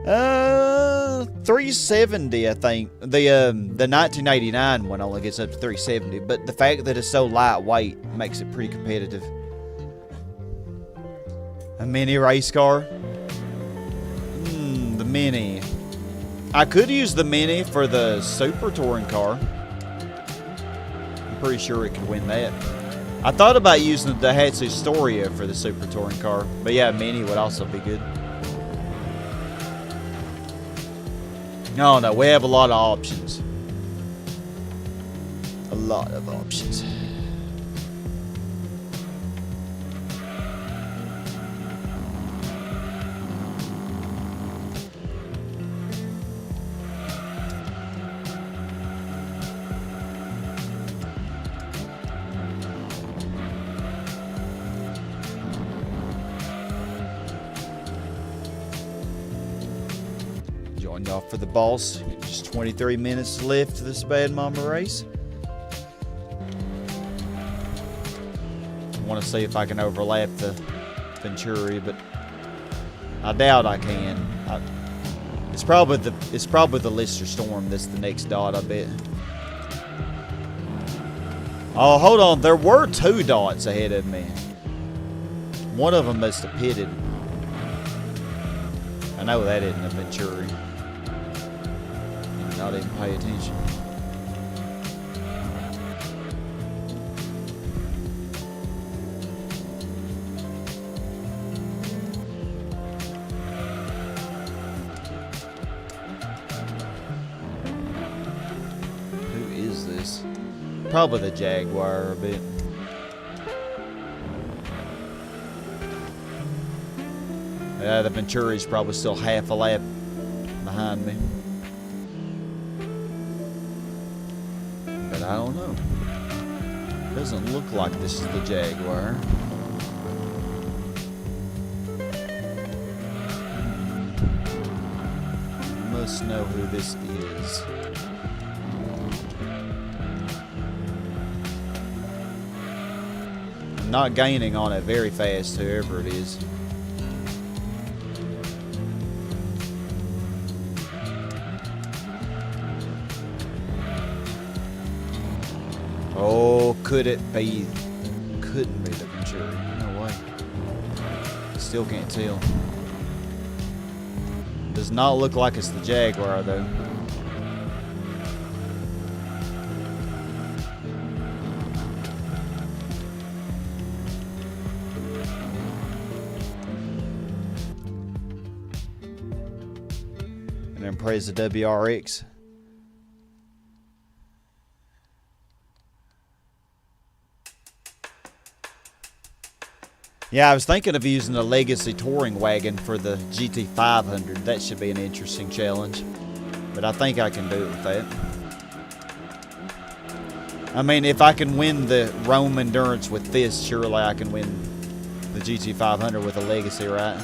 370, I think. The 1989 one only gets up to 370, but the fact that it's so lightweight makes it pretty competitive. A mini race car? The Mini. I could use the Mini for the Super Touring car. I'm pretty sure it could win that. I thought about using the Daihatsu Storia for the Super Touring car. But yeah, Mini would also be good. No, no, we have a lot of options. A lot of options. Join y'all for the boss. Just 23 minutes left to this Bad Mama race. I want to see if I can overlap the Venturi, but I doubt I can. It's probably the Lister Storm that's the next dot, I bet. Oh, hold on. There were 2 dots ahead of me. One of them must have pitted. I know that isn't a Venturi. I didn't pay attention. Who is this? Probably the Jaguar a bit. Yeah, the Venturi's probably still half a lap behind me. But I don't know. Doesn't look like this is the Jaguar. Must know who this is. I'm not gaining on it very fast, whoever it is. Oh, could it be? Couldn't be the Venturi. No way. Still can't tell. Does not look like it's the Jaguar, though. And then praise the WRX. Yeah, I was thinking of using a Legacy touring wagon for the GT500. That should be an interesting challenge. But I think I can do it with that. I mean, if I can win the Rome Endurance with this, surely I can win the GT500 with a Legacy, right?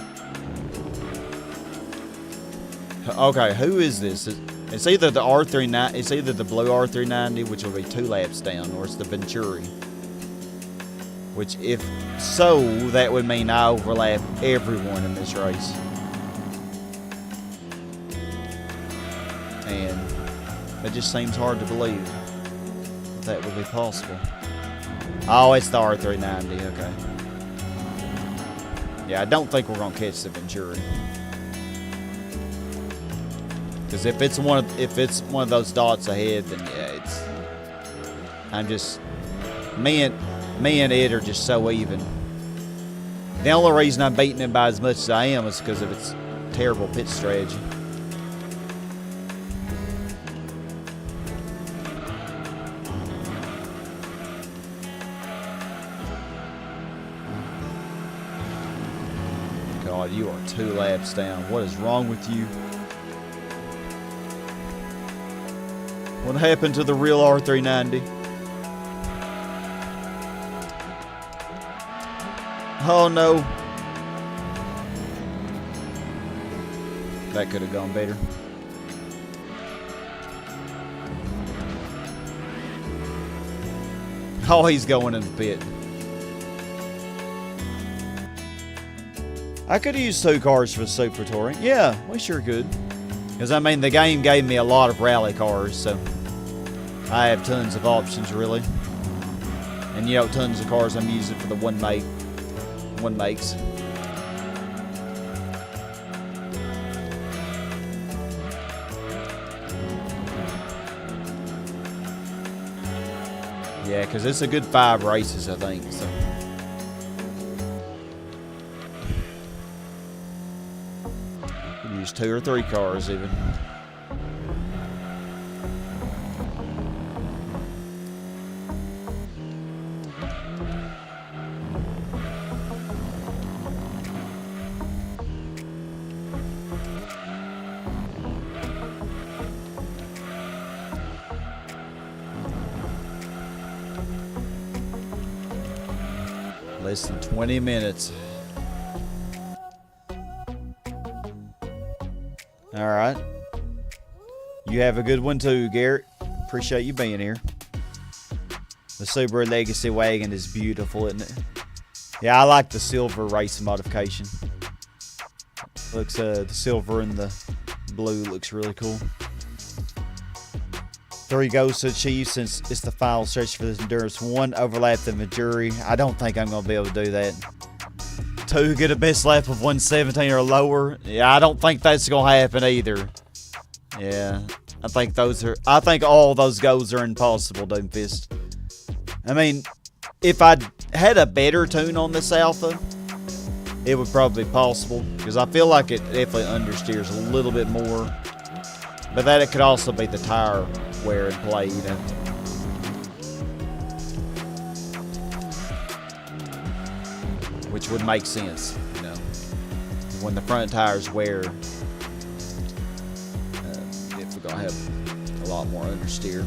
Okay, who is this? It's either the R39, it's either the blue R390, which will be 2 laps down, or it's the Venturi. Which, if so, that would mean I overlap everyone in this race. And it just seems hard to believe that would be possible. Oh, it's the R390, okay. Yeah, I don't think we're going to catch the Venturi. Because if it's one of those dots ahead, then yeah, me and it are just so even. The only reason I'm beating him by as much as I am is because of its terrible pit strategy. God, you are 2 laps down. What is wrong with you? What happened to the real R390? Oh no. That could have gone better. Oh, he's going in the pit. I could have used 2 cars for Super Touring. Yeah, we sure could. Because, I mean, the game gave me a lot of rally cars, so I have tons of options, really. And, you know, tons of cars I'm using for the one makes. Yeah, because it's a good 5 races, I think. So. Could use 2 or 3 cars, even. Less than 20 minutes. All right. You have a good one too, Garrett. Appreciate you being here. The Subaru Legacy wagon is beautiful, isn't it? Yeah, I like the silver race modification. Looks the silver and the blue looks really cool. 3 goals to achieve since it's the final stretch for this endurance. 1, overlap the Venturi. I don't think I'm going to be able to do that. 2, get a best lap of 117 or lower. Yeah, I don't think that's going to happen either. Yeah, I think all those goals are impossible, Doomfist. I mean, if I had a better tune on this Alfa, it would probably be possible, because I feel like it definitely understeers a little bit more. But that it could also be the tire wear and play, you know. Which would make sense, you know. When the front tires wear, if we're gonna have a lot more understeer.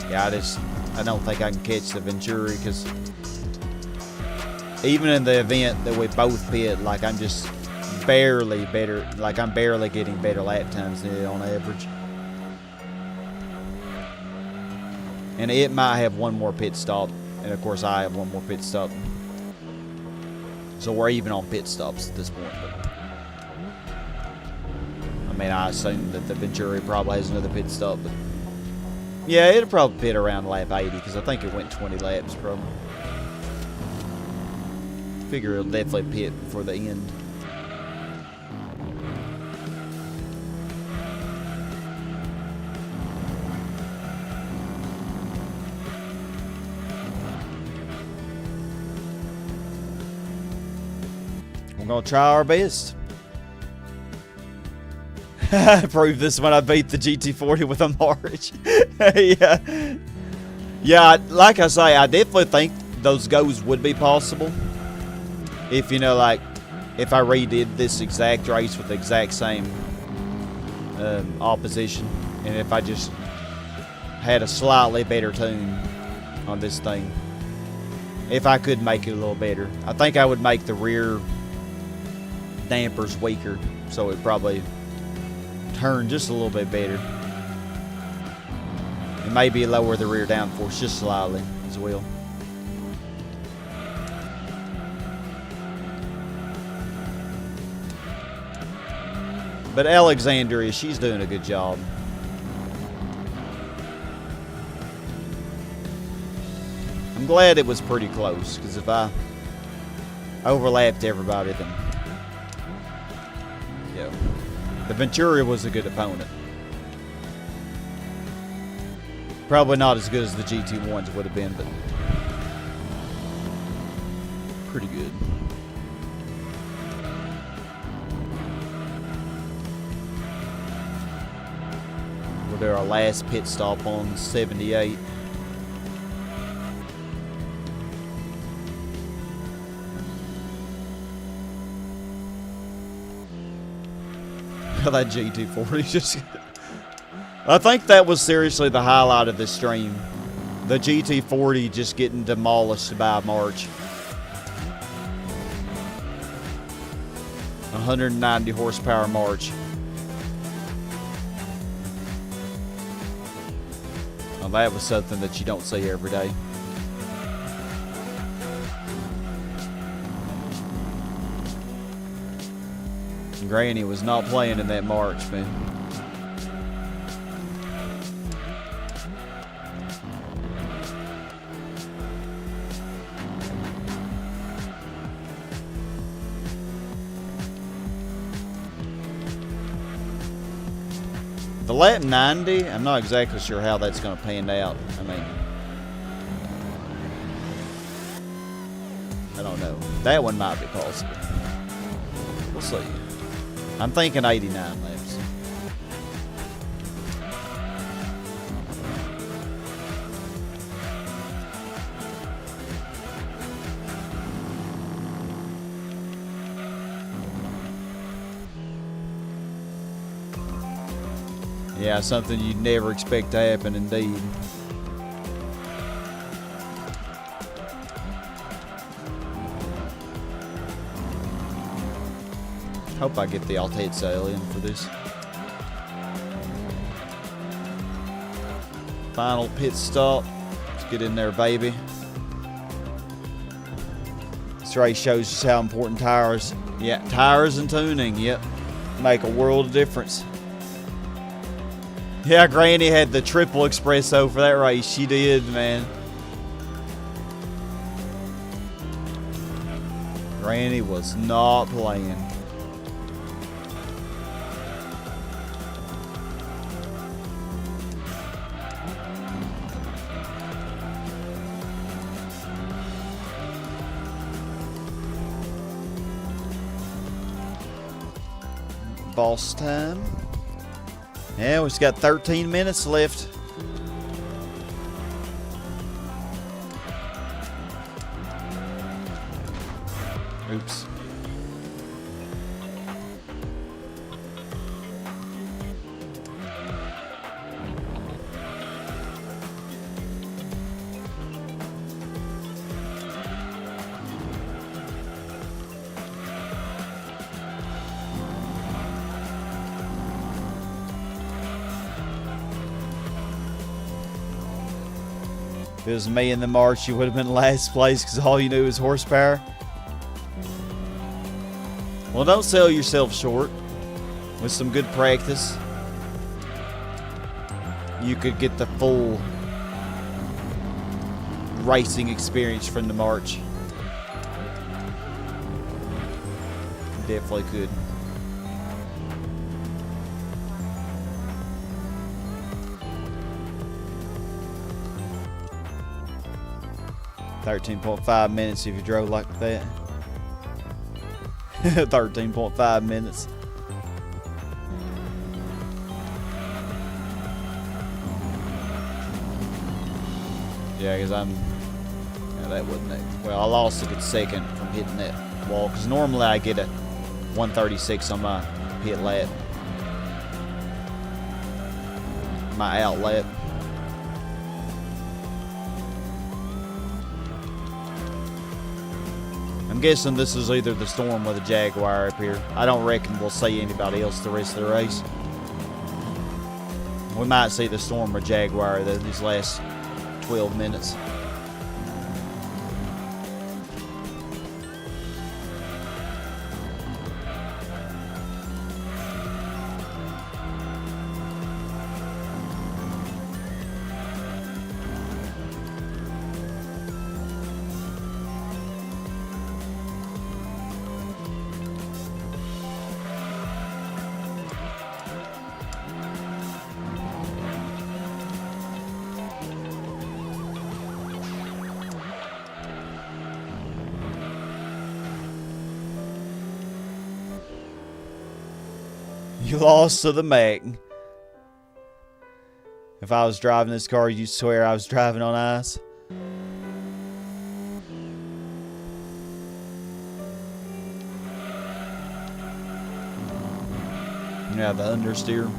Yeah, I don't think I can catch the Venturi, because even in the event that we both pit, like I'm just barely better, like I'm barely getting better lap times than it on average. And it might have one more pit stop, and of course I have one more pit stop. So we're even on pit stops at this point. But I mean, I assume that the Venturi probably has another pit stop, but yeah, it'll probably pit around lap 80, because I think it went 20 laps probably. Figure it'll definitely pit before the end. We're gonna try our best. Prove this when I beat the GT40 with a March. Yeah, like I say, I definitely think those goes would be possible. If, you know, like, if I redid this exact race with the exact same opposition, and if I just had a slightly better tune on this thing, if I could make it a little better. I think I would make the rear dampers weaker, so it probably turn just a little bit better. And maybe lower the rear downforce just slightly as well. But Alexandria, she's doing a good job. I'm glad it was pretty close, because if I overlapped everybody, then yeah. The Venturi was a good opponent. Probably not as good as the GT1s would have been, but pretty good. We'll do our last pit stop on 78. That GT40 just... I think that was seriously the highlight of this stream. The GT40 just getting demolished by March. 190 horsepower March. Well, that was something that you don't see every day. Granny was not playing in that March, man. The lap 90, I'm not exactly sure how that's going to pan out. I mean, I don't know. That one might be possible. We'll see. I'm thinking 89 laps. Yeah, something you'd never expect to happen indeed. Hope I get the Alta sale in for this. Final pit stop. Let's get in there, baby. This race shows just how important tires, tires and tuning, make a world of difference. Yeah, Granny had the triple espresso for that race. She did, man. Granny was not playing. Boss time. Yeah, we've got 13 minutes left. Oops. If it was me in the March, you would have been last place because all you knew was horsepower. Well, don't sell yourself short. With some good practice, you could get the full racing experience from the March. Definitely could. .5 minutes if you drove like that. 13.5 minutes. Yeah, because that wasn't it. Well, I lost a good second from hitting that wall, because normally I get a 136 on my hit lap. My out lap. I'm guessing this is either the Storm or the Jaguar up here. I don't reckon we'll see anybody else the rest of the race. We might see the Storm or Jaguar these last 12 minutes. You lost to the Mac. If I was driving this car, you'd swear I was driving on ice. Yeah, the understeer.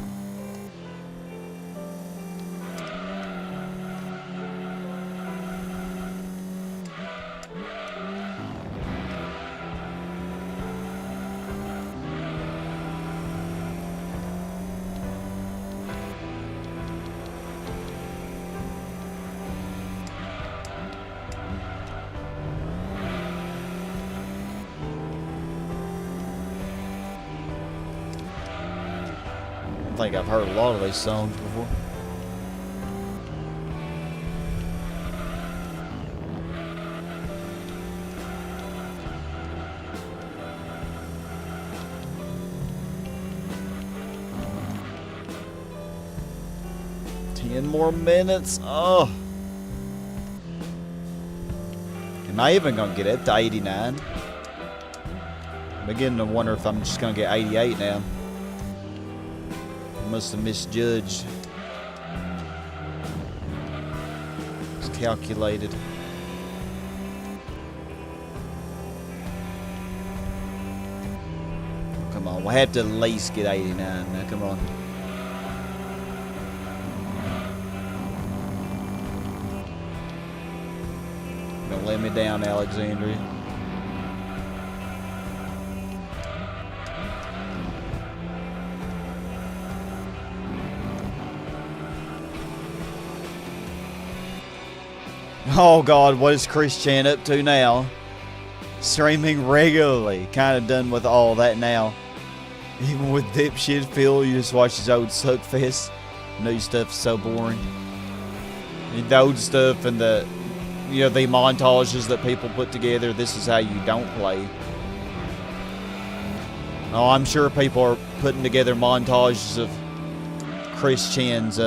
I think I've heard a lot of these songs before. Ten more minutes. Oh. Am I even gonna get it to 89? I'm beginning to wonder if I'm just gonna get 88 now. Must have misjudged. It's calculated. Come on, we'll have to at least get 89 now. Come on. Don't let me down, Alexandria. Oh God, what is Chris Chan up to now? Streaming regularly. Kind of done with all that now. Even with dipshit Phil, you just watch his old suckfest. New stuff is so boring. The old stuff and the, you know, the montages that people put together. This is how you don't play. Oh, I'm sure people are putting together montages of Chris Chan's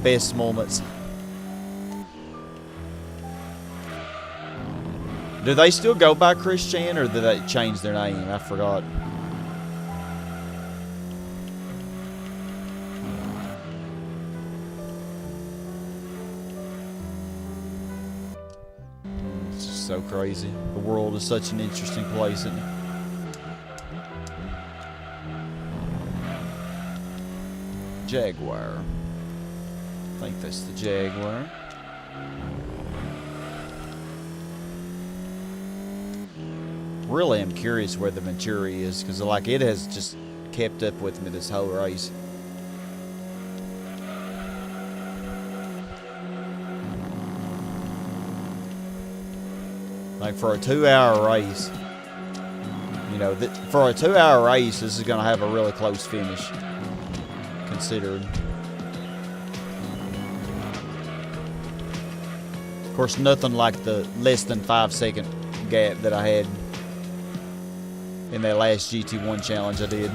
best moments. Do they still go by Chris Chan, or did they change their name? I forgot. It's just so crazy. The world is such an interesting place, isn't it? Jaguar. I think that's the Jaguar. Really am curious where the Venturi is, because like it has just kept up with me this whole race. Like for a 2-hour race, you know, for a 2-hour race, this is going to have a really close finish, considering. Of course, nothing like the less than 5-second gap that I had in that last GT1 challenge I did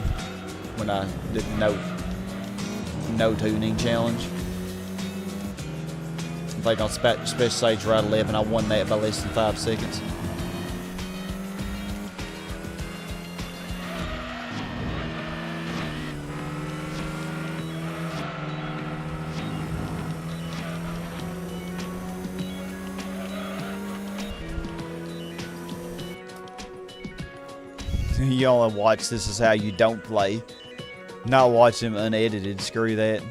when I did no tuning challenge. I think on Special Stage Ride 11 I won that by less than 5 seconds. Y'all watch This Is How You Don't Play. Not watch them unedited. Screw that.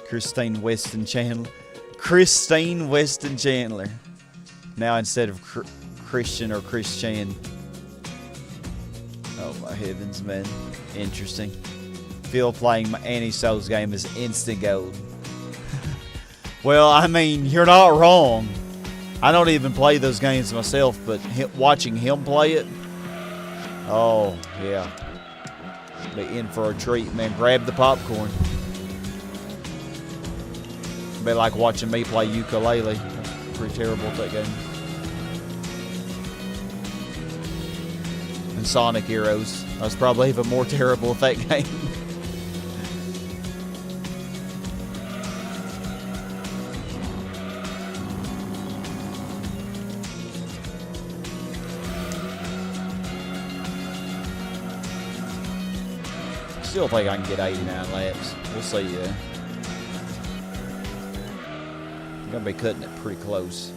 Christine Weston Chandler. Now instead of Christian or Chris Chan. Oh my heavens, man. Interesting. Phil playing my Annie Souls game is instant gold. Well, I mean, you're not wrong. I don't even play those games myself, but watching him play it, oh, yeah. Be in for a treat, man. Grab the popcorn. Be like watching me play ukulele. Pretty terrible at that game. And Sonic Heroes. I was probably even more terrible at that game. Still think I can get 89 laps. We'll see, yeah. I'm gonna be cutting it pretty close.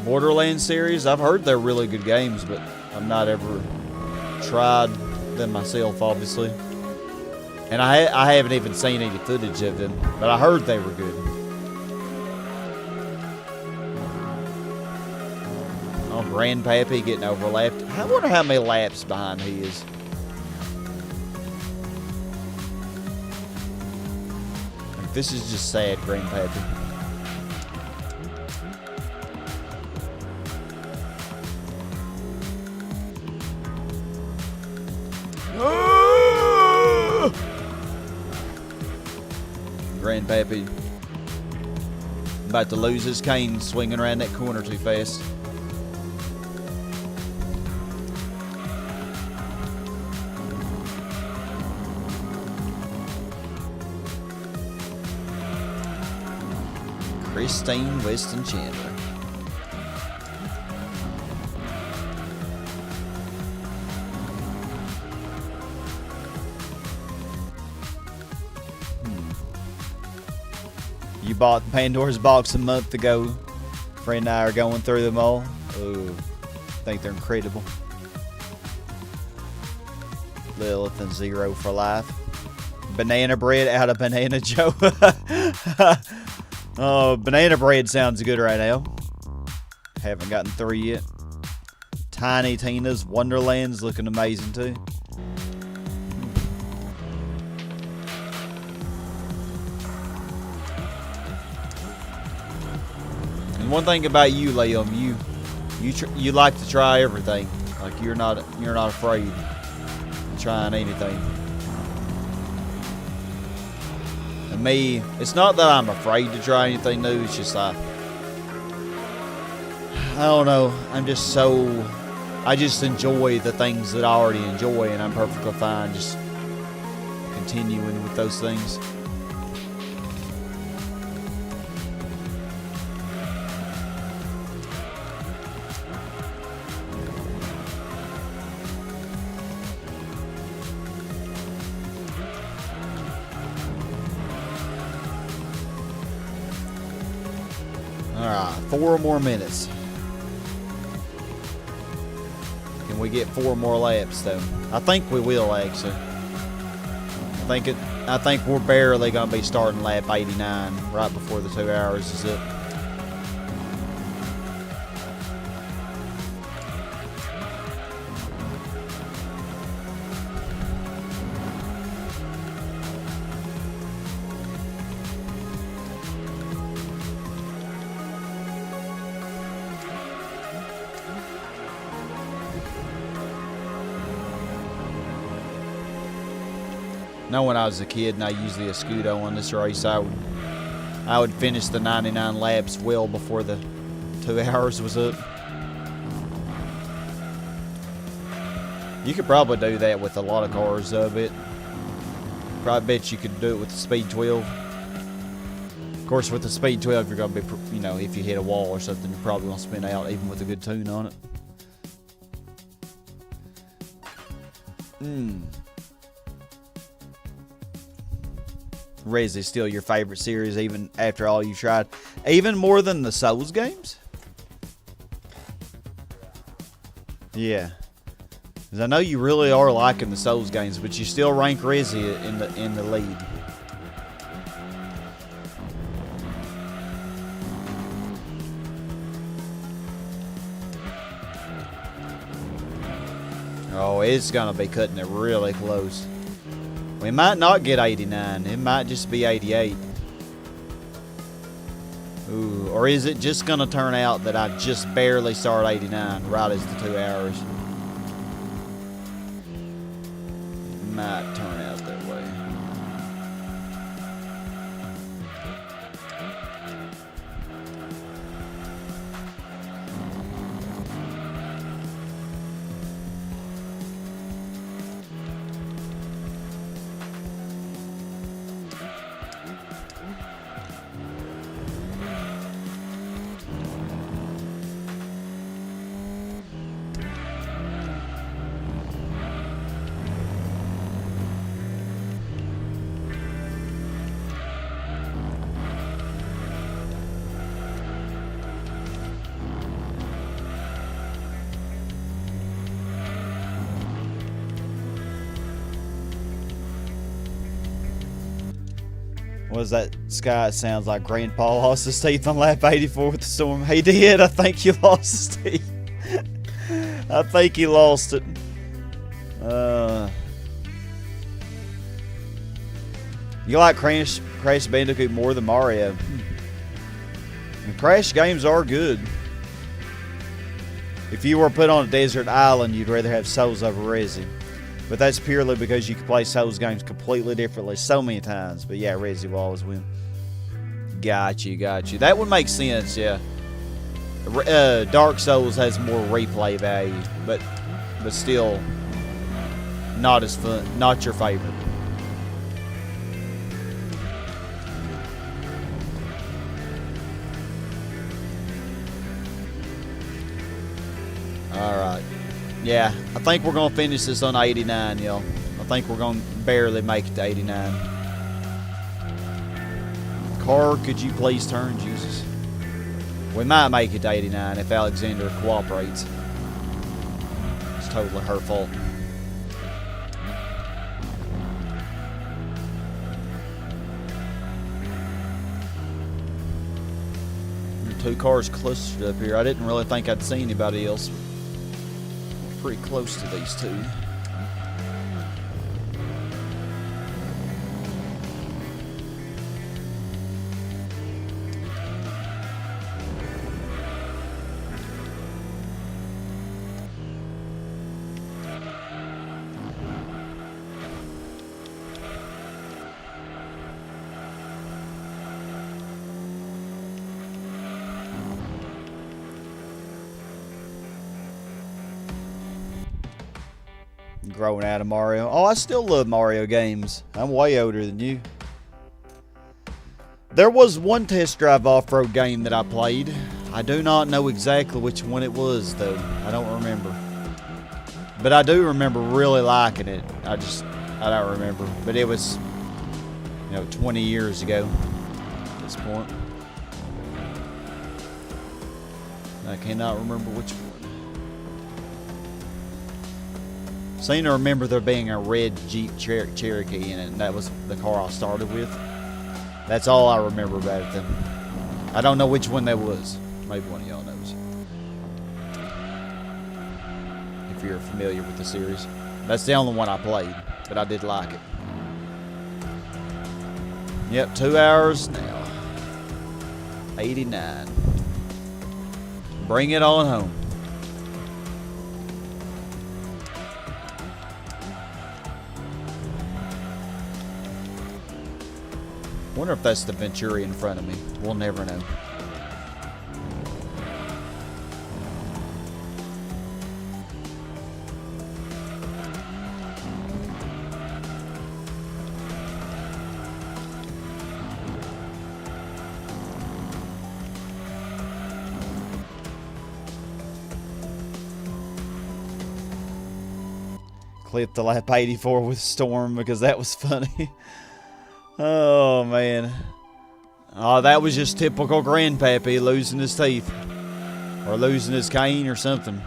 Borderlands series, I've heard they're really good games, but I've not ever tried them myself, obviously. And I haven't even seen any footage of them, but I heard they were good. Oh, Grandpappy getting overlapped. I wonder how many laps behind he is. This is just sad, Grandpappy. Grandpappy about to lose his cane swinging around that corner too fast. Christine Weston Chandler. You bought Pandora's Box a month ago. Friend and I are going through them all. Oh, I think they're incredible. Lilith and Zero for life. Banana bread out of Banana Joe. Oh, banana bread sounds good right now. Haven't gotten through yet. Tiny Tina's Wonderland's looking amazing too. And one thing about you, Liam, you like to try everything. Like you're not afraid of trying anything. And me, it's not that I'm afraid to try anything new. It's just I don't know. I just enjoy the things that I already enjoy, and I'm perfectly fine just continuing with those things. Alright, 4 more minutes. Can we get 4 more laps though? I think we will actually. I think we're barely gonna be starting lap 89 right before the 2 hours is up. Now, when I was a kid and I used the Escudo on this race, I would finish the 99 laps well before the 2 hours was up. You could probably do that with a lot of cars, though. Probably bet you could do it with the Speed 12. Of course, with the Speed 12, you're gonna be, you know, if you hit a wall or something, you're probably gonna spin out even with a good tune on it. Rez is still your favorite series even after all you've tried? Even more than the Souls games? Yeah. Because I know you really are liking the Souls games, but you still rank Rezi in the lead. Oh, it's going to be cutting it really close. We might not get 89. It might just be 88. Ooh, or is it just going to turn out that I just barely start 89 right as the 2 hours? It might turn out that way. What is that? Sky sounds like Grandpa lost his teeth on lap 84 with the storm. He did. I think he lost his teeth. I think he lost it. You like Crash Bandicoot more than Mario? And Crash games are good. If you were put on a desert island, you'd rather have Souls over Resi. But that's purely because you can play Souls games completely differently so many times. But yeah, Resi will always win. Got you. That would make sense, yeah. Dark Souls has more replay value, but still not as fun. Not your favorite. All right. Yeah, I think we're going to finish this on 89, y'all. I think we're going to barely make it to 89. Car, could you please turn, Jesus? We might make it to 89 if Alexander cooperates. It's totally her fault. 2 cars clustered up here. I didn't really think I'd see anybody else. We're pretty close to these 2. Growing out of Mario. Oh, I still love Mario games. I'm way older than you. There was one test drive off-road game that I played. I do not know exactly which one it was, though. I don't remember. But I do remember really liking it. I don't remember. But it was, 20 years ago at this point. I cannot remember which one. Seem to remember there being a red Jeep Cherokee in it, and that was the car I started with. That's all I remember about it then. I don't know which one that was. Maybe one of y'all knows. If you're familiar with the series. That's the only one I played, but I did like it. Yep, 2 hours now. 89. Bring it on home. Wonder if that's the Venturi in front of me. We'll never know. Clipped the lap 84 with Storm because that was funny. Oh, man. Oh, that was just typical Grandpappy losing his teeth. Or losing his cane or something.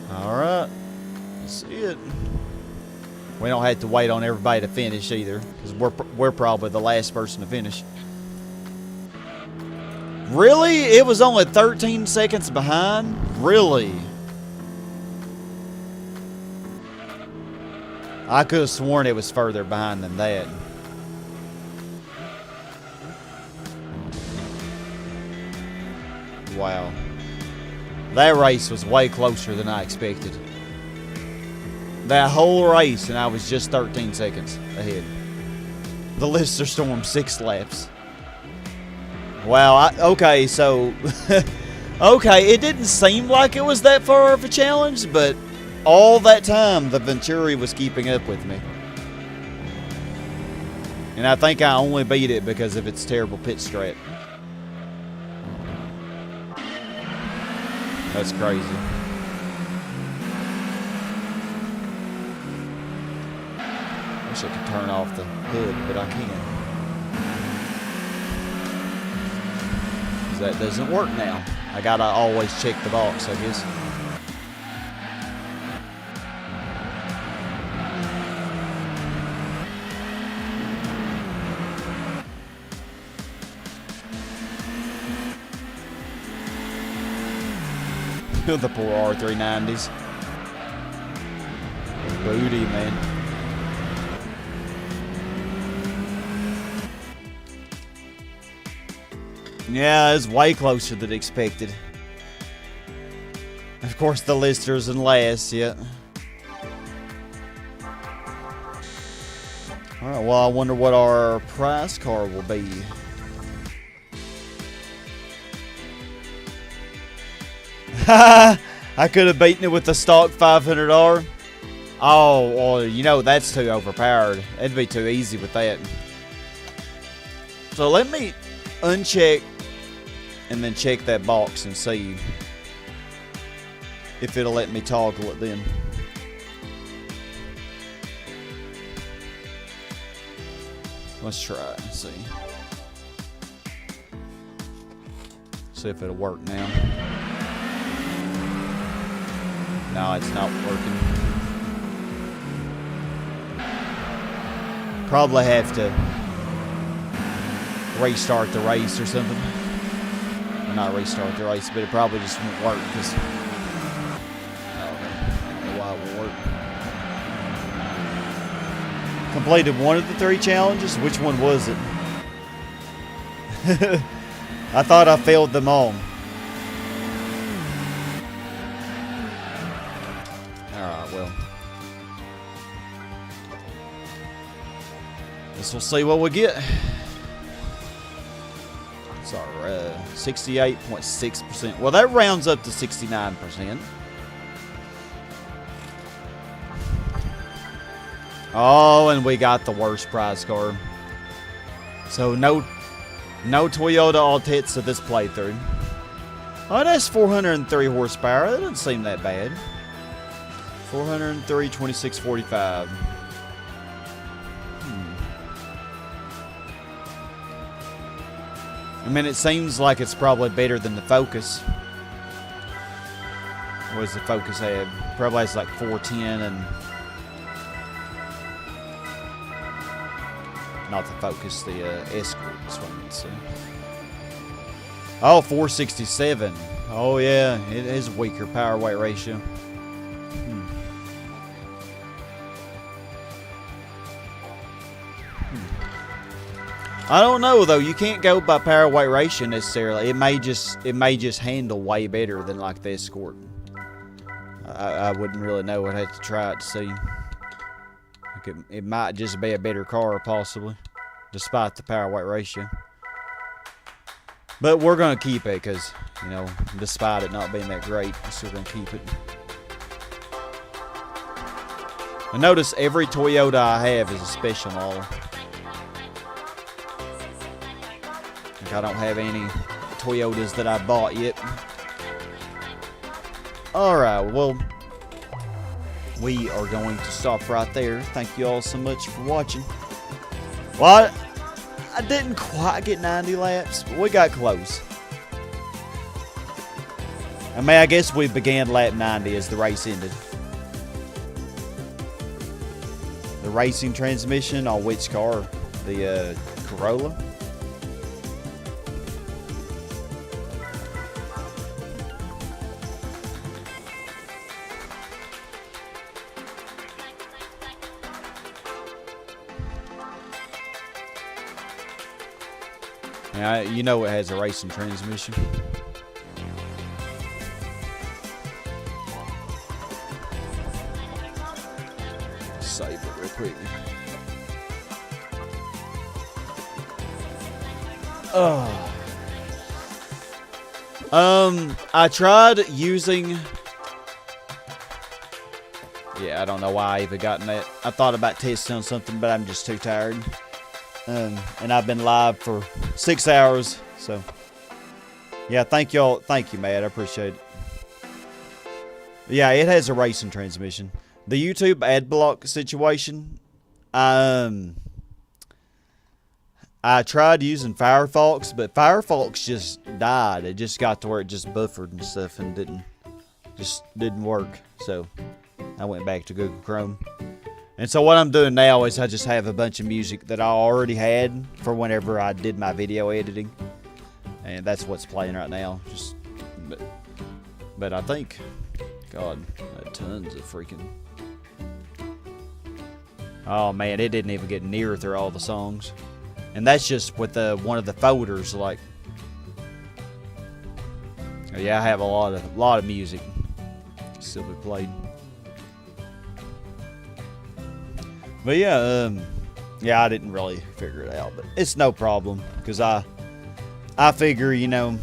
Alright. Let's see it. We don't have to wait on everybody to finish either. Because we're probably the last person to finish. Really? It was only 13 seconds behind? Really? I could have sworn it was further behind than that. Wow. That race was way closer than I expected. That whole race, and I was just 13 seconds ahead. The Lister Storm 6 laps. Wow, okay, so... okay, it didn't seem like it was that far of a challenge, but all that time, the Venturi was keeping up with me. And I think I only beat it because of its terrible pit strat. That's crazy. Wish I could turn off the hood, but I can't. That doesn't work now. I gotta always check the box, I guess. The poor R390s. Booty, man. Yeah, it's way closer than expected. Of course, the Lister's in last, yeah. Alright, well, I wonder what our prize car will be. I could have beaten it with the stock 500R. Oh, well, that's too overpowered. It'd be too easy with that. So let me uncheck and then check that box and see if it'll let me toggle it then. Let's try it and see. See if it'll work now. No, it's not working. Probably have to restart the race or something. Or not restart the race, but it probably just won't work because I don't know why it won't work. Completed one of the 3 challenges. Which one was it? I thought I failed them all. Alright, well. Guess we'll see what we get. It's our 68.6%. Well, that rounds up to 69%. Oh, and we got the worst prize car. So no Toyota Altis to this playthrough. Oh, that's 403 horsepower. That doesn't seem that bad. 403, 2645. I mean, it seems like it's probably better than the Focus. What does the Focus have? Probably has like 410 and... Not the Focus, the Escort. That's what I meant to say. Oh, 467. Oh, yeah. It is a weaker power weight ratio. I don't know though. You can't go by power weight ratio necessarily. It may just handle way better than like the Escort. I wouldn't really know. I'd have to try it to see. Like it might just be a better car possibly, despite the power weight ratio. But we're gonna keep it because, you know, despite it not being that great, we're still gonna keep it. I notice every Toyota I have is a special model. Like I don't have any Toyotas that I bought yet. Alright, well, we are going to stop right there. Thank you all so much for watching. Well, I didn't quite get 90 laps, but we got close. I mean, I guess we began lap 90 as the race ended. The racing transmission on which car? The Corolla? Yeah, you know it has a racing transmission. Save it real quick. I tried using... Yeah, I don't know why I even got in that. I thought about testing on something, but I'm just too tired. And I've been live for 6 hours, so yeah, thank y'all. Thank you, Matt. I appreciate it. Yeah, it has a racing transmission. The YouTube ad block situation, I tried using Firefox, but Firefox just died. It just got to where it just buffered and stuff and didn't work. So I went back to Google Chrome. And so what I'm doing now is I just have a bunch of music that I already had for whenever I did my video editing. And that's what's playing right now. But I think, God, tons of freaking... Oh man, it didn't even get near through all the songs. And that's just with one of the folders, like... Yeah, I have a lot of music still be played. But yeah, I didn't really figure it out, but it's no problem because I figure, you know,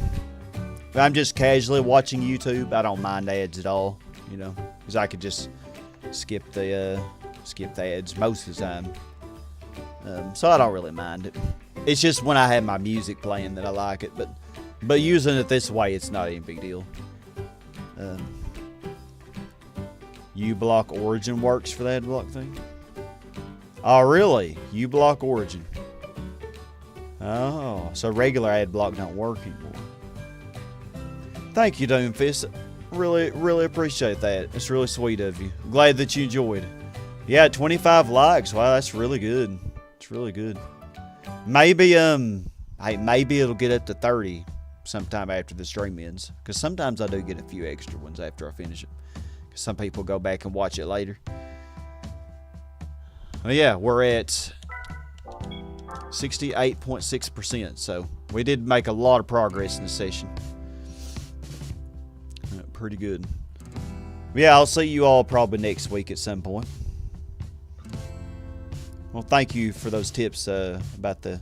if I'm just casually watching YouTube, I don't mind ads at all, you know, because I could just skip the ads most of the time. So I don't really mind it. It's just when I have my music playing that I like it, but using it this way, it's not any big deal. U-Block Origin works for the ad block thing. Oh, really? U-Block Origin. Oh, so regular ad block don't work anymore. Thank you, Doomfist. Really appreciate that. It's really sweet of you. Glad that you enjoyed. Yeah, 25 likes. Wow, that's really good. It's really good. Maybe maybe it'll get up to 30 sometime after the stream ends. Because sometimes I do get a few extra ones after I finish it. Because some people go back and watch it later. Well, yeah, we're at 68.6%. So we did make a lot of progress in the session. Pretty good. Yeah, I'll see you all probably next week at some point. Well, thank you for those tips about the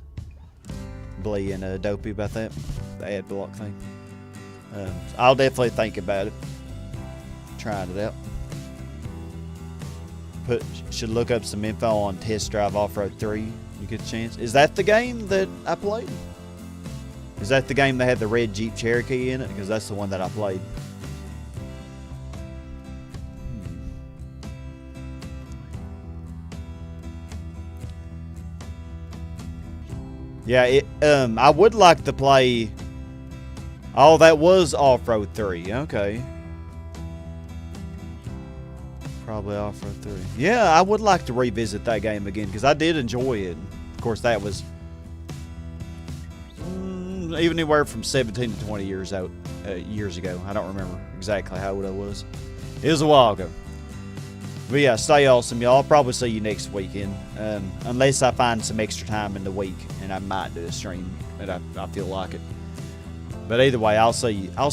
Blee and Dopey about that, the ad block thing. I'll definitely think about it. Trying it out. Should look up some info on Test Drive Off-Road 3. You get a chance. Is that the game that I played? Is that the game that had the red Jeep Cherokee in it? Because that's the one that I played. Yeah, I would like to play. Oh, that was Off-Road 3. Okay. Probably Off-Road 3. Yeah, I would like to revisit that game again because I did enjoy it. Of course, that was even anywhere from 17 to 20 years ago. I don't remember exactly how old I was. It was a while ago. But yeah, stay awesome, y'all. I'll probably see you next weekend. Unless I find some extra time in the week, and I might do a stream, and I feel like it. But either way, I'll see